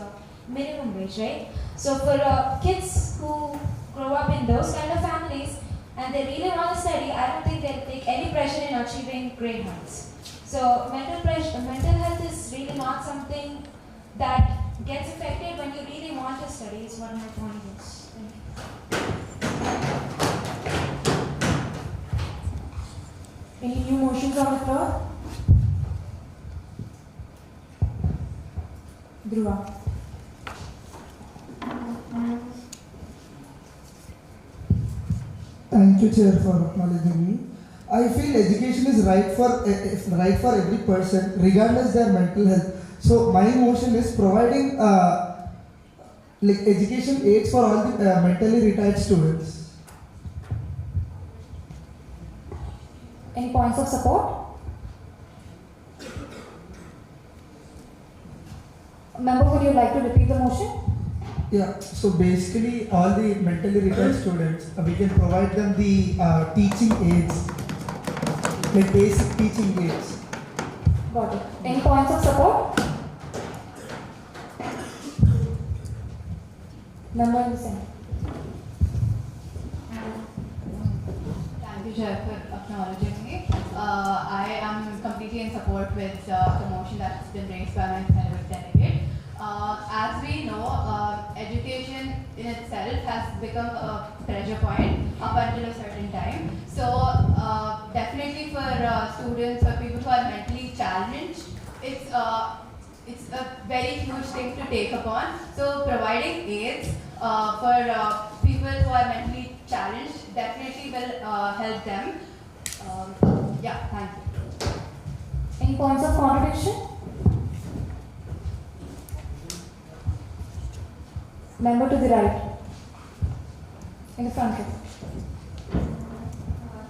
minimum wage, right? So for kids who grow up in those kind of families and they really want to study, I don't think they'll take any pressure in achieving grade heights. So mental health is really not something that gets affected when you really want to study, is what my point is. Any new motions on the floor? Dhruva. Thank you, Chair, for acknowledging me. I feel education is right for every person, regardless their mental health. So my motion is providing education aids for all the mentally retired students. Any points of support? Member, would you like to repeat the motion? Yeah, so basically all the mentally retired students, we can provide them the teaching aids, like basic teaching aids. Got it. Any points of support? Member in the center. Thank you, Chair, for acknowledging me. I am completely in support with the motion that has been raised by my fellow delegate. As we know, education in itself has become a pressure point up until a certain time. So definitely for students or people who are mentally challenged, it's a very huge thing to take upon. So providing aids for people who are mentally challenged definitely will help them. Yeah, thank you. Any points of contradiction? Member to the right. In the front row.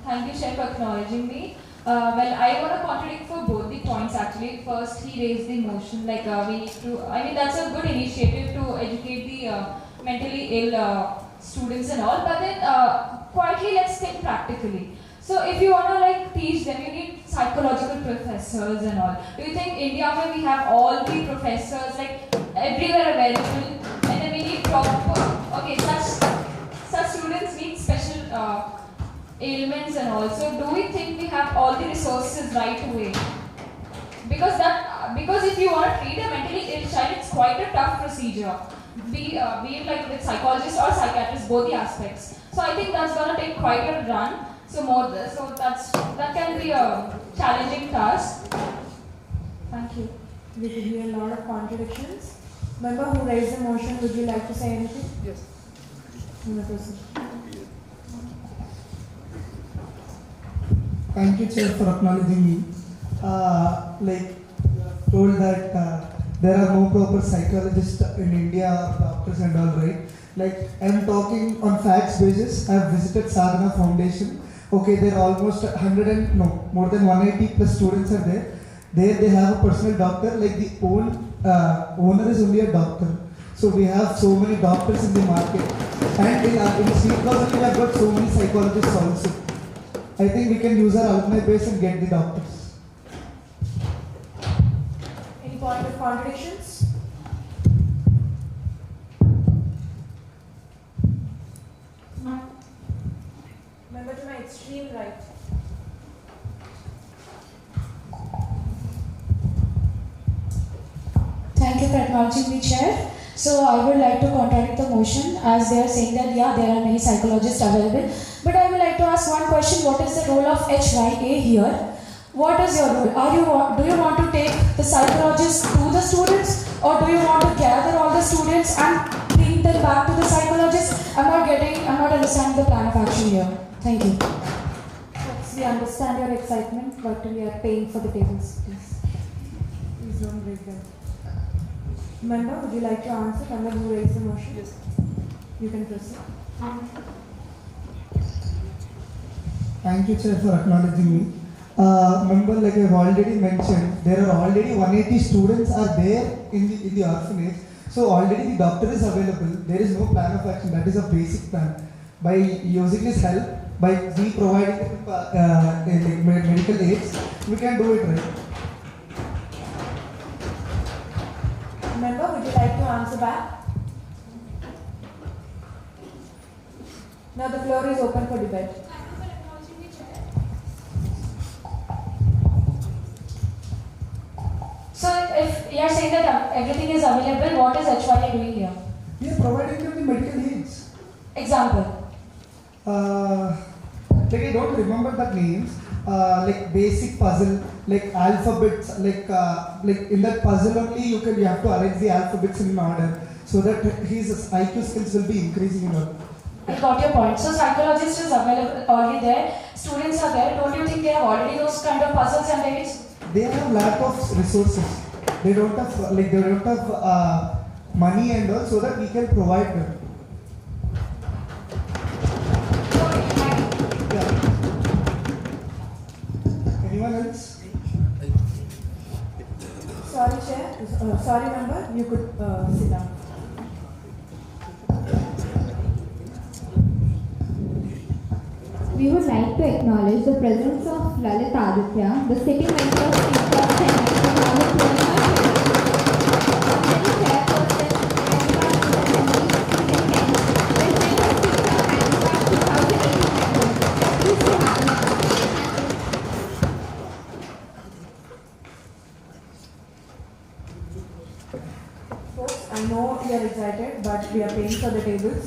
Thank you, Chair, for acknowledging me. Well, I want to contradict for both the points actually. First, he raised the motion like we need to, I mean, that's a good initiative to educate the mentally ill students and all, but then quietly let's think practically. So if you want to like teach them, you need psychological professors and all. Do you think India where we have all the professors like everywhere available, and then we need proper, okay, such students need special ailments and all. So do we think we have all the resources right away? Because if you want to treat a mentally ill child, it's quite a tough procedure. Be it like with psychologists or psychiatrists, both the aspects. So I think that's gonna take quite a run. So that can be a challenging task. Thank you. We could hear a lot of contradictions. Member who raised the motion, would you like to say anything? Yes. Thank you, Chair, for acknowledging me. Like, told that there are no proper psychologists in India, doctors and all, right? Like, I'm talking on facts basis. I've visited Sadhana Foundation. Okay, there are almost more than 180 plus students are there. There they have a personal doctor, like the owner is only a doctor. So we have so many doctors in the market. And in Sweet Closet we have got so many psychologists also. I think we can use our alumni base and get the doctors. Any point of contradictions? Member to my extreme right. Thank you for acknowledging me, Chair. So I would like to contradict the motion as they are saying that yeah, there are many psychologists available. But I would like to ask one question: what is the role of HYA here? What is your role? Do you want to take the psychologists to the students, or do you want to gather all the students and bring them back to the psychologists? I'm not understanding the plan of action here. Thank you. Yes, we understand your excitement, but we are paying for the tables, please. Please don't break them. Member, would you like to answer? Member who raised the motion? Yes. You can proceed. Thank you, Chair, for acknowledging me. Member, like I've already mentioned, there are already 180 students are there in the orphanage. So already the doctor is available. There is no plan of action. That is a basic plan. By using his help, by we providing medical aids, we can do it right. Member, would you like to answer back? Now the floor is open for debate. So if you are saying that everything is available, what is HYA doing here? We are providing them the medical aids. Example? Like I don't remember the names. Like basic puzzle, like alphabets, like in that puzzle only you have to arrange the alphabets in order so that his IQ skills will be increasing in order. I got your point. So psychologist is available already there. Students are there. Don't you think they have already those kind of puzzles and aids? They have lack of resources. They don't have money and all, so that we can provide them. Anyone else? Sorry, Chair. Sorry, member. You could sit down. We would like to acknowledge the presence of Lalit Aditya, the sitting member of Sweet Closet and I know you are excited, but we are paying for the tables.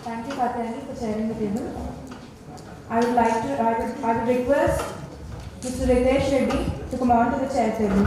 Thank you, Katyani, for sharing the table. I would request Mr. Ritesh Reddy to come on to the chair table.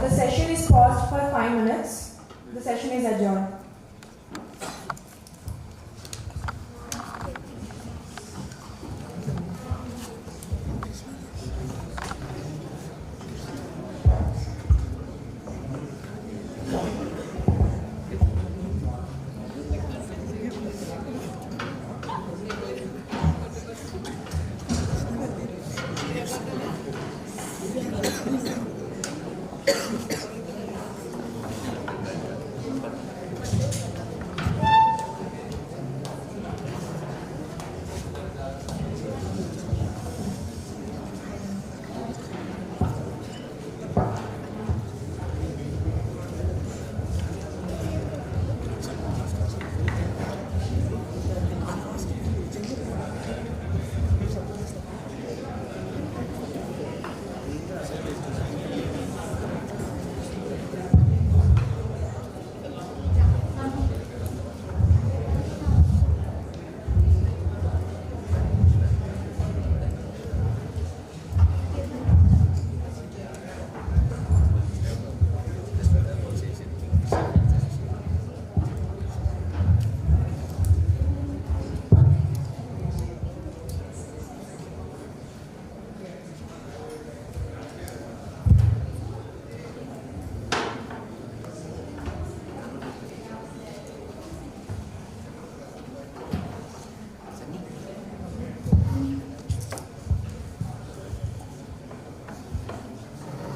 The session is paused for 5 minutes. The session is adjourned.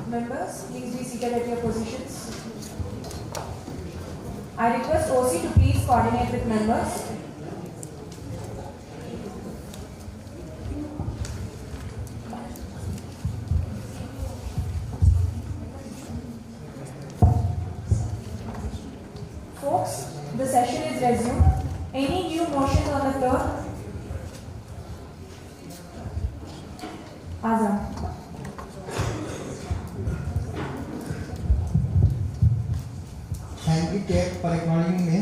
Members, please be seated at your positions. I request OC to please coordinate with members. Folks, the session is resumed. Any new motions on the floor? Azam. Thank you, Chair, for acknowledging me.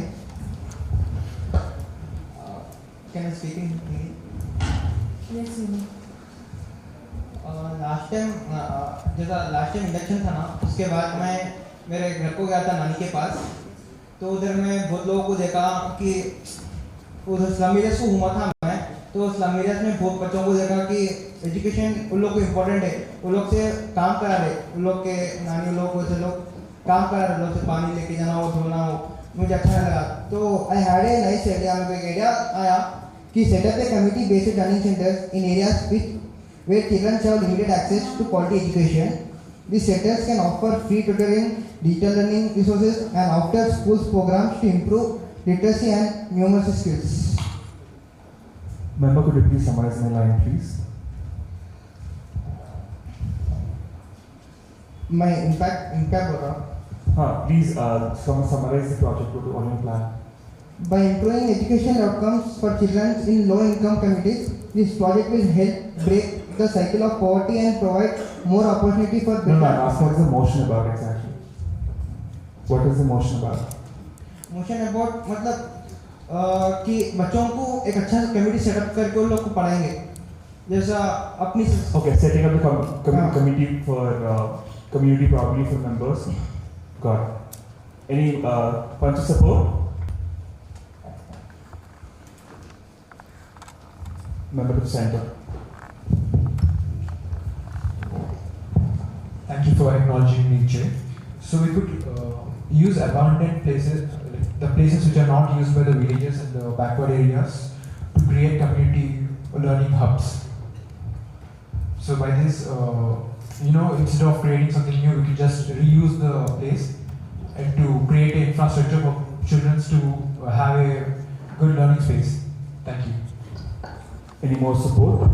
Can I speak in Hindi? Yes, you may. Last time जैसा last time induction था ना, उसके बाद मैं मेरे घर को गया था नानी के पास, तो उधर मैं बहुत लोगों को देखा कि उधर स्लम एरियाज को घूमा था मैं, तो स्लम एरियाज में बहुत बच्चों को देखा कि एजुकेशन उन लोग को इम्पोर्टेंट है, उन लोग से काम करा रहे, उन लोग के नानी लोग वैसे लोग काम करा रहे, लोग से पानी लेके जाना हो, धोना हो, मुझे अच्छा लगा। तो I had a nice idea, मेरे को एक आइडिया आया कि setup a community based learning centres in areas which where children have limited access to quality education. These centers can offer free tutoring, digital learning resources, and after-school programs to improve literacy and numeracy skills. Member, could you please summarize my line, please? My impact बोल रहा हूँ. Please summarize the project on your plan. By improving educational outcomes for children in low-income communities, this project will help break the cycle of poverty and provide more opportunity for better. No, I'm asking what is the motion about exactly? What is the motion about? Motion about मतलब कि बच्चों को एक अच्छा community setup करके उन लोग को पढ़ाएंगे, जैसा अपनी. Okay, setting up the committee for community probably for members. Got it. Any punch of support? Member to the center. Thank you for acknowledging me, Jay. So we could use abandoned places, the places which are not used by the villages and the backward areas, to create community learning hubs. So by this, instead of creating something new, we could just reuse the place and to create an infrastructure for children to have a good learning space. Thank you. Any more support?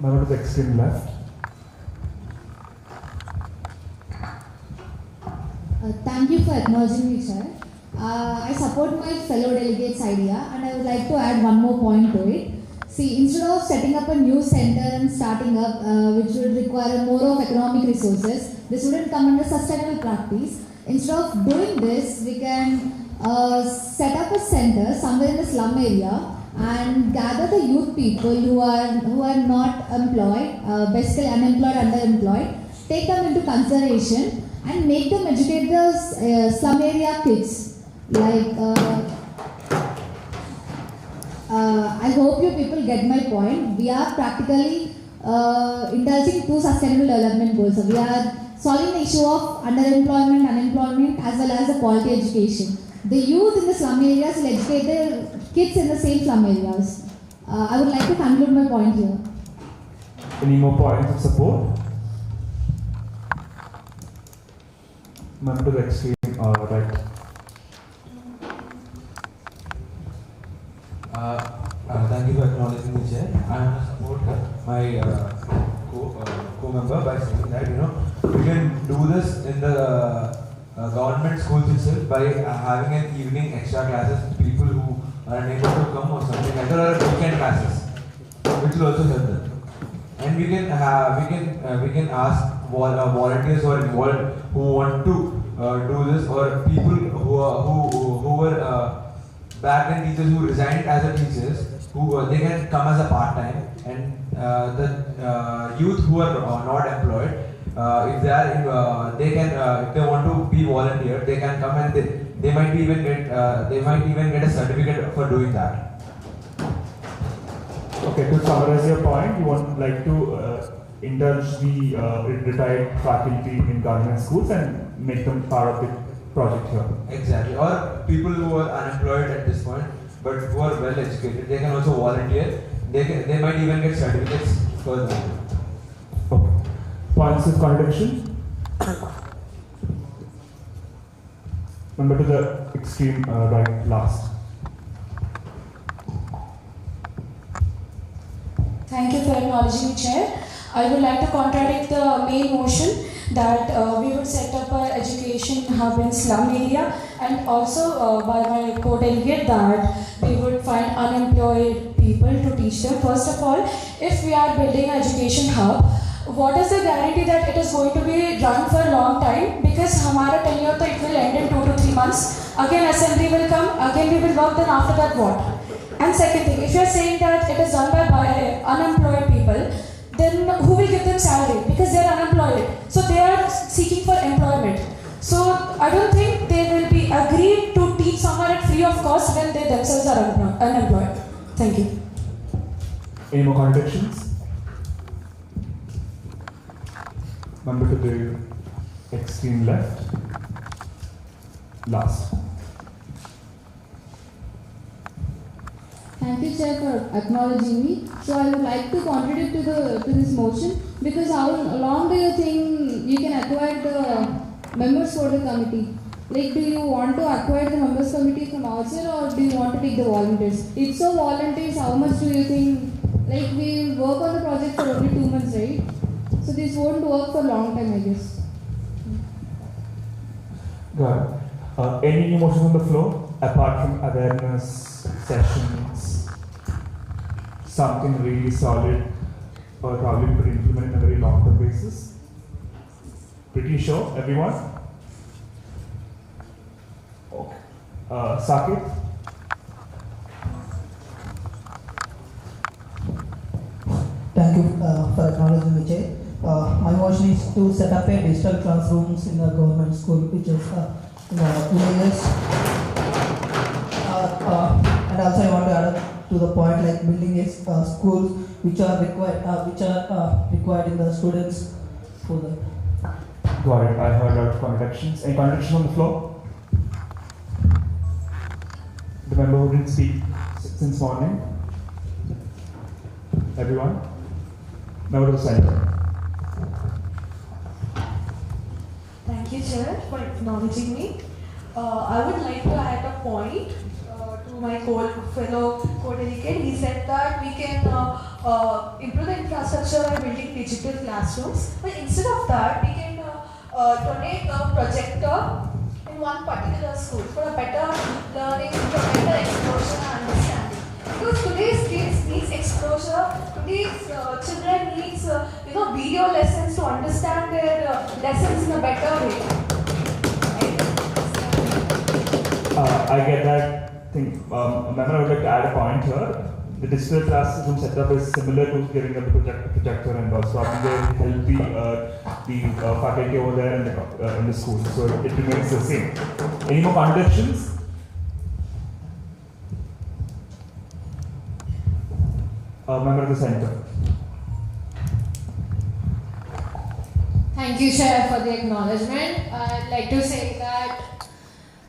Member to the extreme left. Thank you for acknowledging me, sir. I support my fellow delegates' idea, and I would like to add one more point to it. See, instead of setting up a new center and starting up, which would require more of economic resources, this wouldn't come under sustainable practice. Instead of doing this, we can set up a center somewhere in the slum area and gather the youth people who are not employed, basically unemployed, underemployed, take them into consideration and make them educate the slum area kids. Like, I hope you people get my point. We are practically indulging two sustainable development goals. So we are solving the issue of underemployment, unemployment, as well as the quality education. The youth in the slum areas will educate the kids in the same slum areas. I would like to conclude my point here. Any more points of support? Member to the extreme right. Thank you for acknowledging the chair. I want to support my co-member by saying that we can do this in the government schools itself by having an evening extra classes with people who are unable to come or something like that, or weekend classes, which will also help them. And we can ask volunteers who are involved who want to do this, or people who were back then teachers who resigned as a teachers, who they can come as a part-time, and the youth who are not employed, if they are if they want to be volunteer, they can come and they might even get a certificate for doing that. Okay, to summarize your point, you would like to indulge the retired faculty in government schools and make them part of the project here. Exactly. Or people who are unemployed at this point, but who are well educated, they can also volunteer. They might even get certificates further. Okay. Points of contradiction? Member to the extreme right last. Thank you for acknowledging me, Chair. I would like to contradict the main motion that we would set up an education hub in slum area, and also by my co-delegate that we would find unemployed people to teach them. First of all, if we are building an education hub, what is the guarantee that it is going to be run for a long time? Because hamara tenure it will end in 2 to 3 months. Again assembly will come, again we will work, then after that what? And second thing, if you are saying that it is done by unemployed people, then who will give them salary? Because they are unemployed. So they are seeking for employment. So I don't think they will be agreed to teach someone at free of cost when they themselves are unemployed. Thank you. Any more contradictions? Member to the extreme left. Last. Thank you, Chair, for acknowledging me. So I would like to contribute to this motion, because how long do you think you can acquire the members for the committee? Like, do you want to acquire the members committee from outside, or do you want to take the volunteers? If so, volunteers, how much do you think? Like, we work on the project for only 2 months, right? So this won't work for a long time, I guess. Got it. Any new motions on the floor apart from awareness sessions? Something really solid, or probably we could implement in a very long-term basis? Pretty sure, everyone? Okay. Sakit? Thank you for acknowledging me, Chair. My motion is to set up a digital classrooms in the government school, which is villages. And also I want to add up to the point, like building a schools which are required in the students for the. Got it. I heard a lot of contradictions. Any contradictions on the floor? The member who didn't speak since morning? Everyone? Member to the center. Thank you, Chair, for acknowledging me. I would like to add a point to my fellow co-delegate. He said that we can improve the infrastructure by building digital classrooms. But instead of that, we can donate a projector in one particular school for a better learning, for better exposure and understanding. Because today's kids needs exposure, today's children needs video lessons to understand their lessons in a better way. I get that thing. Member, I would like to add a point here. The digital classroom setup is similar to giving up the projector and also I think they help the faculty over there in the school. So it remains the same. Any more contradictions? Member of the center. Thank you, Chair, for the acknowledgement. I'd like to say that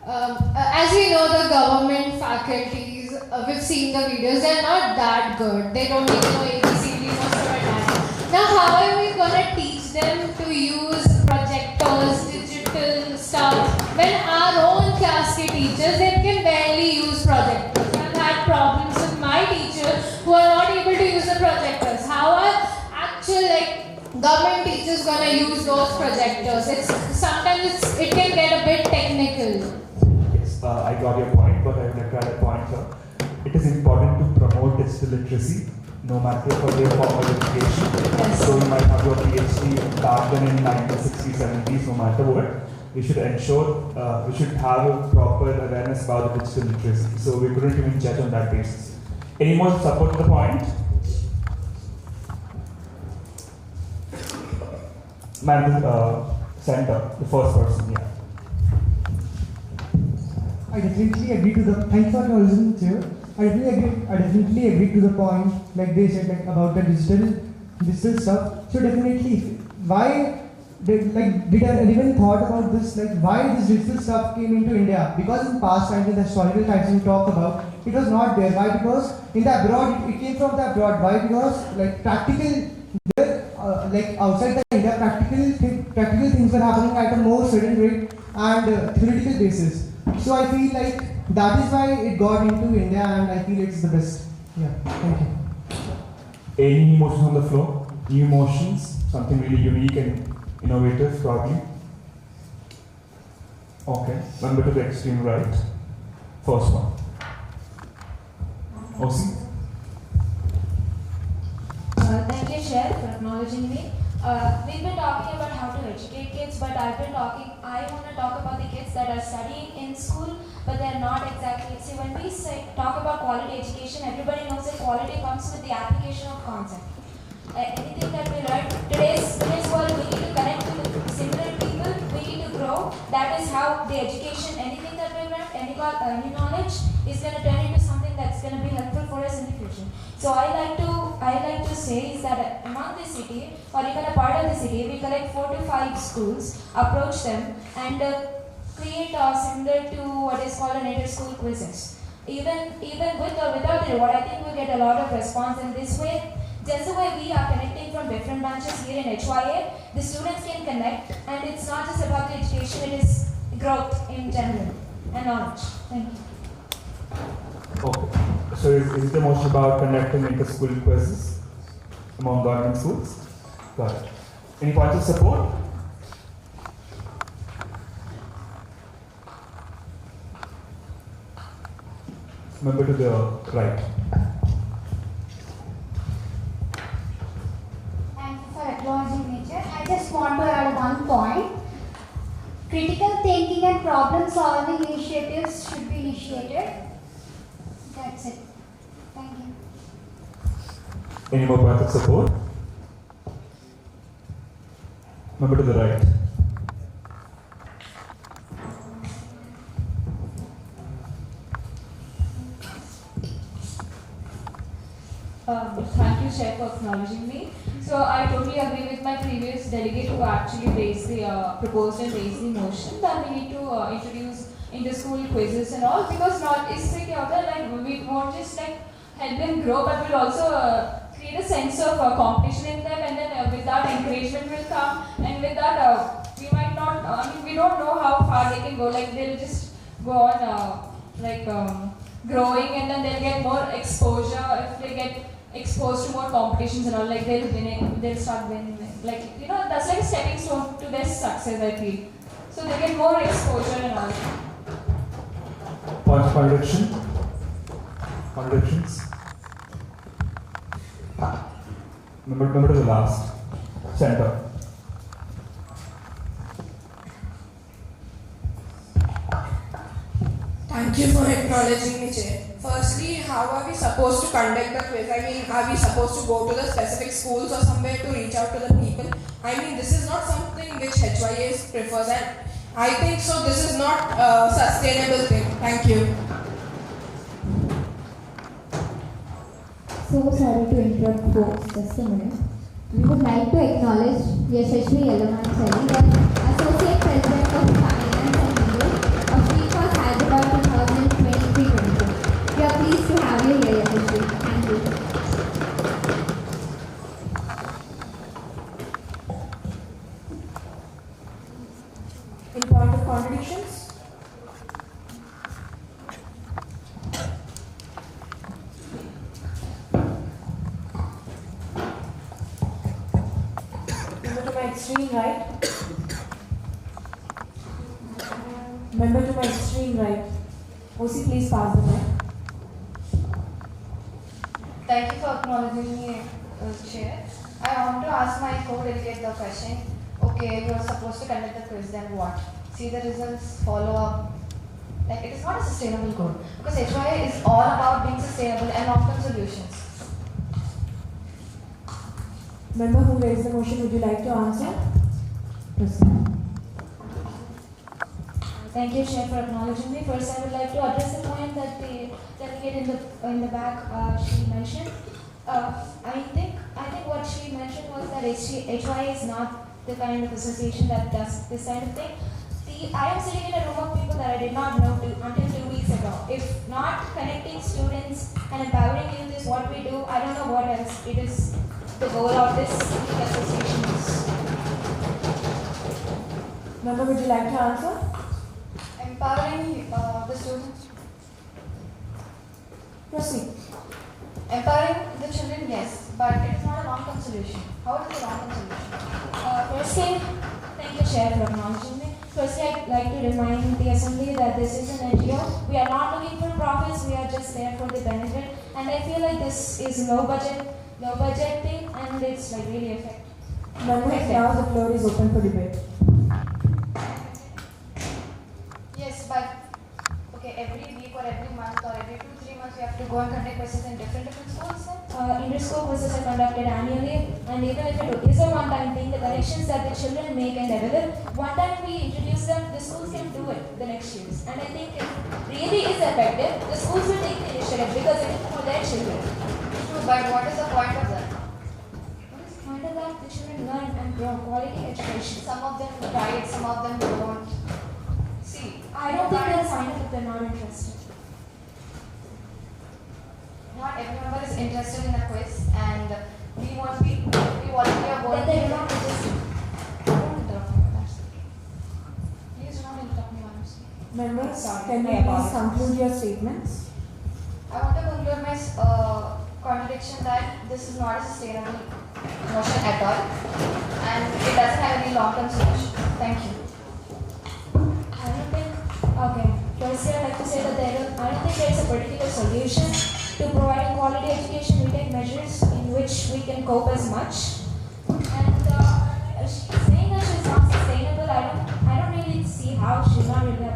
as we know, the government faculties, we've seen the videos, they're not that good. They don't even know ABCD most of the time. Now, how are we going to teach them to use projectors, digital stuff, when our own class K teachers, they can barely use projectors? I've had problems with my teachers who are not able to use the projectors. How are actual government teachers going to use those projectors? Sometimes it can get a bit technical. I got your point, but I would like to add a point here. It is important to promote digital literacy, no matter for their formal education. Yes. So you might have your PhD back then in 1960s, 70s, no matter what. We should ensure, we should have a proper awareness about the digital literacy. So we couldn't even judge on that basis. Any more support to the point? Man, center, the first person, yeah. I definitely agree to the. Thanks for acknowledging, Chair. I definitely agree to the point, like they said, about the digital stuff. So definitely, why did I even thought about this? Like why this digital stuff came into India? Because in past times, in the historical times we talked about, it was not there. Why? Because in the abroad, it came from the abroad. Why? Because practical. Outside the India, practical things were happening at a more certain rate and theoretical basis. So I feel like that is why it got into India, and I feel it's the best. Yeah, thank you. Any emotions on the floor? New emotions? Something really unique and innovative, probably? Okay, one bit to the extreme right. First one. Osi? Thank you, Chair, for acknowledging me. We've been talking about how to educate kids, but I want to talk about the kids that are studying in school, but they're not exactly. See, when we talk about quality education, everybody knows that quality comes with the application of concept. Anything that we learn, today's world, we need to connect with similar people, we need to grow. That is how the education, anything that we learn, any knowledge is going to turn into something that's going to be helpful for us in the future. So I like to say is that among the city or even a part of the city, we collect 4 to 5 schools, approach them and create similar to what is called an inter-school quizzes. Even with or without the reward, I think we'll get a lot of response in this way. Just the way we are connecting from different branches here in HYA, the students can connect, and it's not just about the education, it is growth in general and knowledge. Thank you. Okay. So is the motion about conducting inter-school quizzes among government schools? Got it. Any points of support? Member to the right. Thank you for acknowledging nature. I just want to add one point. Critical thinking and problem solving initiatives should be initiated. That's it. Thank you. Any more points of support? Member to the right. Thank you, Chair, for acknowledging me. So I totally agree with my previous delegate who actually raised the proposed and raised the motion that we need to introduce inter-school quizzes and all, because not is the other, like we won't just like help them grow, but we'll also create a sense of competition in them, and then with that encouragement will come, and with that we might not, we don't know how far they can go, like they'll just go on growing, and then they'll get more exposure. If they get exposed to more competitions and all, like they'll start winning. Like, you know, that's like a stepping stone to their success, I feel. So they get more exposure and all. Contradiction? Contradictions? Remember to the last. Center. Thank you for acknowledging me, Chair. Firstly, how are we supposed to conduct the quiz? I mean, are we supposed to go to the specific schools or somewhere to reach out to the people? I mean, this is not something which HYS prefers, and I think so. This is not a sustainable thing. Thank you. So sorry to interrupt folks, just a minute. We would like to acknowledge Yashashri Yellamansari, the Associate President of Finance and Legal of XIV Hyderabad 2023-24. We are pleased to have you here, Yashashri. Thank you. In point of contradictions? Member to my extreme right. Member to my extreme right. OC, please pass the mic. Thank you for acknowledging me, Chair. I want to ask my co-delegate the question. Okay, we are supposed to conduct the quiz, then what? See the results, follow up. Like, it is not a sustainable goal. Because HYA is all about being sustainable and long-term solutions. Member who raised the motion, would you like to answer? Thank you, Chair, for acknowledging me. First, I would like to address the point that the delegate in the back she mentioned. I think what she mentioned was that HYA is not the kind of association that does this kind of thing. I am sitting in a room of people that I did not know until 2 weeks ago. If not connecting students and empowering youth is what we do, I don't know what else it is. The goal of this association is. Member, would you like to answer? Empowering the students. Proceed. Empowering the children, yes, but it is not a long-term solution. How is it a long-term solution? Firstly, thank you, Chair, for acknowledging me. Firstly, I'd like to remind the Assembly that this is an NGO. We are not looking for profits, we are just there for the benefit. And I feel like this is low budget thing, and it's like really effective. Members, now the floor is open for debate. Yes, but okay, every week or every month or every 2-3 months we have to go and conduct quizzes in different schools then? Inter-school quizzes are conducted annually, and even if it is a one-time thing, the corrections that the children make and develop, one time we introduce them, the schools can do it the next years. And I think it really is effective. The schools will take the initiative because it is for their children. True, but what is the point of that? What is the point of that? The children learn and grow quality education. Some of them try it, some of them don't. See, I don't think they'll sign up if they're not interested. Not every member is interested in a quiz, and we volunteer work. Then they do not register. Don't interrupt me, that's it. Please do not interrupt me, honestly. Members, can you please conclude your statements? I want to conclude my contradiction that this is not a sustainable motion at all, and it doesn't have any long-term solution. Thank you. I don't think. Okay. Firstly, I'd like to say that I don't think there is a particular solution to providing quality education. We take measures in which we can cope as much. And saying that she's not sustainable, I don't really see how she's not really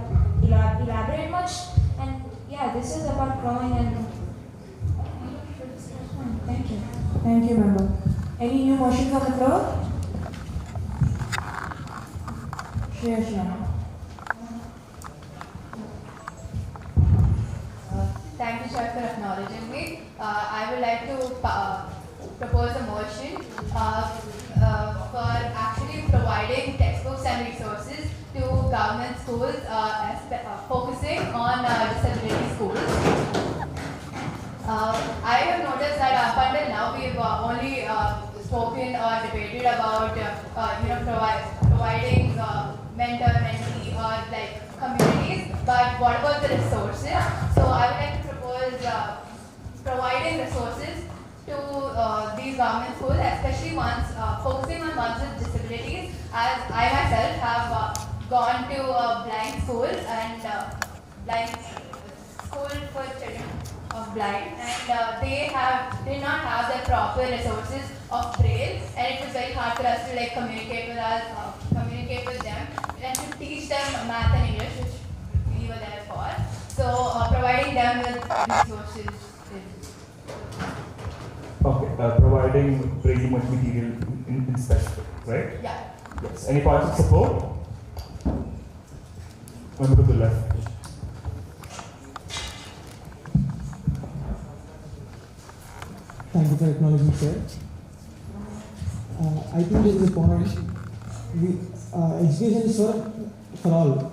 elaborate much. And yeah, this is about growing and. Thank you. Thank you, member. Any new motions on the floor? Shreya. Thank you, Chair, for acknowledging me. I would like to propose a motion for actually providing textbooks and resources to government schools, focusing on disability schools. I have noticed that up until now we've only spoken or debated about providing mentor, mentee, or like communities. But what about the resources? So I would like to propose providing resources to these government schools, especially ones focusing on ones with disabilities. As I myself have gone to a blind school and blind school for children of blind, and they did not have the proper resources of braille, and it was very hard for us to like communicate with them and to teach them math and English, which we were there for. So providing them with resources is Okay, providing pretty much material in specific, right? Yeah. Yes. Any points of support? One to the left. Thank you for acknowledging, sir. I think there is a point. Education is for all.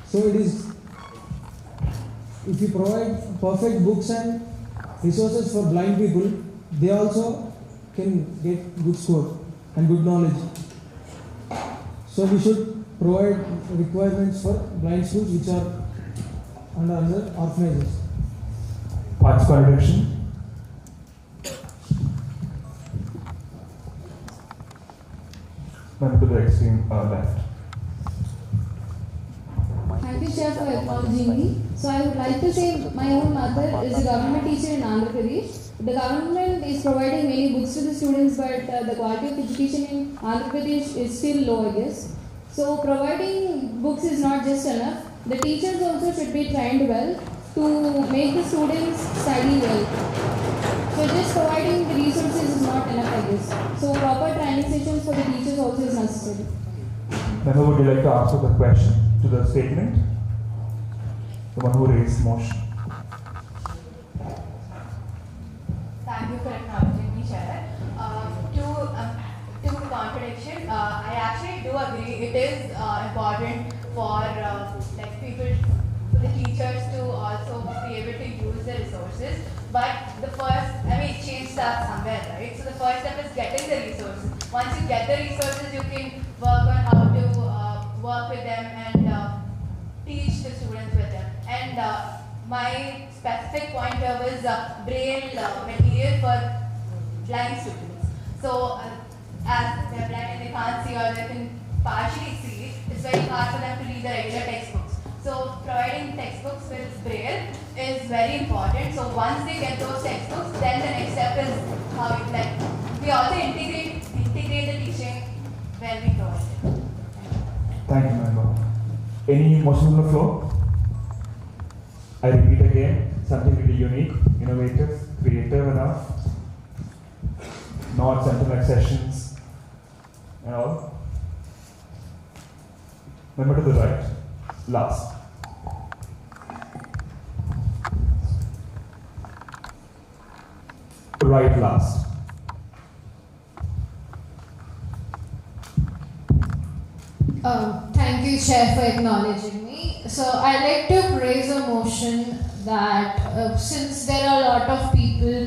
So it is, if you provide perfect books and resources for blind people, they also can get good score and good knowledge. So we should provide requirements for blind schools which are under other orphanages. Parts contradiction. Then to the extreme left. Thank you, Chair, for acknowledging me. So I would like to say my own mother is a government teacher in Andhra Pradesh. The government is providing many books to the students, but the quality of education in Andhra Pradesh is still low, I guess. So providing books is not just enough. The teachers also should be trained well to make the students study well. So just providing the resources is not enough, I guess. So proper training sessions for the teachers also is necessary. Member, would you like to answer the question to the statement? The one who raised motion. Thank you for acknowledging me, Chair. To contradiction, I actually do agree. It is important for like people, for the teachers to also be able to use the resources. But the first, it change starts somewhere, right? So the first step is getting the resources. Once you get the resources, you can work on how to work with them and teach the students with them. And my specific point here was braille material for blind students. So as they're blind and they can't see or they can partially see, it's very hard for them to read the regular textbooks. So providing textbooks with braille is very important. So once they get those textbooks, then the next step is how it we also integrate the teaching when we provide it. Thank you, member. Any motion on the floor? I repeat again, something really unique, innovative, creative enough, not central sessions and all. Member to the right, last. Right last. Thank you, Chair, for acknowledging me. So I'd like to raise a motion that since there are a lot of people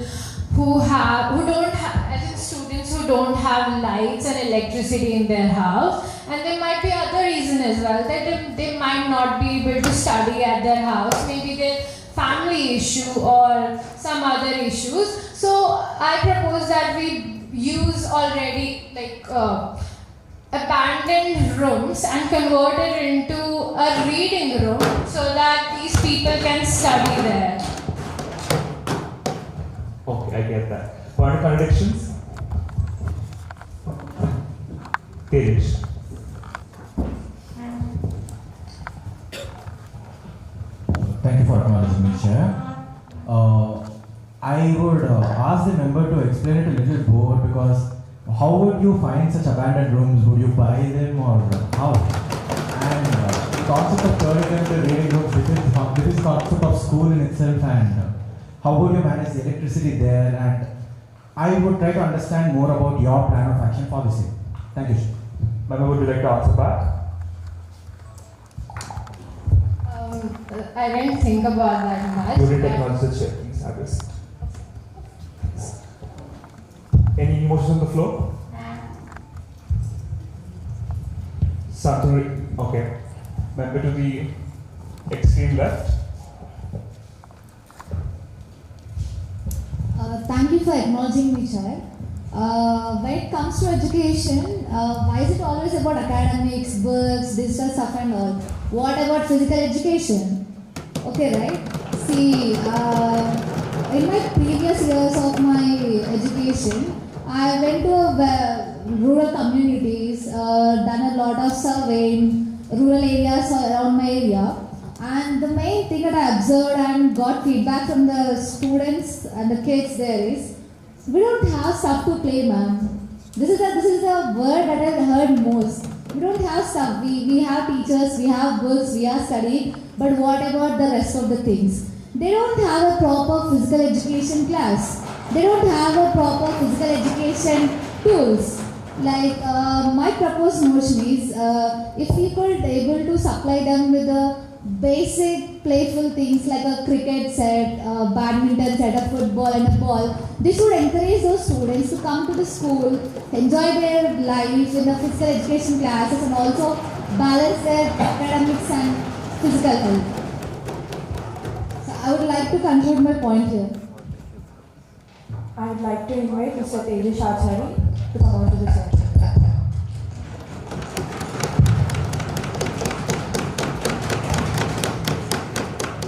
who don't have, I think students who don't have lights and electricity in their house, and there might be other reason as well that they might not be able to study at their house, maybe their family issue or some other issues. So I propose that we use already abandoned rooms and convert it into a reading room so that these people can study there. Okay, I get that. Point of contradictions? Tejish. Thank you for acknowledging me, Chair. I would ask the member to explain it a little more, because how would you find such abandoned rooms? Would you buy them or how? And the concept of turning them into reading rooms, this is concept of school in itself, and how would you manage the electricity there? And I would try to understand more about your plan of action for the same. Thank you, sir. Member, would you like to answer back? I didn't think about that much. You didn't acknowledge the chair, please have your seat. Any motions on the floor? Something, okay. Member to the extreme left. Thank you for acknowledging me, Chair. When it comes to education, why is it always about academics, books, digital stuff and all? What about physical education? Okay, right? See, in my previous years of my education, I went to rural communities, done a lot of surveying, rural areas around my area. And the main thing that I observed and got feedback from the students and the kids there is, we don't have stuff to play, ma'am. This is the word that I've heard most. We don't have stuff. We have teachers, we have books, we are studying, but what about the rest of the things? They don't have a proper physical education class. They don't have a proper physical education tools. Like my proposed motion is, if we could able to supply them with the basic playful things like a cricket set, badminton set, a football and a ball, this would encourage those students to come to the school, enjoy their life in the physical education classes and also balance their academics and physical health. So I would like to conclude my point here. I would like to invite Mr. Tejas Acharya to come on to the stage.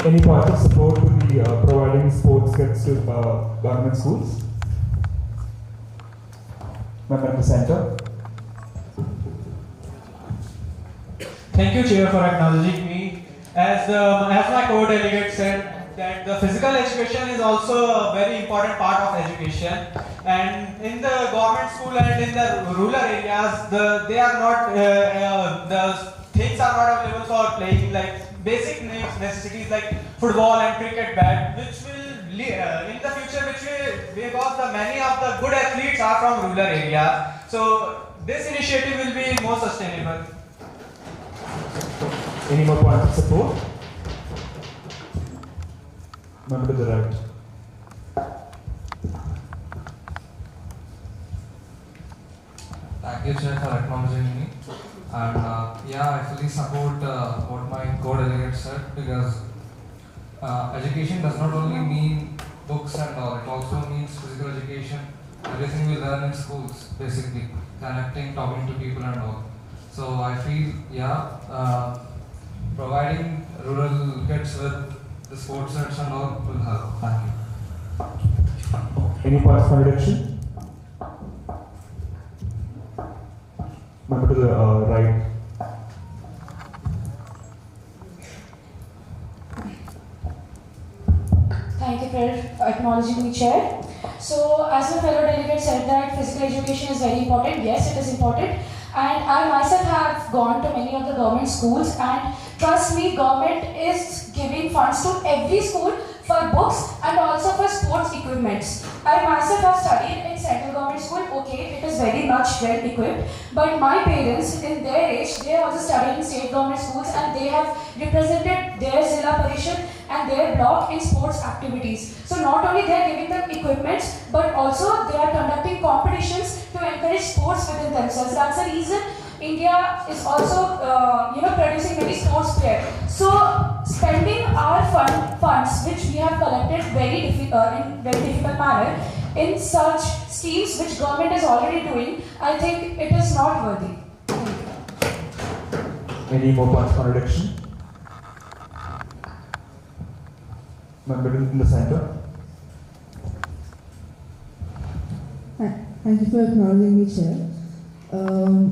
Any point of support to the providing sports kits to government schools? Member in the center. Thank you, Chair, for acknowledging me. As my co-delegate said, that the physical education is also a very important part of education. And in the government school and in the rural areas, the things are not available for playing, like basic necessities like football and cricket bat, which will in the future, because many of the good athletes are from rural areas. So this initiative will be more sustainable. Any more points of support? Member to the right. Thank you, Chair, for acknowledging me. And I fully support what my co-delegate said, because education does not only mean books and all, it also means physical education. Everything we learn in schools, basically, connecting, talking to people and all. So I feel, providing rural kids with the sports sets and all will help. Thank you. Any points of contradiction? Member to the right. Thank you for acknowledging me, Chair. So, as my fellow delegate said that physical education is very important, yes, it is important. And I myself have gone to many of the government schools, and trust me, government is giving funds to every school for books and also for sports equipments. I myself have studied in central government school. Okay, it is very much well equipped, but my parents in their age, they also studied in state government schools, and they have represented their Zilla Parishad and their block in sports activities. So not only they are giving them equipments, but also they are conducting competitions to encourage sports within themselves. That's the reason India is also producing many sports players. So spending our funds which we have collected in very difficult manner in such schemes which government is already doing, I think it is not worthy. Any more points of contradiction? Member in the center. Thank you for acknowledging me, Chair.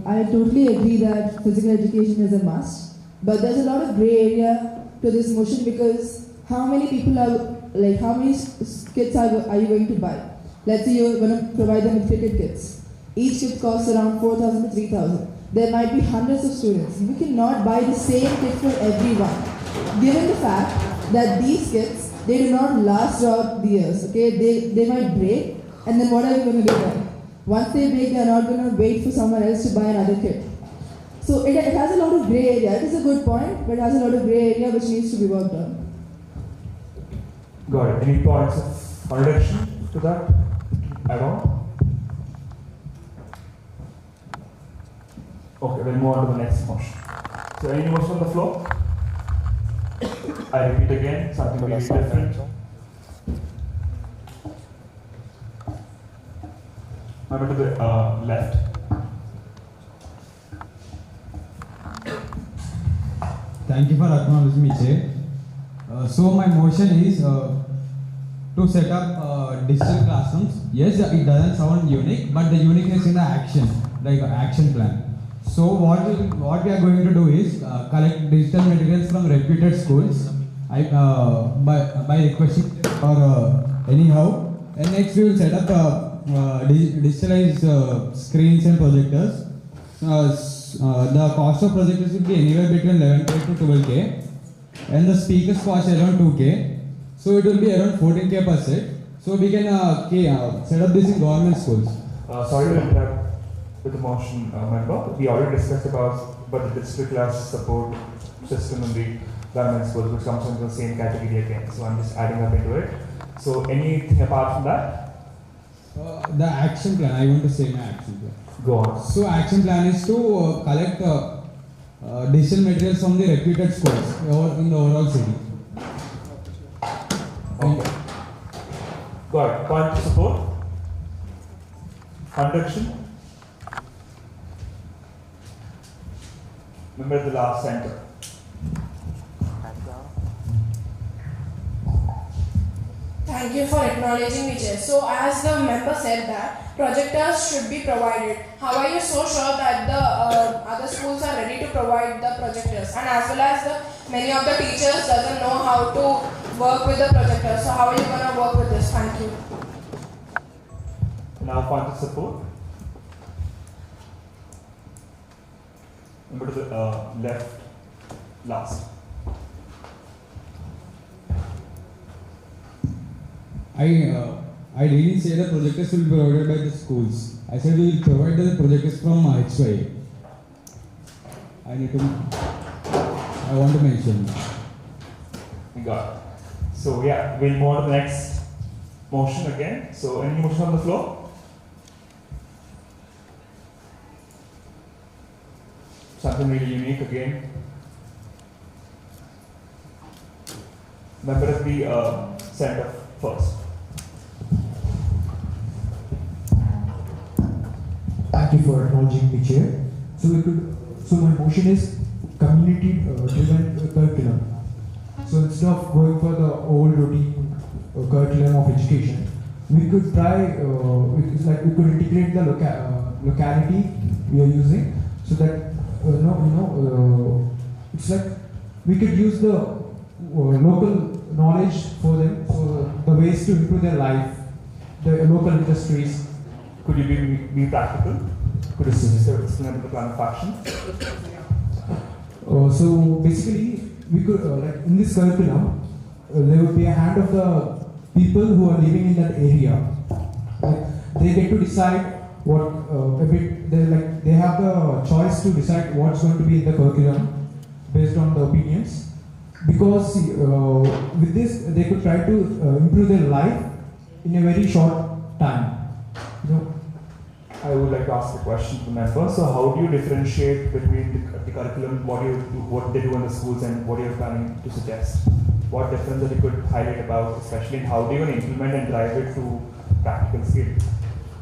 I totally agree that physical education is a must, but there's a lot of grey area to this motion, because how many people are, like, how many kits are you going to buy? Let's say you're going to provide them with cricket kits. Each kit costs around 4,000 to 3,000. There might be hundreds of students. You cannot buy the same kit for everyone, given the fact that these kits, they do not last throughout the years. Okay, they might break, and then what are you going to do then? Once they break, they are not going to wait for someone else to buy another kit. So it has a lot of grey area. It is a good point, but it has a lot of grey area which needs to be worked on. Got it. Any points of contradiction to that at all? Okay, we'll move on to the next motion. So any motion on the floor? I repeat again, something very different. Member to the left. Thank you for acknowledging me, Chair. So my motion is to set up digital classrooms. Yes, it doesn't sound unique, but the uniqueness in the action, like action plan. So what we are going to do is collect digital materials from reputed schools by requesting or anyhow. And next we will set up digitalized screens and projectors. The cost of projectors will be anywhere between 11K to 12K, and the speakers cost around 2K. So it will be around 14K per set. So we can set up this in government schools. Sorry to interrupt with the motion, member. We already discussed about the district class support system in the government schools, which comes into the same category again. So I'm just adding up into it. So anything apart from that? The action plan, I want to say my action plan. Go on. So action plan is to collect digital materials from the reputed schools in the overall city. Okay. Got it. Point of support? Conduction? Remember the last center. Thank you for acknowledging me, Chair. So, as the member said that projectors should be provided, how are you so sure that the other schools are ready to provide the projectors? And as well as many of the teachers doesn't know how to work with the projectors. So, how are you going to work with this? Thank you. Now point of support. Remember to the left last. I didn't say the projectors will be provided by the schools. I said we will provide the projectors from XIV. I want to mention. We got it. So yeah, we'll move on to the next motion again. So any motion on the floor? Something really unique again. Member of the center first. Thank you for acknowledging me, Chair. So my motion is community-driven curriculum. So instead of going for the old routine curriculum of education, we could try. We could integrate the locality we are using, so that it's like we could use the local knowledge for them, so the ways to improve their life, the local industries. Could you be practical? Could you explain the plan of action? So basically, we could in this curriculum, there would be a hand of the people who are living in that area. They get to decide what they have the choice to decide what's going to be in the curriculum based on the opinions. Because with this, they could try to improve their life in a very short time. I would like to ask a question to the member. So how do you differentiate between the curriculum, what they do in the schools, and what you're planning to suggest? What difference that you could highlight about, especially in how do you implement and drive it to practical skill?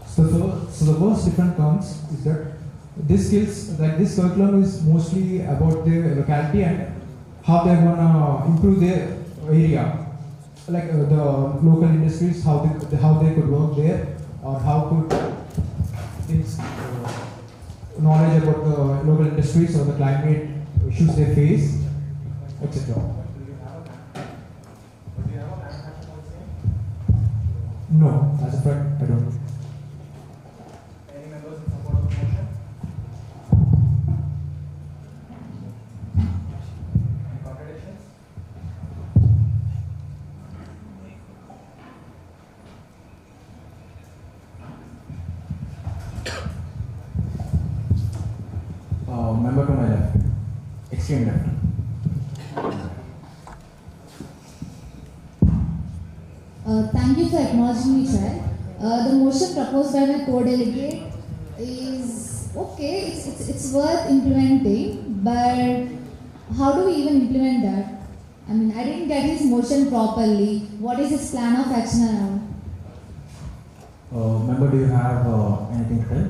So the first difference comes is that this curriculum is mostly about their locality and how they're gonna improve their area, like the local industries, how they could work there, or how could things knowledge about the local industries or the climate issues they face, etc. No, as a fact, I don't. Any members in support of the motion? Any contradictions? Member to my left, extreme left. Thank you for acknowledging me, Chair. The motion proposed by my co-delegate is okay. It's worth implementing, but how do we even implement that? I mean, I didn't get his motion properly. What is his plan of action around? Member, do you have anything to tell?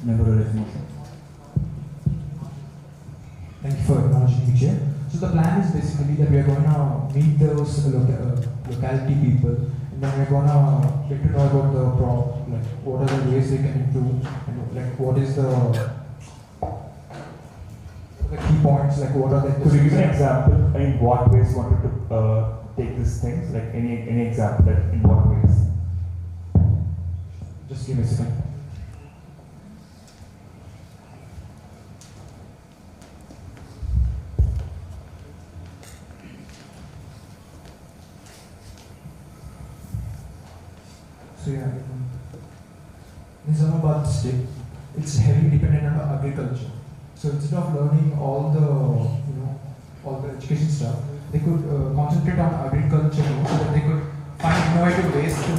Member, to raise motion. Thank you for acknowledging me, Chair. So the plan is basically that we are going to meet those locality people, and then we're going to get to know about like what are the ways they can improve, and like what is the key points, like what are the. Could you give an example in what ways you wanted to take these things? Like any example that in what ways? Just give me a second. So yeah, in Hyderabad district, it's heavily dependent on agriculture. So instead of learning all the education stuff, they could concentrate on agriculture so that they could find innovative ways to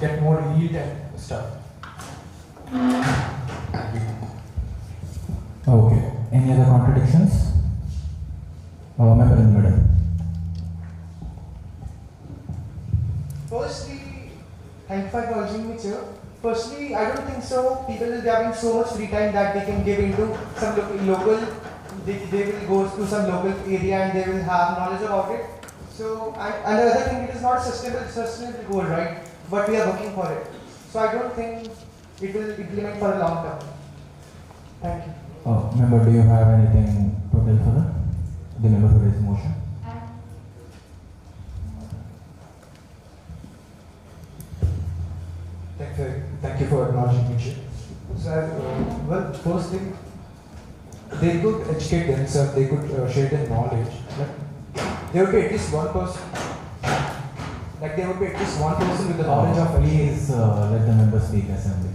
get more yield and stuff. Okay. Any other contradictions? Member in the middle. Firstly, thank you for acknowledging me, sir. Firstly, I don't think so. People will be having so much free time that they can give into some local. They will go to some local area and they will have knowledge about it. So, and the other thing, it is not a sustainable goal, right? But we are working for it. So I don't think it will implement for a long term. Thank you. Member, do you have anything to tell further? The member who raised the motion. Thank you for acknowledging me, Chair. So, well, first thing, they could educate themselves, they could share their knowledge. Like, there would be at least one person. Like there would be at least one person with the knowledge of. Please let the member speak, assembly.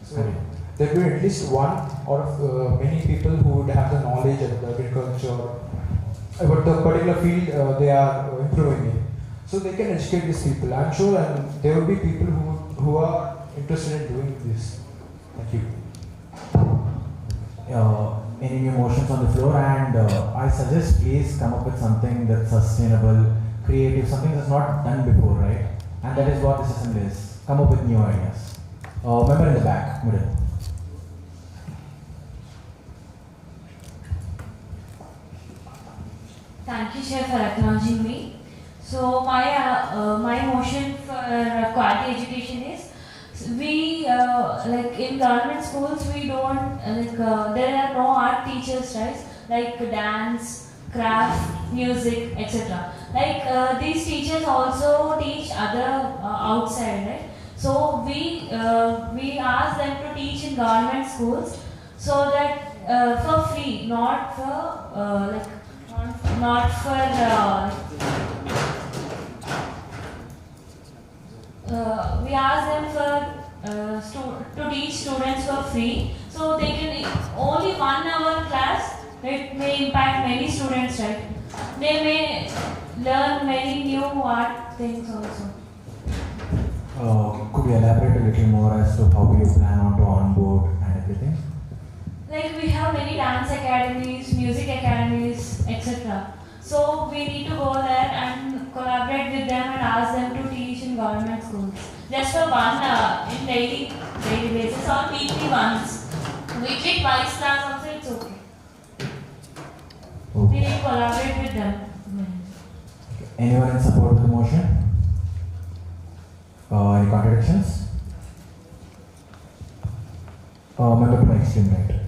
So there would be at least one or many people who would have the knowledge of the agriculture about the particular field they are improving in. So they can educate these people. I'm sure, and there will be people who are interested in doing this. Thank you. Any new motions on the floor? And I suggest please come up with something that's sustainable, creative, something that's not done before, right? And that is what this assembly is. Come up with new ideas. Member in the back, middle. Thank you, Chair, for acknowledging me. So my motion for quality education is we like in government schools we don't there are no art teachers, right? Like dance, craft, music, etc. Like these teachers also teach other outside, right? So we ask them to teach in government schools so that for free, not for not for we ask them for to teach students for free, so they can only 1 hour class. It may impact many students, right? They may learn many new art things also. Could you elaborate a little more as to how you plan on to onboard and everything? Like we have many dance academies, music academies, etc. So we need to go there and collaborate with them and ask them to teach in government schools. Just for 1 hour in daily basis or weekly once. Weekly twice class also it's okay. We need to collaborate with them. Anyone in support of the motion? Any contradictions? Member to extreme right.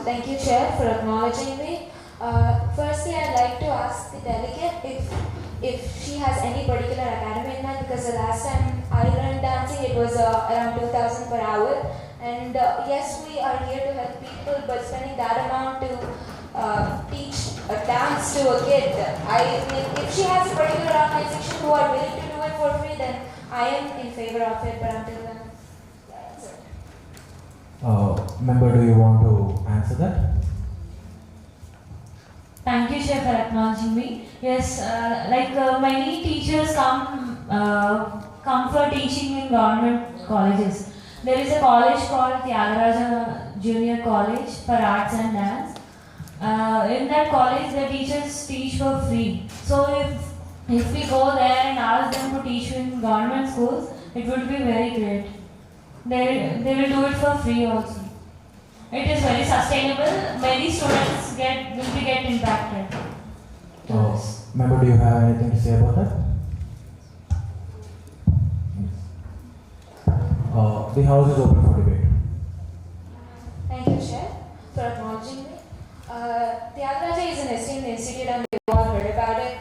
Thank you, Chair, for acknowledging me. Firstly, I'd like to ask the delegate if she has any particular academy in mind, because the last time I learned dancing, it was around 2,000 per hour. And yes, we are here to help people, but spending that amount to teach a dance to a kid, I mean, if she has a particular organization who are willing to do it for free, then I am in favor of it, but until then, that's it. Member, do you want to answer that? Thank you, Chair, for acknowledging me. Yes, many teachers come for teaching in government colleges. There is a college called Tyagaraja Junior College for Arts and Dance. In that college, the teachers teach for free. So if we go there and ask them to teach in government schools, it would be very great. They will do it for free also. It is very sustainable. Many students will get impacted. Member, do you have anything to say about that? The house is open for debate. Thank you, Chair, for acknowledging me. Tyagaraja is an esteemed institute and we've all heard about it.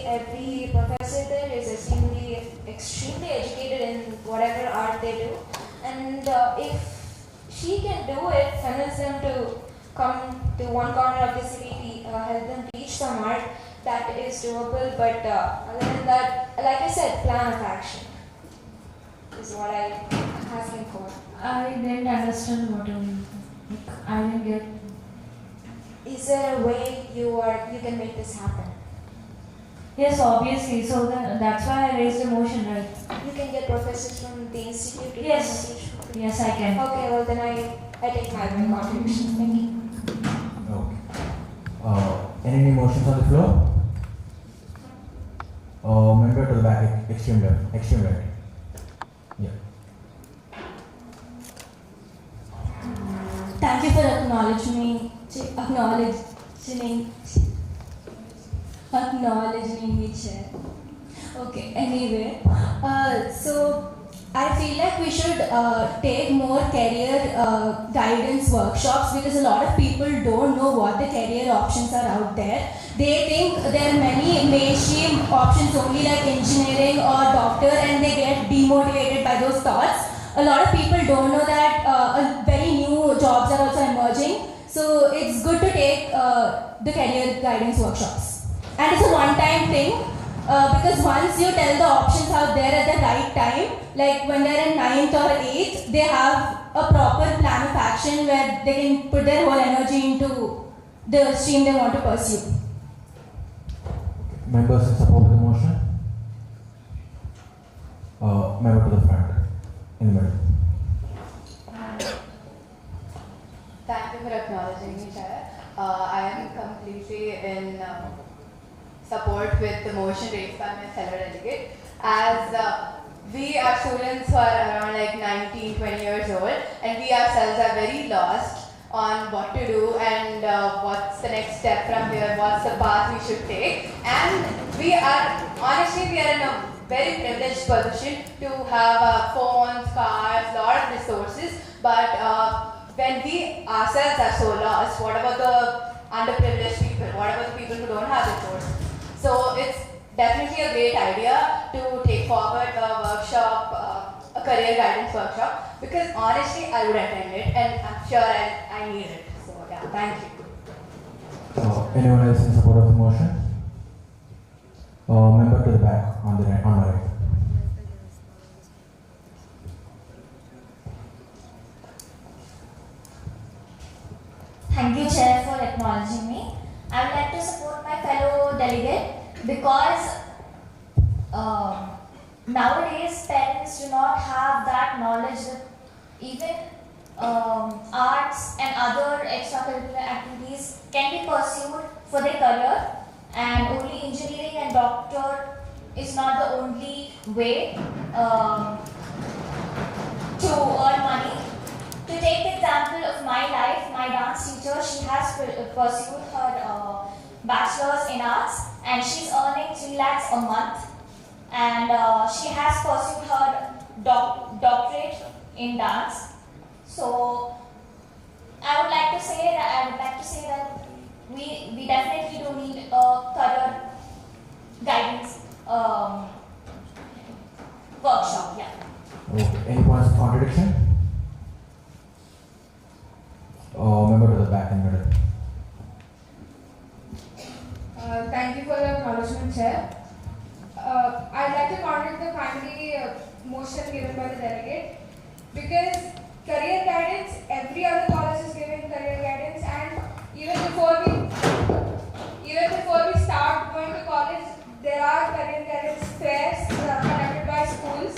Every professor there is extremely educated in whatever art they do. And if she can do it, convince them to come to one corner of the city, help them teach some art, that is doable. But other than that, like I said, plan of action is what I'm asking for. I didn't understand what you mean. I didn't get. Is there a way you can make this happen? Yes, obviously. So that's why I raised a motion, right? You can get professors from the institute to Yes. teach. Yes, I can. Okay, well then I take my contribution. Thank you. Any motions on the floor? Member to the back, extreme left, extreme right. Yeah. Thank you for acknowledging me, Chair. Okay, anyway, so I feel like we should take more career guidance workshops, because a lot of people don't know what the career options are out there. They think there are many mainstream options only, like engineering or doctor, and they get demotivated by those thoughts. A lot of people don't know that very new jobs are also emerging. So it's good to take the career guidance workshops. And it's a one-time thing, because once you tell the options out there at the right time, like when they're in 9th or 8th, they have a proper plan of action where they can put their whole energy into the stream they want to pursue. Members in support of the motion? Member to the front, in the middle. Thank you for acknowledging me, Chair. I am completely in support with the motion raised by my fellow delegate. As we are students who are around like 19, 20 years old, and we ourselves are very lost on what to do and what's the next step from here, what's the path we should take. And we are in a very privileged position to have phones, cars, lot of resources, but when we ourselves are so lost, what about the underprivileged people? What about the people who don't have resources? So it's definitely a great idea to take forward a workshop, a career guidance workshop, because honestly I would attend it and I'm sure I need it. So yeah, thank you. Anyone else in support of the motion? Member to the back, on the right, on my right. Thank you, Chair, for acknowledging me. I would like to support my fellow delegate because nowadays parents do not have that knowledge that even arts and other extracurricular activities can be pursued for their career, and only engineering and doctor is not the only way to earn money. To take the example of my life, my dance teacher, she has pursued her bachelor's in arts and she's earning 3 lakhs a month, and she has pursued her doctorate in dance. So I would like to say that we definitely do need a career guidance workshop. Yeah. Okay. Any points of contradiction? Member to the back and middle. Thank you for the acknowledgement, Chair. I'd like to contradict the primary motion given by the delegate, because career guidance, every other college is giving career guidance, and even before we start going to college, there are career guidance fairs conducted by schools.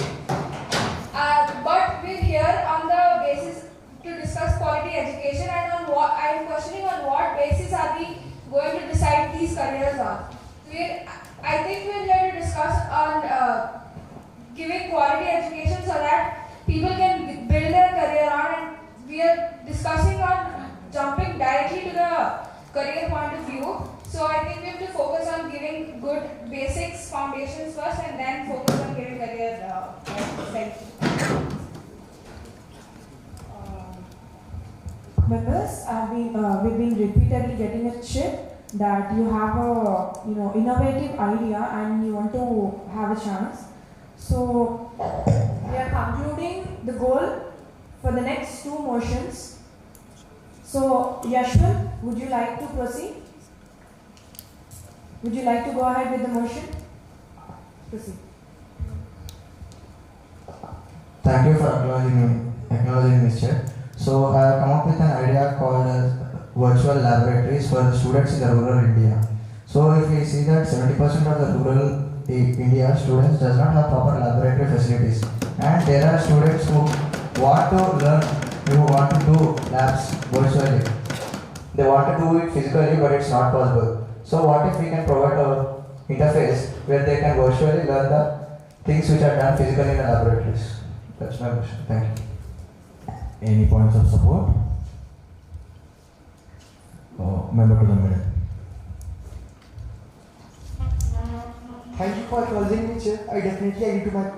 But we're here on the basis to discuss discuss quality education, and on what I am questioning on what basis are we going to decide these careers on. I think we're here to discuss on giving quality education so that people can build their career on, and we are discussing on jumping directly to the career point of view. So I think we have to focus on giving good basics, foundations first, and then focus on giving career. Thank you. Members, we've been repeatedly getting a chip that you have a innovative idea and you want to have a chance. So we are concluding the goal for the next two motions. So Yashwant, would you like to proceed? Would you like to go ahead with the motion? Proceed. Thank you for acknowledging me, Chair. So I have come up with an idea called virtual laboratories for the students in the rural India. So if we see that 70% of the rural India students does not have proper laboratory facilities, and there are students who want to learn, who want to do labs virtually. They want to do it physically, but it's not possible. So what if we can provide a interface where they can virtually learn the things which are done physically in the laboratories? That's my question. Thank you. Any points of support? Member to the middle. Thank you for acknowledging me, Chair. I definitely agree to my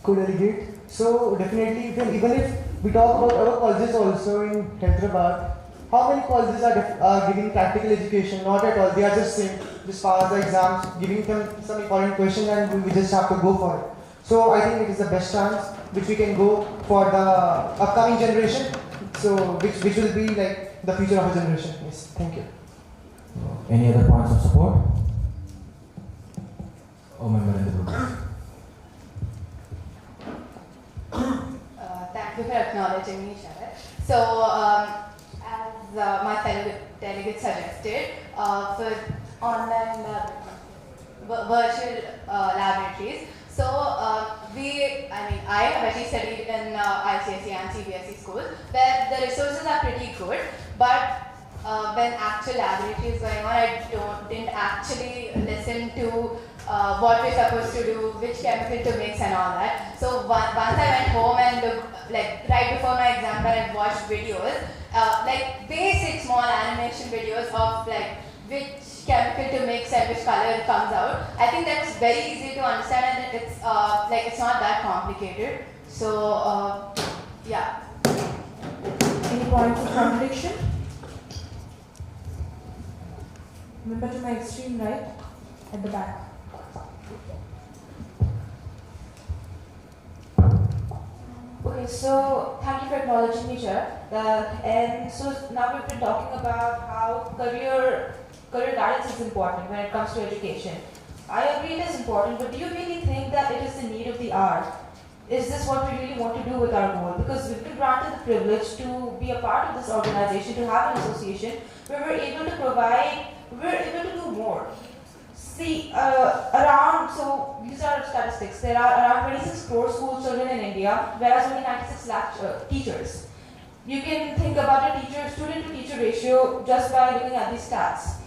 co-delegate. So definitely, even if we talk about our colleges also in Hyderabad, how many colleges are giving practical education? Not at all. They are just saying, just pass the exams, giving them some important questions, and we just have to go for it. So I think it is the best chance which we can go for the upcoming generation. So which will be like the future of a generation. Yes. Thank you. Any other points of support? Member in the group. Thank you for acknowledging me, Sharat. So, as my fellow delegate suggested, for online virtual laboratories. So, I have actually studied in ICSE and CBSE schools where the resources are pretty good, but when actual laboratory is going on, I didn't actually listen to what we're supposed to do, which chemical to mix and all that. So once I went home and right before my exam, I watched videos, basic small animation videos of which chemical to mix and which color it comes out. I think that was very easy to understand, and it's it's not that complicated. So yeah. Any points of contradiction? Remember to my extreme right, at the back. Okay, so thank you for acknowledging me, Chair. And so now we've been talking about how career guidance is important when it comes to education. I agree it is important, but do you really think that it is the need of the hour? Is this what we really want to do with our goal? Because we've been granted the privilege to be a part of this organization, to have an association where we're able to provide, we're able to do more. See, so these are statistics. There are around 26 crore school children in India, whereas only 96 lakh teachers. You can think about a student to teacher ratio just by looking at these stats.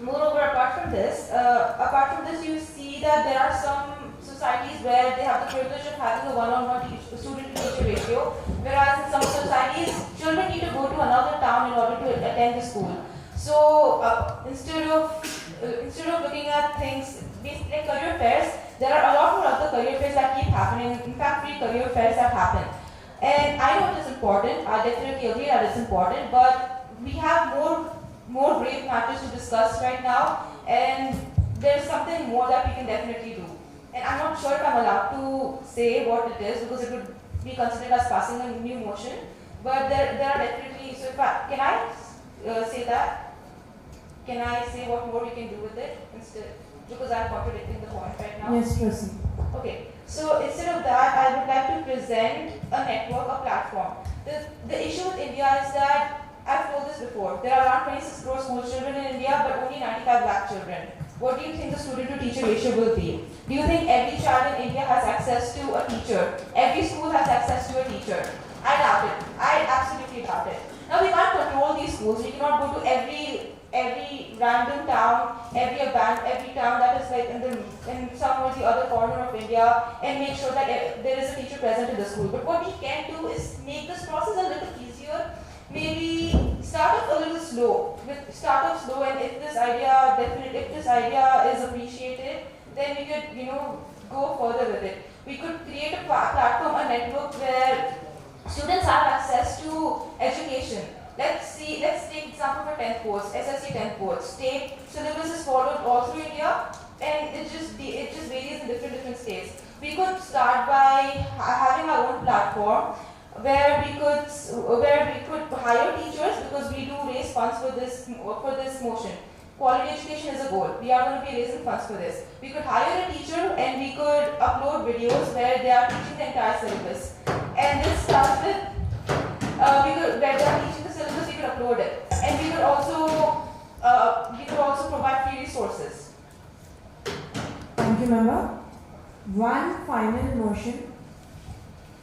Moreover, apart from this, you see that there are some societies where they have the privilege of having a one-on-one student to teacher ratio, whereas in some societies, children need to go to another town in order to attend the school. So instead of looking at things like career fairs, there are a lot more other career fairs that keep happening. In fact, free career fairs have happened. And I know it is important. I definitely agree that it's important, but we have more grave matters to discuss right now, and there's something more that we can definitely do. And I'm not sure if I'm allowed to say what it is because it would be considered as passing a new motion. But there are definitely. So can I say that? Can I say what more we can do with it instead? Because I'm contradicting the point right now. Yes, proceed. Okay. So instead of that, I would like to present a network, a platform. The issue with India is that I've told this before. There are around 26 crore school children in India, but only 95 lakh children. What do you think the student to teacher ratio will be? Do you think every child in India has access to a teacher? Every school has access to a teacher? I doubt it. I started. Now we can't control these schools. We cannot go to every random town, every town that is like in some or the other corner of India and make sure that there is a teacher present in the school. But what we can do is make this process a little easier. Maybe start off a little slow. Start off slow, and if this idea is appreciated, then we could go further with it. We could create a platform, a network where students have access to education. Let's take example for 10th boards, SSC 10th boards. State syllabus is followed all through India, and it just varies in different states. We could start by having our own platform where we could hire teachers, because we do raise funds for this motion. Quality education is a goal. We are going to be raising funds for this. We could hire a teacher and we could upload videos where they are teaching the entire syllabus. And this starts with where they are teaching the syllabus, we could upload it, and we could also provide free resources. Thank you, member. One final motion,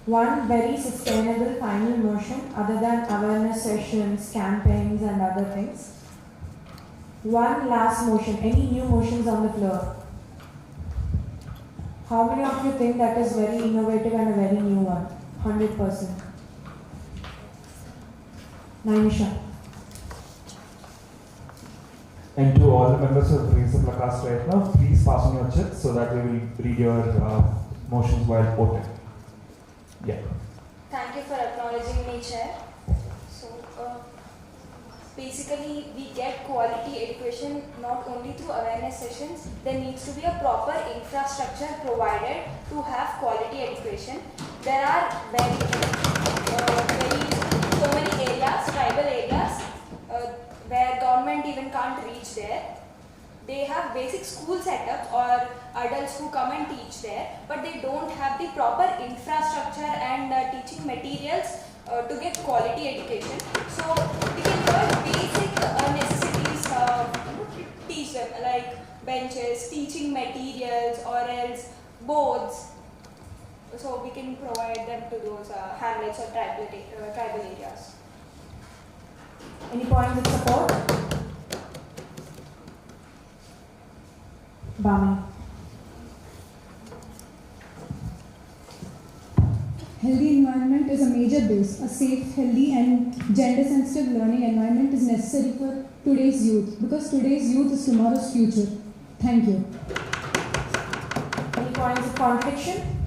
one very sustainable final motion, other than awareness sessions, campaigns, and other things. One last motion. Any new motions on the floor? How many of you think that is very innovative and a very new one? 100%. Nainisha. And to all the members who have raised the placards right now, please pass on your checks so that we will read your motions while voting. Yeah. Thank you for acknowledging me, Chair. So, basically, we get quality education not only through awareness sessions. There needs to be a proper infrastructure provided to have quality education. There are so many areas, tribal areas, where government even can't reach there. They have basic school setups or adults who come and teach there, but they don't have the proper infrastructure and teaching materials to get quality education. So we can provide basic necessities, teach them, like benches, teaching materials, or else boards. So we can provide them to those hamlets or tribal areas. Any points of support? Bami. Healthy environment is a major base. A safe, healthy and gender-sensitive learning environment is necessary for today's youth, because today's youth is tomorrow's future. Thank you. Any points of contradiction?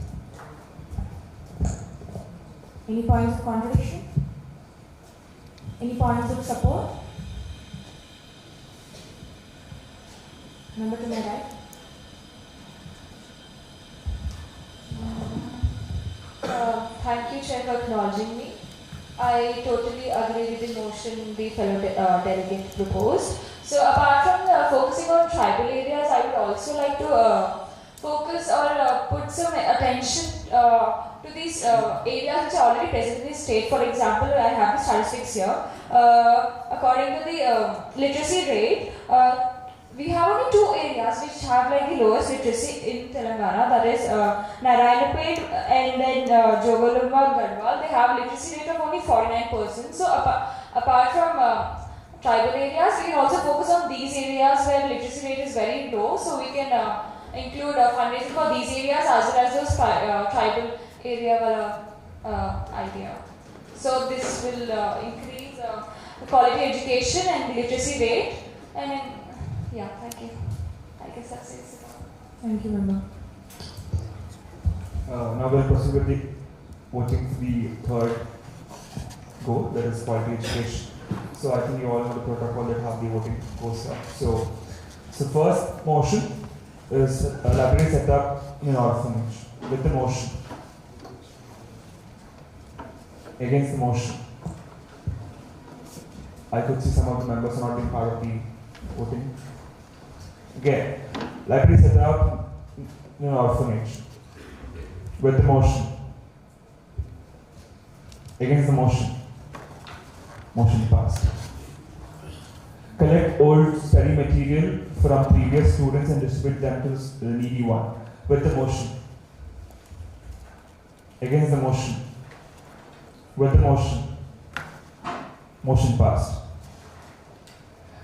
Any points of contradiction? Any points of support? Number to my right. Thank you, Chair, for acknowledging me. I totally agree with the motion the fellow delegate proposed. So apart from focusing on tribal areas, I would also like to focus or put some attention to these areas which are already present in the state. For example, I have the statistics here. According to the literacy rate, we have only two areas which have like the lowest literacy in Telangana, that is Narayanapet and then Jogalumma, Gadwal. They have literacy rate of only 49%. So apart from tribal areas, we can also focus on these areas where literacy rate is very low. So we can include fundraising for these areas as well as those tribal area idea. So this will increase quality education and literacy rate. And then, yeah, thank you. I guess that's it. Thank you, member. Now we'll proceed with the voting for the third goal, that is quality education. So I think you all know the protocol that how the voting goes up. So first motion is a library set up in an orphanage. With the motion. Against the motion. I could see some of the members not being part of the voting. Again, library set up in an orphanage. With the motion. Against the motion. Motion passed. Collect old study material from previous students and distribute them to the needy one. With the motion. Against the motion. With the motion. Motion passed.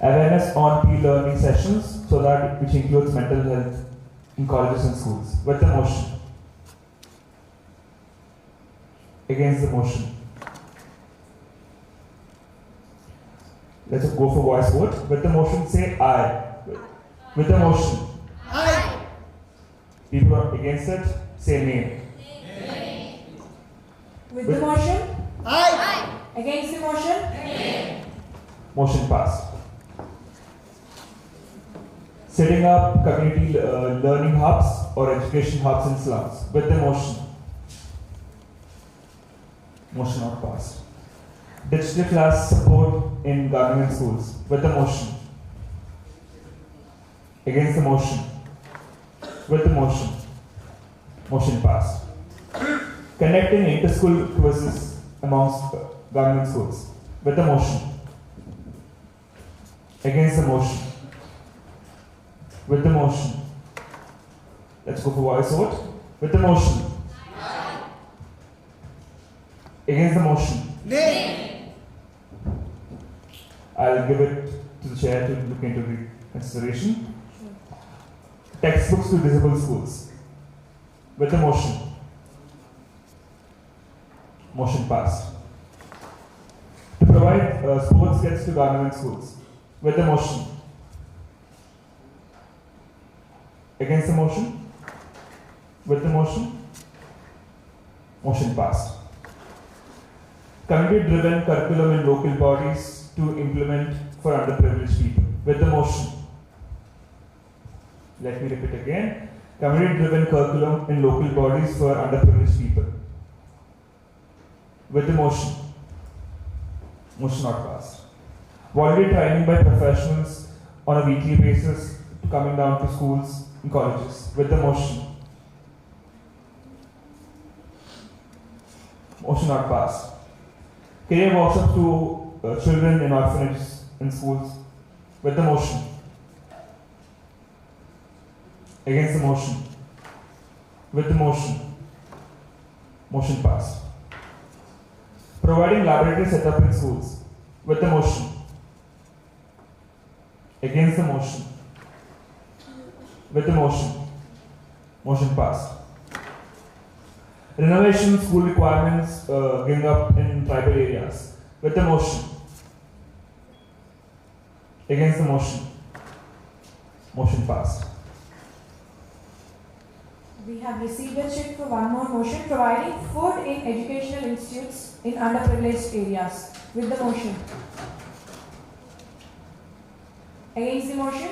Awareness on peer learning sessions, so that which includes mental health in colleges and schools. With the motion. Against the motion. Let's go for voice vote. With the motion, say aye. With the motion. Aye. People are against it, say nay. Nay. With the motion? Aye. Against the motion? Nay. Motion passed. Setting up community learning hubs or education hubs in slums. With the motion. Motion not passed. Digital class support in government schools. With the motion. Against the motion. With the motion. Motion passed. Conducting inter-school quizzes amongst government schools. With the motion. Against the motion. With the motion. Let's go for voice vote. With the motion. Against the motion. Nay. I'll give it to the chair to look into the consideration. Textbooks to disabled schools. With the motion. Motion passed. To provide sports kits to government schools. With the motion. Against the motion? With the motion? Motion passed. Community-driven curriculum in local bodies to implement for underprivileged people. With the motion. Let me repeat again. Community-driven curriculum in local bodies for underprivileged people. With the motion. Motion not passed. Voluntary training by professionals on a weekly basis to coming down to schools and colleges. With the motion. Motion not passed. Career workshops to children in orphanages in schools. With the motion. Against the motion. With the motion. Motion passed. Providing laboratory setup in schools. With the motion. Against the motion. With the motion. Motion passed. Renovation school requirements giving up in tribal areas. With the motion. Against the motion. Motion passed. We have received a check for one more motion, providing food in educational institutes in underprivileged areas. With the motion. Against the motion?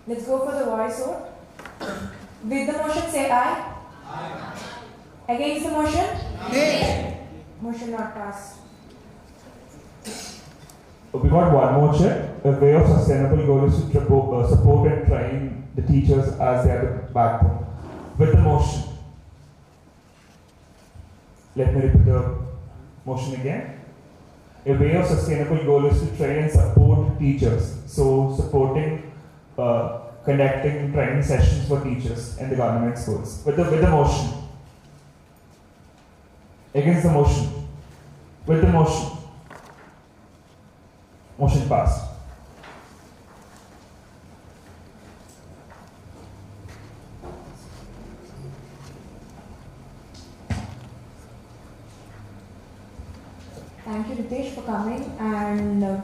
Let's go for the voice vote. With the motion, say aye. Aye. Against the motion? Nay. Motion not passed. We got one more check. A way of sustainable goal is to support and train the teachers as they are the backbone. With the motion. Let me repeat the motion again. A way of sustainable goal is to train and support teachers. So supporting, conducting training sessions for teachers in the government schools. With the motion. Against the motion. With the motion. Motion passed. Thank you, Ritesh, for coming and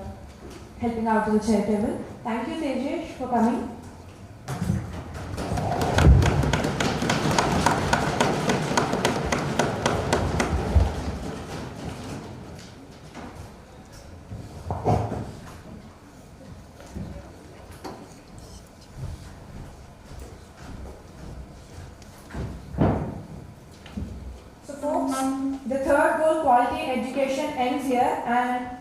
helping out to the chair table. Thank you, Tejesh, for coming. The third goal, quality in education, ends here, and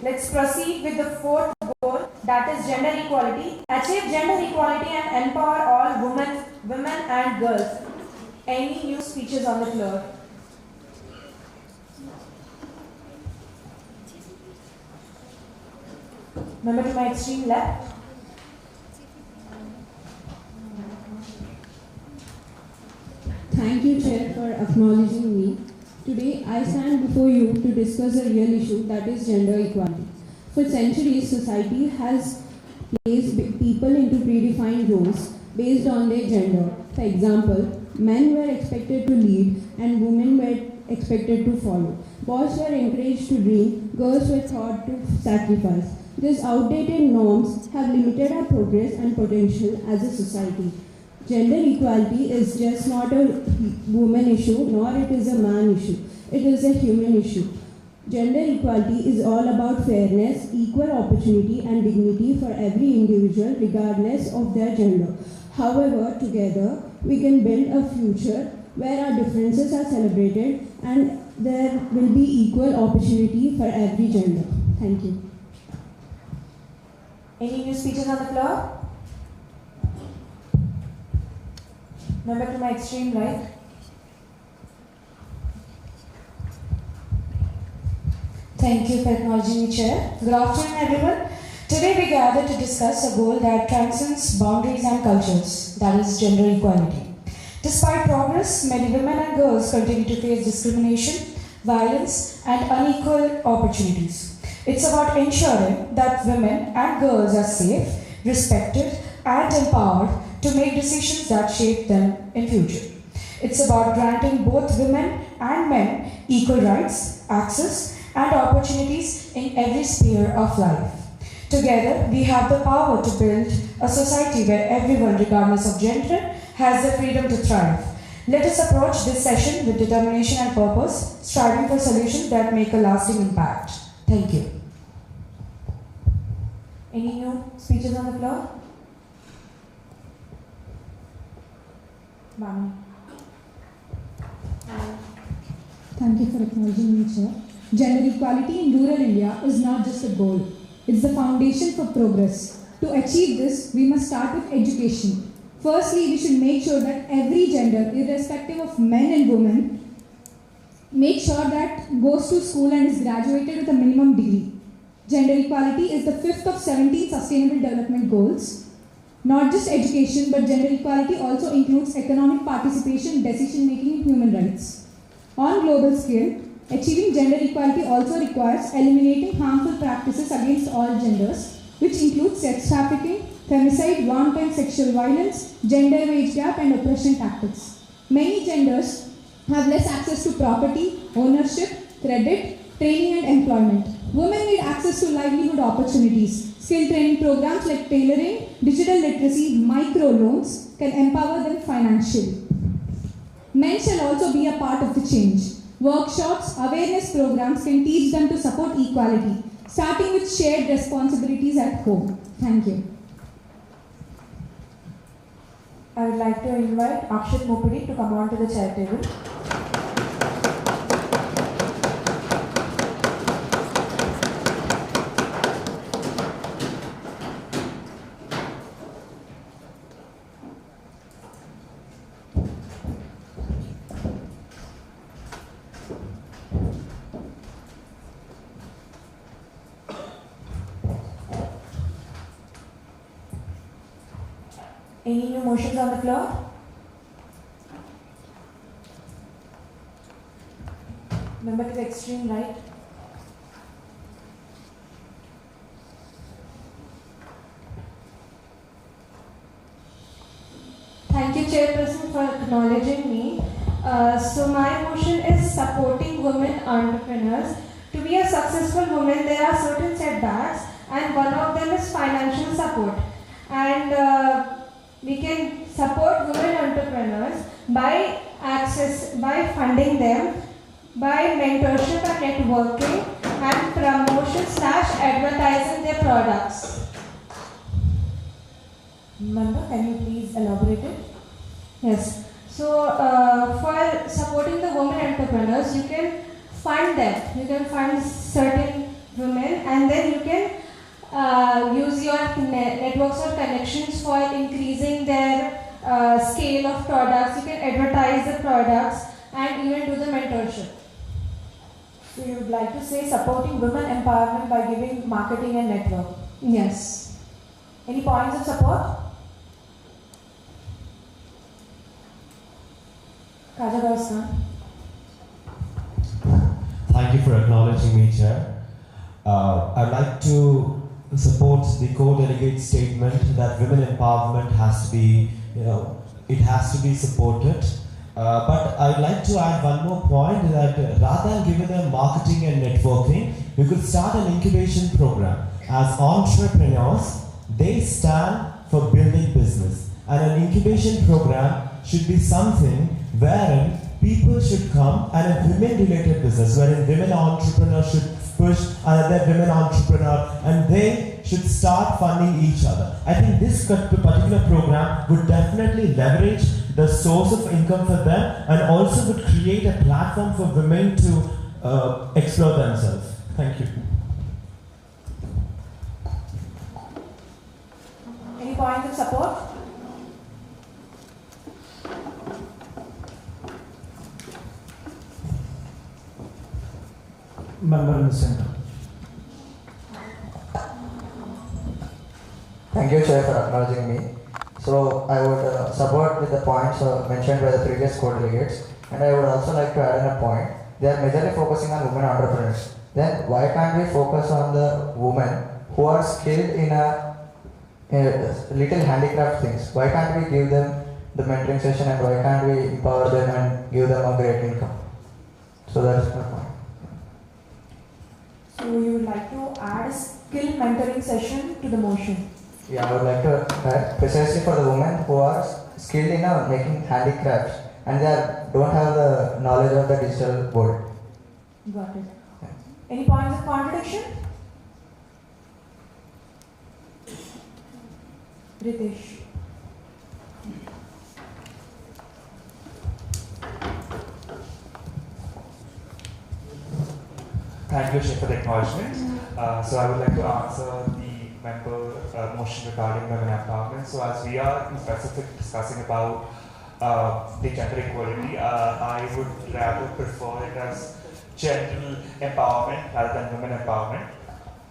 let's proceed with the fourth goal, that is gender equality. Achieve gender equality and empower all women and girls. Any new speeches on the floor? Member to my extreme left. Thank you, Chair, for acknowledging me. Today, I stand before you to discuss a real issue, that is gender equality. For centuries, society has placed people into predefined roles based on their gender. For example, men were expected to lead and women were expected to follow. Boys were encouraged to dream, girls were taught to sacrifice. These outdated norms have limited our progress and potential as a society. Gender equality is just not a woman issue, nor it is a man issue. It is a human issue. Gender equality is all about fairness, equal opportunity and dignity for every individual regardless of their gender. However, together we can build a future where our differences are celebrated and there will be equal opportunity for every gender. Thank you. Any new speeches on the floor? Member to my extreme right. Thank you for acknowledging me, Chair. Good afternoon, everyone. Today we gather to discuss a goal that transcends boundaries and cultures, that is gender equality. Despite progress, many women and girls continue to face discrimination, violence, and unequal opportunities. It's about ensuring that women and girls are safe, respected, and empowered to make decisions that shape them in future. It's about granting both women and men equal rights, access, and opportunities in every sphere of life. Together, we have the power to build a society where everyone, regardless of gender, has the freedom to thrive. Let us approach this session with determination and purpose, striving for solutions that make a lasting impact. Thank you. Any new speeches on the floor? Ma'am. Thank you for acknowledging me, Chair. Gender equality in rural India is not just a goal, it's the foundation for progress. To achieve this, we must start with education. Firstly, we should make sure that every gender, irrespective of men and women, make sure that goes to school and is graduated with a minimum degree. Gender equality is the fifth of 17 Sustainable Development Goals. Not just education, but gender equality also includes economic participation, decision making, and human rights. On global scale, achieving gender equality also requires eliminating harmful practices against all genders, which include sex trafficking, femicide, wanton sexual violence, gender wage gap, and oppression tactics. Many genders have less access to property, ownership, credit, training, and employment. Women need access to livelihood opportunities. Skill training programs like tailoring, digital literacy, micro loans can empower them financially. Men shall also be a part of the change. Workshops, awareness programs can teach them to support equality, starting with shared responsibilities at home. Thank you. I would like to invite Akshat Mupudi to come on to the chair table. Any new motions on the floor? Member to the extreme right. Thank you, Chairperson, for acknowledging me. So my motion is supporting women entrepreneurs. To be a successful woman, there are certain setbacks, and one of them is financial support. And we can support women entrepreneurs by funding them, by mentorship and networking, and promotion/advertising their products. Member, can you please elaborate it? Yes. So for supporting the women entrepreneurs, you can fund them. You can fund certain women, and then you can use your networks or connections for increasing their scale of products. You can advertise the products and even do the mentorship. So you would like to say supporting women empowerment by giving marketing and network? Yes. Any points of support? Kaja Gauskan. for acknowledging me, Chair. I'd like to support the co-delegate statement that women empowerment has to be, it has to be supported. But I'd like to add one more point that rather than giving them marketing and networking, we could start an incubation program. As entrepreneurs, they stand for building business. And an incubation program should be something wherein people should come and a women-related business, wherein women entrepreneurs should push another women entrepreneur and they should start funding each other. I think this particular program would definitely leverage the source of income for them and also would create a platform for women to explore themselves. Thank you. Any points of support? Member in the center. Thank you, Chair, for acknowledging me. So I would support with the points mentioned by the previous co-delegates, and I would also like to add in a point. They are majorly focusing on women entrepreneurs. Then why can't we focus on the women who are skilled in a little handicraft things? Why can't we give them the mentoring session and why can't we empower them and give them a great income? So that's my point. So you would like to add a skill mentoring session to the motion? Yeah, I would like to add precisely for the women who are skilled in making handicrafts and they don't have the knowledge of the digital world. Got it. Any points of contradiction? Ritesh. Thank you, Chair, for the acknowledgement. So I would like to answer the member motion regarding women empowerment. So as we are in specific discussing about the gender equality, I would rather prefer it as general empowerment rather than women empowerment,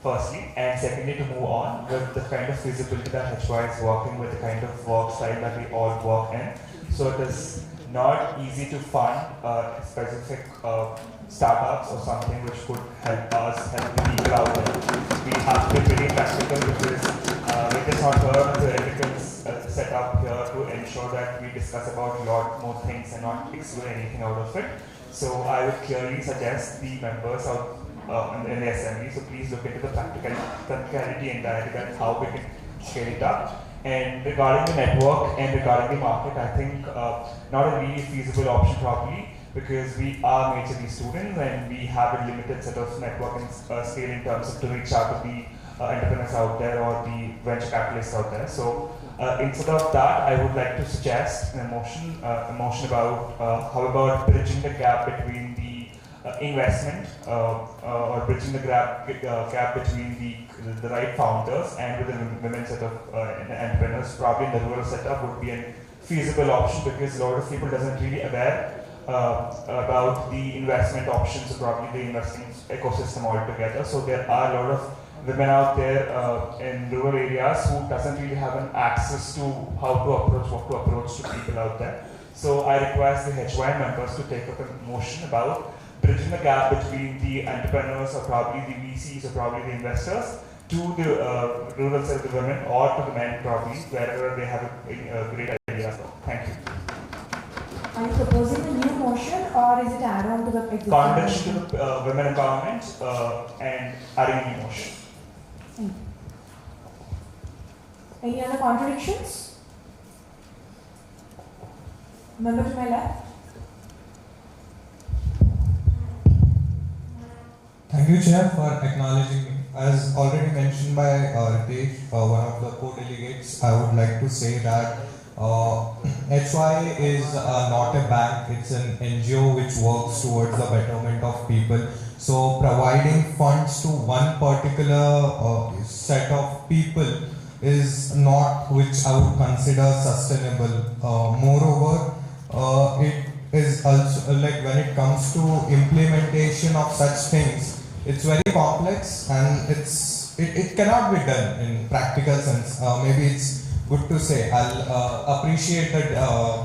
firstly. And secondly, to move on with the kind of feasibility that HY is working with, the kind of work style that we all work in. So it is not easy to fund specific startups or something which could help us help the people out there. We have to be pretty practical because it is not a theoretical setup here to ensure that we discuss about a lot more things and not exclude anything out of it. So I would clearly suggest the members out in the assembly, so please look into the practicality entirely that how we can scale it up. And regarding the network and regarding the market, I think not a really feasible option probably, because we are majorly students and we have a limited set of network and scale in terms of to reach out to the entrepreneurs out there or the venture capitalists out there. So instead of that, I would like to suggest a motion about how about bridging the gap between the investment or bridging the gap between the right founders and with the women set of entrepreneurs. Probably in the rural setup would be a feasible option because a lot of people doesn't really aware about the investment options or probably the investing ecosystem altogether. So there are a lot of women out there in rural areas who doesn't really have an access to how to approach, what to approach to people out there. So I request the HY members to take up a motion about bridging the gap between the entrepreneurs or probably the VCs or probably the investors to the rural side of the women or to the men probably wherever they have a great idea. So, thank you. Are you proposing a new motion or is it add-on to the existing Contradiction motion? to the women empowerment and adding a new motion. Any other contradictions? Member to my left. Thank you, Chair, for acknowledging me. As already mentioned by Ritesh, one of the co-delegates, I would like to say that HY is not a bank, it's an NGO which works towards the betterment of people. So providing funds to one particular set of people is not which I would consider sustainable. Moreover, it is also like when it comes to implementation of such things, it's very complex and it cannot be done in practical sense. Maybe it's good to say. I'll appreciate the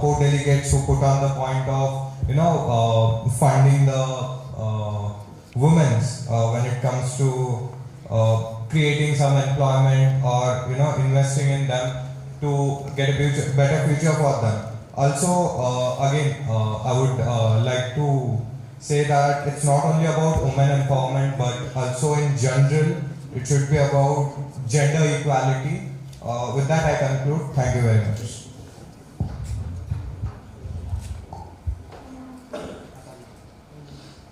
co-delegates who put on the point of funding the women comes to creating some employment or investing in them to get a better future for them. Also, again, I would like to say that it's not only about women empowerment, but also in general, it should be about gender equality. With that, I conclude. Thank you very much.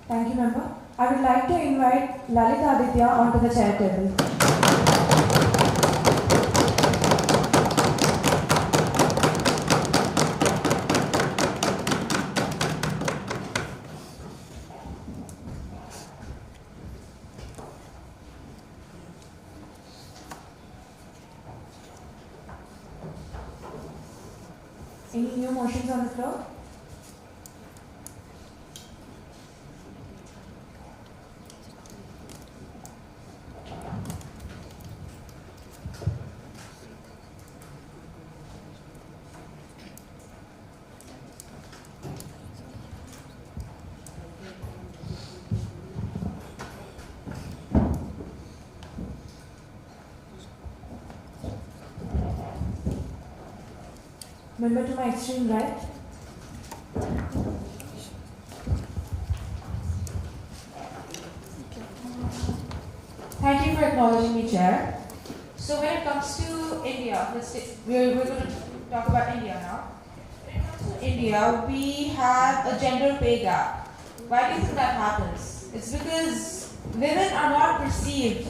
Thank you, member. I would like to invite Lalita Aditya onto the chair table. Any new motions on the floor? Member to my extreme right. Thank you for acknowledging me, Chair. So when it comes to India, we're going to talk about India now. When it comes to India, we have a gender pay gap. Why do you think that happens? It's because women are not perceived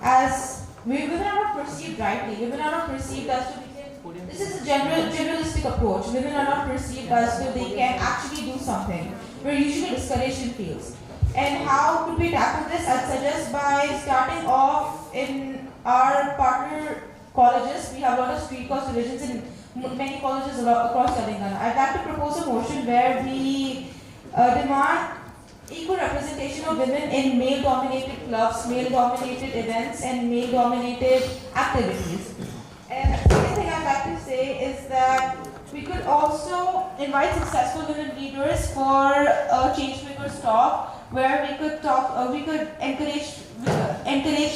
rightly. Women are not perceived as to this is a generalistic approach. Women are not perceived as though they can actually do something. We're usually discouraged in fields. And how could we tackle this? I'd suggest by starting off in our partner colleges. We have a lot of street course divisions in many colleges across Telangana. I'd like to propose a motion where we demand equal representation of women in male-dominated clubs, male-dominated events, and male-dominated activities. And the second thing I'd like to say is that we could also invite successful women leaders for a changemakers talk, where we could encourage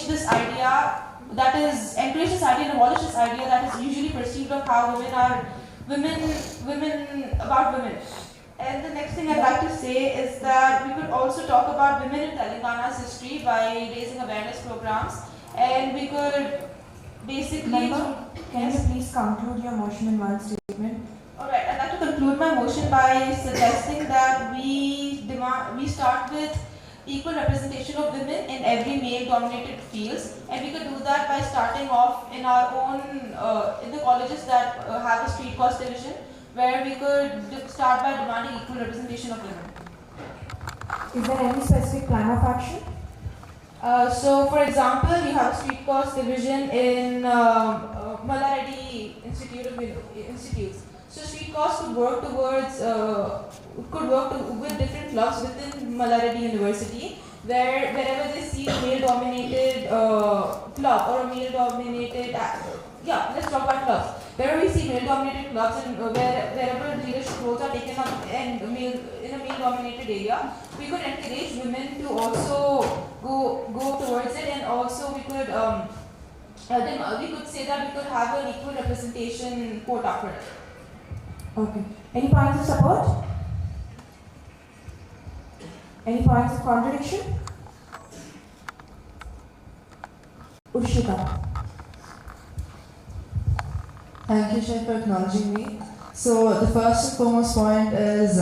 this idea and abolish this idea that is usually perceived of how women about women. And the next thing I'd like to say is that we could also talk about women in Telangana's history by raising awareness programs, and we could basically... Can you please conclude your motion in one statement? Alright, I'd like to conclude my motion by suggesting that we start with equal representation of women in every male-dominated fields, and we could do that by starting off in our own, in the colleges that have a street course division, where we could start by demanding equal representation of women. Is there any specific plan of action? So, for example, you have a street course division in Mallareddy Institutes. So, street course could work with different clubs within Mallareddy University, wherever they see a male-dominated club or a male-dominated, let's talk about clubs. Wherever we see male-dominated clubs and wherever leadership roles are taken up in a male-dominated area, we could encourage women to also go towards it, and also we could say that we could have an equal representation quota for it. Okay. Any points of support? Any points of contradiction? Ushika. Thank you, Chair, for acknowledging me. So the first and foremost point is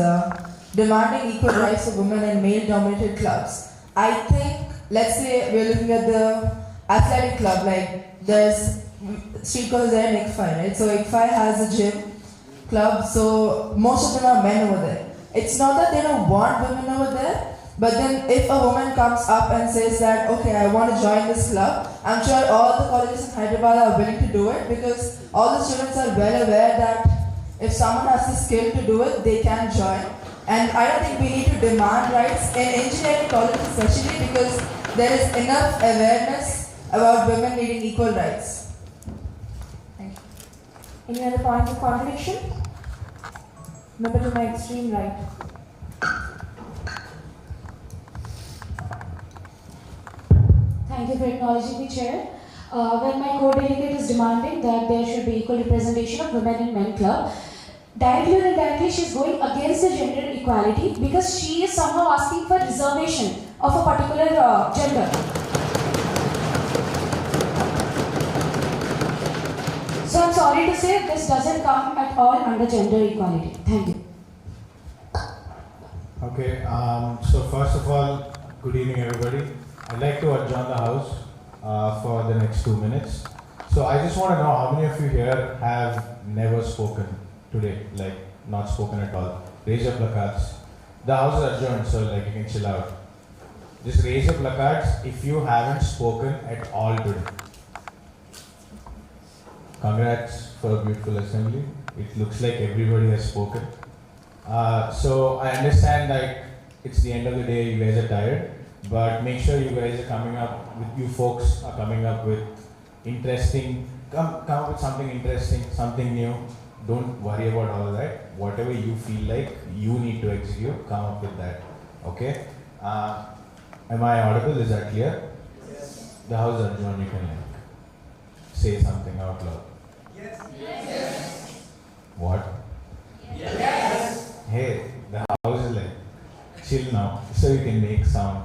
demanding equal rights for women in male-dominated clubs. I think, let's say we're looking at the athletic club, like there's street courses there in XIV, right? So XIV has a gym club, so most of them are men over there. It's not that they don't want women over there, but then if a woman comes up and says that, okay, I want to join this club, I'm sure all the colleges in Hyderabad are willing to do it, because all the students are well aware that if someone has the skill to do it, they can join. And I don't think we need to demand rights in engineering colleges especially, because there is enough awareness about women needing equal rights. Thank you. Any other points of contradiction? Member to my extreme right. Thank you for acknowledging me, Chair. When my co-delegate is demanding that there should be equal representation of women in men club, directly or indirectly she is going against the gender equality because she is somehow asking for reservation of a particular gender. So I'm sorry to say this doesn't come at all under gender equality. Thank you. Okay, so first of all, good evening everybody. I'd like to adjourn the house for the next 2 minutes. So I just want to know how many of you here have never spoken today, like not spoken at all. Raise your placards. The house is adjourned, so like you can chill out. Just raise your placards if you haven't spoken at all today. Congrats for a beautiful assembly. It looks like everybody has spoken. So I understand like it's the end of the day, you guys are tired, but make sure you guys are coming up with, you folks are coming up with interesting, come up with something interesting, something new. Don't worry about all that. Whatever you feel like you need to execute, come up with that. Okay? Am I audible? Is that clear? Yes. The house is adjourned, you can like say something out loud. Yes. Yes. What? Yes. Hey, the house is like chill now, so you can make sound.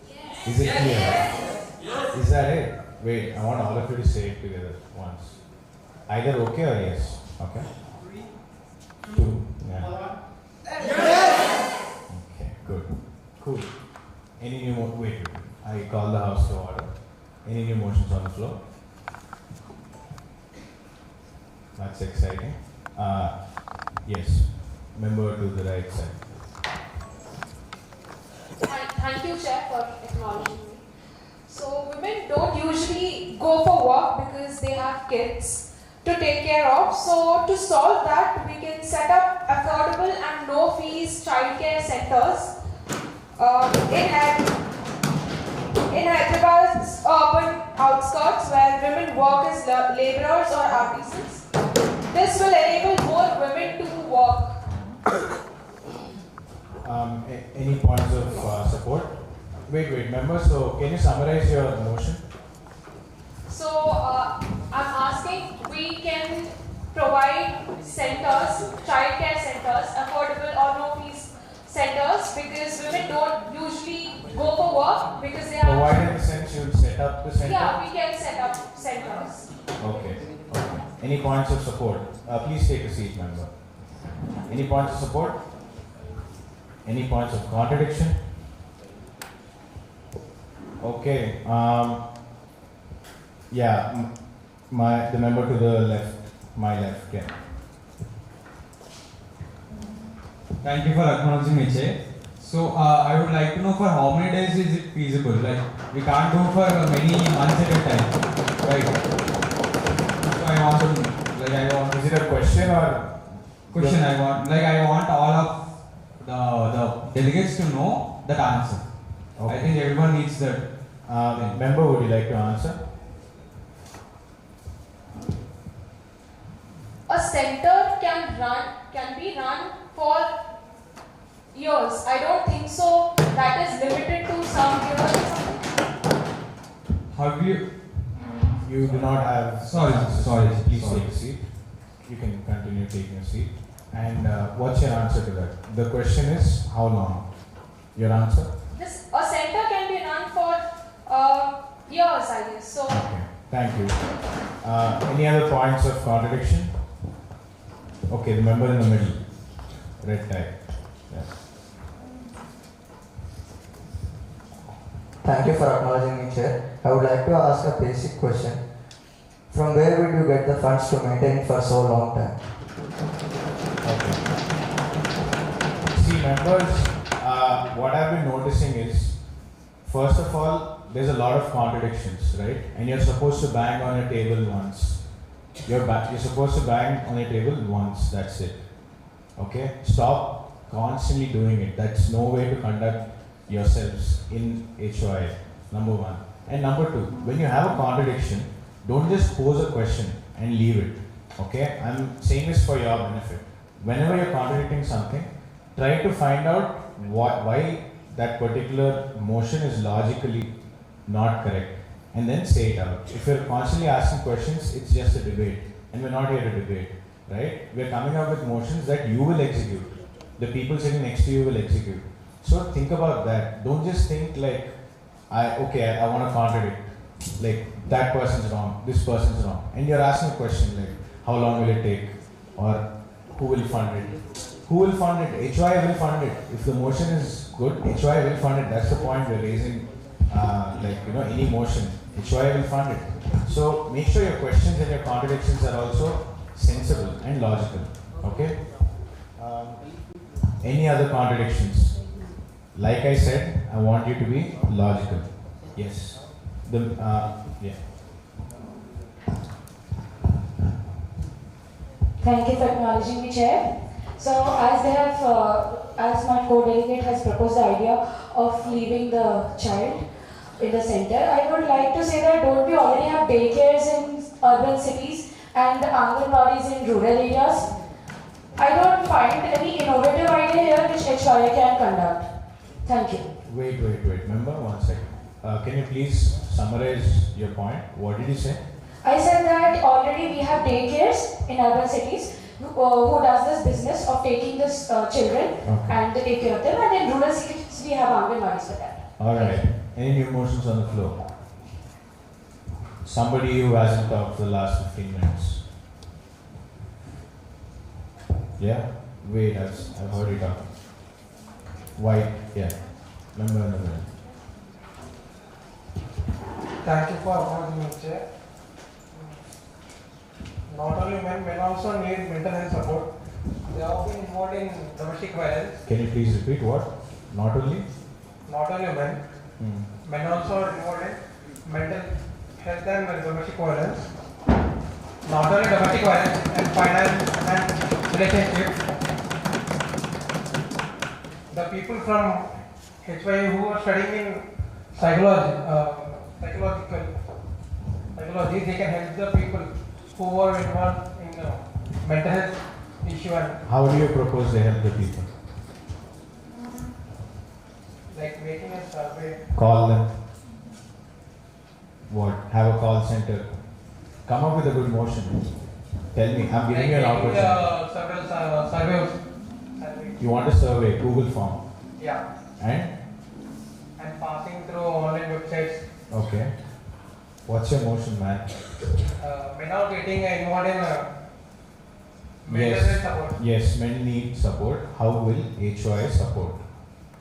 Yes. Is it clear? Yes. Is that it? Wait, I want all of you to say it together once. Either okay or yes. Okay? 3, 2, yeah. Yes. Okay, good. Cool. Any new wait, I call the house to order. Any new motions on the floor? That's exciting. Yes, member to the right side. Thank you, Chair, for acknowledging me. So, women don't usually go for work because they have kids to take care of. So, to solve that, we can set up affordable and no fees childcare centers in Hyderabad's urban outskirts where women work as laborers or artisans. This will enable more women to work. Any points of support? Wait, members, so can you summarize your motion? So, I'm asking, we can provide centers, childcare centers, affordable or no fees centers because women don't usually go for work because they have... Provided in the sense you set up the center? Yeah, we can set up centers. Okay. Any points of support? Please take a seat, member. Any points of support? Any points of contradiction? Okay. Yeah, the member to the left, my left, yeah. Thank you for acknowledging me, Chair. So I would like to know for how many days is it feasible? Like we can't do for many months at a time, right? So I want to, is it a question or? Question I want all of the delegates to know that answer. Okay. I think everyone needs that. Member, would you like to answer? A center can be run for years. I don't think so that is limited to some years or something. Have you? You do not have... Sorry. Please take a seat. You can continue taking a seat. And what's your answer to that? The question is, how long? Your answer? A center can be run for years, I guess. So. Okay, thank you. Any other points of contradiction? Okay, the member in the middle. Red tie. Yeah. Thank you for acknowledging me, Chair. I would like to ask a basic question. From where would you get the funds to maintain it for so long time? Okay. See, members, what I've been noticing is, first of all, there's a lot of contradictions, right? And you're supposed to bang on a table once. You're supposed to bang on a table once, that's it. Okay? Stop constantly doing it. That's no way to conduct yourselves in HOI, number one. And number two, when you have a contradiction, don't just pose a question and leave it. Okay? I'm saying this for your benefit. Whenever you're contradicting something, try to find out why that particular motion is logically not correct, and then say it out. If you're constantly asking questions, it's just a debate, and we're not here to debate, right? We're coming up with motions that you will execute. The people sitting next to you will execute. So think about that. Don't just think like, I want to contradict. Like, that person's wrong, this person's wrong. And you're asking a question like, how long will it take? Or who will fund it? Who will fund it? HY will fund it. If the motion is good, HY will fund it. That's the point we're raising, any motion. HY will fund it. So make sure your questions and your contradictions are also sensible and logical. Okay? Any other contradictions? Like I said, I want you to be logical. Yes. Thank you for acknowledging me, Chair. So, as my co-delegate has proposed the idea of leaving the child in the center, I would like to say that don't we already have daycares in urban cities and Anganwadis in rural areas? I don't find any innovative idea here which HYA can conduct. Thank you. Wait. Remember, 1 second. Can you please summarize your point? What did you say? I said that already we have daycares in urban cities who does this business of taking these children and they take care of them, and in rural cities we have Anganwadis for that. Alright. Any new motions on the floor? Somebody who hasn't talked for the last 15 minutes. Yeah? Wait, I've heard you talk. White, yeah. Number. Thank you for holding me, Chair. Not only men also need mental health support. They have been involved in domestic violence. Can you please repeat what? Not only men. Men also are involved in mental health and domestic violence. Not only domestic violence and finance and relationship. The people from HY who are studying in psychology, they can help the people who are involved in mental health issue. And how do you propose they help the people? like making a survey. Call them. What? Have a call center. Come up with a good motion. Tell me. I'm giving you an opportunity. Several surveys. You want a survey, Google form. Yeah. And passing through online websites. Okay. What's your motion, man? Men are getting involved in mental health support. Yes, men need support. How will HOI support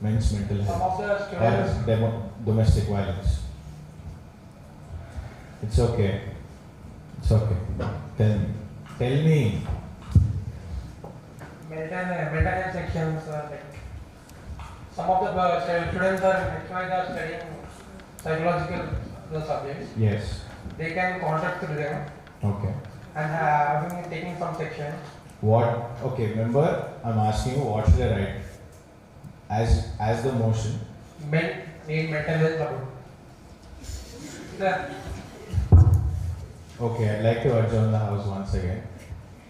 men's mental health? Some of the students. Or domestic violence. It's okay. Tell me. Mental health sections like some of the students are studying psychological subjects. Yes. They can contact through them. Okay. And taking some sections. What? Okay. Remember, I'm asking you what should I write as the motion. Men need mental health support. Okay, I'd like to adjourn the house once again.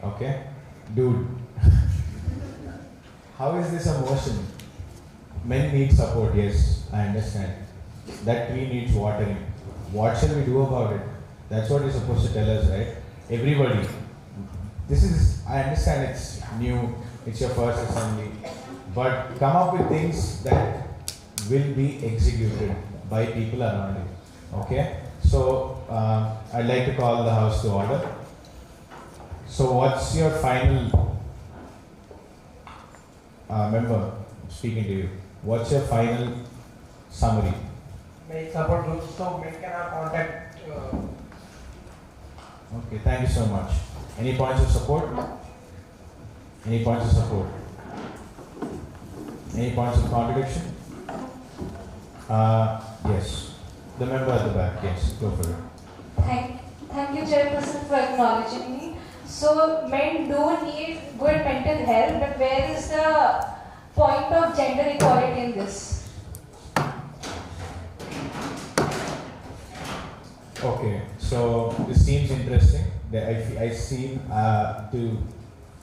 Okay? Dude, how is this a motion? Men need support, yes, I understand. That tree needs watering. What shall we do about it? That's what you're supposed to tell us, right? Everybody. I understand it's new, it's your first assembly, but come up with things that will be executed by people around you. Okay? So, I'd like to call the house to order. So, what's your final, member, speaking to you, what's your final summary? Make support groups so men can have contact. Okay, thank you so much. Any points of support? Any points of support? Any points of contradiction? Yes. The member at the back, yes, go for it. Thank you, Chairperson, for acknowledging me. So, men do need good mental health, but where is the point of gender equality in this? Okay, so this seems interesting. I seem to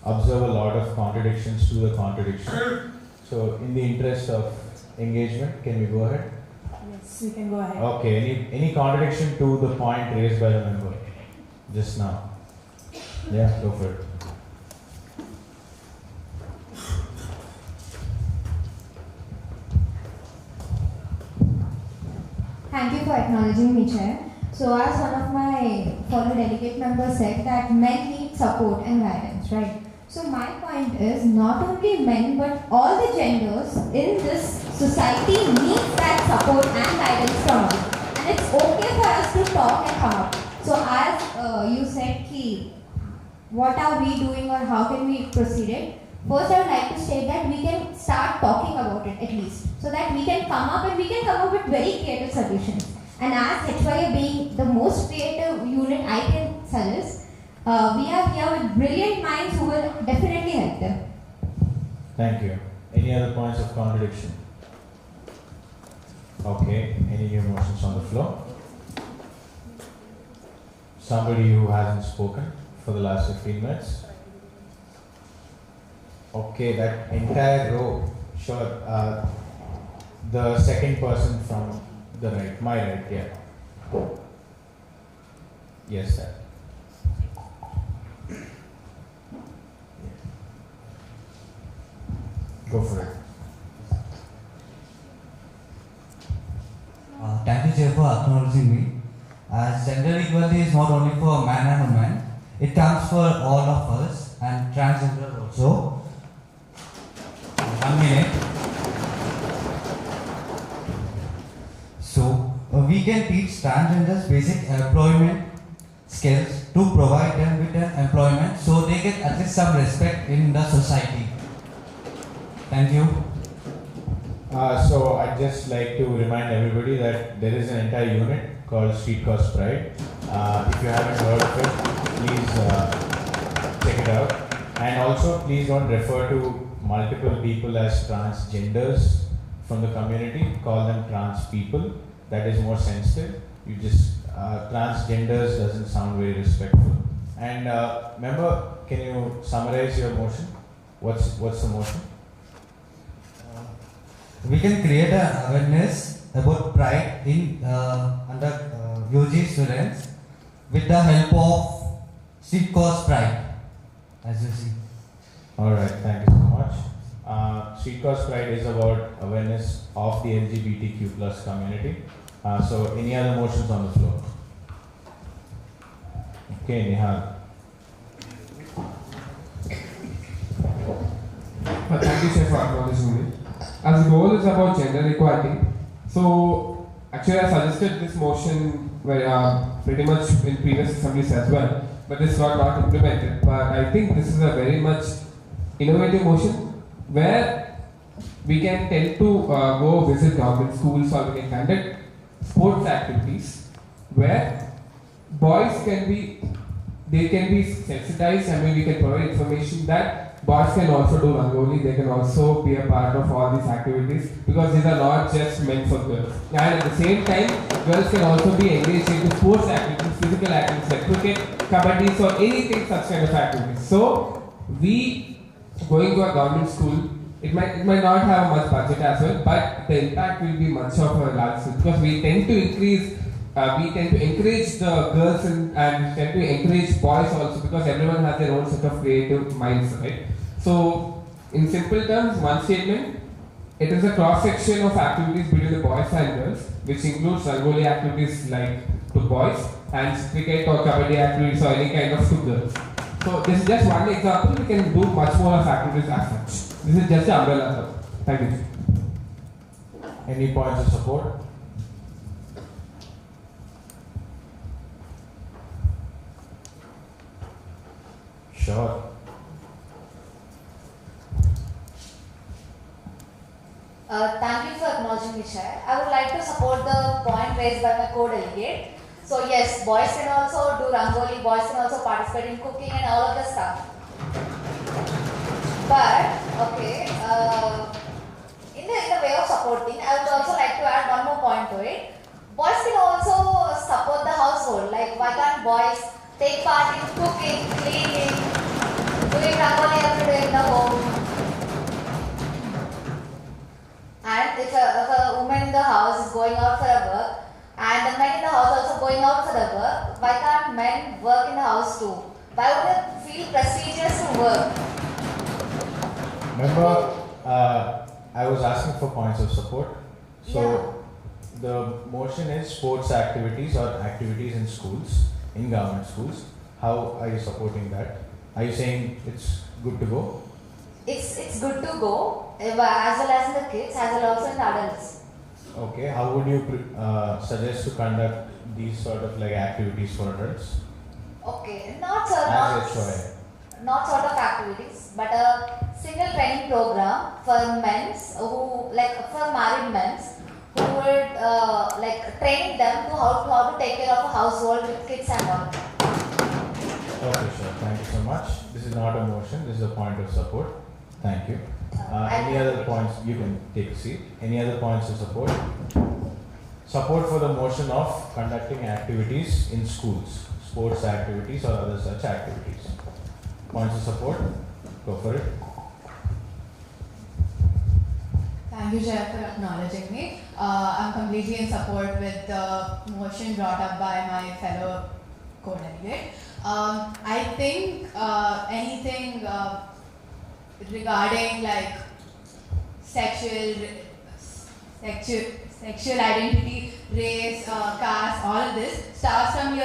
observe a lot of contradictions to the contradiction. So, in the interest of engagement, can we go ahead? Yes, we can go ahead. Okay, any contradiction to the point raised by the member just now? Yeah, go for it. Thank you for acknowledging me, Chair. So as one of my fellow delegate members said that men need support and guidance, right? So my point is not only men but all the genders in this society need that support and guidance from us. And it's okay for us to talk and come up. So as you said, what are we doing or how can we proceed it? First I would like to state that we can start talking about it at least. So that we can come up with very creative solutions. And as HYA being the most creative unit I can suggest, we are here with brilliant minds who will definitely help them. Thank you. Any other points of contradiction? Okay, any new motions on the floor? Somebody who hasn't spoken for the last 15 minutes? Okay, that entire row, sure. The second person from the right, my right, yeah. Yes, sir. Go for it. Thank you, Chair, for acknowledging me. As gender equality is not only for man and woman, it comes for all of us and transgender also. 1 minute. So, we can teach transgenders basic employment skills to provide them with an employment so they get at least some respect in the society. Thank you. So I'd just like to remind everybody that there is an entire unit called Street Cause Pride. If you haven't heard of it, please check it out. And also, please don't refer to multiple people as transgenders from the community. Call them trans people. That is more sensitive. You just transgenders doesn't sound very respectful. And member, can you summarize your motion? What's the motion? We can create an awareness about pride in under UG students with the help of Street Cause Pride, as you see. Alright, thank you so much. Street Cause Pride is about awareness of the LGBTQ plus community. So any other motions on the floor? Okay, Nihal. Thank you, Chair, for acknowledging me. As the goal is about gender equality, so actually I suggested this motion pretty much in previous assemblies as well, but this got not implemented. But I think this is a very much innovative motion where we can tend to go visit government schools or we can conduct sports activities where boys can be sensitized. I mean, we can provide information that boys can also do rangoli, they can also be a part of all these activities because these are not just meant for girls. And at the same time, girls can also be engaged into sports activities, physical activities like cricket, kabaddi, so anything such kind of activities. So we going to a government school, it might not have much budget as well, but the impact will be much of a large scale because we tend to encourage the girls and tend to encourage boys also because everyone has their own set of creative minds, right? So, in simple terms, one statement, it is a cross section of activities between the boys and girls, which includes rangoli activities like to boys and cricket or kabaddi activities or any kind of to girls. So, this is just one example. We can do much more of activities as such. This is just the umbrella. Thank you. Any points of support? Sure. Thank you for acknowledging me, Chair. I would like to support the point raised by my co-delegate. So yes, boys can also do rangoli, boys can also participate in cooking and all of the stuff. But, okay, in the way of supporting, I would also like to add one more point to it. Boys can also support the household. Like, why can't boys take part in cooking, cleaning, doing rangoli every day in the home? And if, for a woman in the house is going out for a work and the men in the house also going out for the work, why can't men work in the house too? Why would it feel prestigious to work? Remember, I was asking for points of support. So the motion is sports activities or activities in schools, in government schools. How are you supporting that? Are you saying it's good to go? It's good to go, as well as in the kids, as well as in the adults. Okay, how would you suggest to conduct these sort of like activities for adults? Okay, not sort of activities, but a single training program for men who for married men who would training them to how to take care of a household with kids and all. Okay, sure. Thank you so much. This is not a motion. This is a point of support. Thank you. Any other points? You can take a seat. Any other points of support? Support for the motion of conducting activities in schools, sports activities or other such activities. Points of support? Go for it. Thank you, Chair, for acknowledging me. I'm completely in support with the motion brought up by my fellow co-delegate. I think anything regarding like sexual identity, race, caste, all of this starts from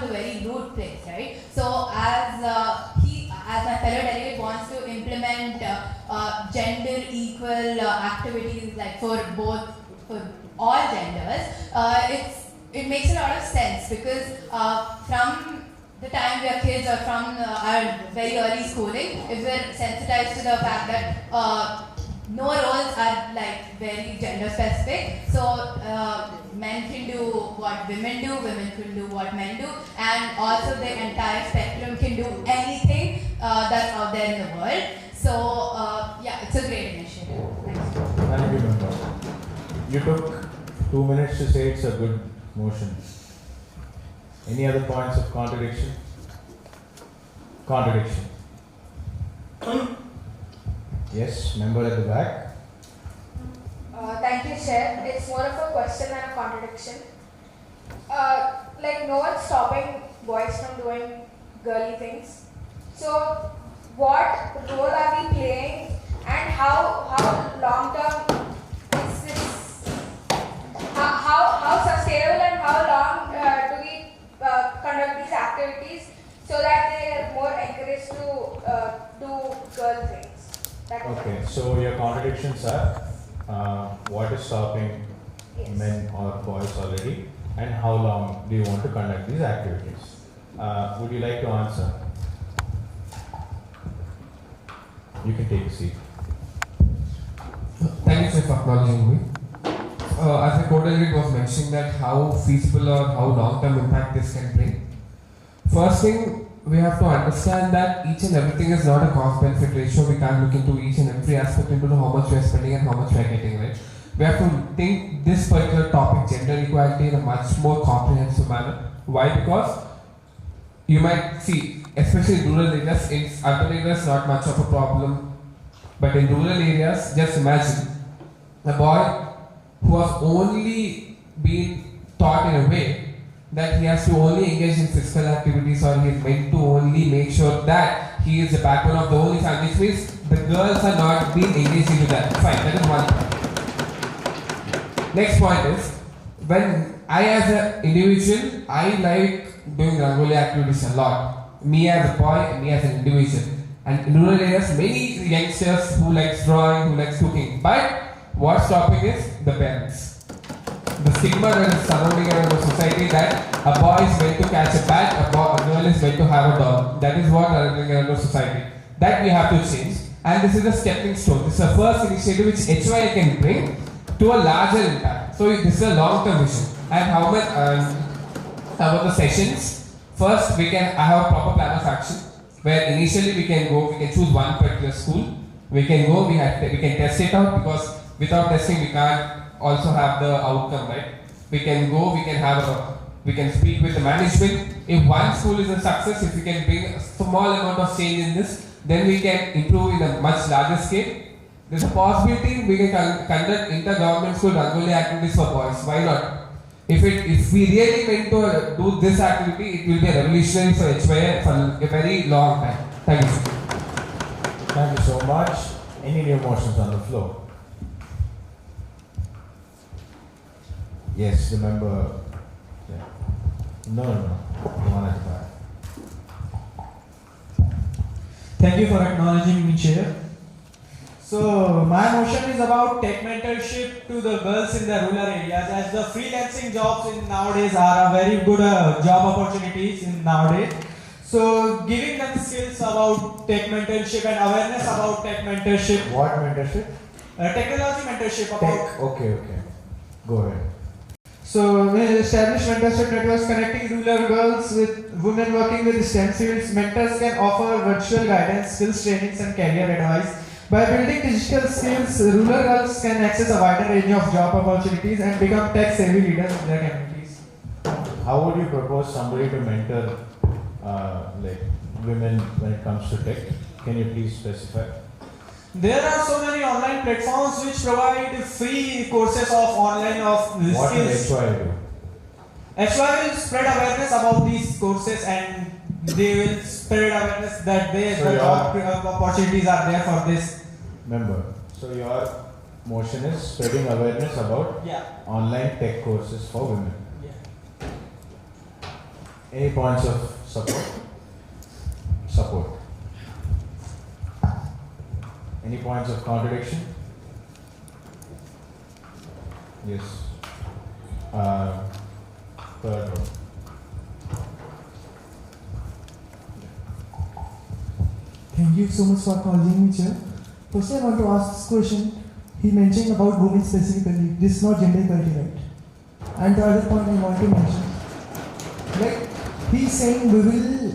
the very root place, right? So as my fellow delegate wants to implement gender equal activities like for all genders, it makes a lot of sense because from the time we are kids or from our very early schooling, if we're sensitized to the fact that no roles are like very gender specific, so men can do what women do, women can do what men do, and also the entire spectrum can do anything that's out there in the world. So yeah, it's a great initiative. Thank you, member. You took 2 minutes to say it's a good motion. Any other points of contradiction? Contradiction. Yes, member at the back. Thank you, Chair. It's more of a question than a contradiction. Like no one's stopping boys from doing girly things. So, what role are we playing, and how long term is this? How sustainable and how long do we conduct these activities so that they are more encouraged to do girl things? Okay, so your contradictions are what is stopping men or boys already, and how long do you want to conduct these activities? Would you like to answer? You can take a seat. Thank you, sir, for acknowledging me. As the co-delegate was mentioning that how feasible or how long-term impact this can bring. First thing, we have to understand that each and everything is not a cost-benefit ratio. We can't look into each and every aspect into how much we are spending and how much we are getting, right? We have to think this particular topic, gender equality, in a much more comprehensive manner. Why? Because you might see, especially in rural areas, in urban areas not much of a problem, but in rural areas, just imagine a boy who has only been taught in a way that he has to only engage in physical activities, or he is meant to only make sure that he is the backbone of the whole family, which means the girls are not being engaged into that. Fine, that is one point. Next point is, when I as an individual, I like doing Rangoli activities a lot. Me as a boy and me as an individual. And in rural areas, many youngsters who likes drawing, who likes cooking. But what's stopping is the parents. The stigma that is surrounding around the society that a boy is meant to catch a bat, a girl is meant to have a doll. That is what surrounding around the society. That we have to change. And this is a stepping stone. This is the first initiative which HY can bring to a larger impact. So this is a long-term vision. And how much about the sessions? First, I have a proper plan of action where initially we can choose one particular school. We can go, we can test it out, because without testing we can't also have the outcome, right? We can go, we can speak with the management. If one school is a success, if we can bring a small amount of change in this, then we can improve in a much larger scale. there's a possibility we can conduct inter-government school Rangoli activities for boys. Why not? If we really meant to do this activity, it will be a revolutionary for HYA for a very long time. Thank you. Thank you so much. Any new motions on the floor? Yes, the member. Yeah. No. The one at the back. Thank you for acknowledging me, Chair. So my motion is about tech mentorship to the girls in the rural areas, as the freelancing jobs in nowadays are a very good job opportunities in nowadays. So giving them skills about tech mentorship and awareness about tech mentorship. What mentorship? Technology mentorship about. Tech. Okay. Go ahead. So we established mentorship networks connecting rural girls with women working with STEM fields. Mentors can offer virtual guidance, skills trainings and career advice. By building digital skills, rural girls can access a wider range of job opportunities and become tech-savvy leaders in their communities. How would you propose somebody to mentor like women when it comes to tech? Can you please specify? There are so many online platforms which provide free courses of online skills. What will HY do? HY will spread awareness about these courses and they will spread awareness that the job opportunities are there for this. Member. So your motion is spreading awareness about online tech courses for women. Yeah. Any points of support? Any points of contradiction? Yes. Third row. Thank you so much for calling me, Chair. First, I want to ask this question. He mentioned about women specifically. This is not gender equality, right? And the other point I want to mention, like he's saying, we will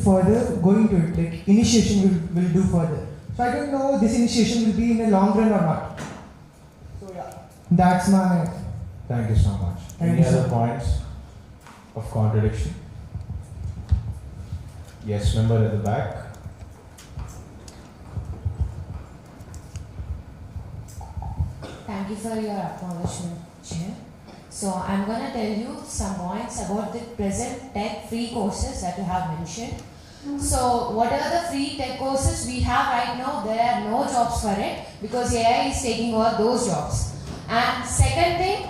further go into it. Like initiation will do further. So I don't know this initiation will be in the long run or not. So yeah, that's my. Thank you so much. Any other points of contradiction? Yes, member at the back. Thank you for your acknowledgement, Chair. So I'm going to tell you some points about the present tech free courses that you have mentioned. So whatever the free tech courses we have right now, there are no jobs for it because AI is taking over those jobs. And second thing,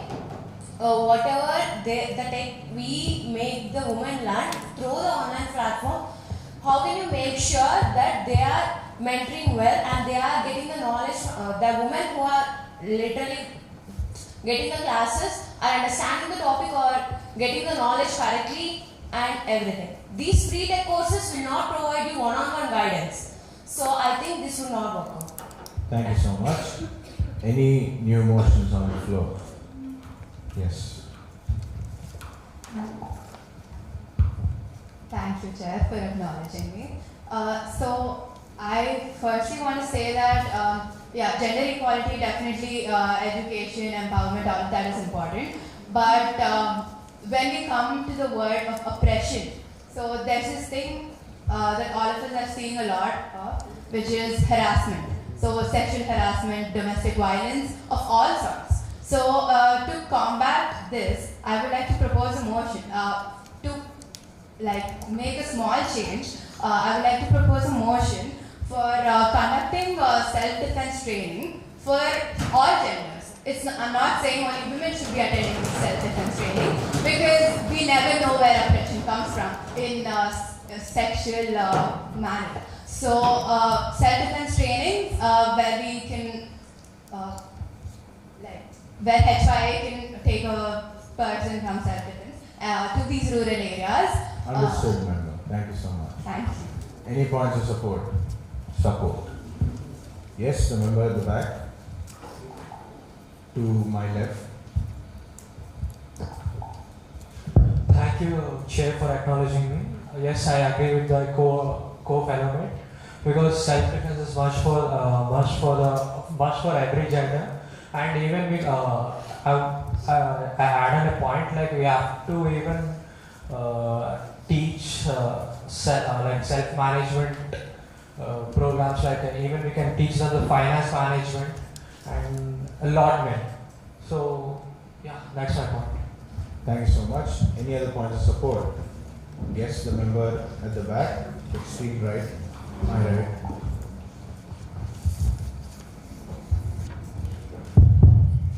whatever the tech we make the women learn through the online platform, how can you make sure that they are mentoring well and they are getting the knowledge, the women who are literally getting the classes are understanding the topic or getting the knowledge correctly and everything. These free tech courses will not provide you one-on-one guidance. So I think this will not work out. Thank you so much. Any new motions on the floor? Yes. Thank you, Chair, for acknowledging me. So I firstly want to say that gender equality, definitely education, empowerment, all of that is important. But when we come to the word of oppression, so there's this thing that all of us are seeing a lot of, which is harassment. So sexual harassment, domestic violence of all sorts. So to combat this, I would like to propose a motion to make a small change. I would like to propose a motion for conducting self-defense training for all genders. I'm not saying only women should be attending self-defense training because we never know where oppression comes from in a sexual manner. So self-defense training where we can, where HYA can take a person from self-defense to these rural areas. Understood, member. Thank you so much. Thank you. Any points of support? Yes, the member at the back. To my left. Thank you, Chair, for acknowledging me. Yes, I agree with the co-fellow mate because self-defense is much for every gender, and even we I added a point like we have to even teach self-management programs like even we can teach them the finance management and allotment. So yeah, that's my point. Thank you so much. Any other points of support? Yes, the member at the back, extreme right, my right.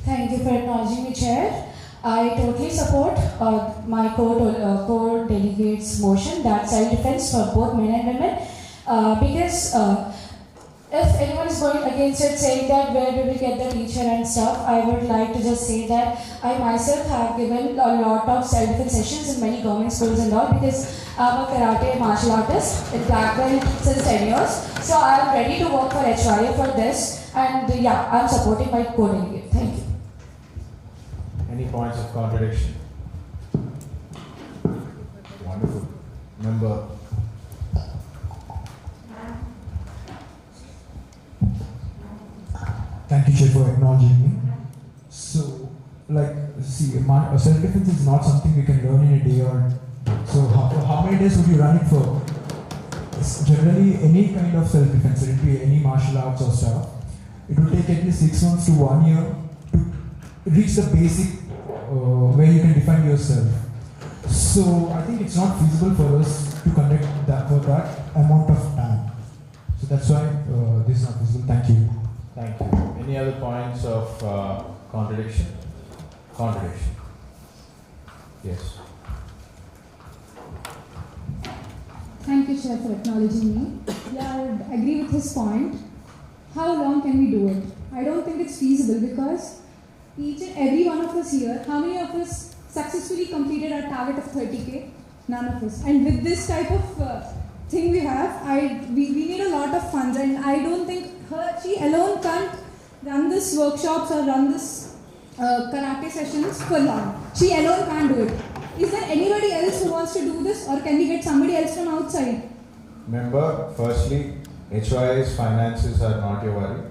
Thank you for acknowledging me, Chair. I totally support my co-delegate's motion that self-defense for both men and women because if anyone is going against it saying that where we will get the teacher and stuff, I would like to just say that I myself have given a lot of self-defense sessions in many government schools and all because I'm a karate martial artist in black belt since 10 years. So I'm ready to work for HYA for this and yeah, I'm supporting my co-delegate. Thank you. Any points of contradiction? Wonderful. Member. Thank you, Chair, for acknowledging me. So, see, self-defense is not something we can learn in a day or so. How many days would you run it for? It's generally, any kind of self-defense, it will be any martial arts or stuff. It will take at least 6 months to 1 year to reach the basic where you can define yourself. So, I think it's not feasible for us to conduct that for that amount of time. So that's why this is not feasible. Thank you. Thank you. Any other points of contradiction? Contradiction. Yes. Thank you, Chair, for acknowledging me. Yeah, I would agree with his point. How long can we do it? I don't think it's feasible because each and every one of us here, how many of us successfully completed our target of 30K? None of us. And with this type of thing we have, we need a lot of funds, and I don't think she alone can't run this workshops or run this karate sessions for long. She alone can't do it. Is there anybody else who wants to do this, or can we get somebody else from outside? Remember, firstly, HY's finances are not your worry.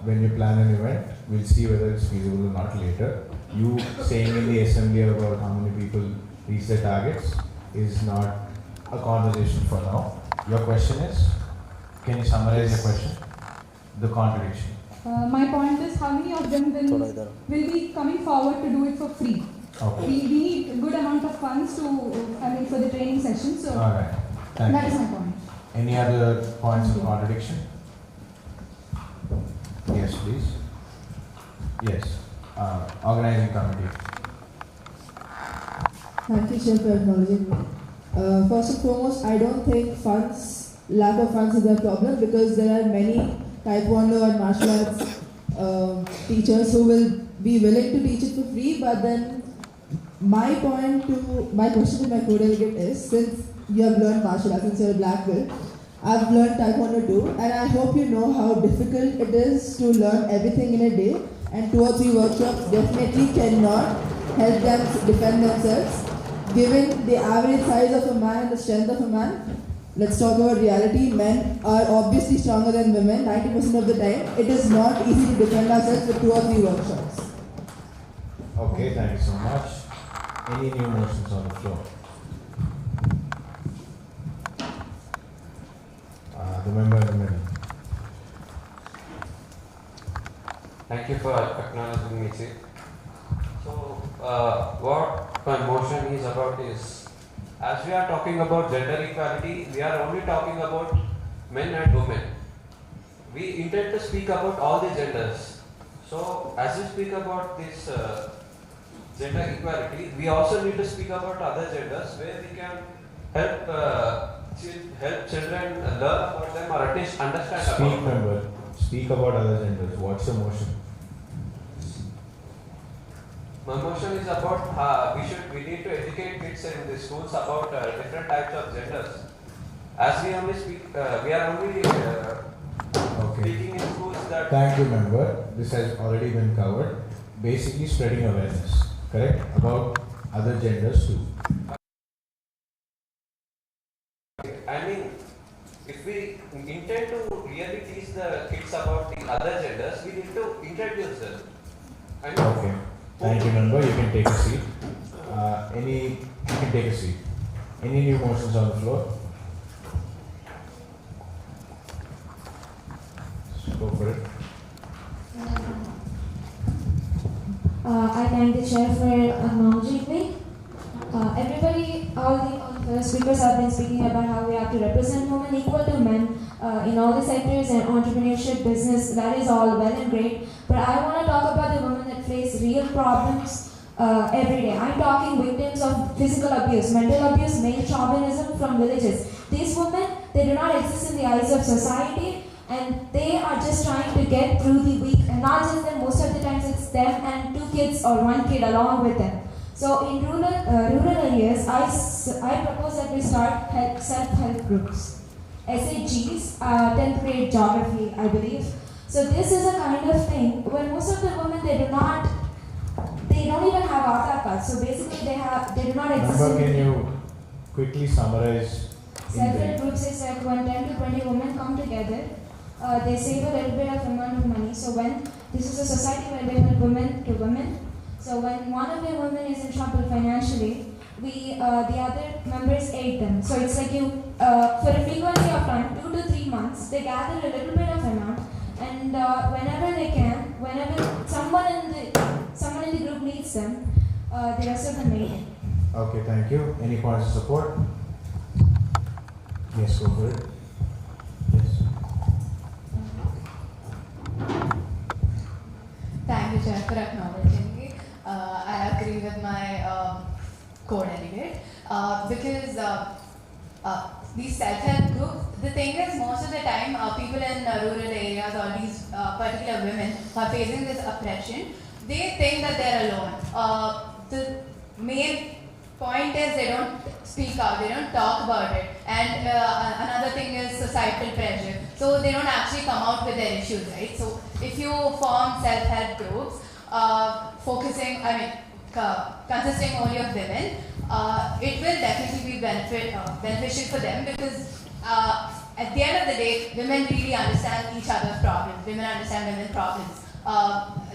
When you plan an event, we'll see whether it's feasible or not later. You saying in the assembly about how many people reach their targets is not a conversation for now. Your question is, can you summarize your question? The contradiction. My point is, how many of them will be coming forward to do it for free? Okay. We need a good amount of funds for the training session. So all right. Thank that you. is my point. Any other points of contradiction? Yes, please. Yes. Organizing committee. Thank you, Chair, for acknowledging me. First and foremost, I don't think lack of funds is a problem because there are many Taekwondo and martial arts teachers who will be willing to teach it for free. But then my question to my co-delegate is, since you have learned martial arts, since you're a black belt, I've learned Taekwondo too, and I hope you know how difficult it is to learn everything in a day, and 2 or 3 workshops definitely cannot help them defend themselves. Given the average size of a man and the strength of a man, let's talk about reality. Men are obviously stronger than women 90% of the time. It is not easy to defend ourselves with 2 or 3 workshops. Okay, thank you so much. Any new motions on the floor? The member in the middle. Thank you for acknowledging me, Chief. So, what my motion is about is, as we are talking about gender equality, we are only talking about men and women. We intend to speak about all the genders. So, as we speak about this gender equality, we also need to speak about other genders where we can help children learn about them or at least understand about them. Member. Speak about other genders. What's your motion? My motion is about we need to educate kids in the schools about different types of genders. As we only speak, we are only speaking in schools that. Thank you, member. This has already been covered. Basically, spreading awareness, correct, about other genders too. I mean, if we intend to really teach the kids about the other genders, we need to introduce them. Okay. Thank you, member. You can take a seat. You can take a seat. Any new motions on the floor? I thank the chair for acknowledging me. Everybody, all the speakers have been speaking about how we have to represent women equal to men in all the sectors and entrepreneurship, business, that is all well and great. But I want to talk about the women that face real problems every day. I'm talking victims of physical abuse, mental abuse, male chauvinism from villages. These women, they do not exist in the eyes of society, and they are just trying to get through the week. And not just them, most of the times it's them and 2 kids or 1 kid along with them. So in rural areas, I propose that we start self-help groups. SHGs, 10th grade geography, I believe. So this is a kind of thing where most of the women, they don't even have Aadhaar cards. So basically they do not exist. Can you quickly summarize? Self-help groups is like when 10 to 20 women come together, they save a little bit of amount of money. So when this is a society where they help women to women. So when one of the women is in trouble financially, the other members aid them. So it's like you, for a frequency of time, 2 to 3 months, they gather a little bit of amount, and whenever they can, whenever someone in the group needs them, the rest of them aid them. Okay, thank you. Any points of support? Yes, go for it. Yes. Thank you, Chair, for acknowledging me. I agree with my co-delegate because these self-help groups, the thing is, most of the time, people in rural areas or these particular women who are facing this oppression, they think that they're alone. The main point is they don't speak out, they don't talk about it. And another thing is societal pressure. So they don't actually come out with their issues, right? So if you form self-help groups, consisting only of women, it will definitely be beneficial for them because at the end of the day, women really understand each other's problems. Women understand women's problems,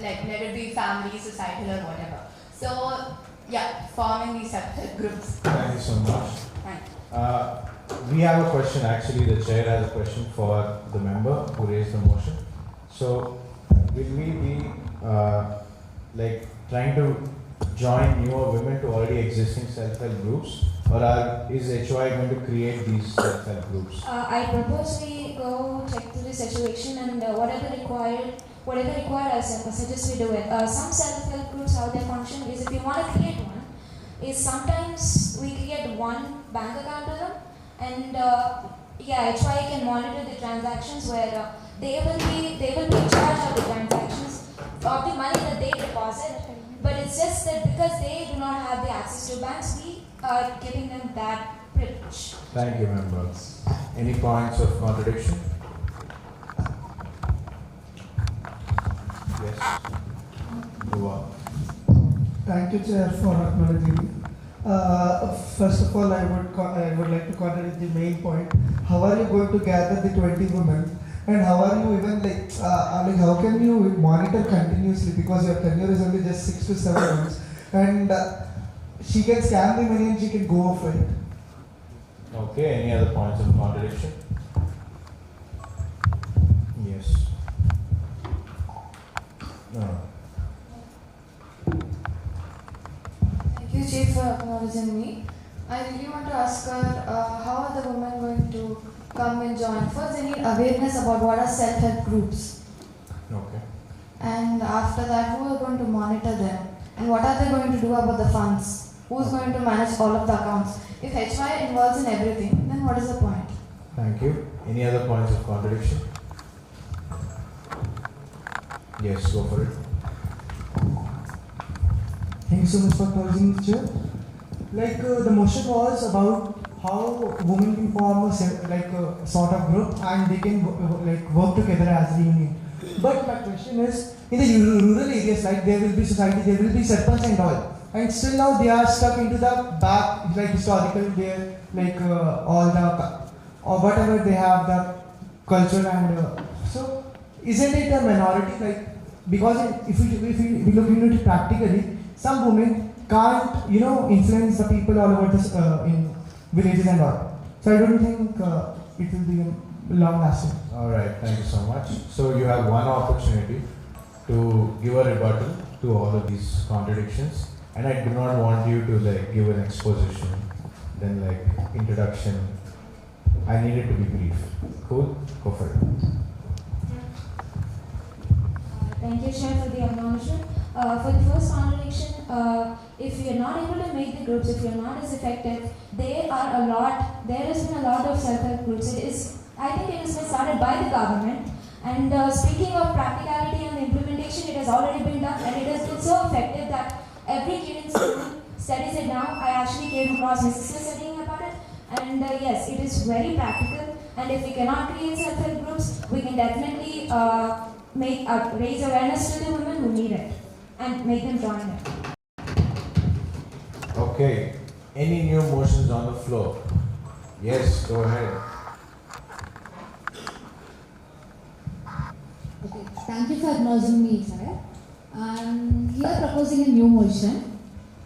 like let it be family, societal, or whatever. So yeah, forming these self-help groups. Thank you so much. Thank you. We have a question, actually the chair has a question for the member who raised the motion. So, will we be trying to join newer women to already existing self-help groups, or is HY going to create these self-help groups? I propose we go check through the situation and whatever required, I suggest we do it. Some self-help groups, how they function is if you want to create one, is sometimes we create one bank account to them, and HY can monitor the transactions where they will be in charge of the transactions of the money that they deposit. But it's just that because they do not have the access to banks, we are giving them that privilege. Thank you, members. Any points of contradiction? Yes. Move on. Thank you, Chair, for acknowledging me. First of all, I would like to contradict the main point. How are you going to gather the 20 women, and how are you even how can you monitor continuously, because your tenure is only just 6 to 7 months, and she can scam the money and she can go off it. Okay, any other points of contradiction? Yes. No. Thank you, Chief, for acknowledging me. I really want to ask her, how are the women going to come and join? First, they need awareness about what are self-help groups. Okay. And after that, who are going to monitor them? And what are they going to do about the funds? Who's going to manage all of the accounts? If HY involves in everything, then what is the point? Thank you. Any other points of contradiction? Yes, go for it. Thank you so much for acknowledging me, Chair. The motion was about how women can form a sort of group and they can work together as a union. But my question is, in the rural areas, there will be society, there will be sarpanch and all, and still now they are stuck into the back, historical, all the or whatever they have, the culture, and so isn't it a minority? Because if we look into it practically, some women can't influence the people all over this in villages and all. So I don't think it will be long lasting. All right, thank you so much. So you have one opportunity to give a rebuttal to all of these contradictions, and I do not want you to like give an exposition, then like introduction. I need it to be brief. Cool? Go for it. Thank you, Chair, for the acknowledgement. For the first contradiction, if you are not able to make the groups, if you are not as effective, there has been a lot of self-help groups. I think it has been started by the government. And speaking of practicality and implementation, it has already been done, and it has been so effective that every kid in school studies it now. I actually came across my sister studying about it, and yes, it is very practical. And if we cannot create self-help groups, we can definitely raise awareness to the women who need it and make them join it. Okay. Any new motions on the floor? Yes, go ahead. Okay, thank you for acknowledging me, sir. We are proposing a new motion.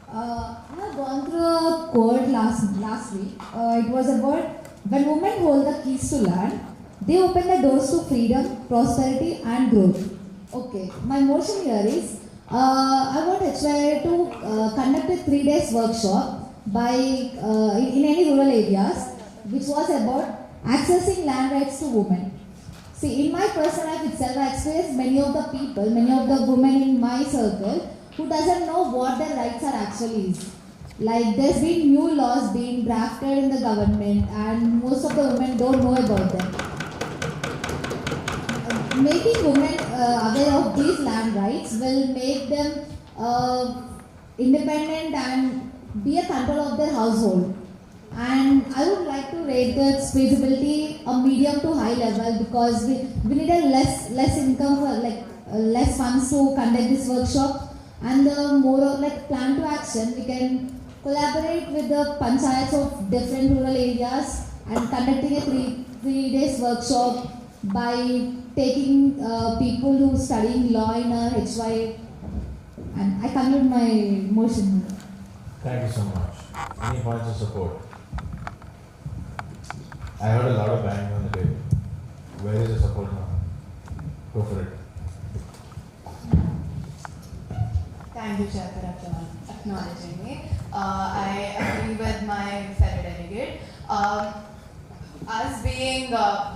I have gone through a quote last week. It was about when women hold the keys to land, they open the doors to freedom, prosperity, and growth. Okay, my motion here is I want HY to conduct a 3 days workshop in any rural areas, which was about accessing land rights to women. See, in my personal life itself, I experienced many of the women in my circle who doesn't know what their rights are actually is. Like, there's been new laws being drafted in the government, and most of the women don't know about them. Making women aware of these land rights will make them independent and be a control of their household. And I would like to rate its feasibility a medium to high level, because we need a less income for less funds to conduct this workshop, and the more of plan to action, we can collaborate with the panchayats of different rural areas and conducting a three days workshop by taking people who studying law in a HY. And I conclude my motion. Thank you so much. Any points of support? I heard a lot of banging on the table. Where is the support now? Go for it. Thank you, Chair, for acknowledging me. I agree with my fellow delegate. Us being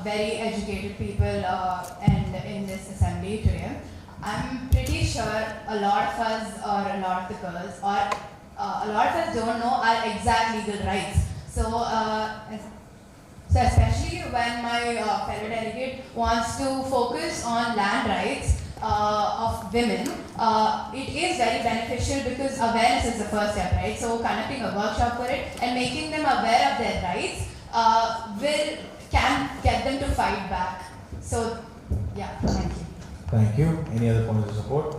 very educated people and in this assembly today, I'm pretty sure a lot of us, or a lot of the girls, or a lot of us don't know our exact legal rights. So especially when my fellow delegate wants to focus on land rights of women, it is very beneficial because awareness is the first step, right? So conducting a workshop for it and making them aware of their rights can get them to fight back. So yeah, thank you. Thank you. Any other points of support?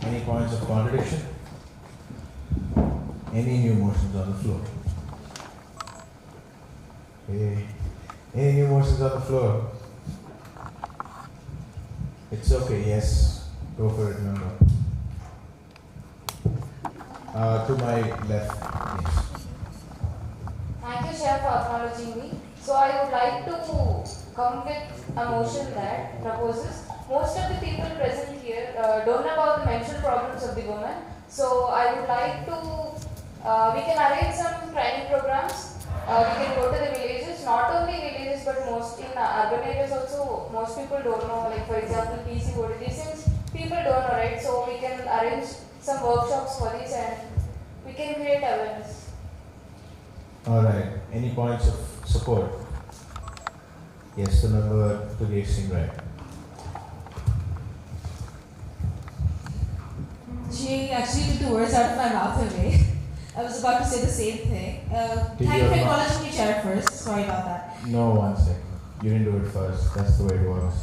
Any points of contradiction? Any new motions on the floor? Hey. Any new motions on the floor? It's okay, yes. Go for it, remember. To my left, yes. Thank you, Chair, for acknowledging me. So I would like to come with a motion that proposes most of the people present here don't know about the menstrual problems of the women. So I would like to, we can arrange some training programs. We can go to the villages, not only villages but most in urban areas also. Most people don't know, like for example PCOD, these things people don't know, right? So we can arrange some workshops for this and we can create awareness. Alright, any points of support? Yes, the member to the extreme right. She actually took the words out of my mouth away. I was about to say the same thing. Thank you for acknowledging me, Chair, first. Sorry about that. No, 1 second. You didn't do it first. That's the way it works.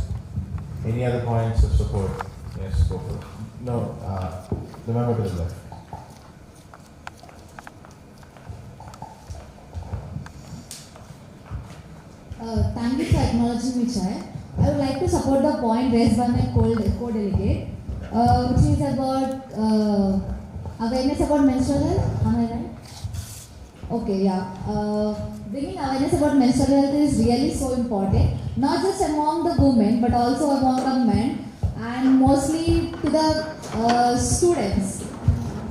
Any other points of support? Yes, go for it. No, the member to the left. Thank you for acknowledging me, Chair. I would like to support the point raised by my co-delegate, which is about awareness about menstrual health. Am I right? Okay, yeah. Bringing awareness about menstrual health is really so important, not just among the women but also among the men. and mostly to the students.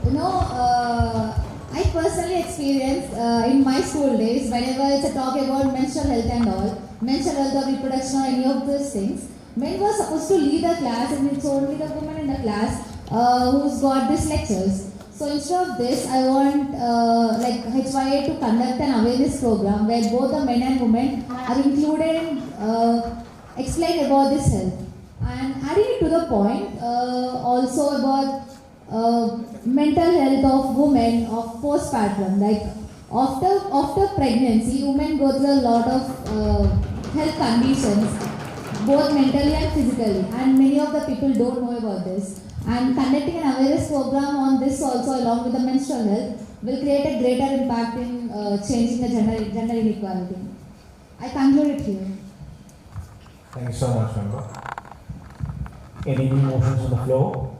You know, I personally experienced in my school days, whenever it's a talk about menstrual health and all, menstrual health or reproduction or any of those things, men were supposed to lead the class and it's only the women in the class who's got these lectures. So instead of this, I want like HYA to conduct an awareness program where both the men and women are included and explain about this health. And adding it to the point, also about mental health of women of postpartum, like after pregnancy, women go through a lot of health conditions, both mentally and physically, and many of the people don't know about this. And conducting an awareness program on this also along with the menstrual health will create a greater impact in changing the gender inequality. I conclude it here. Thank you so much, member. Any new motions on the floor?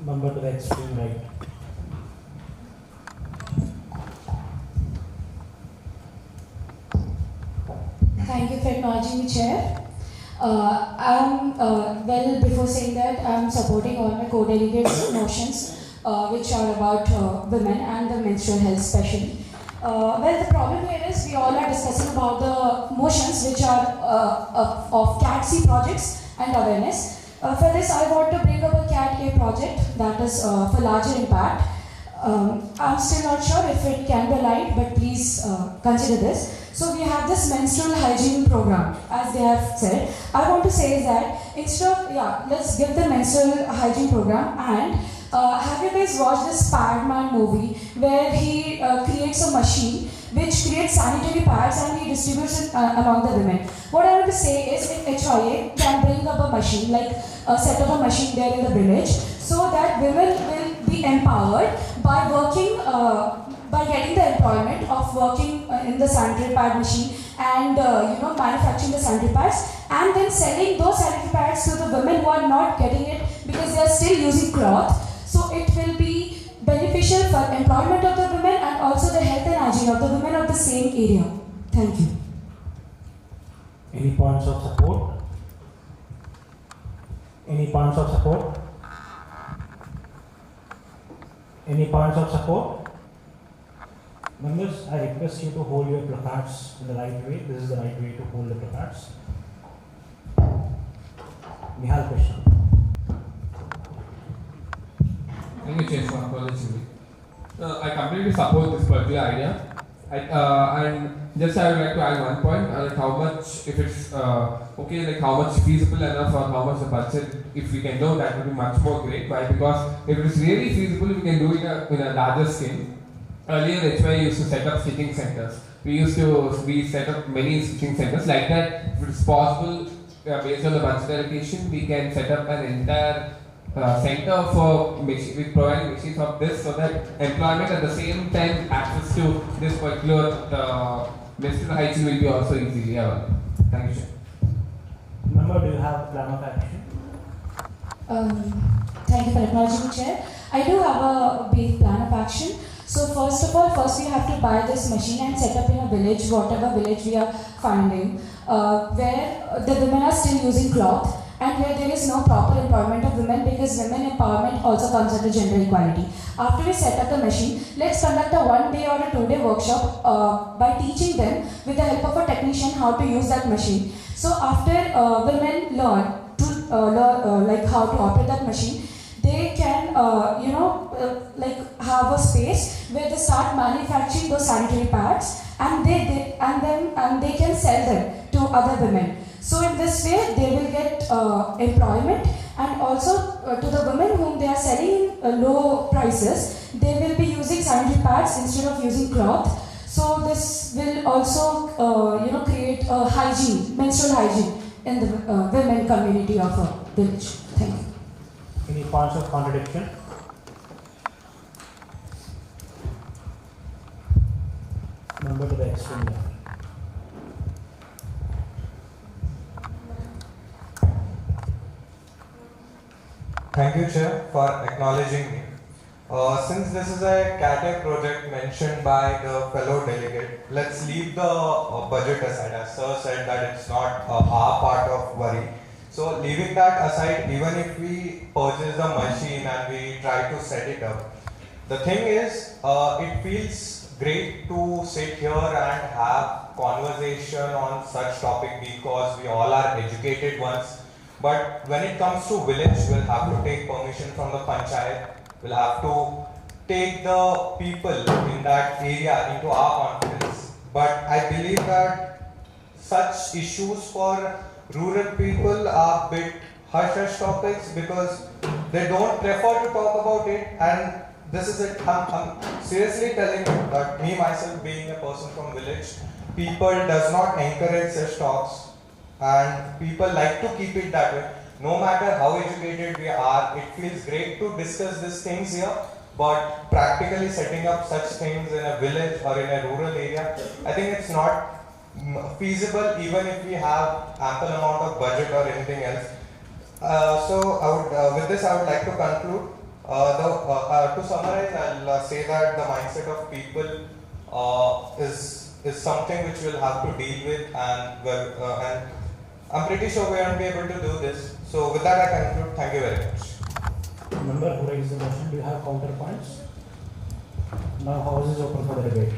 Member to the extreme right. Thank you for acknowledging me, Chair. Well, before saying that, I'm supporting all my co-delegates' motions, which are about women and the menstrual health especially. Well, the problem here is we all are discussing about the motions which are of CAT-C projects and awareness. For this, I want to bring up a CAT-A project that is for larger impact. I'm still not sure if it can be aligned, but please consider this. So we have this menstrual hygiene program, as they have said. I want to say that instead of, let's give the menstrual hygiene program. And have you guys watched this Padman movie where he creates a machine which creates sanitary pads and he distributes it among the women? What I want to say is if HIA can bring up a machine, like set up a machine there in the village, so that women will be empowered by working, by getting the employment of working in the sanitary pad machine and manufacturing the sanitary pads and then selling those sanitary pads to the women who are not getting it because they are still using cloth. So it will be beneficial for employment of the women and also the health and hygiene of the women of the same area. Thank you. Any points of support? Any points of support? Any points of support? Members, I request you to hold your placards in the right way. This is the right way to hold the placards. Nihal, question. Thank you, Chair, for acknowledging me. I completely support this particular idea. And just I would like to add one point, like how much, if it's okay, like how much feasible enough or how much the budget, if we can do that would be much more great. Why? Because if it is really feasible, we can do it in a larger scale. Earlier, HY used to set up stitching centers. We set up many stitching centers like that. If it is possible, based on the budget allocation, we can set up an entire center for with providing machines of this so that employment at the same time access to this particular menstrual hygiene will be also easily available. Thank you, sir. Member, do you have a plan of action? Thank you for acknowledging me, Chair. I do have a brief plan of action. So first of all, we have to buy this machine and set up in a village, whatever village we are finding, where the women are still using cloth and where there is no proper employment of women because women empowerment also comes under gender equality. After we set up the machine, let's conduct a 1 day or a 2 day workshop by teaching them with the help of a technician how to use that machine. So after women learn to like how to operate that machine, they can like have a space where they start manufacturing those sanitary pads and they can sell them to other women. So in this way they will get employment and also to the women whom they are selling low prices, they will be using sanitary pads instead of using cloth. So this will also create a hygiene, menstrual hygiene in the women community of a village. Thank you. Any points of contradiction? Member to the extreme left. Thank you, Chair, for acknowledging me. Since this is a CATE project mentioned by the fellow delegate, let's leave the budget aside. As Sir said that it's not our part of worry. So leaving that aside, even if we purchase the machine and we try to set it up, the thing is, it feels great to sit here and have conversation on such topic because we all are educated ones. But when it comes to village, we'll have to take permission from the panchayat. We'll have to take the people in that area into our confidence. But I believe that such issues for rural people are a bit hush-hush topics because they don't prefer to talk about it. And this is it. I'm seriously telling you that me myself being a person from village, people does not encourage such talks and people like to keep it that way. No matter how educated we are, it feels great to discuss these things here, but practically setting up such things in a village or in a rural area, I think it's not feasible even if we have ample amount of budget or anything else. So I would, with this I would like to conclude. To summarize, I'll say that the mindset of people is something which we'll have to deal with, and I'm pretty sure we won't be able to do this. So with that I conclude. Thank you very much. Member who raised the motion, do you have counterpoints? Now house is open for the debate.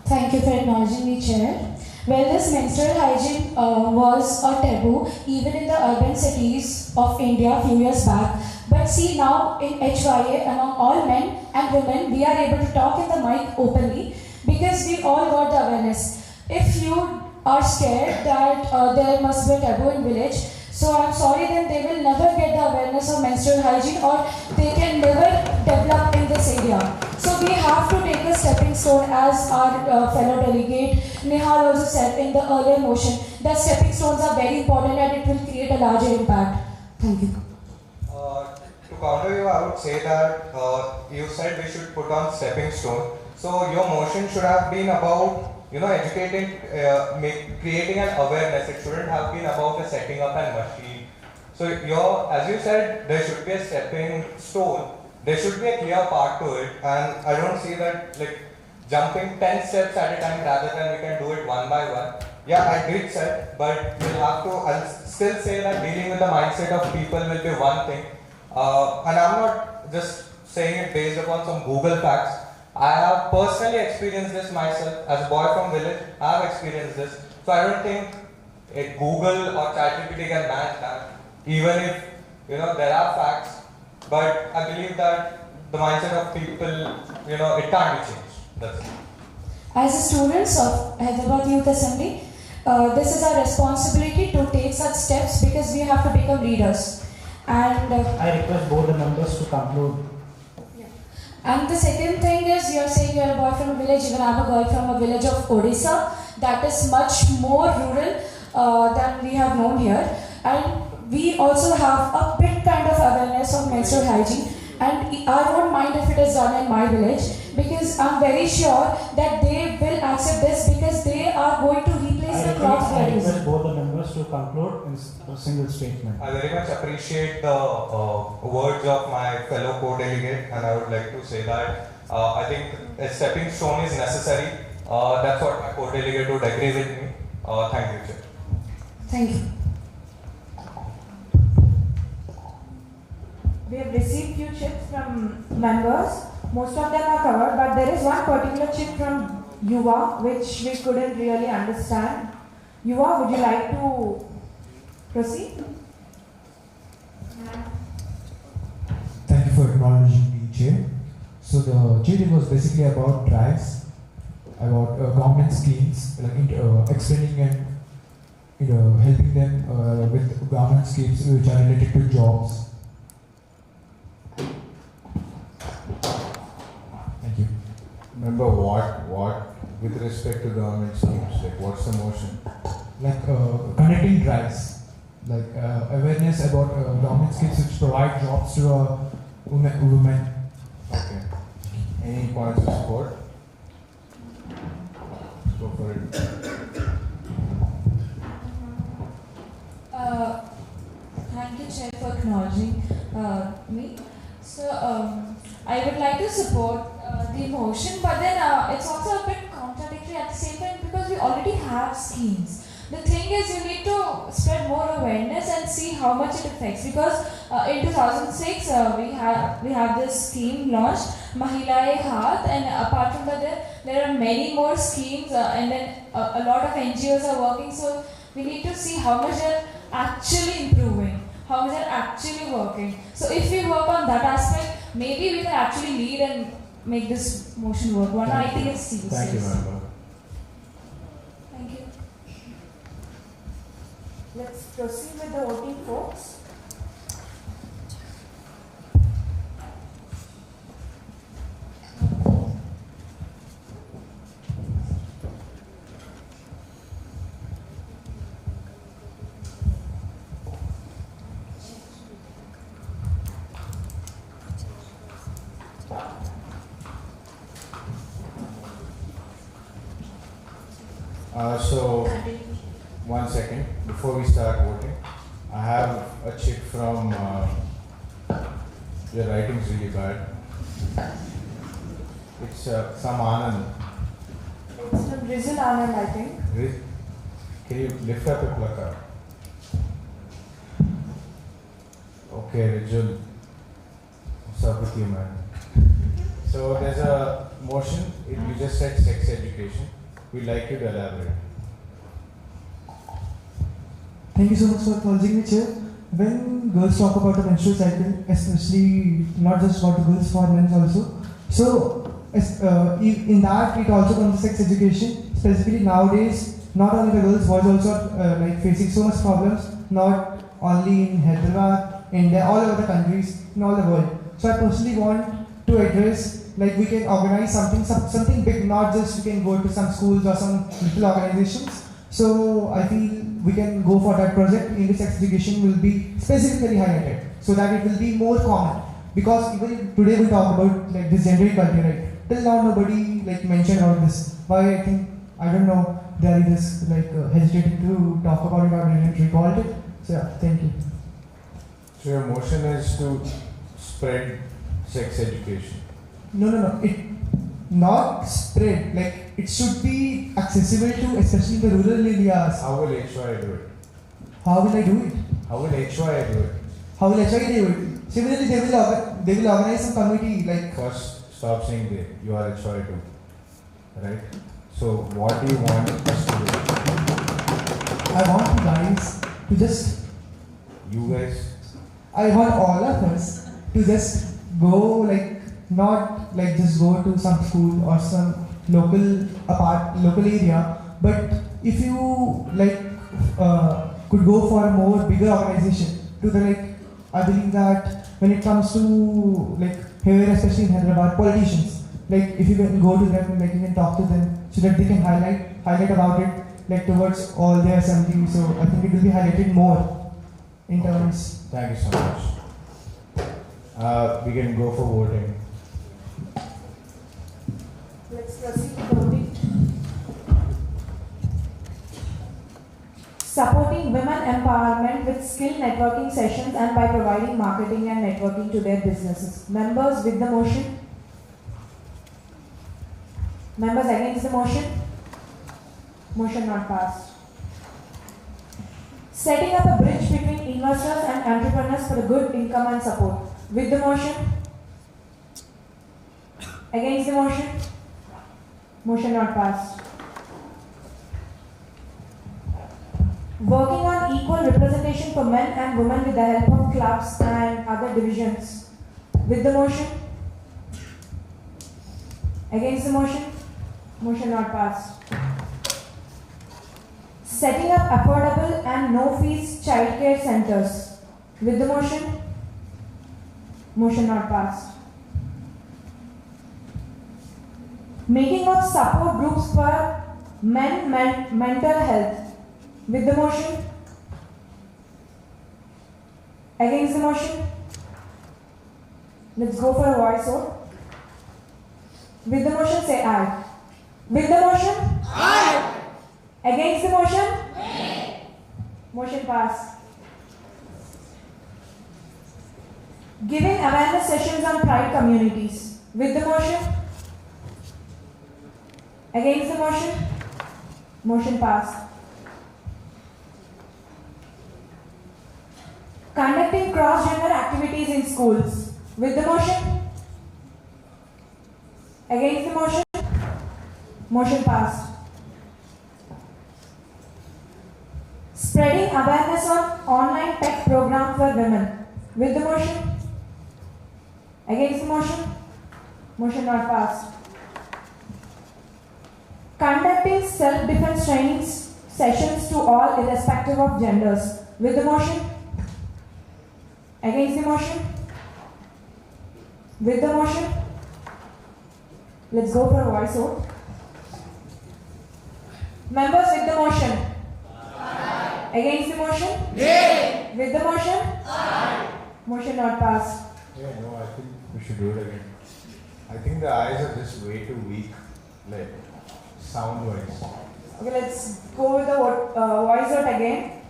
Thank you for acknowledging me, Chair. Well, this menstrual hygiene was a taboo even in the urban cities of India a few years back. But see, now in HYA, among all men and women, we are able to talk in the mic openly because we all got the awareness. If you are scared that there must be a taboo in village, so I'm sorry, then they will never get the awareness of menstrual hygiene or they can never develop in this area. So we have to take a stepping stone, as our fellow delegate Nihal also said in the earlier motion, that stepping stones are very important and it will create a larger impact. Thank you. To counter you, I would say that you said we should put on stepping stone. So your motion should have been about, educating, creating an awareness. It shouldn't have been about the setting up an machine. So as you said, there should be a stepping stone. There should be a clear part to it, and I don't see that jumping 10 steps at a time rather than we can do it one by one. Yeah, I did said, but we'll have to. I'll still say that dealing with the mindset of people will be one thing, and I'm not just saying it based upon some Google facts. I have personally experienced this myself as a boy from village. I have experienced this, so I don't think Google or ChatGPT can match that. Even if there are facts. But I believe that the mindset of people, it can't be changed. That's it. As a students of Hyderabad Youth Assembly, this is our responsibility to take such steps because we have to become leaders. And I request both the members to conclude. And the second thing is, you're saying you're a boy from a village, even I'm a girl from a village of Odisha. That is much more rural than we have known here. And we also have a bit kind of awareness of menstrual hygiene, and I won't mind if it is done in my village because I'm very sure that they will accept this because they are going to replace the crops they are I using. request both the members to conclude in a single statement. I very much appreciate the words of my fellow co-delegate, and I would like to say that I think a stepping stone is necessary. That's what my co-delegate would agree with me. Thank you, Chair. Thank you. We have received few chips from members. Most of them are covered, but there is one particular chip from Yuva which we couldn't really understand. Yuva, would you like to proceed? Thank you for acknowledging me, Chair. So the cheating was basically about drives, about government schemes, explaining and helping them with government schemes which are related to jobs. Thank you. Remember what with respect to government schemes, what's the motion? Conducting drives, awareness about government schemes which provide jobs to women. Okay. Any points of support? Go for it. Thank you, I would like to support the motion, but then it's also a bit contradictory at the same time because we already have schemes. The thing is, you need to spread more awareness and see how much it affects, because in 2006 we have this scheme launched, Mahila Hath, and apart from that there are many more schemes and then a lot of NGOs are working, so we need to see how much they're actually improving, how much they're actually working. So if we work on that aspect, maybe we can actually lead and make this motion work. One, I think it's serious. Thank you, Member. Thank you. Let's proceed with the voting, folks. So, 1 second, before we start voting, I have a chick from, your writing's really bad. It's some Anand. It's from Rizal Anand, I think. Can you lift up your placard? Okay, Rizal. What's up with you, man? So there's a motion, you just said sex education. We'd like you to elaborate. Thank you so much for acknowledging me, Chair. When girls talk about the menstrual cycle, especially not just about the girls, for men also. So, in that it also comes to sex education. Specifically nowadays, not only the girls, boys also are facing so much problems. Not only in Hyderabad, India, all over the countries, in all the world. So I personally want to address, like we can organize something big, not just we can go to some schools or some little organizations. So I feel we can go for that project in which sex education will be specifically highlighted, so that it will be more common. Because even today we talk about like this gender equality, right? Till now nobody mentioned about this. Why? I don't know. They are just hesitating to talk about it or didn't recall it. So yeah, thank you. So your motion is to spread sex education. No. It not spread. It should be accessible to, especially the rural areas. How will HY do it? How will I do it? How will HY do it? How will HY do it? Similarly, they will organize some committee First, stop saying they. You are HY too, right? So what do you want us to do? I want you guys to just. You guys. I want all of us to just go not just go to some school or some local area, but if you could go for a more bigger organization to the I believe that when it comes to here, especially in Hyderabad, politicians, if you can go to them, you can talk to them so that they can highlight about it towards all their assembly. So I think it will be highlighted more in terms. Thank you so much. We can go for voting. Let's proceed with the voting. Supporting women empowerment with skill networking sessions and by providing marketing and networking to their businesses. Members with the motion? Members against the motion? Motion not passed. Setting up a bridge between investors and entrepreneurs for a good income and support. With the motion? Against the motion? Motion not passed. Working on equal representation for men and women with the help of clubs and other divisions. With the motion? Against the motion? Motion not passed. Setting up affordable and no fees childcare centers. With the motion? Motion not passed. Making of support groups for men mental health. With the motion? Against the motion? Let's go for a voice vote. With the motion, say aye. With the motion? Aye. Against the motion? Aye. Motion passed. Giving awareness sessions on pride communities. With the motion? Against the motion? Motion passed. Conducting cross-gender activities in schools. With the motion? Against the motion? Motion passed. Spreading awareness on online tech program for women. With the motion? Against the motion? Motion not passed. Conducting self-defense training sessions to all irrespective of genders. With the motion? Against the motion? With the motion? Let's go for a voice vote. Members with the motion? Aye. Against the motion? Nay. With the motion? Aye. Motion not passed. Yeah, no, I think we should do it again. I think the eyes are just way too weak, like sound-wise. Okay, let's go with the voice vote again.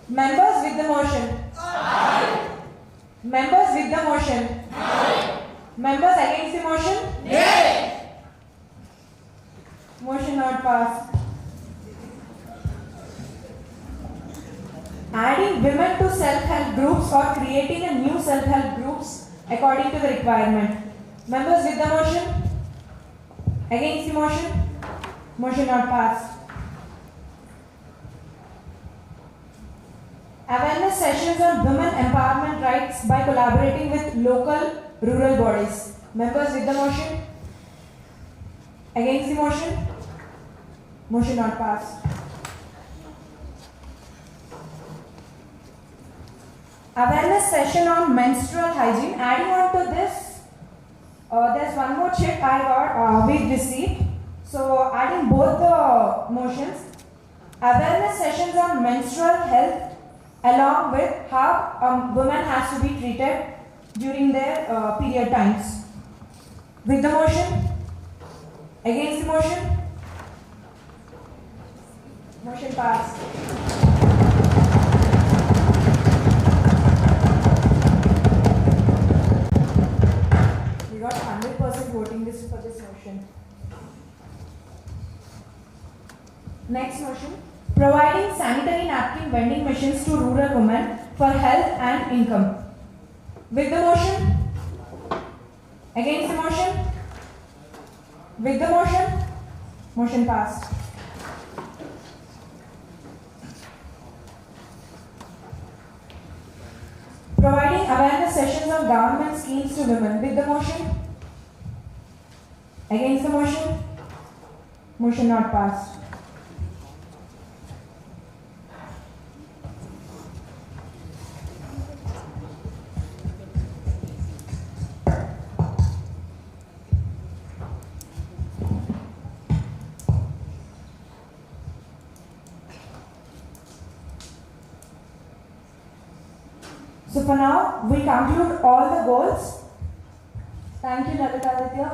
Members with the motion? Aye. Members with the motion? Aye. Members against the motion? Nay. Motion not passed. Adding women to self-help groups or creating a new self-help groups according to the requirement. Members with the motion? Against the motion? Motion not passed. Awareness sessions on women empowerment rights by collaborating with local rural bodies. Members with the motion? Against the motion? Motion not passed. Awareness session on menstrual hygiene. Adding on to this, there's one more check I got, we received. So adding both the motions. Awareness sessions on menstrual health along with how a woman has to be treated during their period times. With the motion? Against the motion? Motion passed. We got 100% voting list for this motion. Next motion. Providing sanitary napkin vending machines to rural women for health and income. With the motion? Against the motion? With the motion? Motion passed. Providing awareness sessions on government schemes to women. With the motion? Against the motion? Motion not passed. So for now, we conclude all the goals. Thank you, Lalita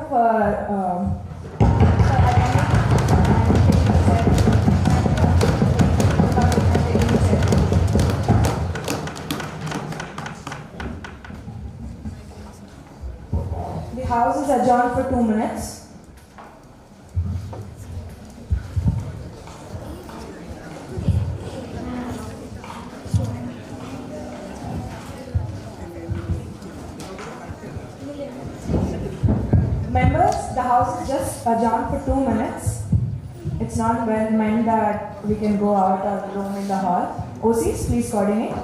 for the house is adjourned for 2 minutes. Members, the house is just adjourned for 2 minutes. It's not meant that we can go out or roam in the hall. OCs, please coordinate.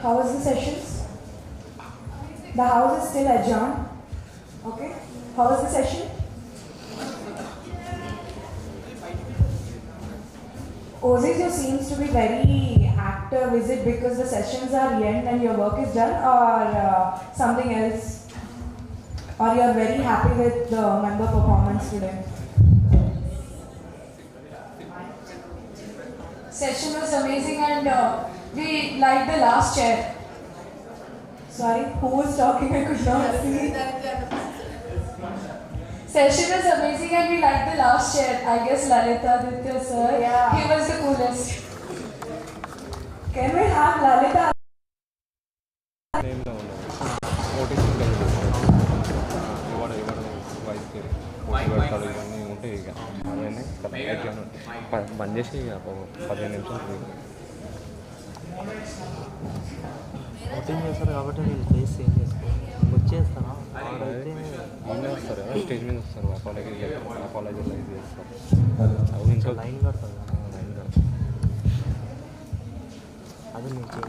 How was the sessions? The house is still adjourned. Okay. How was the session? Ozis seems to be very active. Is it because the sessions are end and your work is done, or something else? Or you are very happy with the member performance today? Session was amazing and we liked the last chair. Sorry, who was talking? I could not see. Session was amazing and we liked the last chair. I guess Lalita Aditya sir. Yeah. He was the coolest. Can we have Lalita? బంద్ చేసి 15 నిమిషాలు voting చేస్తారు కాబట్టి నేను place change చేసుకోవాలి వచ్చేస్తాను వస్తారు stage మీద వస్తారు అపాలజీ లైవ్ చేస్తారు అవి ఇంకా లైన్ కడతారు లైన్ కడతారు అది నేను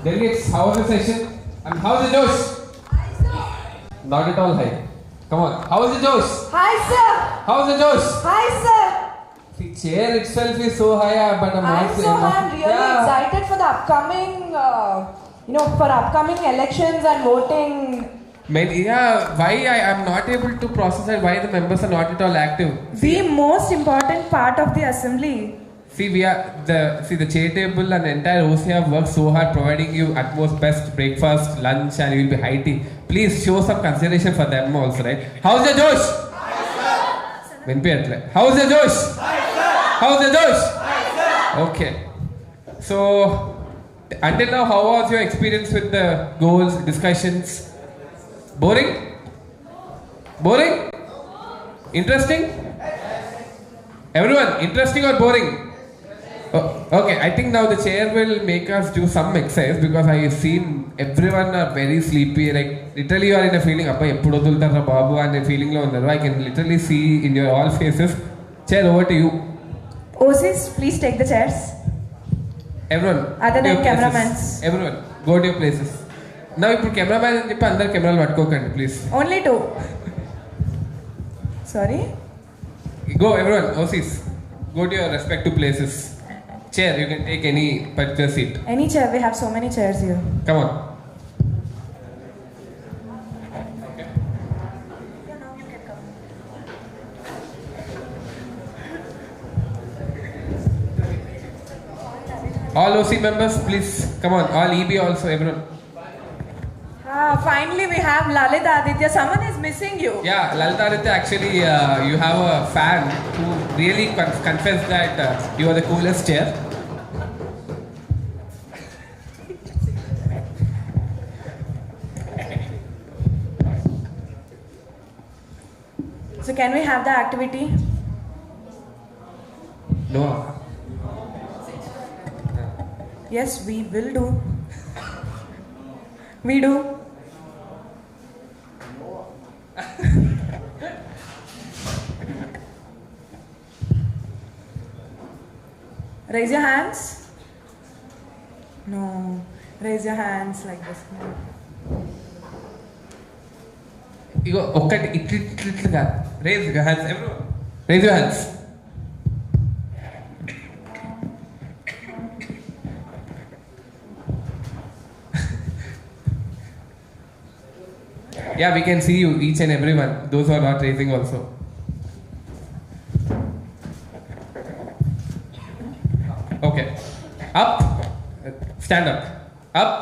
Delegates, how was the session? And how's the Josh? Not at all high. Come on, how's the Josh? Hi sir. How's the Josh? Hi sir. The chair itself is so high, but I'm really excited for the upcoming, for upcoming elections and voting. Why I am not able to process it, why the members are not at all active. The most important part of the assembly. See, the chair table and the entire OC have worked so hard providing you utmost best breakfast, lunch, and you will be high tea. Please show some consideration for them also, right? How's the Josh? How's the Josh? How's the Josh? Okay. So, until now, how was your experience with the goals, discussions? Boring? Boring? Interesting? Everyone, interesting or boring? Okay, I think now the chair will make us do some exercise because I have seen everyone are very sleepy. Like literally, you are in a feeling, "Appa eppudu odultarra babu," and a feeling lo unnaru. I can literally see in your all faces. Chair, over to you. Osis, please take the chairs. Everyone. Other than cameramen. Everyone, go to your places. Now, if cameraman and the andar camera pattukokandi, please. Only two. Sorry. Go, everyone. Osis, go to your respective places. Chair, you can take any particular seat. Any chair, we have so many chairs here. Come on. Okay. All OC members, please come on. All EB also, everyone. Finally, we have Lalita Aditya. Someone is missing you. Yeah, Lalita Aditya, actually, you have a fan who really confessed that you are the coolest chair. So, can we have the activity? No. Yes, we will do. We do. Raise your hands. No. Raise your hands like this. You go, okay, raise your hands, everyone. Raise your hands. Yeah, we can see you, each and everyone. Those who are not raising also. Okay. Up. Stand up. Up.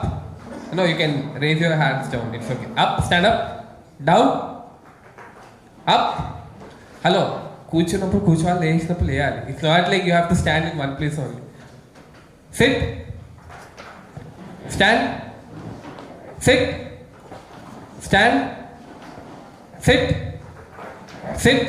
No, you can raise your hands down. It's okay. Up. Stand up. Down. Up. Hello. కూర్చున్నప్పుడు కూర్చోవాలి లేచినప్పుడు లేయాలి. It's not like you have to stand in one place only. Sit. Stand. Sit. Stand. Sit. Sit.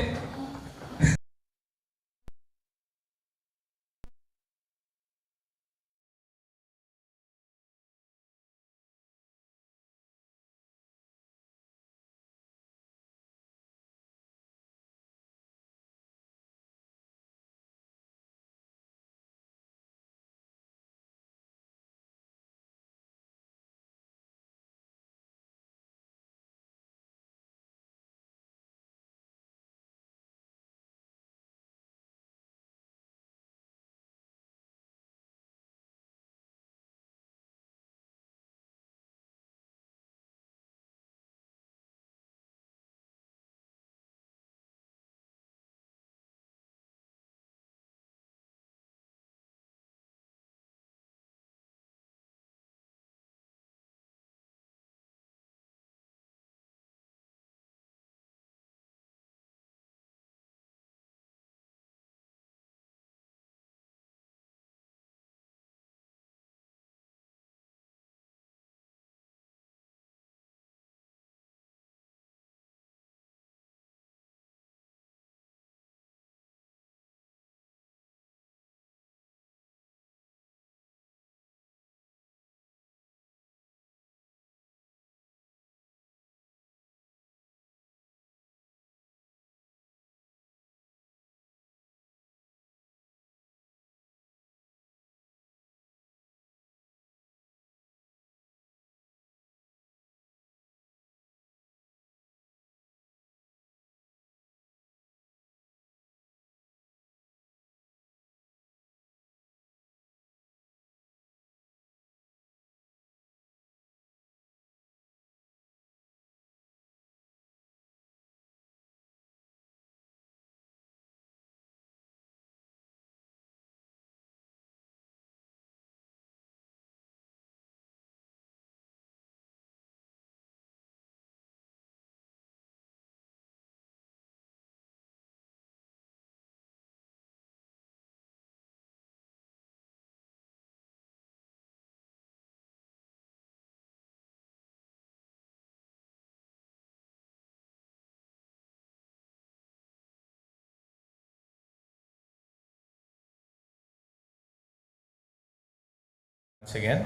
Once again,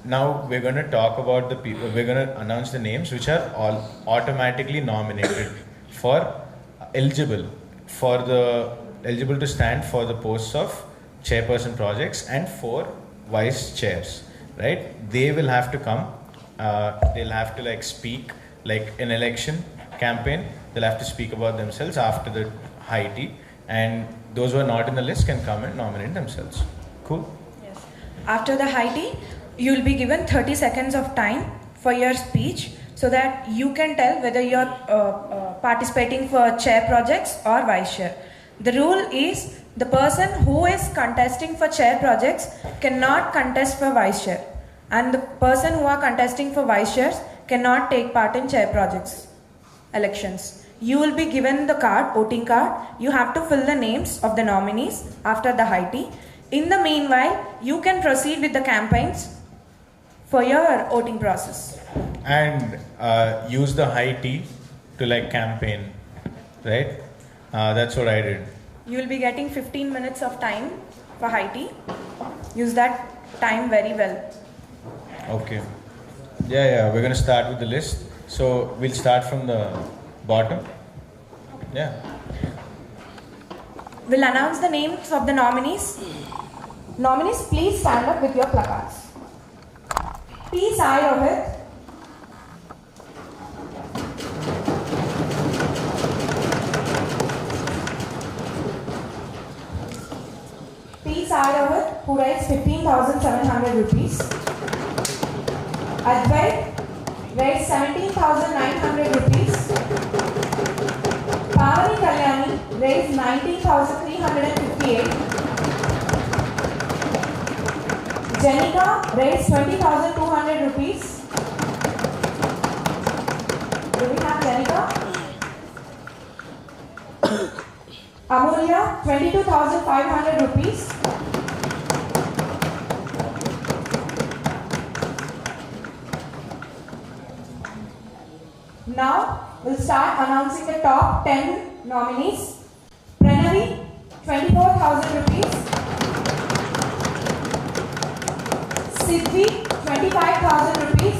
now we're going to talk about the people, we're going to announce the names which are all automatically nominated for eligible to stand for the posts of chairperson projects and for vice chairs, right? They will have to come, they'll have to like speak like an election campaign, they'll have to speak about themselves after the high tea, and those who are not in the list can come and nominate themselves. Cool? Yes. After the high tea, you will be given 30 seconds of time for your speech so that you can tell whether you are participating for chair projects or vice chair. The rule is the person who is contesting for chair projects cannot contest for vice chair, and the person who are contesting for vice chairs cannot take part in chair projects elections. You will be given the card, voting card. You have to fill the names of the nominees after the high tea. In the meanwhile, you can proceed with the campaigns for your voting process. And use the high tea to like campaign, right? That's what I did. You will be getting 15 minutes of time for high tea. Use that time very well. Okay. Yeah, we're going to start with the list. So we'll start from the bottom. Yeah. We'll announce the names of the nominees. Nominees, please stand up with your placards. P. Sai Rohit. P. Sai Rohit, who raised 15,700 rupees. Advait raised 17,900 rupees. Pavani Kalyani raised 19,358. Jenica raised 20,200 rupees. Do we have Jenica? Amulya 22,500 rupees. Now we'll start announcing the top 10 nominees. Pranavi 24,000 rupees. Siddhi 25,000 rupees.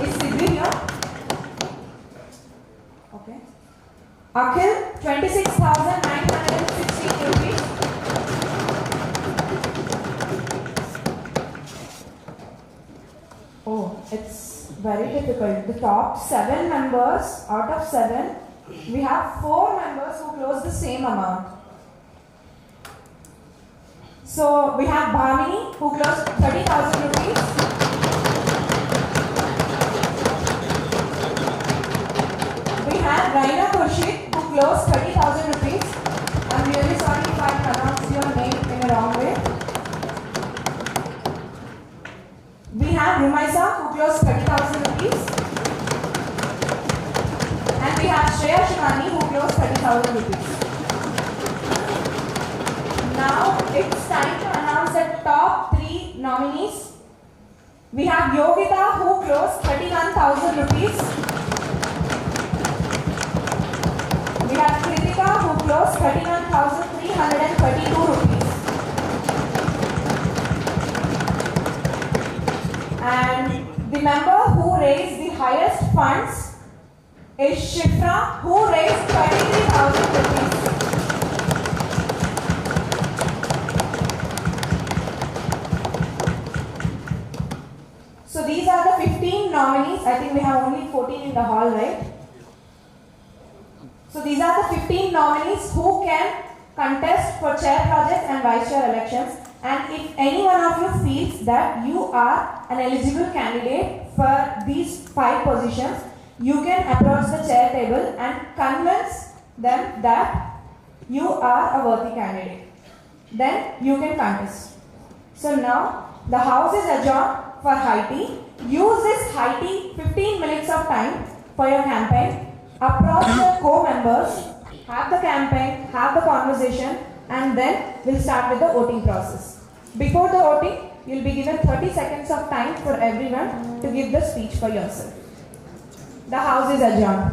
Is Siddhi here? Okay. Akhil 26,916 rupees. Oh, it's very difficult. The top 7 members out of 7, we have 4 members who close the same amount. So we have Bhamini who closed 30,000 rupees. We have Raina Khurshid who closed 30,000 rupees. I'm really sorry if I pronounced your name in a wrong way. We have Rumaisa who closed 30,000 rupees. And we have Shreya Shivani who closed 30,000 rupees. Now it's time to announce the top 3 nominees. We have Yogita who closed 31,000 rupees. We have Kritika who closed 31,332 rupees. And the member who raised the highest funds is Shifra who raised 23,000 rupees. So these are the 15 nominees. I think we have only 14 in the hall, right? So these are the 15 nominees who can contest for chair projects and vice chair elections. And if any one of you feels that you are an eligible candidate for these 5 positions, you can approach the chair table and convince them that you are a worthy candidate. Then you can contest. So now the house is adjourned for high tea. Use this high tea 15 minutes of time for your campaign. Approach your co-members, have the campaign, have the conversation, and then we'll start with the voting process. Before the voting, you'll be given 30 seconds of time for everyone to give the speech for yourself. The house is adjourned.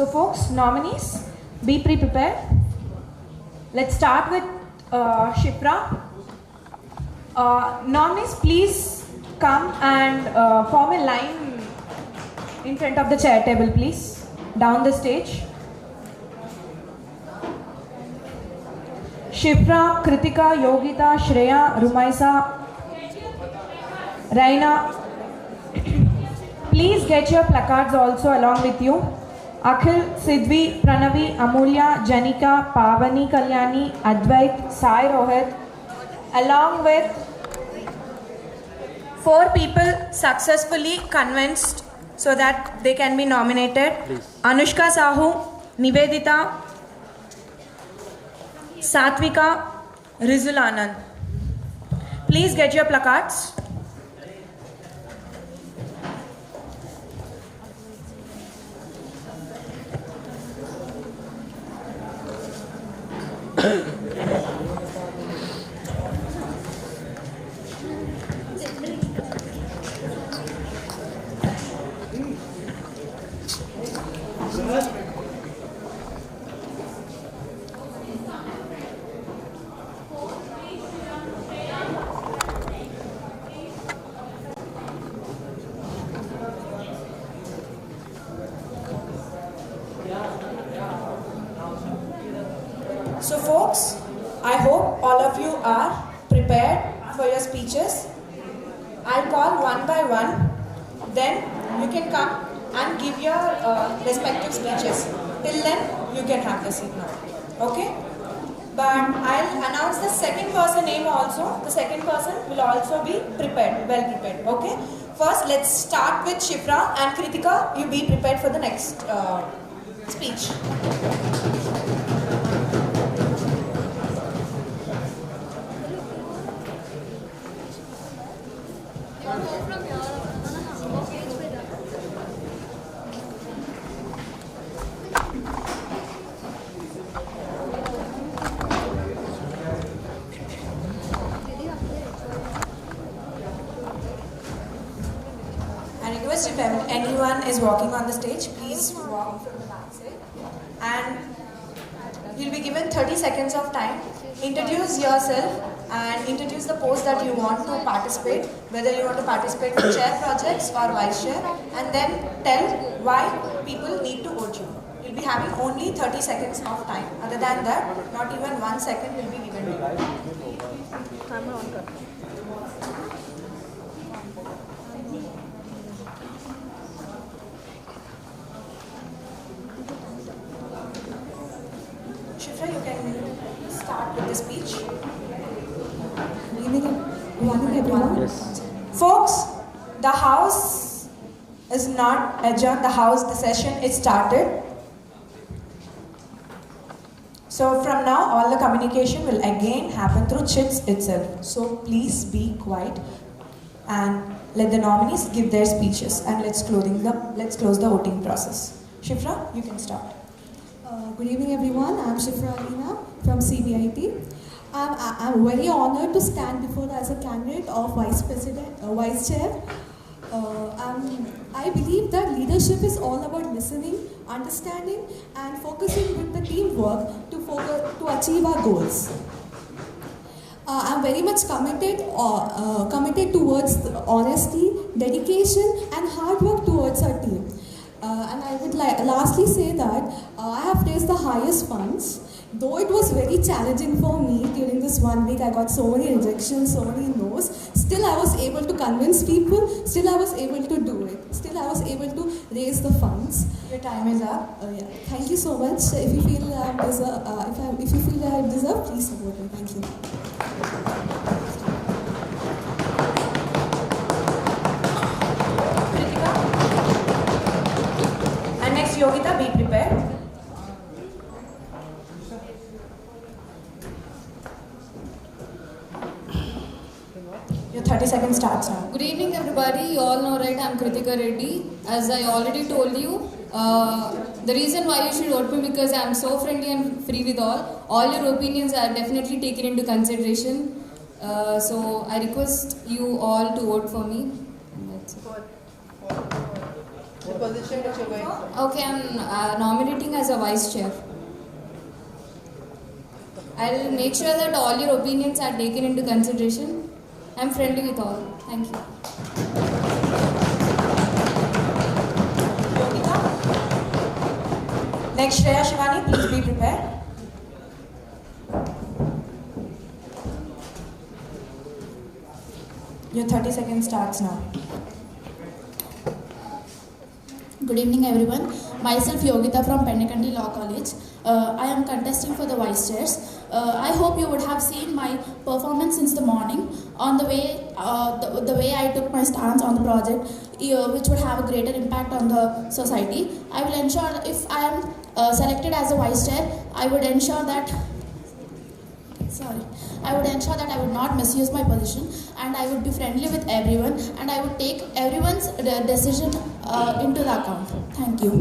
So folks, nominees, be pre-prepared. Let's start with Shipra. Nominees, please come and form a line in front of the chair table, please. Down the stage. Shipra, Kritika, Yogita, Shreya, Rumaisa, Raina. Please get your placards also along with you. Akhil, Sidvi, Pranavi, Amulya, Janika, Pavani, Kalyani, Advait, Sai Rohit, along with 4 people successfully convinced so that they can be nominated. Please. Anushka Sahu, Nivedita, Satvika, Rizul Anand. Please get your placards. So folks, I hope all of you are prepared for your speeches. I'll call one by one, then you can come and give your respective speeches. Till then, you can have the seat now. Okay? But I'll announce the second person name also. The second person will also be prepared, well prepared. Okay? First, let's start with Shipra and Kritika. You be prepared for the next speech. If anyone is walking on the stage, please walk from the back side. And you'll be given 30 seconds of time. Introduce yourself and introduce the post that you want to participate, whether you want to participate in chair projects or vice chair, and then tell why people need to vote you. You'll be having only 30 seconds of time. Other than that, not even 1 second will be given to you. Shifra, you can start with the speech. Good evening, everyone. Yes. Folks, the house is not adjourned. The session is started. So from now, all the communication will again happen through chits itself. So please be quiet and let the nominees give their speeches, and let's close the voting process. Shifra, you can start. Good evening, everyone. I'm Shifra Alina from CBIT. I'm very honored to stand before as a candidate of Vice Chair. I believe that leadership is all about listening, understanding, and focusing with the teamwork to achieve our goals. I'm very much committed towards honesty, dedication, and hard work towards our team. And I would lastly say that I have raised the highest funds. Though it was very challenging for me during this 1 week, I got so many rejections, so many no's. Still I was able to convince people, still I was able to do it. Still I was able to raise the funds. Your time is up. Yeah. Thank you so much. If you feel that I deserve, please support me. Thank you. And next, Yogita, be prepared. Your 30 seconds starts now. Good evening, everybody. You all know, right? I'm Kritika Reddy. As I already told you, the reason why you should vote me because I'm so friendly and free with all. All your opinions are definitely taken into consideration. So I request you all to vote for me. And that's it. The position which you're going for. Okay, I'm nominating as a vice chair. I'll make sure that all your opinions are taken into consideration. I'm friendly with all. Thank you. Next, Shreya Shivani, please be prepared. Your 30 seconds starts now. Good evening, everyone. Myself Yogita from Pennakandy Law College. I am contesting for the vice chairs. I hope you would have seen my performance since the morning on the way I took my stance on the project, which would have a greater impact on the society. I will ensure that if I am selected as a vice chair, I would ensure that I would not misuse my position, and I would be friendly with everyone, and I would take everyone's decision into the account. Thank you.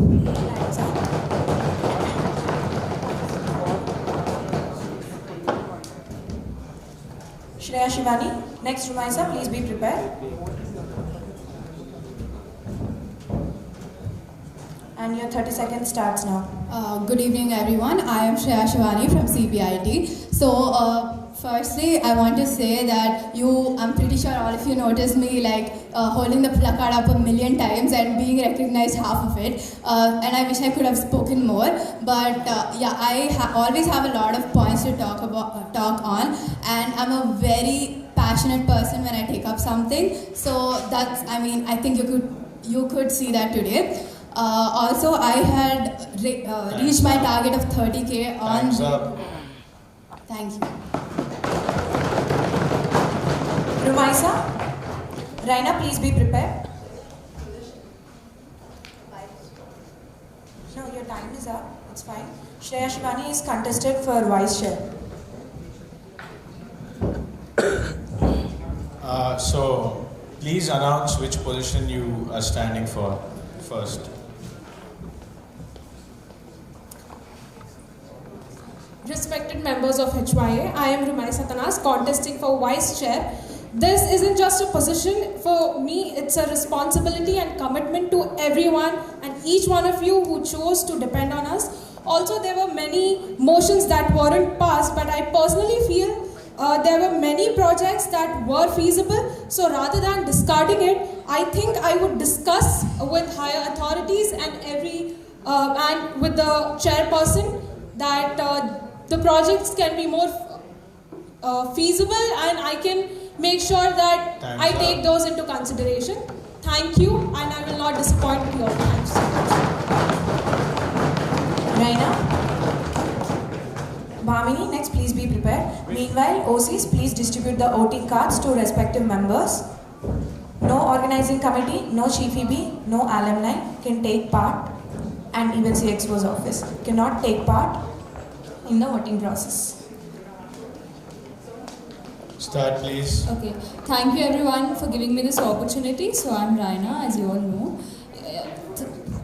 Shreya Shivani. Next, Rumaisa, please be prepared. And your 30 seconds starts now. Good evening, everyone. I am Shreya Shivani from CBIT. So, firstly, I want to say that I'm pretty sure all of you noticed me holding the placard up a million times and being recognized half of it. And I wish I could have spoken more. But I always have a lot of points to talk on. And I'm a very passionate person when I take up something. So I think you could see that today. Also, I had reached my target of 30K on... Thank you. Rumaisa. Raina, please be prepared. No, your time is up. It's fine. Shreya Shivani is contested for vice chair. So, please announce which position you are standing for first. Respected members of HYA, I am Rumai Satanas, contesting for Vice Chair. This isn't just a position. For me, it's a responsibility and commitment to everyone and each one of you who chose to depend on us. Also, there were many motions that weren't passed, but I personally feel there were many projects that were feasible. So rather than discarding it, I think I would discuss with higher authorities and and with the chairperson that the projects can be more feasible, and I can make sure that I take those into consideration. Thank you, and I will not disappoint you all. Thanks. Raina. Bhamini, next please be prepared. Meanwhile, OCs, please distribute the voting cards to respective members. No organizing committee, no chief EB, no alumni can take part, and even CXO's office cannot take part in the voting process. Start, please. Okay. Thank you, everyone, for giving me this opportunity. So I'm Raina, as you all know.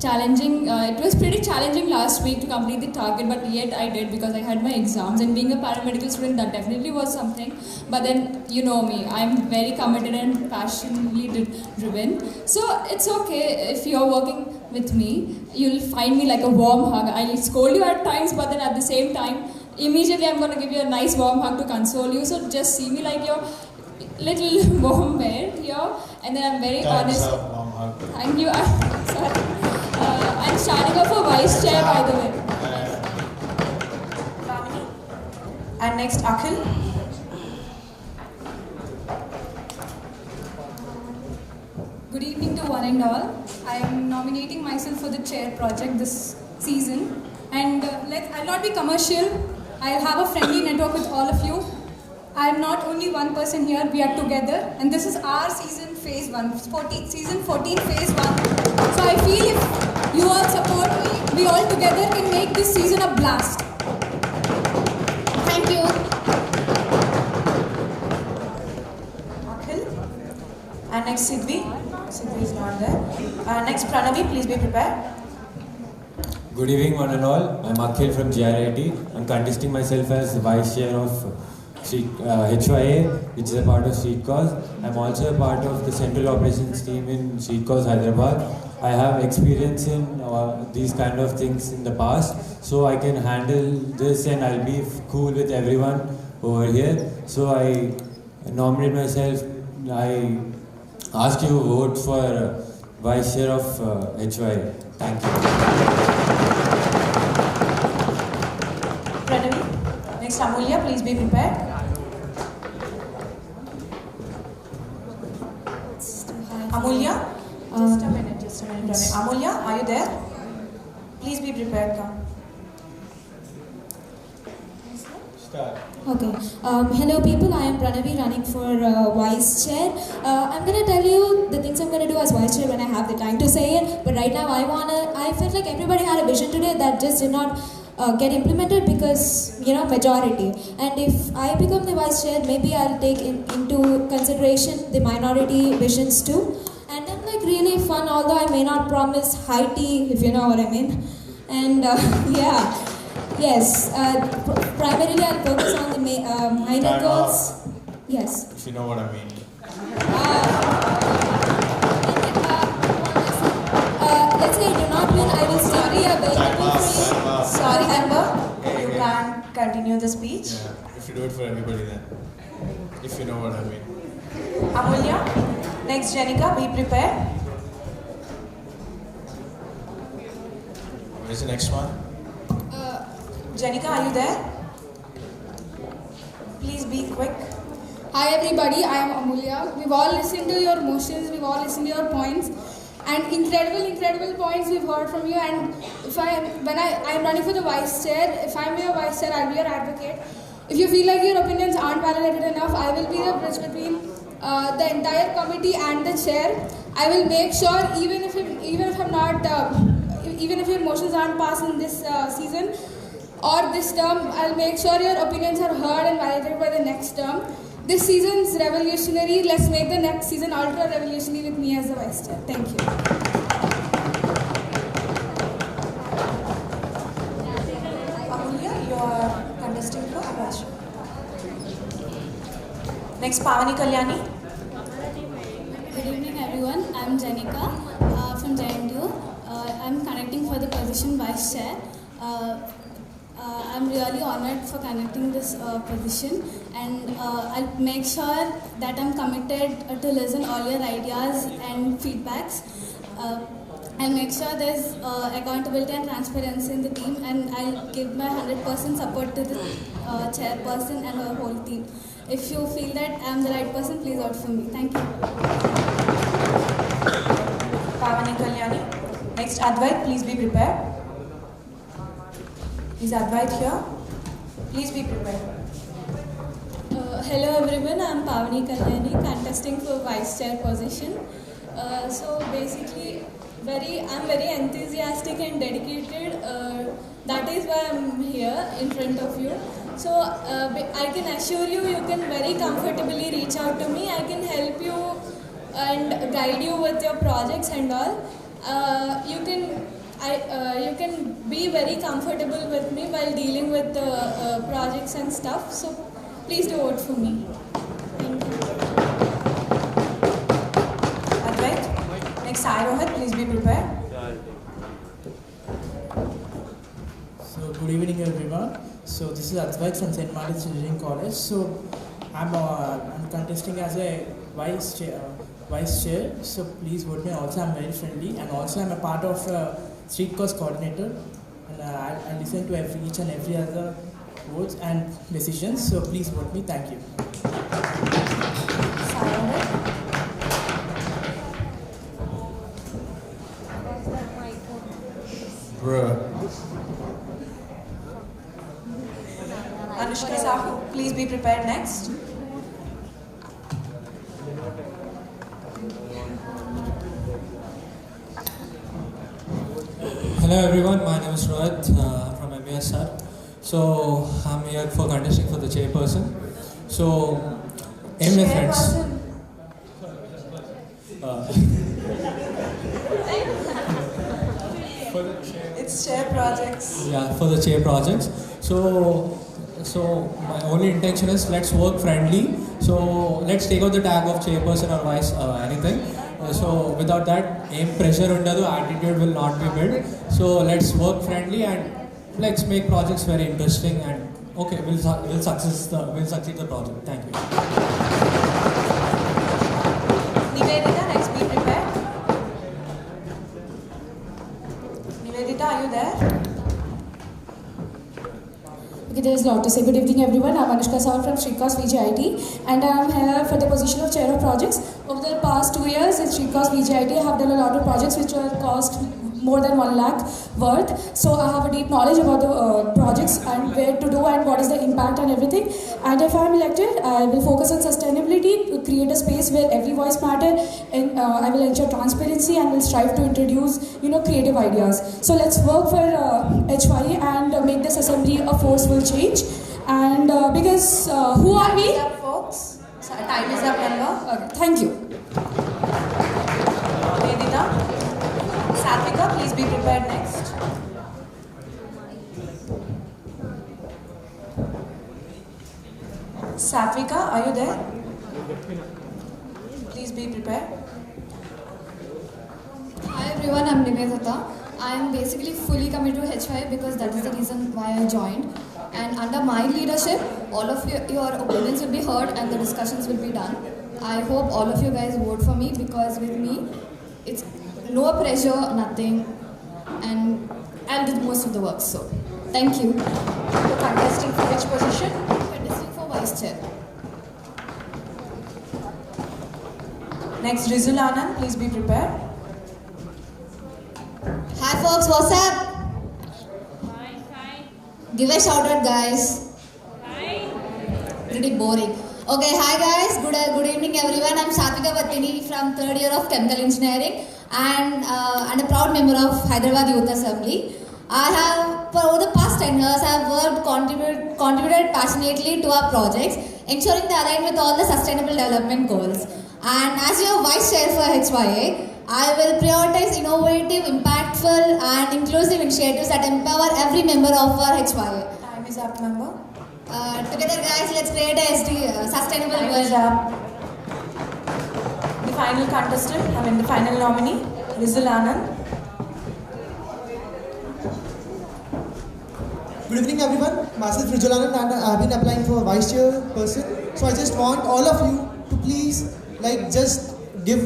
It was pretty challenging last week to complete the target, but yet I did because I had my exams, and being a paramedical student, that definitely was something. But then, you know me, I'm very committed and passionately driven. So it's okay if you're working with me, you'll find me like a warm hug. I'll scold you at times, but then at the same time, immediately I'm going to give you a nice warm hug to console you. So just see me like your little warm bear here, and then I'm very honest. Warm hug. Thank you. Sorry. I'm starting off for vice chair, by the way. And next, Akhil. Good evening to one and all. I am nominating myself for the chair project this season. And I'll not be commercial. I'll have a friendly network with all of you. I am not only one person here, we are together. And this is our season phase 1, season 14 phase 1. So I feel if you all support me, we all together can make this season a blast. Thank you. Akhil. And next, Sidvi. Sidvi is not there. Next, Pranavi, please be prepared. Good evening, one and all. I'm Akhil from GRIT. I'm contesting myself as Vice Chair of HYA, which is a part of Street Cause. I'm also a part of the Central Operations team in Street Cause Hyderabad. I have experience in these kind of things in the past, so I can handle this and I'll be cool with everyone over here. So I nominate myself. I ask you to vote for Vice Chair of HYA. Thank you. Pranavi. Next, Amulya, please be prepared. Amulya? Just a minute, Pranavi. Amulya, are you there? Please be prepared, come. Start. Okay. Hello people, I am Pranavi running for Vice Chair. I'm going to tell you the things I'm going to do as Vice Chair when I have the time to say it. But right now I felt like everybody had a vision today that just did not get implemented because, majority. And if I become the Vice Chair, maybe I'll take into consideration the minority visions too. And then really fun, although I may not promise high tea, if you know what I mean. And yeah. Yes, primarily I'll focus on the minor goals. Yes. If you know what I mean. Let's say I do not win, I will still be available for you. Sorry, Amber, you can't continue the speech. Yeah, if you do it for everybody then. If you know what I mean. Amulya, next Jenica, be prepared. Where's the next one? Jenica, are you there? Please be quick. Hi everybody, I am Amulya. We've all listened to your motions, we've all listened to your points, and incredible points we've heard from you. And when I am running for the Vice Chair, if I'm your Vice Chair, I'll be your advocate. If you feel like your opinions aren't validated enough, I will be the bridge between the entire committee and the chair. I will make sure even if I'm not, even if your motions aren't passed in this season or this term, I'll make sure your opinions are heard and validated by the next term. This season's revolutionary. Let's make the next season ultra revolutionary with me as the Vice Chair. Thank you. Amulya, you are contesting for Vice Chair. Next, Pavani Kalyani. Good evening everyone, I'm Jenica from JNU. I'm connecting for the position Vice Chair. I'm really honored for connecting this position, and I'll make sure that I'm committed to listen all your ideas and feedbacks. I'll make sure there's accountability and transparency in the team, and I'll give my 100% support to the chairperson and her whole team. If you feel that I'm the right person, please vote for me. Thank you. Pavani Kalyani. Next, Advait, please be prepared. Is Advait here? Please be prepared. Hello everyone, I'm Pavani Kalyani, contesting for Vice Chair position. So basically, I'm very enthusiastic and dedicated. That is why I'm here in front of you. So I can assure you, you can very comfortably reach out to me. I can help you and guide you with your projects and all. You can be very comfortable with me while dealing with the projects and stuff. So please do vote for me. Thank you. Advait. Next, Sai Rohit, please be prepared. So good evening everyone. So this is Advait from St. Martin's Engineering College. So I'm contesting as a vice chair. So please vote me. Also I'm very friendly, and also I'm a part of Street Cause coordinator, and I listen to each and every other votes and decisions. So please vote me. Thank you. Bruh. Anushka Sahu, please be prepared next. Hello everyone, my name is Rohit from MESR. So I'm here for contesting for the chairperson. So, my friends. It's chair projects. Yeah, for the chair projects. So So my only intention is let's work friendly. So let's take out the tag of chairperson or vice anything. So without that, aim pressure under the attitude will not be built. So let's work friendly and let's make projects very interesting and okay, we'll succeed the project. Thank you. Nivedita, next be prepared. Nivedita, are you there? Okay, there is a lot to say. Good evening, everyone. I'm Anushka Saul from Shrikos VGIT, and I'm here for the position of Chair of Projects. Over the past 2 years in Shrikos VGIT, I have done a lot of projects which were cost more than 1 lakh worth. So I have a deep knowledge about the projects and where to do and what is the impact and everything. And if I'm elected, I will focus on sustainability to create a space where every voice matters. And I will ensure transparency and will strive to introduce, creative ideas. So let's work for HYA and make this assembly a forceful change. And because who are we? Time is up, folks. Time is up, member. Okay, thank you. Nivedita. Satvika, please be prepared next. Satvika, are you there? Please be prepared. Hi everyone, I'm Nivedita. I'm basically fully committed to HY because that is the reason why I joined. And under my leadership, all of your opinions will be heard and the discussions will be done. I hope all of you guys vote for me because with me, it's no pressure, nothing, and I'll do most of the work. So, thank you. You're contesting for which position? Contesting for Vice Chair. Next, Rizul Anand, please be prepared. Hi folks, what's up? Give a shout out, guys. Pretty boring. Okay, hi guys. Good evening, everyone. I'm Satvika Vattini from 3rd year of Chemical Engineering and a proud member of Hyderabad Youth Assembly. I have, for over the past 10 years, I have contributed passionately to our projects, ensuring they align with all the sustainable development goals. And as your Vice Chair for HYA, I will prioritize innovative, impactful and inclusive initiatives that empower every member of our HYA. Time is up, member. Together guys, let's create a sustainable Time world. is up. The final contestant, the final nominee, Rizul Anand. Good evening everyone, myself Rizul Anand and I have been applying for Vice Chair person. So I just want all of you to please just give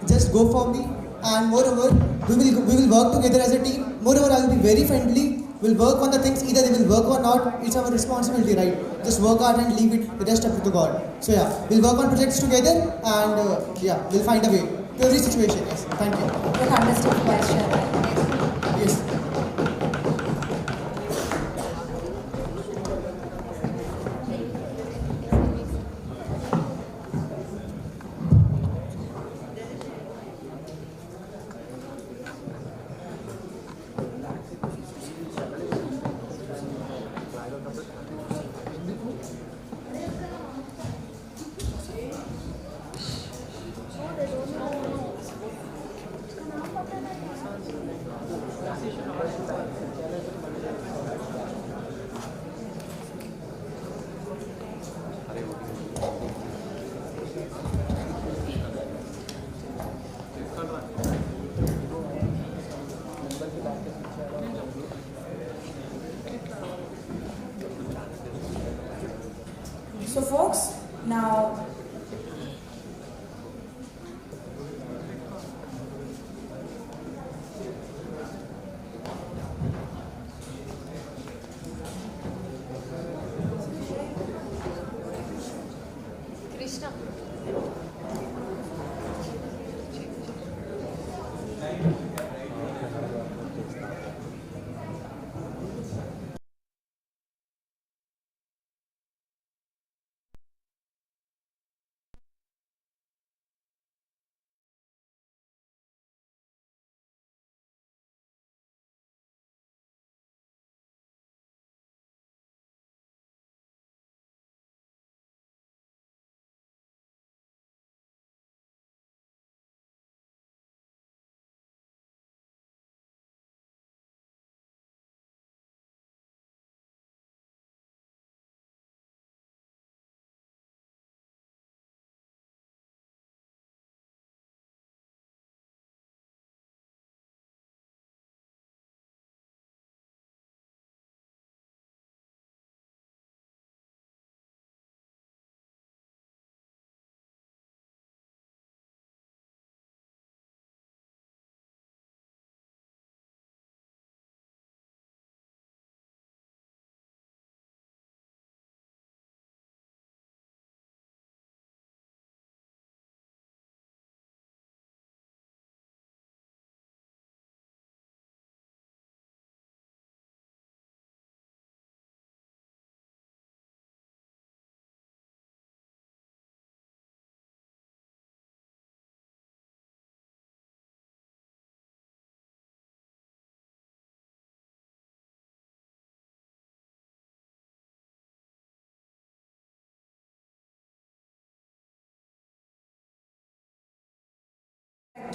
just go for me, and moreover we will work together as a team. Moreover, I will be very friendly. We'll work on the things, either they will work or not, it's our responsibility, right? Just work hard and leave it, the rest up to God. So yeah, we'll work on projects together and we'll find a way to every situation. Yes, thank you. You're contesting for Vice Chair. Yes. So folks, now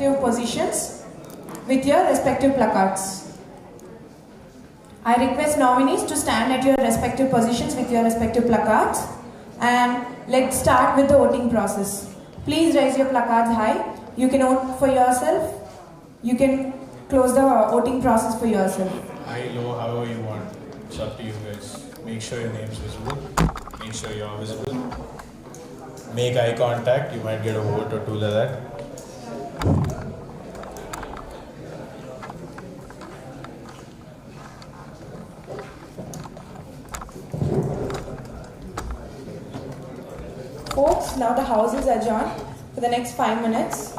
respective positions with your respective placards. I request nominees to stand at your respective positions with your respective placards, and let's start with the voting process. Please raise your placards high. You can vote for yourself. You can close the voting process for yourself. High, low, however you want. It's up to you guys. Make sure your name's visible. Make sure you're visible. Make eye contact. You might get a vote or two like that. Folks, now the house is adjourned for the next 5 minutes.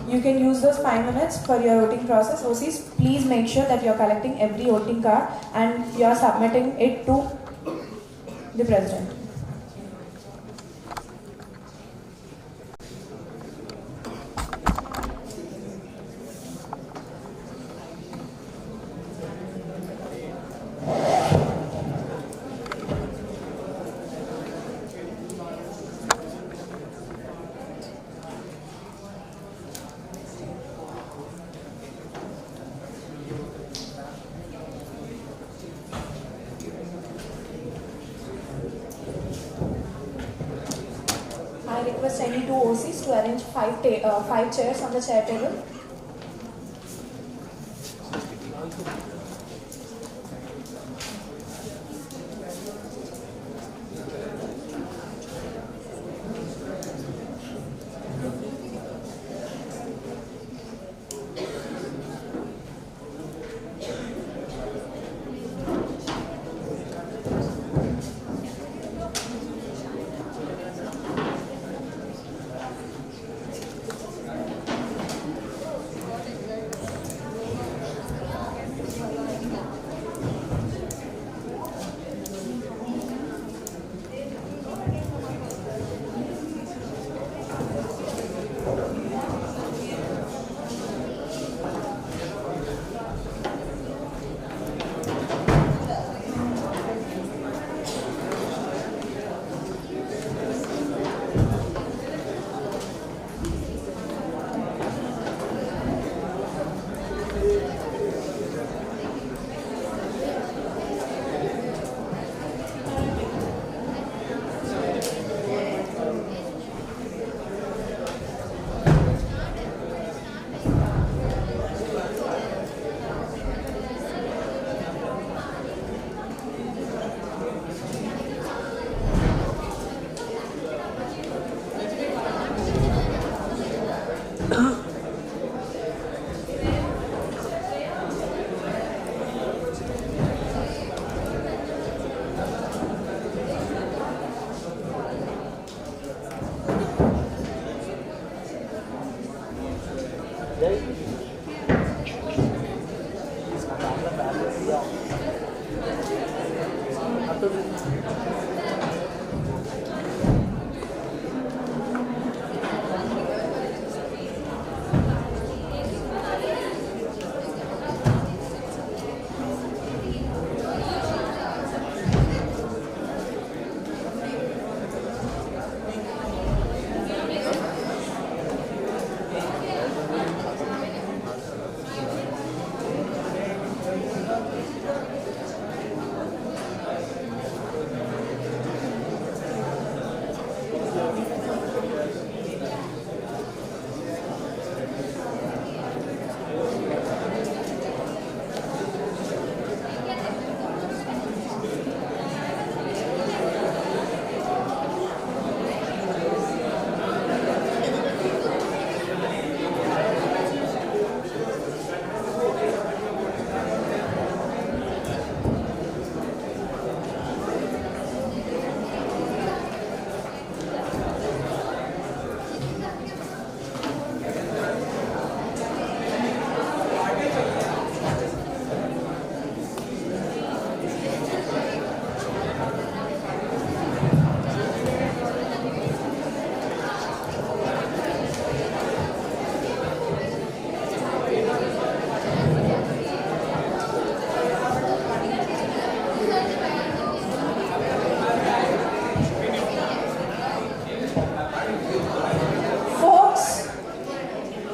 You can use those 5 minutes for your voting process. OCs, please make sure that you are collecting every voting card and you are submitting it to the President. I request any two OCs to arrange five chairs on the chair table.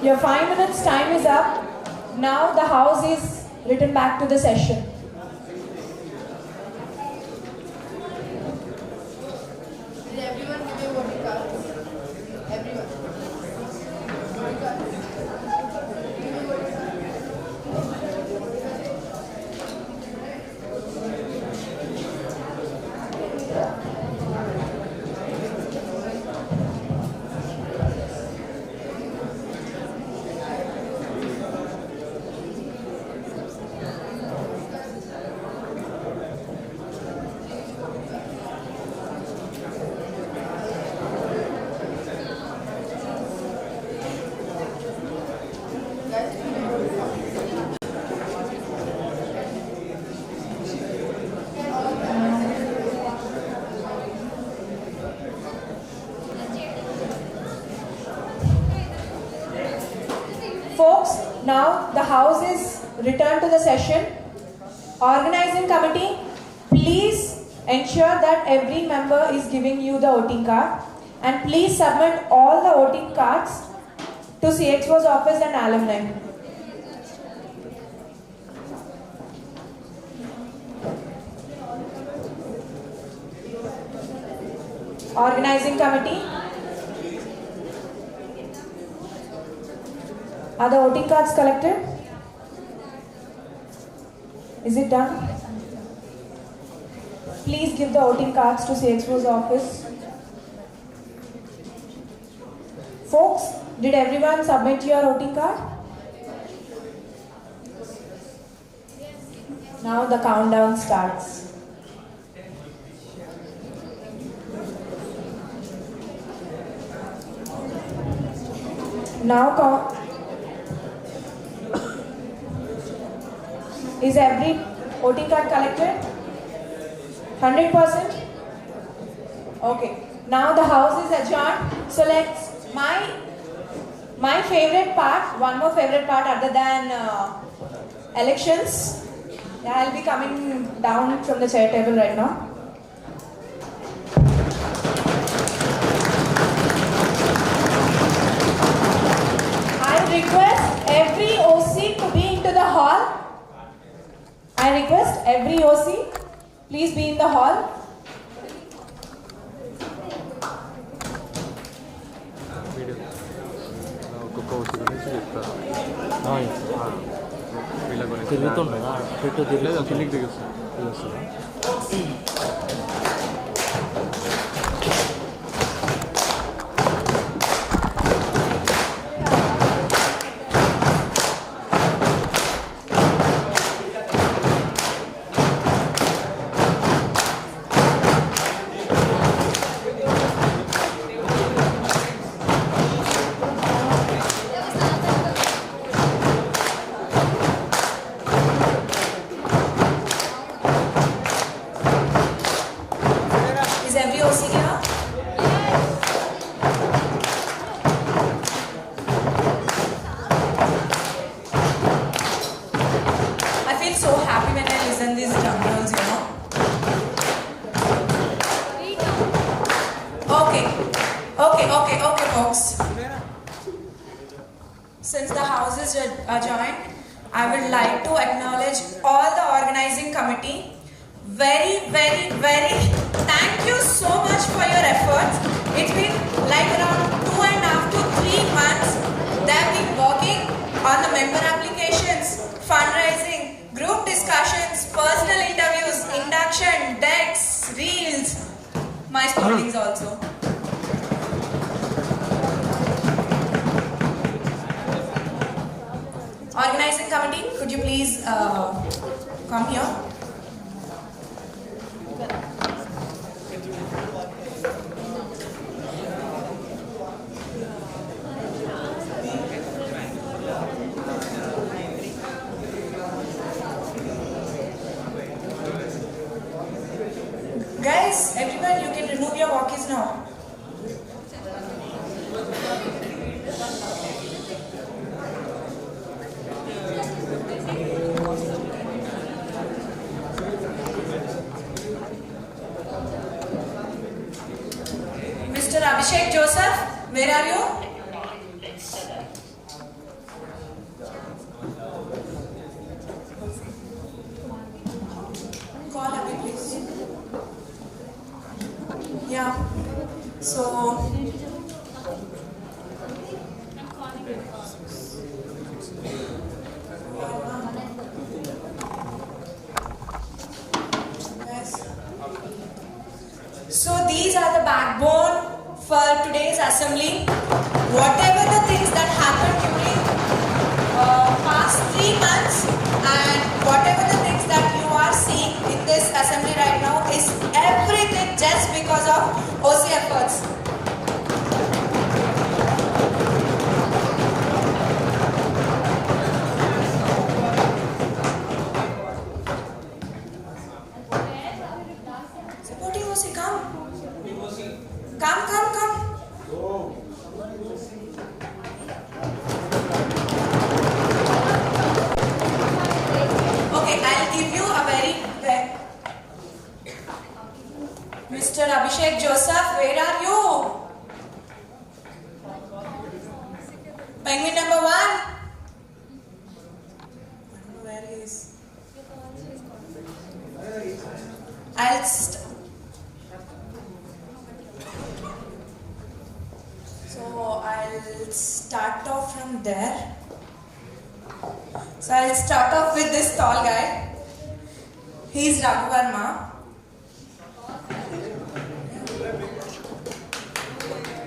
Your 5 minutes time is up. Now the house is written back to the session. Did everyone give a voting card? Everyone. Voting card. Give a voting card. Folks, now the house is returned to the session. Organizing committee, please ensure that every member is giving you the voting card, and please submit all the voting cards to CXO's office and alumni. Organizing committee. Are the voting cards collected? Is it done? Please give the voting cards to CXO's office. Folks, did everyone submit your voting card? Now the countdown starts. Now is every voting card collected? 100%? Okay. Now the house is adjourned. So let's, my favorite part, one more favorite part other than elections. Yeah, I'll be coming down from the chair table right now. I request every OC to be into the hall. I request every OC, please be in the hall. Is every OC here? I feel so happy when I listen these drum rolls, you know. Okay, folks. Since the house is adjourned, I would like to acknowledge all the organizing committee. Very thank you so much for your efforts. It's been like around 2.5 to 3 months. They've been working on the member applications, fundraising, group discussions, personal interviews, induction, decks, reels, my speakings also. Organizing committee, could you please come here? Guys, everyone, you can remove your walkies now. Mr. Abhishek Joseph, where are you? So, so these are the backbone for today's assembly. Whatever the things that happened during past 3 months and whatever the things that you are seeing in this assembly right now is everything just because of OC efforts. Supporting OC, come. Come. Okay, I'll give you a very Mr. Abhishek Joseph, where are you? Penguin number 1. Where he is? I'll start off from there. So I'll start off with this tall guy. He's Raghu Verma.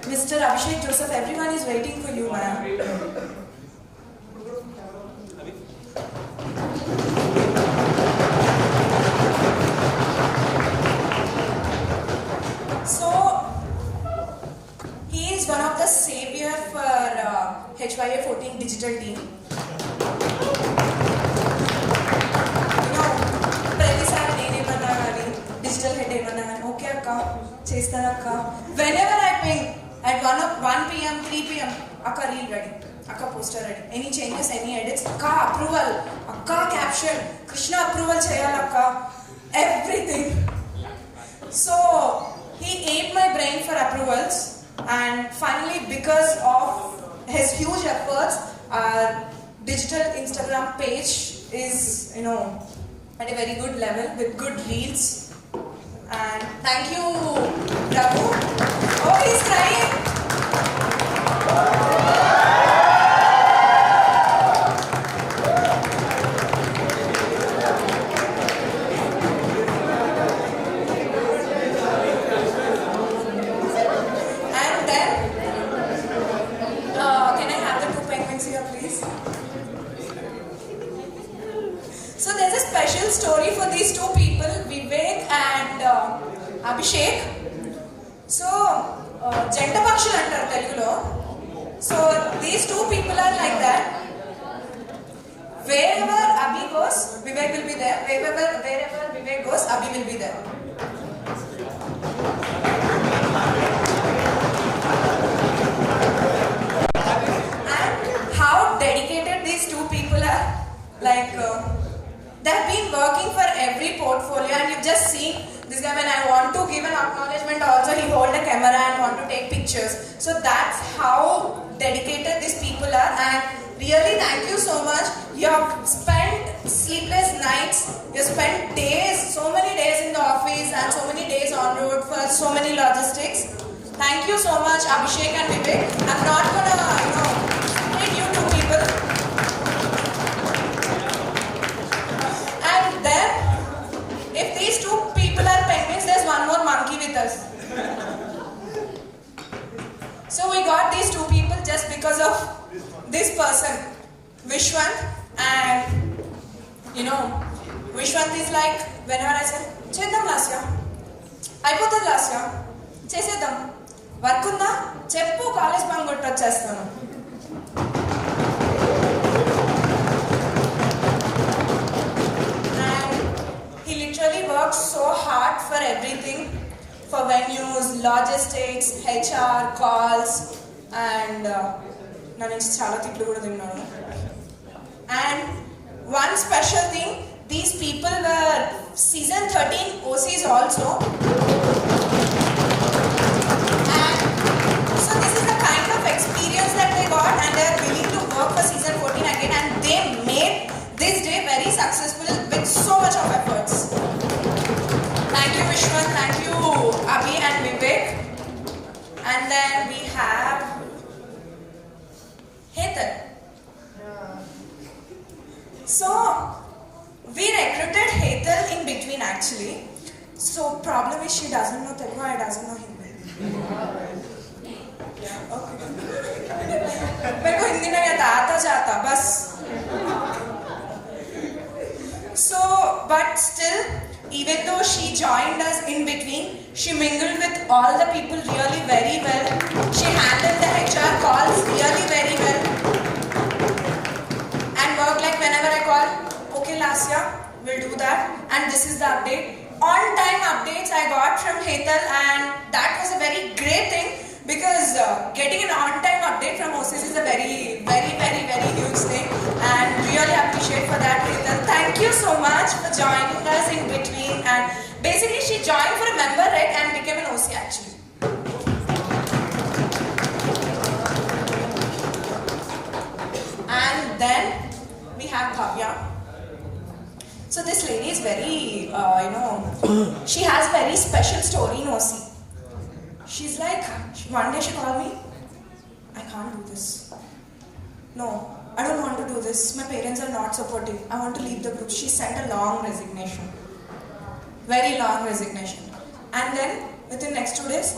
Mr. Abhishek Joseph, everyone is waiting for you, ma'am. So, he is one of the savior for HYA 14 digital team. Digital head okay akka, chestana akka. Whenever I ping at 1 p.m, 3 p.m, akka reel ready, akka poster ready. Any changes, any edits, akka approval, akka caption, Krishna approval cheyal akka, everything. So he ate my brain for approvals, and finally, because of his huge efforts, our digital Instagram page is, at a very good level with good reels. And thank you, Raghu. Oh, he's crying. And then, can I have the 2 penguins here, please? So there's a special story for these 2 people, Vivek and Abhishek. So, Janta Pakshulu antaru Telugulo. So these 2 people are like that. Wherever Abhi goes, Vivek will be there. Wherever Vivek goes, Abhi will be there. And how dedicated these 2 people are. Like, they've been working for every portfolio, and you've just seen this guy. When I want to give an acknowledgement also, he hold a camera and want to take pictures. So that's how dedicated these people are, and really thank you so much. You have spent sleepless nights, you spent days, so many days in the office and so many days on road for so many logistics. Thank you so much, Abhishek and Vivek. I'm not gonna, split you 2 people. And then, if these 2 people are penguins, there's one more monkey with us. So we got these 2 people just because of this person, Vishwant. And Vishwant is like, whenever I say, Chedam Lasya, Aipotad Lasya, Chesedam, Varkunda, Cheppu college bangotto chestanu. And he literally works so hard for everything, for venues, logistics, HR, calls, and and one special thing, these people were season 13 OCs also. And so this is the kind of experience that they got, and they are willing to work for season 14 again, and they made this day very successful with so much of efforts. Thank you, Vishwan, thank you, Abhi and Vivek. then we have Hetal. So we recruited Hetal in between actually. So problem is she doesn't know Telugu, I doesn't know Hindi. मेरे को हिंदी नहीं आता जाता बस. So, but still, even though she joined us in between, she mingled with all the people really very well. She handled the HR calls really very well. And worked like whenever I call, okay Lasya, we'll do that. And this is the update. On-time updates I got from Hetal, and that was a very great thing because getting an on-time update from OCs is a very huge thing, and really appreciate for that, Hetal. Thank you so much for joining us in between. And basically she joined for a member, right, and became an OC actually. And then we have Bhavya. So this lady is very, she has a very special story in OC. She's like, one day she called me, I can't do this. No, I don't want to do this. My parents are not supportive. I want to leave the group. She sent a long resignation. Very long resignation. And then within next 2 days,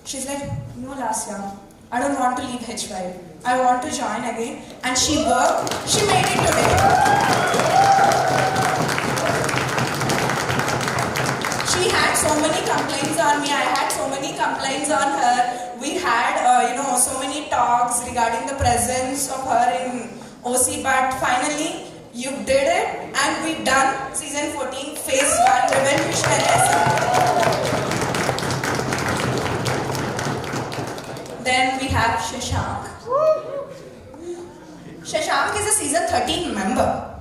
she's like, no Lasya, I don't want to leave HY. I want to join again. And she worked. She made it today. She had so many complaints on me. I had so many complaints on her. We had, so many talks regarding the presence of her in OC. But finally, you did it, and we've done season 14, phase 1, revolutionary. Then we have Shashank. Shashank is a season 13 member.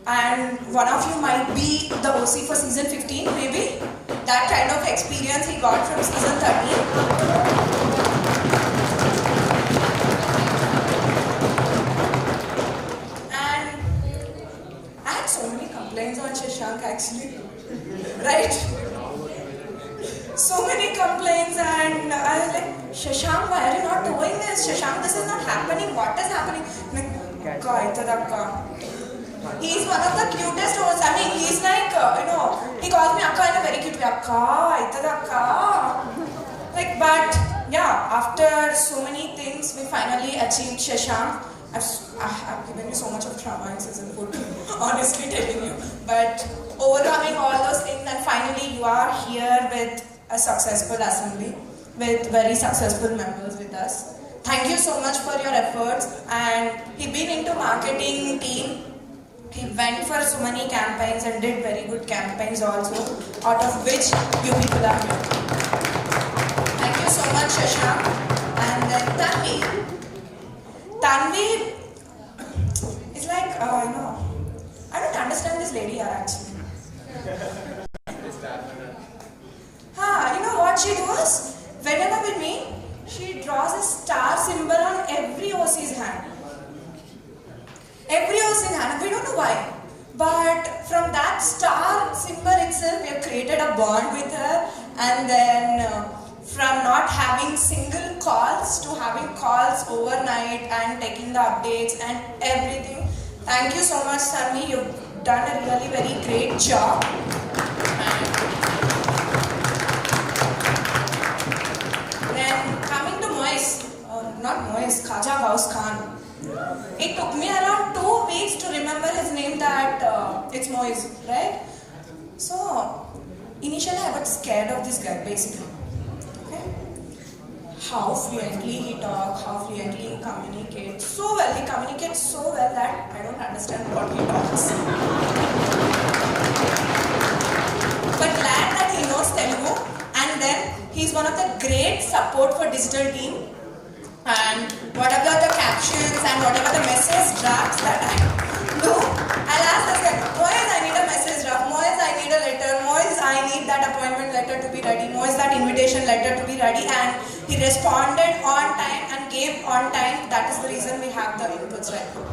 And one of you might be the OC for season 15, maybe. That kind of experience he got from season 13. And I had so many complaints on Shashank actually. Right? So many complaints, and I was like, Shashank, why are you not doing this? Shashank, this is not happening. What is happening? He's one of the cutest hosts. I mean, he's like, he calls me Akka in a very cute way. Akka, Akka. Like, but yeah, after so many things, we finally achieved Shashank. I've given you so much of trauma in season 14, honestly telling you. But overcoming all those things, and finally you are here with a successful assembly, with very successful members with us. Thank you so much for your efforts. And he's been into marketing team. He went for so many campaigns and did very good campaigns also, out of which you people are here. Thank you so much, Shashank. And then Tanvi. Tanvi is like, I don't understand this lady here actually. You know what she does? Whenever we meet, she draws a star symbol on every OC's hand. Every OC's hand. We don't know why. But from that star symbol itself, we have created a bond with her. And then from not having single calls to having calls overnight and taking the updates and everything. Thank you so much, Tanvi. You've done a really very great job. Then coming to Moise, not Moise, Khaja Ghaus Khan. It took me around 2 weeks to remember his name that it's Moise, right? So, initially I was scared of this guy basically. Okay? How fluently he talks, how fluently he communicates. So well, he communicates so well that I don't understand what he talks. But glad that he knows Telugu, and then he's one of the great support for digital team. And whatever the captions and whatever the message drafts that I do, I'll ask this guy, Moise, I need a message draft. Moise, I need a letter. Moise, I need that appointment letter to be ready. Moise, that invitation letter to be ready. And he responded on time and gave on time. That is the reason we have the inputs right now.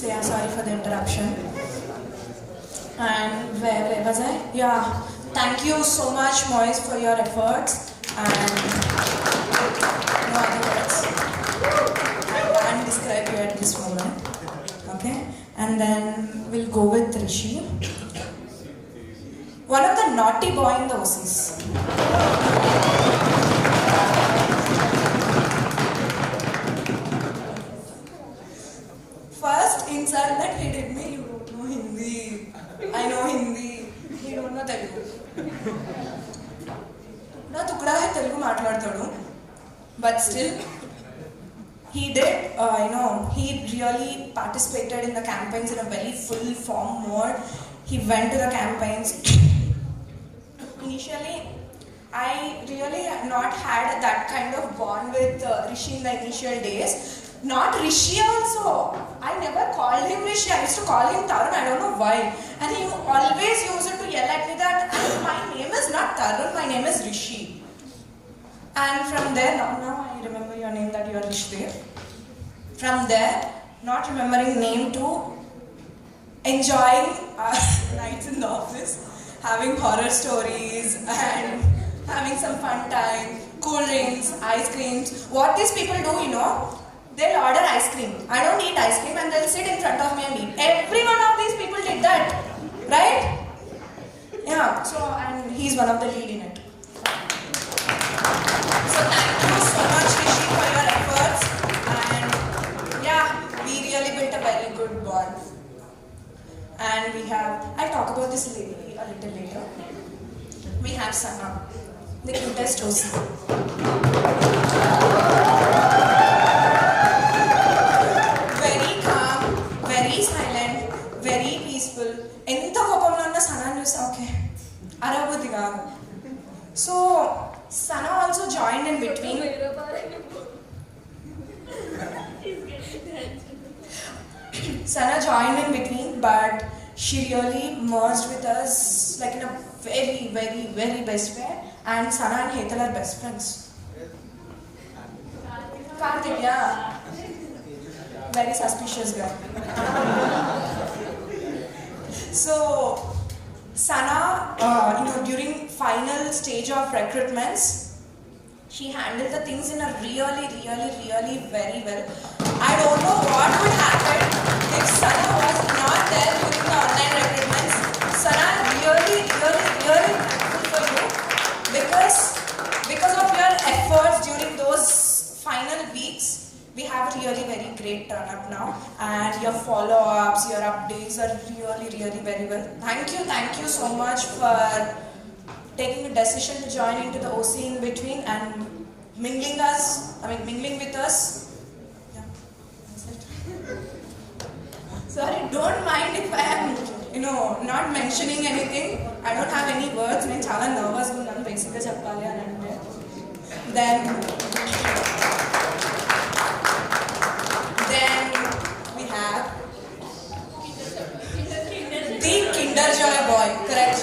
So yeah, sorry for the interruption. And where was I? Yeah, thank you so much, Moise, for your efforts. And no other words. I can't describe you at this moment. Okay? And then we'll go with Rishi. One of the naughty boy in the OCs. First insult that he did me, you don't know Hindi. I know Hindi. He don't know Telugu. Na tukda hai Telugu maatladtadu. But still, he did, he really participated in the campaigns in a very full form mode. He went to the campaigns. Initially, I really had not had that kind of bond with Rishi in the initial days. Not Rishi also. I never called him Rishi. I used to call him Tarun. I don't know why. And he always used to yell at me that my name is not Tarun, my name is Rishi. And from there, now I remember your name that you are Rishi. From there, not remembering name to enjoying our nights in the office, having horror stories and having some fun time, cool drinks, ice creams. What these people do, they'll order ice cream. I don't eat ice cream and they'll sit in front of me and eat. Every one of these people did that, right? Yeah, so and he's one of the lead in it. So thank you so much, Rishi, for your efforts. And yeah, we really built a very good bond. And I'll talk about this lady a little later. We have Sana, the cutest OC. Very calm, very silent, very peaceful. Enta kopamlo unna Sana news okay. Arabudhi gaadu. So Sana also joined in between. Sana joined in between, but she really merged with us like in a very, very, very best way. And Sana and Hetal are best friends. Karthik, yeah. Very suspicious guy. So, Sana, during final stage of recruitments, she handled the things in a really, really, really very well. I don't know what would happen if Sana was not there during the online recruitments. Sana, really, really, really thankful for you because of your efforts during those final weeks. We have a really very great turn up now, and your follow-ups, your updates are really, really very well. Thank you so much for taking the decision to join into the OC in between and mingling with us. Yeah, that's it. Sorry, don't mind if I am, not mentioning anything. I don't have any words. I'm chala nervous gunnanu basically cheppali ani ante. Then we have the Kinder Joy boy, correct?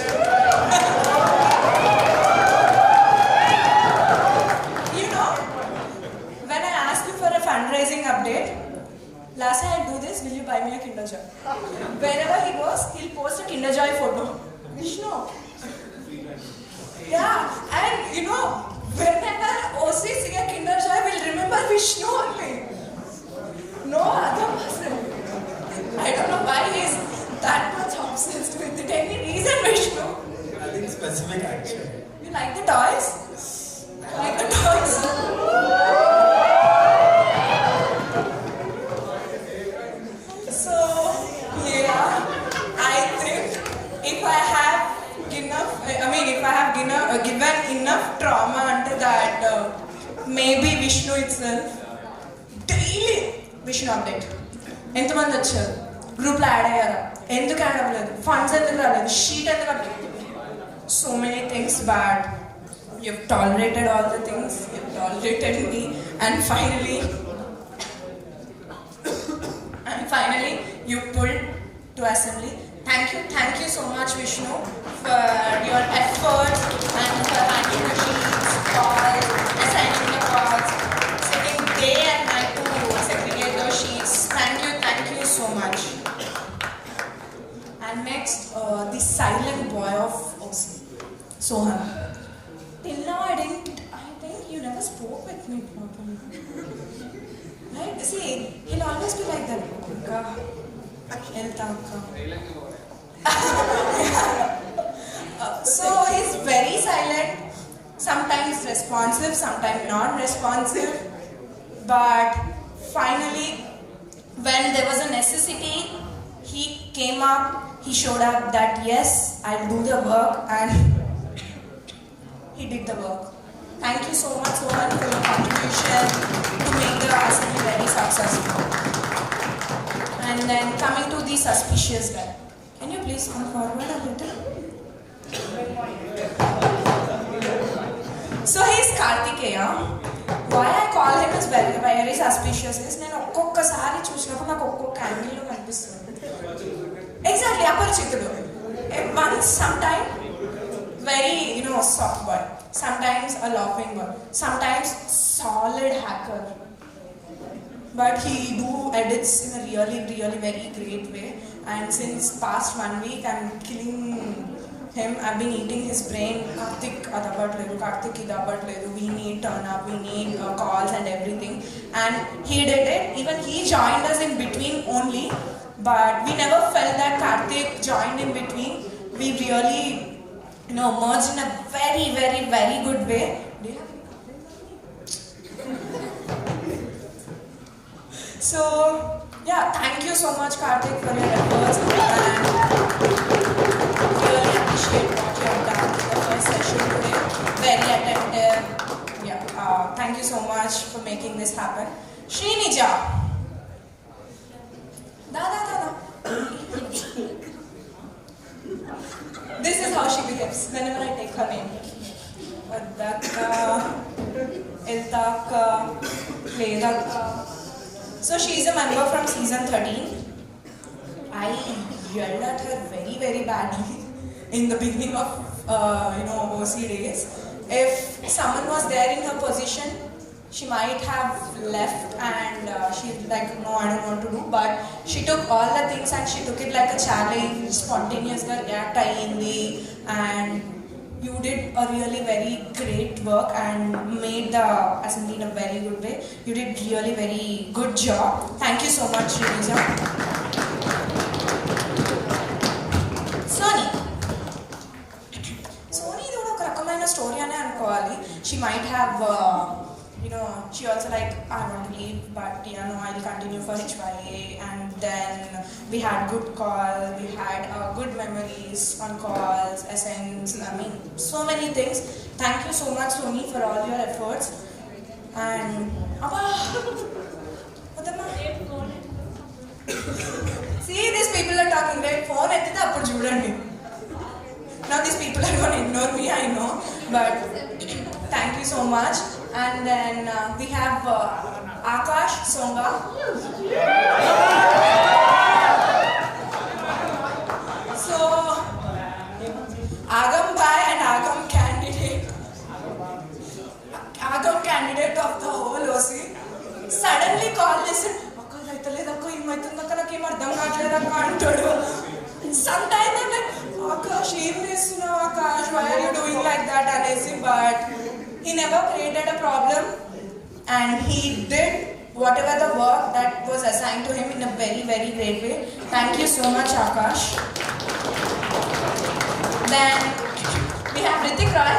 When I asked you for a fundraising update, last time I do this, will you buy me a Kinder Joy? Wherever he goes, he'll post a Kinder Joy photo. Vishnu. Yeah, and whenever OC see a Kinder Joy, we'll remember Vishnu only. No other person. I don't know why he's that much obsessed with it. Any reason, Vishnu? Nothing specific actually. You like the toys? I like the toys. So, yeah, I think if I have given enough trauma unto that, maybe Vishnu itself, daily Vishnu update. ఎంతమంది వచ్చారు, గ్రూప్లో add అయ్యారా, ఎందుకు add అవ్వలేదు, funds ఎందుకు రాలేదు, sheet ఎందుకు అవ్వలేదు. So many things, but you've tolerated all the things, you've tolerated me, and finally you pulled to assembly. Thank you so much, Vishnu, for your effort and for handling the sheets, calls, assigning the calls, sitting day and night to segregate those sheets. Thank you so much. See, he'll always be like that. So he's very silent, sometimes responsive, sometimes non-responsive. But finally, when there was a necessity, he came up, he showed up that yes, I'll do the work, and he did the work. Thank you so much, Sohan, for your contribution to make the assembly very successful. And then coming to the suspicious guy. Can you please come forward a little? So he's Kartikeya. Why I call him is very suspicious is నేను ఒక్కొక్కసారి చూసినప్పుడు నాకు ఒక్కొక్క యాంగిల్లో కనిపిస్తుంది. Exactly, Aparichitudu. Once, sometime, very, soft boy. Sometimes a laughing boy. Sometimes solid hacker. But he do edits in a really very great way. And since past 1 week, I'm killing him. I've been eating his brain. Karthik adavatledu, Karthik idavatledu. We need turn up, we need calls and everything. And he did it. Even he joined us in between only. But we never felt that Karthik joined in between. We really, merged in a very good way. Do you have So, yeah, thank you so much, Karthik, for your efforts. And really appreciate what you have done in the first session today. Very attentive. Yeah, thank you so much for making this happen. Srinija. Da. This is how she behaves whenever I take her name. Adaka, Iltaka, Vedaka. So she is a member from season 13. I yelled at her very badly in the beginning of OC days. If someone was there in her position, she might have left and she's like, no, I don't want to do. But she took all the things and she took it like a challenge, spontaneously react ayindi, and you did a really very great work and made the assembly in a very good way. You did really very good job. Thank you so much, Srinija. Sony is oka rakamaina story ane anukovali. She might have she also like, I want to leave, but I'll continue for HYA. And then we had good calls, we had good memories on calls, SNs, so many things. Thank you so much, Sony, for all your efforts. And see, these people are talking right phone. Now these people are going to ignore me, I know, but thank you so much. And then we have Akash Songa. So, Agam Bhai and Agam candidate of the whole OC, suddenly called this. Sometimes I'm like, Akash, why are you doing like that, Anesi? But he never created a problem, and he did whatever the work that was assigned to him in a very great way. Thank you so much, Akash. Then we have Ritik Roy.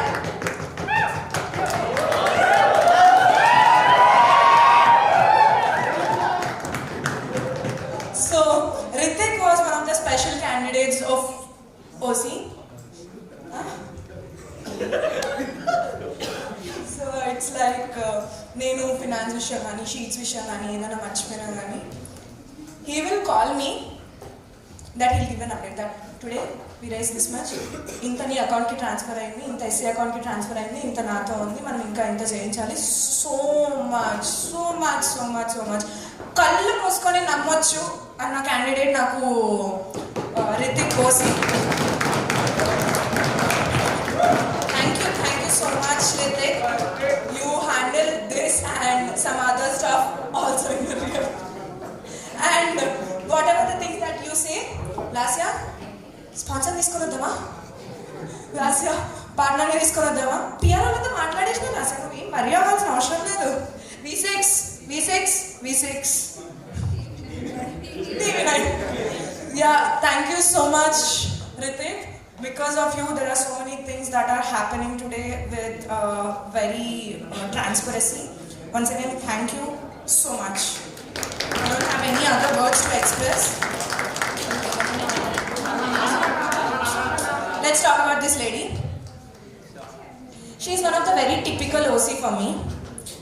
So Ritik was one of the special candidates of OC. So it's like nenu finance vishayam ani sheets vishayam ani edana marchipina ani he will call me that he'll give an update that today we raise this much inta nee account ki transfer ayindi inta SC account ki transfer ayindi inta nato undi manam inka inta cheyinchali so much kallu moskoni nammochu anna candidate naku Ritik Kosi. Thank you so much, Ritik. You handled this and some other stuff also in the real. And whatever the things that you say, Lasya, sponsor తీసుకొనొద్దామా? Lasya, partner తీసుకొనొద్దామా? PR వాళ్ళతో మాట్లాడేసిన Lasya నువ్వు ఏం worry అవ్వాల్సిన అవసరం లేదు. V6 V6. TV9. Yeah, thank you so much, Ritik. Because of you, there are so many things that are happening today with very transparency. Once again, thank you so much. I don't have any other words to express. Let's talk about this lady. She is one of the very typical OC for me.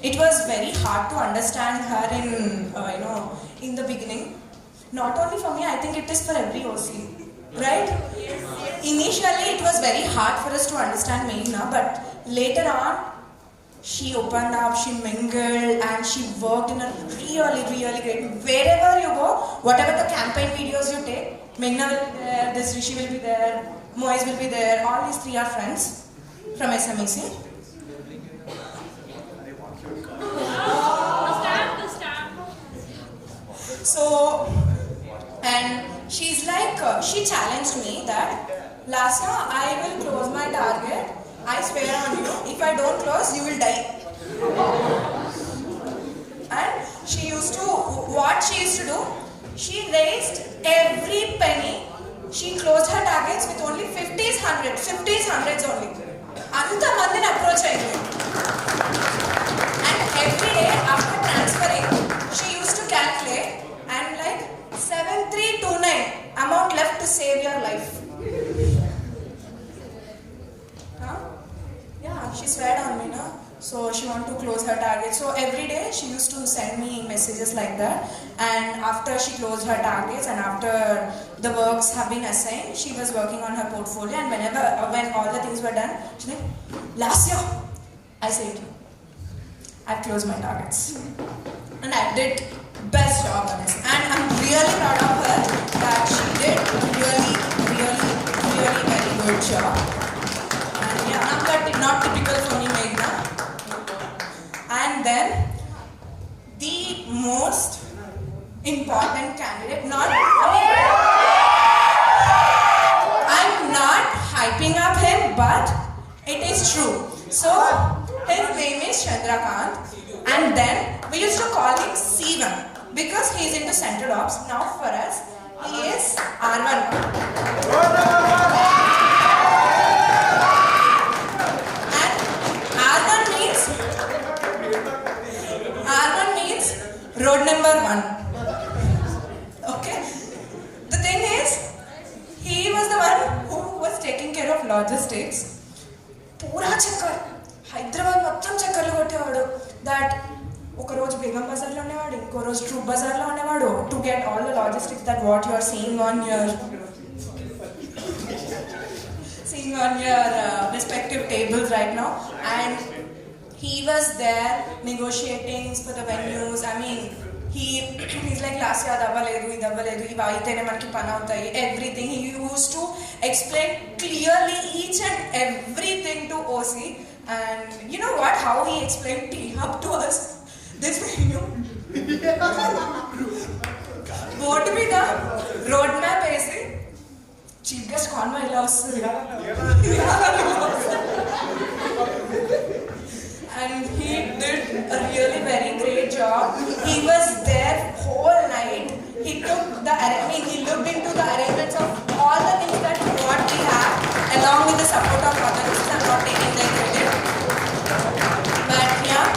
It was very hard to understand her in the beginning. Not only for me, I think it is for every OC, right? Initially, it was very hard for us to understand Meghna, but later on, she opened up, she mingled, and she worked in a really, really great. Wherever you go, whatever the campaign videos you take, Meghna will be there, this Rishi will be there, Moise will be there. All these three are friends from SMEC. So, and she's like, she challenged me that, Lasya, I will close my target. I swear on you, if I don't close, you will die. And she used to do, she raised every penny. She closed her targets with only 50s, 100s only. Anta mandini approach ayindi. And every day after transferring, she used to calculate and like 7329 amount left to save your life. Yeah, she swear on me, no? So she wanted to close her target. So every day she used to send me messages like that. And after she closed her targets and after the works have been assigned, she was working on her portfolio. And when all the things were done, she said, Lasya, I said, I've closed my targets. And I did best job on this. And I'm really proud of her that she did really very good job. And yeah, not typical for me, Meghna. And then the most important candidate, I'm not hyping up him, but it is true. So his name is Chandrakant, and then we used to call him C1 because he is into central ops. Now for us, he is R1. Road number 1. Okay. The thing is, he was the one who was taking care of logistics. Pura chakkar. Hyderabad mottam chakkarlu kottevadu. That oka roju Begum Bazar lo unevadu, inko roju Troop Bazar lo unevadu to get all the logistics that what you are seeing on your respective tables right now. And he was there negotiating for the venues. I mean, he's like, Lasya, idabbaledu, iva aitene manaki pani avutayi, everything. He used to explain clearly each and everything to OC. And you know what? How he explained T-Hub to us? This venue. Board మీద road map వేసి chief guest convoy ఇలా వస్తుంది. And he did a really very great job. He was there whole night. He looked into the arrangements of all the things that what we have, along with the support of others. I'm not taking their credit. But yeah,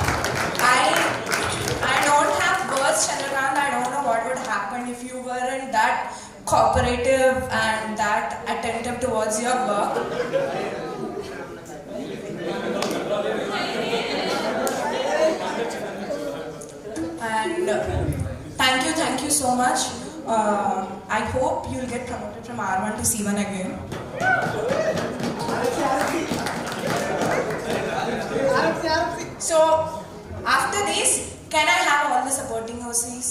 I don't have words, Chandrakant. I don't know what would happen if you weren't that cooperative and that attentive towards your work. And thank you so much. I hope you'll get promoted from R1 to C1 again. So after this, can I have all the supporting OCs?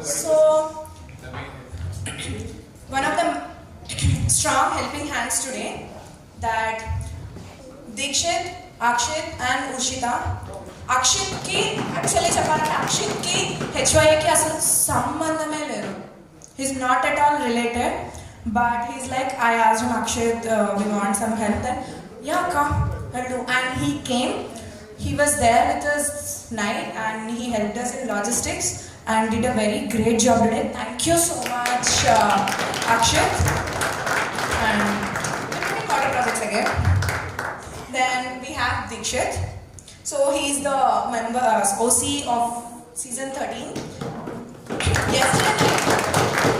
So one of the strong helping hands today, that Dikshit, Akshit and Ushita. Akshit ki actually చెప్పాలంటే Akshit ki HYA ki అసలు సంబంధమే లేదు. He's not at all related, but he's like, I asked him, Akshit, we want some help. Then yeah, And he came. He was there with us night and he helped us in logistics and did a very great job today. Thank you so much, Akshat. And we're doing water projects again. Then we have Dikshit. So he's the member, OC of season 13. Yesterday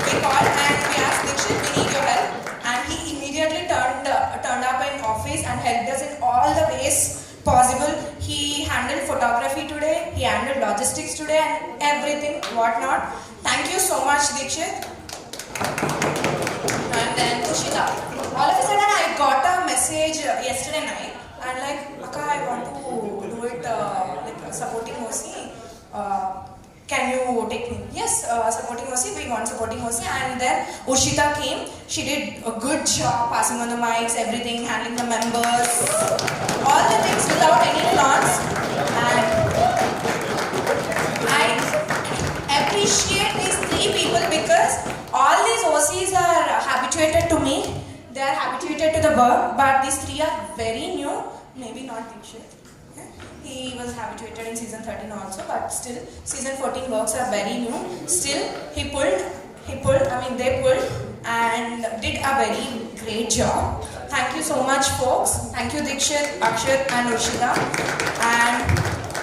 we called and we asked Dikshit, we need your help. And he immediately turned up in office and helped us in all the ways possible. He handled photography today, he handled logistics today and everything, whatnot. Thank you so much, Dikshit. And then Tushita. All of a sudden I got a message yesterday night and like, Akka, I want to do it like supporting OC. Can you take me? Yes, supporting OC, we want supporting OC. And then Urshita came. She did a good job passing on the mics, everything, handling the members, all the things without any flaws. And I appreciate these three people because all these OCs are habituated to me. They are habituated to the work, but these three are very new. Maybe not Dikshit. He was habituated in season 13 also, but still, season 14 works are very new. Still, they pulled and did a very great job. Thank you so much, folks. Thank you, Dikshit, Akshat, and Urshita. And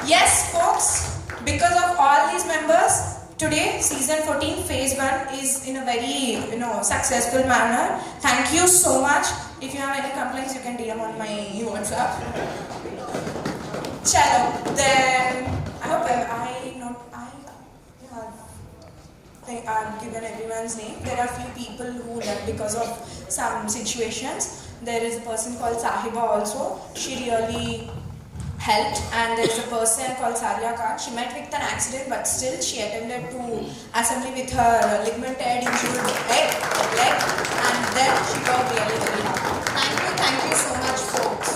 yes, folks, because of all these members, today, season 14, phase 1 is in a very, successful manner. Thank you so much. If you have any complaints, you can DM on my WhatsApp. Chalo, then I hope I've given everyone's name. There are few people who left because of some situations. There is a person called Sahiba also. She really helped, and there is a person called Saria Khan. She met with an accident, but still she attended to assembly with her ligamented injured leg, and then she worked really very hard. Thank you so much, folks.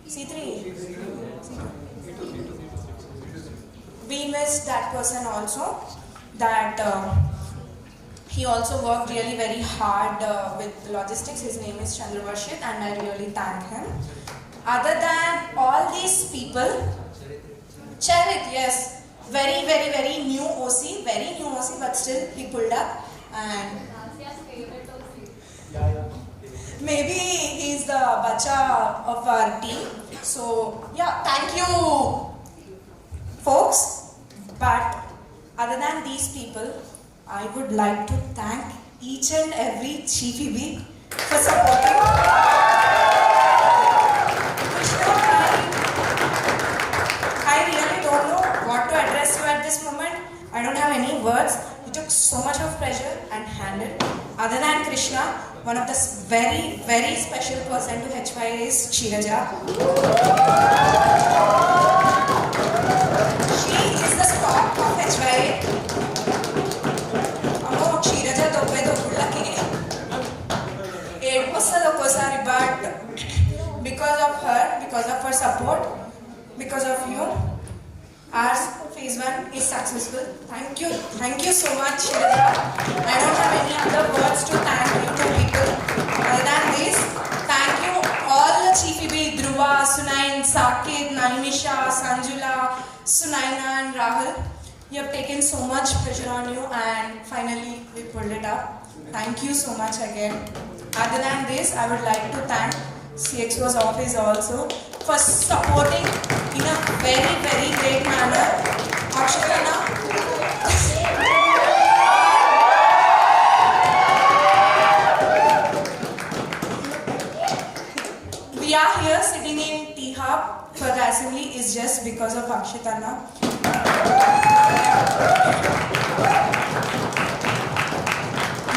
C3. We missed that person also. That he also worked really very hard with logistics. His name is Chandravarshit, and I really thank him. Other than all these people, Charit, yes, very new OC, but still he pulled up. And maybe he's the bacha of our team. So yeah, thank you, folks. But other than these people, I would like to thank each and every Chief EB for supporting. I really don't know what to address you at this moment. I don't have any words. You took so much of pressure and handled. Other than Krishna, one of the very special person to HY is Shiraja. She is the spark of HY. But because of her support, because of you, our phase 1 is successful. Thank you so much, Shiraja. I don't have any other words to thank you two people. Other than this, thank you all the Chief EB, Dhruva, Sunain, Sakit, Naimisha, Sanjula, Sunaina and Rahul. You have taken so much pressure on you and finally we pulled it up. Thank you so much again. Other than this, I would like to thank CXO's office also for supporting in a very great manner. Akshitana. We are here sitting in T-Hub for the assembly is just because of Akshitana.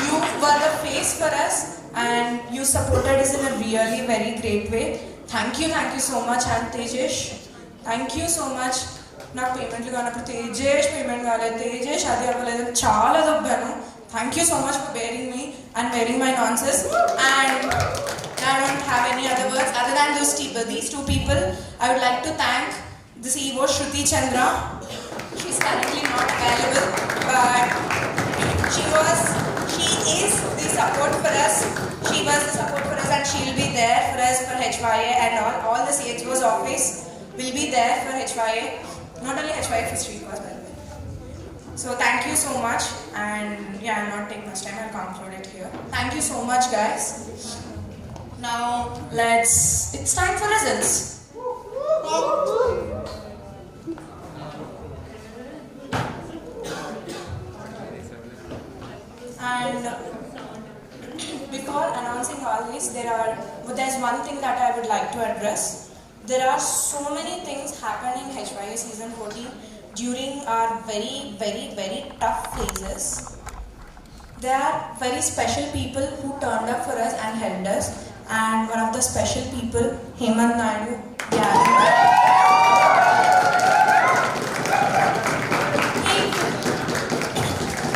You were the face for us and you supported us in a really very great way. Thank you so much. And Tejesh, thank you so much. నాకు పేమెంట్లు కానప్పుడు Tejesh payment కాలేదు, తేజేష్ అది అవ్వలేదు, చాలా దొబ్బాను. Thank you so much for bearing me and bearing my nonsense. And I don't have any other words other than these two people. I would like to thank the CEO Shruti Chandra. She's currently not available, but she is the support for us. She was the support for and she'll be there for us for HYA and all the CXO's office will be there for HYA, not only HYA for street course by the way. So thank you so much, and yeah, I'll not take much time, I'll conclude it here. Thank you so much guys. Now it's time for results. And before announcing all this, there's one thing that I would like to address. There are so many things happen in HYA season 14 during our very, very, very tough phases. There are very special people who turned up for us and helped us. And one of the special people, Hemant Naidu,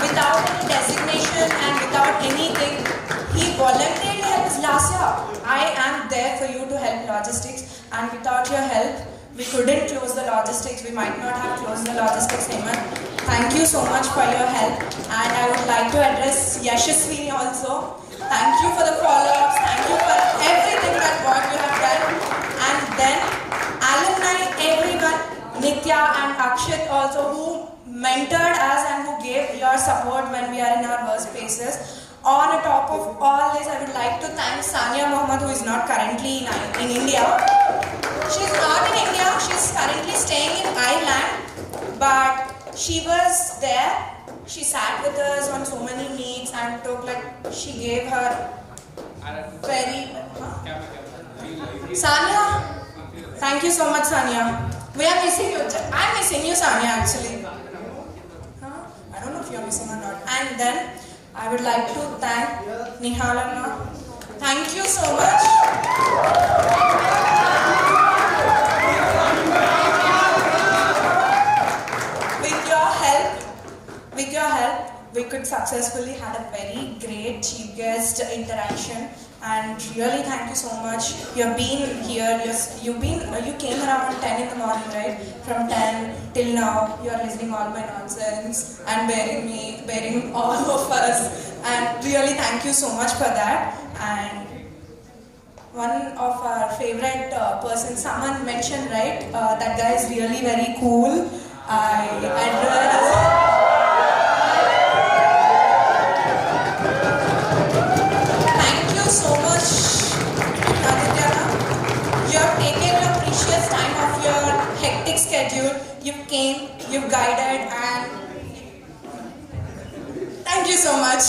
without any designation and without anything, he voluntarily helped us last year. I am there for you to help logistics, and without your help, we couldn't close the logistics. We might not have closed the logistics, Hemant. Thank you so much for your help, and I would like to address Yashaswini also. Thank you for the follow-ups. Thank you for everything that what you have done. And then alumni, everyone, Nitya and Akshit also, who mentored us and who gave your support when we are in our worst phases. On top of all this, I would like to thank Sania Mohammed, who is not currently in India. She's not in India, she's currently staying in Ireland, but she was there. She sat with us on so many meets and she gave her very... Sania, thank you so much, Sania. We are missing you. I'm missing you, Sania, actually. I don't know if you're missing or not. And then I would like to thank Nihalanna. Thank you so much. With your help, we could successfully have a very great chief guest interaction, and really thank you so much. You've been here. You came around 10 in the morning, right? From 10 till now, you're listening all my nonsense and bearing all of us. And really thank you so much for that. And one of our favorite persons, someone mentioned, right? That guy is really very cool. So much, Aditya. You have taken your precious time of your hectic schedule. You came, you guided, and thank you so much.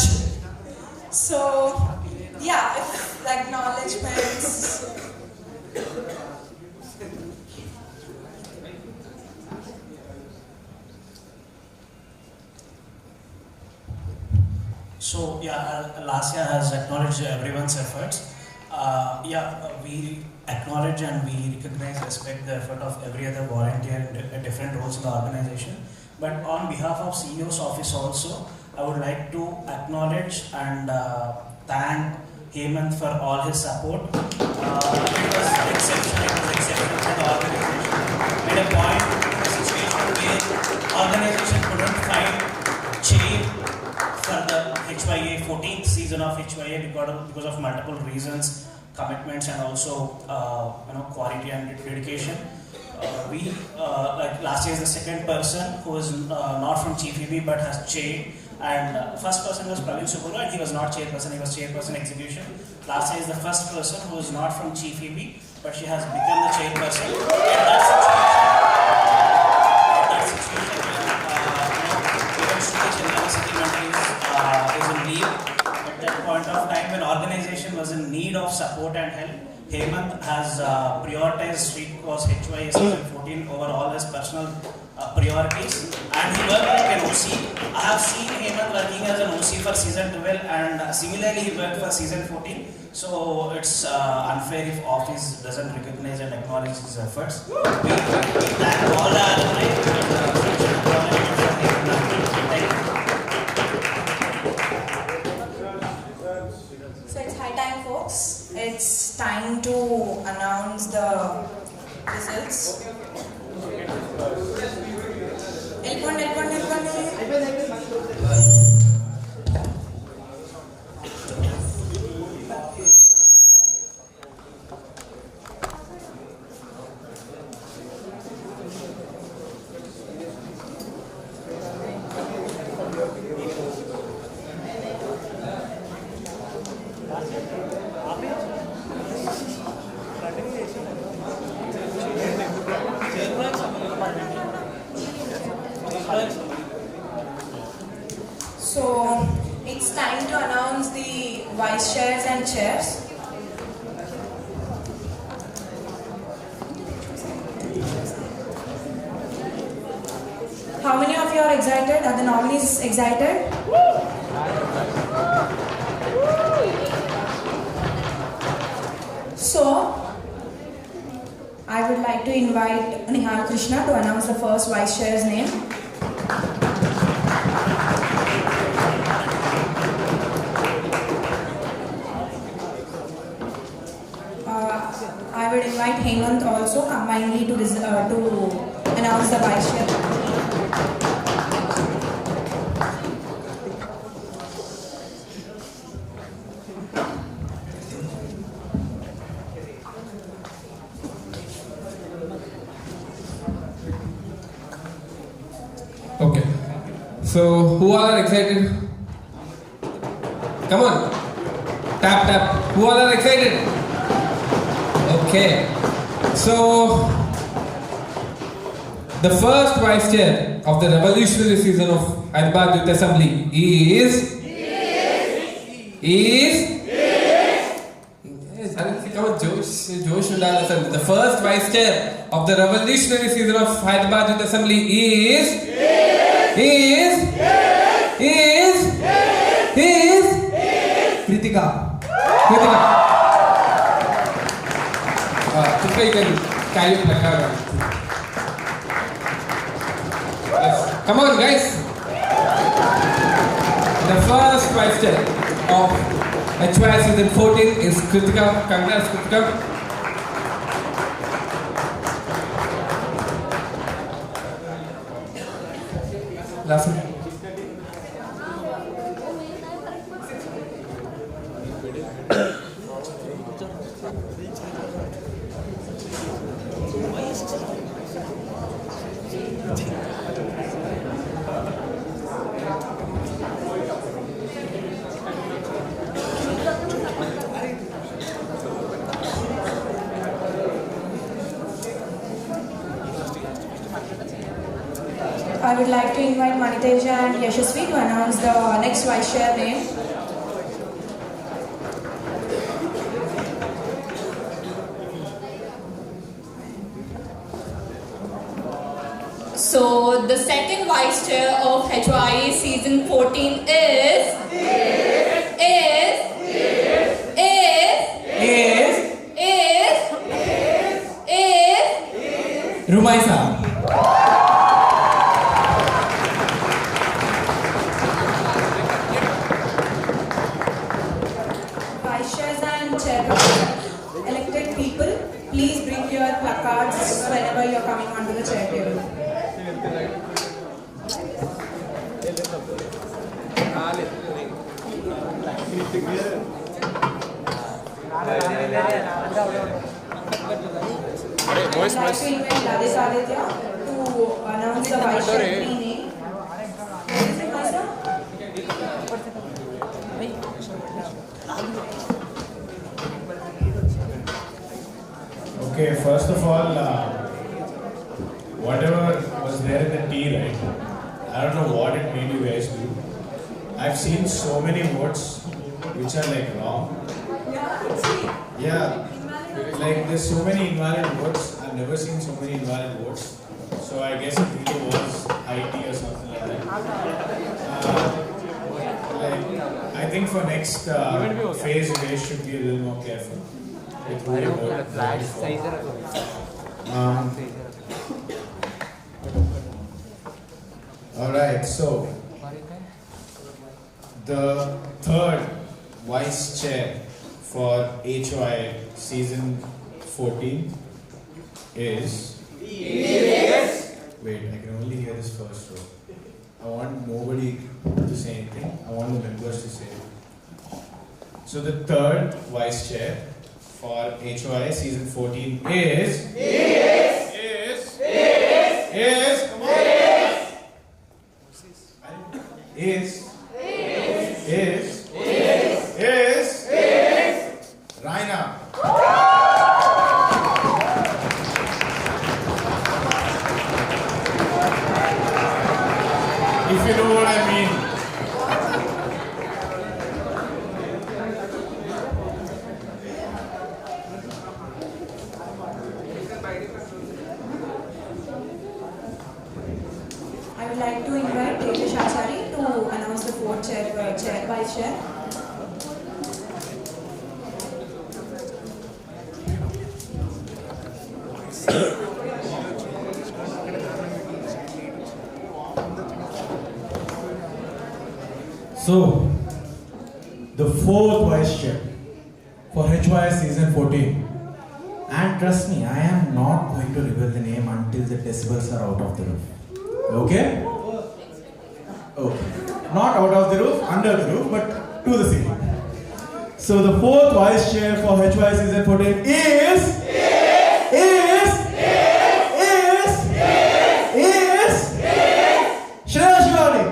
So, yeah, if the acknowledgements. So yeah, last year has acknowledged everyone's efforts. We acknowledge and we recognize, respect the effort of every other volunteer in different roles in the organization. But on behalf of CEO's office also, I would like to acknowledge and thank Hemant for all his support. It was exceptional for the organization. Made a point in a situation where organization couldn't find chair for the HYA 14th season of HYA because of multiple reasons, commitments, and also quality and dedication. Like last year is the second person who is not from Chief EB but has chaired, and first person was Praveen Subulu, and he was not chairperson, he was chairperson execution. Last year is the first person who is not from Chief EB but she has become the chairperson. In that situation is in leave. At that point of time when organization was in need of support and help, Hemant has prioritized street course HYA season 14 over all his personal priorities, and he worked like an OC. I have seen Hemant working as an OC for season 12, and similarly he worked for season 14. So it's unfair if office doesn't recognize and acknowledge his efforts. We thank all the alumni So it's high time, folks. It's time to announce the results. chairs and chairs. How many of you are excited? Are the nominees excited? So, I would like to invite Nihal Krishna to announce the first vice chair's name. I would invite Hemant also combinedly to announce the vice chair. Okay. So, who all are excited? Come on. Tap, tap. Who all are excited? Okay. So, the first vice chair of the revolutionary season of Hyderabad Youth Assembly is. Come on, Josh Undala. The first vice chair of the revolutionary season of Hyderabad Youth Assembly is. Kritika. Kritika, you can carry your placard. Yes. Come on, guys. The first vice chair of HY season 14 is Kritika. Congrats, Kritika. Last one. I would like to invite Maniteja and Yashasvi to announce the next vice chair name. So the second vice chair of HYA season 14 is Rumaisa. Vice chairs and chairpersons, elected people, please bring your placards whenever you are coming onto the chair table. I would like to invite Ladesh Aditya to announce the vice chair name. Okay, first of all, whatever was there in the tea, right? I don't know what it made you guys do. I've seen so many votes which are like wrong. Yeah, like there's so many invalid votes. I've never seen so many invalid votes. So I guess it really was IT or something like that. I think for next phase, you guys should be a little more careful with who you vote. Alright, so the third vice chair for HY season 14 is. Wait, I can only hear this first row. I want nobody to say anything. I want the members to say it. So the third vice chair for HY season 14 is. Raina. If you know what I mean. like to invite Tejas Achari to announce the fourth vice chair. So, the fourth vice chair for HY season 14. And trust me, I am not going to reveal the name until the decibels are out of the roof. Okay? Okay. Not out of the roof, under the roof, but to the ceiling. So the fourth vice chair for HY season 14 is Shreya Shivani.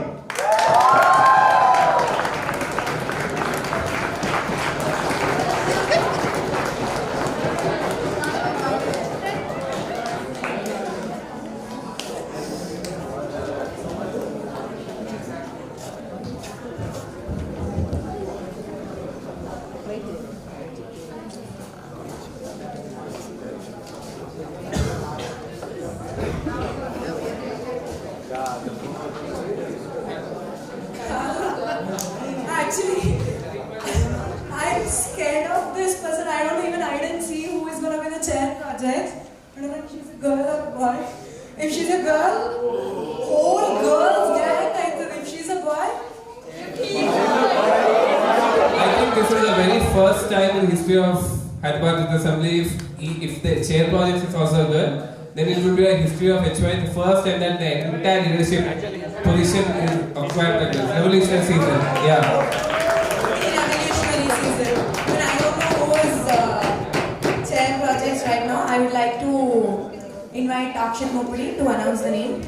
Actually, I'm scared of this person. I didn't see who is going to be the chair project. I don't know if she's a girl or a boy. If she's a girl, whole girls gang. If she's a boy, I think this is the very first time in the history of Hyderabad Youth Assembly, if the chair project is also a girl, then it will be a history of HY, the first time that the entire leadership position is acquired by girls. Revolutionary season, yeah. revolutionary season. But I don't know who is chair projects right now. I would like to invite Akshat Mopudi to announce the name.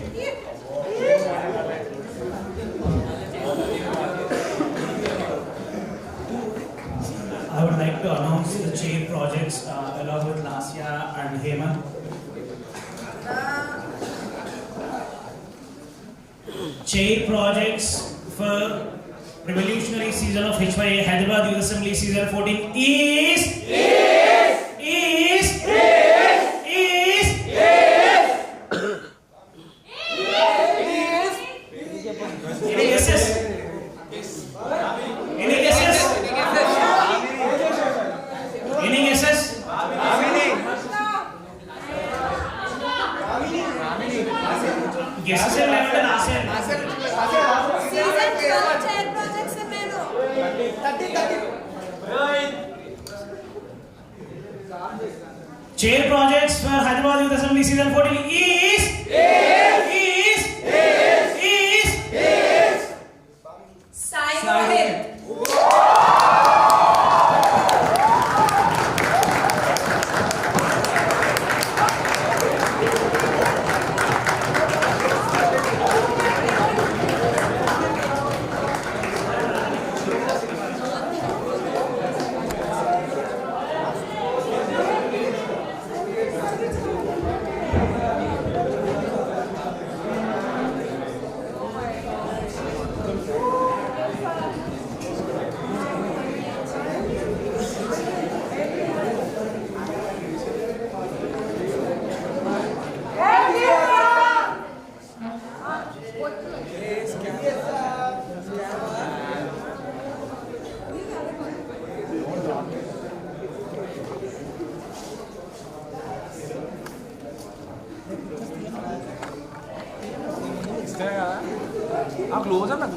I would like to announce the chair projects along with Lasya and Hemant. Chair projects for revolutionary season of HY Hyderabad Youth Assembly season 14 is any guesses? Any guesses? Any guesses? Guesses are left and answer. Chair projects in Meno. 30. Chair projects for Hyderabad Youth Assembly season 14 is Sai Rohit. Close है ना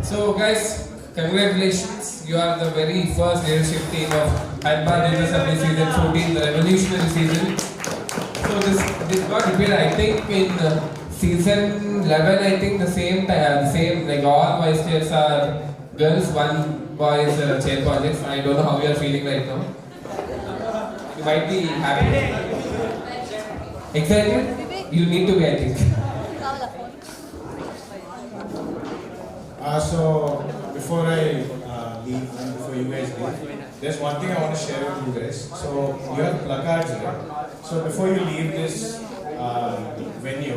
So guys, Congratulations, you are the very first leadership team of Hyderabad Youth Assembly season 14, the revolutionary season. So this got repeated, I think in season 11, I think the same like all vice chairs are girls, one boy is chair projects. I don't know how you are feeling right now. You might be happy. Excited? You need to be, I think. So before I leave and before you guys leave, there's one thing I want to share with you guys. So you have placards here. So before you leave this venue,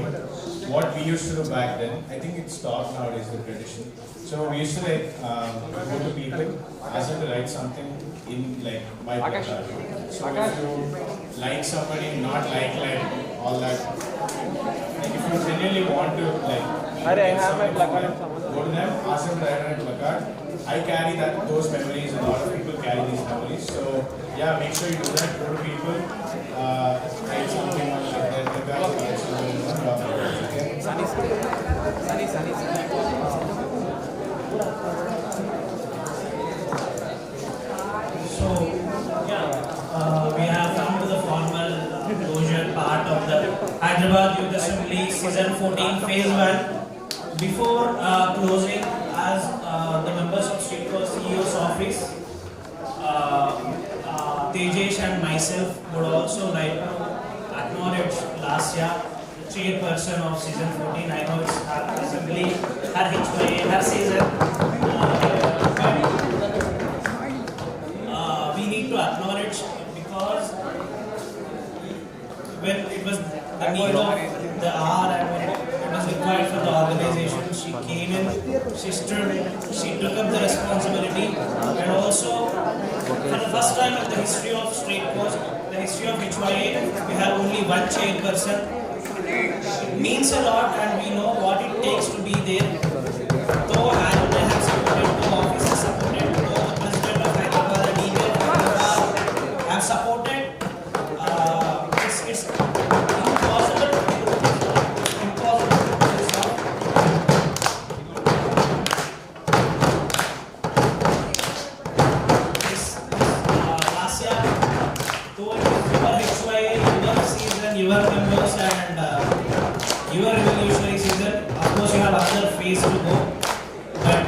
what we used to do back then, I think it's stopped nowadays, the tradition. So we used to like go to people, ask them to write something in like my placard. So if you like somebody, not like all that, like if you genuinely want to like go to them, ask them to write on a placard. I carry those memories, a lot of people carry these memories. So yeah, make sure you do that. Go to people, write something on their placard. So yeah, we have come to the formal closure part of the Hyderabad Youth Assembly Season 14 Phase 1. Before closing, as the members of State CEO's office, Tejesh and myself would also like to acknowledge Lasya, the chairperson of Season 14. I know it's her assembly, her HYA, her season. We need to acknowledge because when it was the need of the hour and when it was required for the organization, she came in, she stood, she took up the responsibility, and also for the first time in the history of State Coast, the history of HYA, we have only one chairperson. It means a lot and we know what it takes to be there. Though I have supported, two officers supported, though the president of Hyderabad and email have supported, it's impossible. Your members and your revolutionary season, of course you have other phase to go, but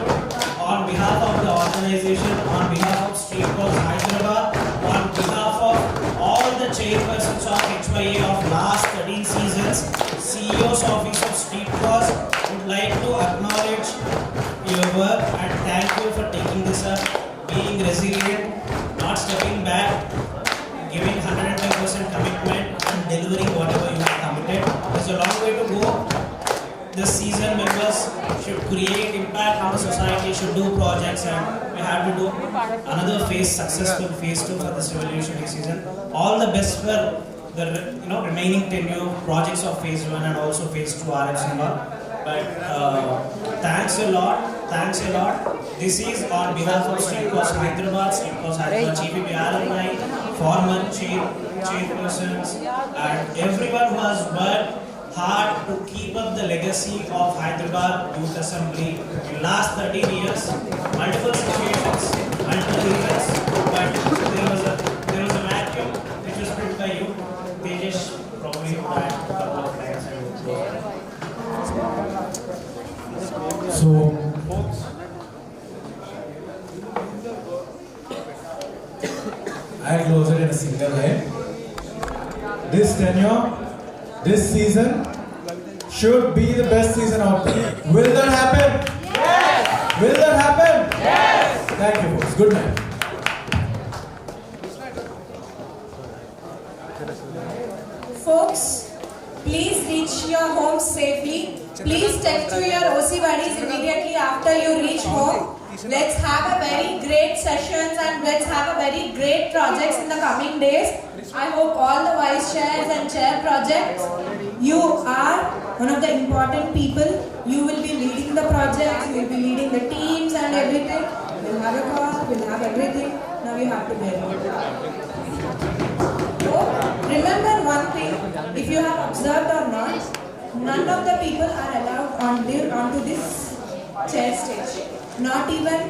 on behalf of the organization, on behalf of State Coast Hyderabad, on behalf of all the chairpersons of HYA of last 13 seasons, CEO's office of State Coast would like to acknowledge your work and thank you for taking this up, being resilient, not stepping back, giving 110% commitment and delivering whatever you have committed. There's a long way to go. The season members should create impact on the society, should do projects, and we have to do another phase, successful phase 2 for this revolutionary season. All the best for the remaining tenure projects of phase 1 and also phase 2 RFs and all. But thanks a lot. This is on behalf of State Coast Hyderabad, Chief alumni, former chairpersons, and everyone who has worked hard to keep up the legacy of Hyderabad Youth Assembly in last 13 years. Multiple situations, multiple events, but there was a vacuum which was filled by you. Tejesh probably would add a couple of lines and we'll close. So, folks, I'll close it in a single line. This tenure, this season should be the best season out there. Will that happen? Yes! Will that happen? Yes! Thank you, folks. Good night. Folks, please reach your homes safely. Please text to your OC buddies immediately after you reach home. Let's have a very great sessions and let's have a very great projects in the coming days. I hope all the vice chairs and chair projects, you are one of the important people. You will be leading the projects, you will be leading the teams and everything. We'll have a car, we'll have everything. Now you have to bear it. So, remember one thing, if you have observed or not, none of the people are allowed onto this chair stage. Not even,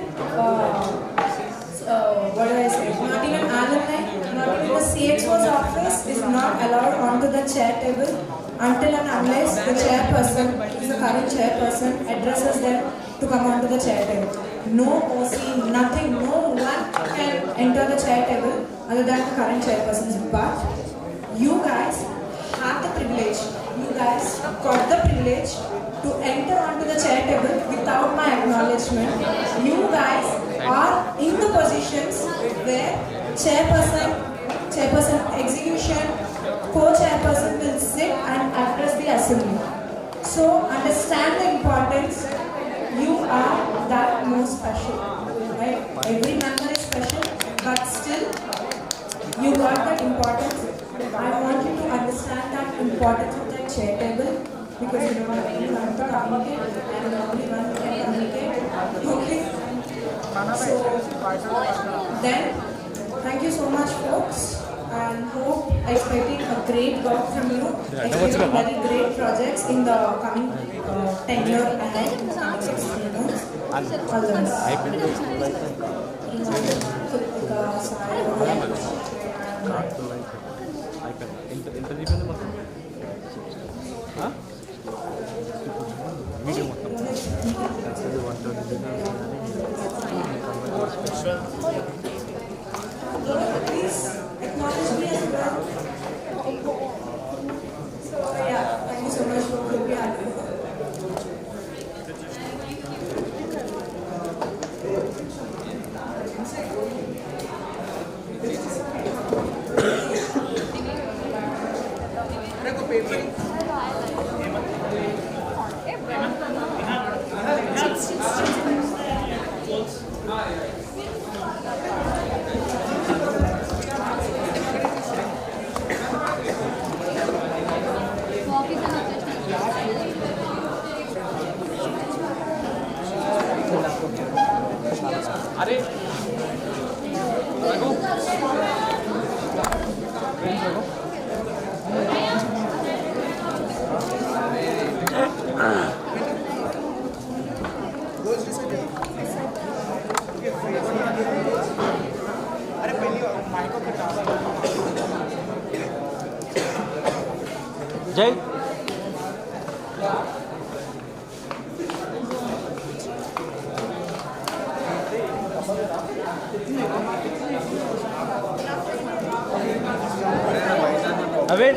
what do I say? Not even alumni, not even the CXO's office is not allowed onto the chair table until and unless the chairperson, the current chairperson, addresses them to come onto the chair table. No OC, nothing, no one can enter the chair table other than the current chairpersons. But you guys have the privilege, you guys got the privilege to enter onto the chair table without my acknowledgement. You guys are in the positions where chairperson execution, co-chairperson will sit and address the assembly. So understand the importance. You are that most special. Right? Every member is special, but still you got that importance. I want you to understand that importance of that chair table, because you don't have anyone to communicate. I am the only one who can communicate. Okay. So then, thank you so much, folks, and hope expecting a great work from you. Expecting very great projects in the coming tenure and in the coming 16 months. All the Please acknowledge me as well. So yeah, thank you so much for being here. अरे जय अबे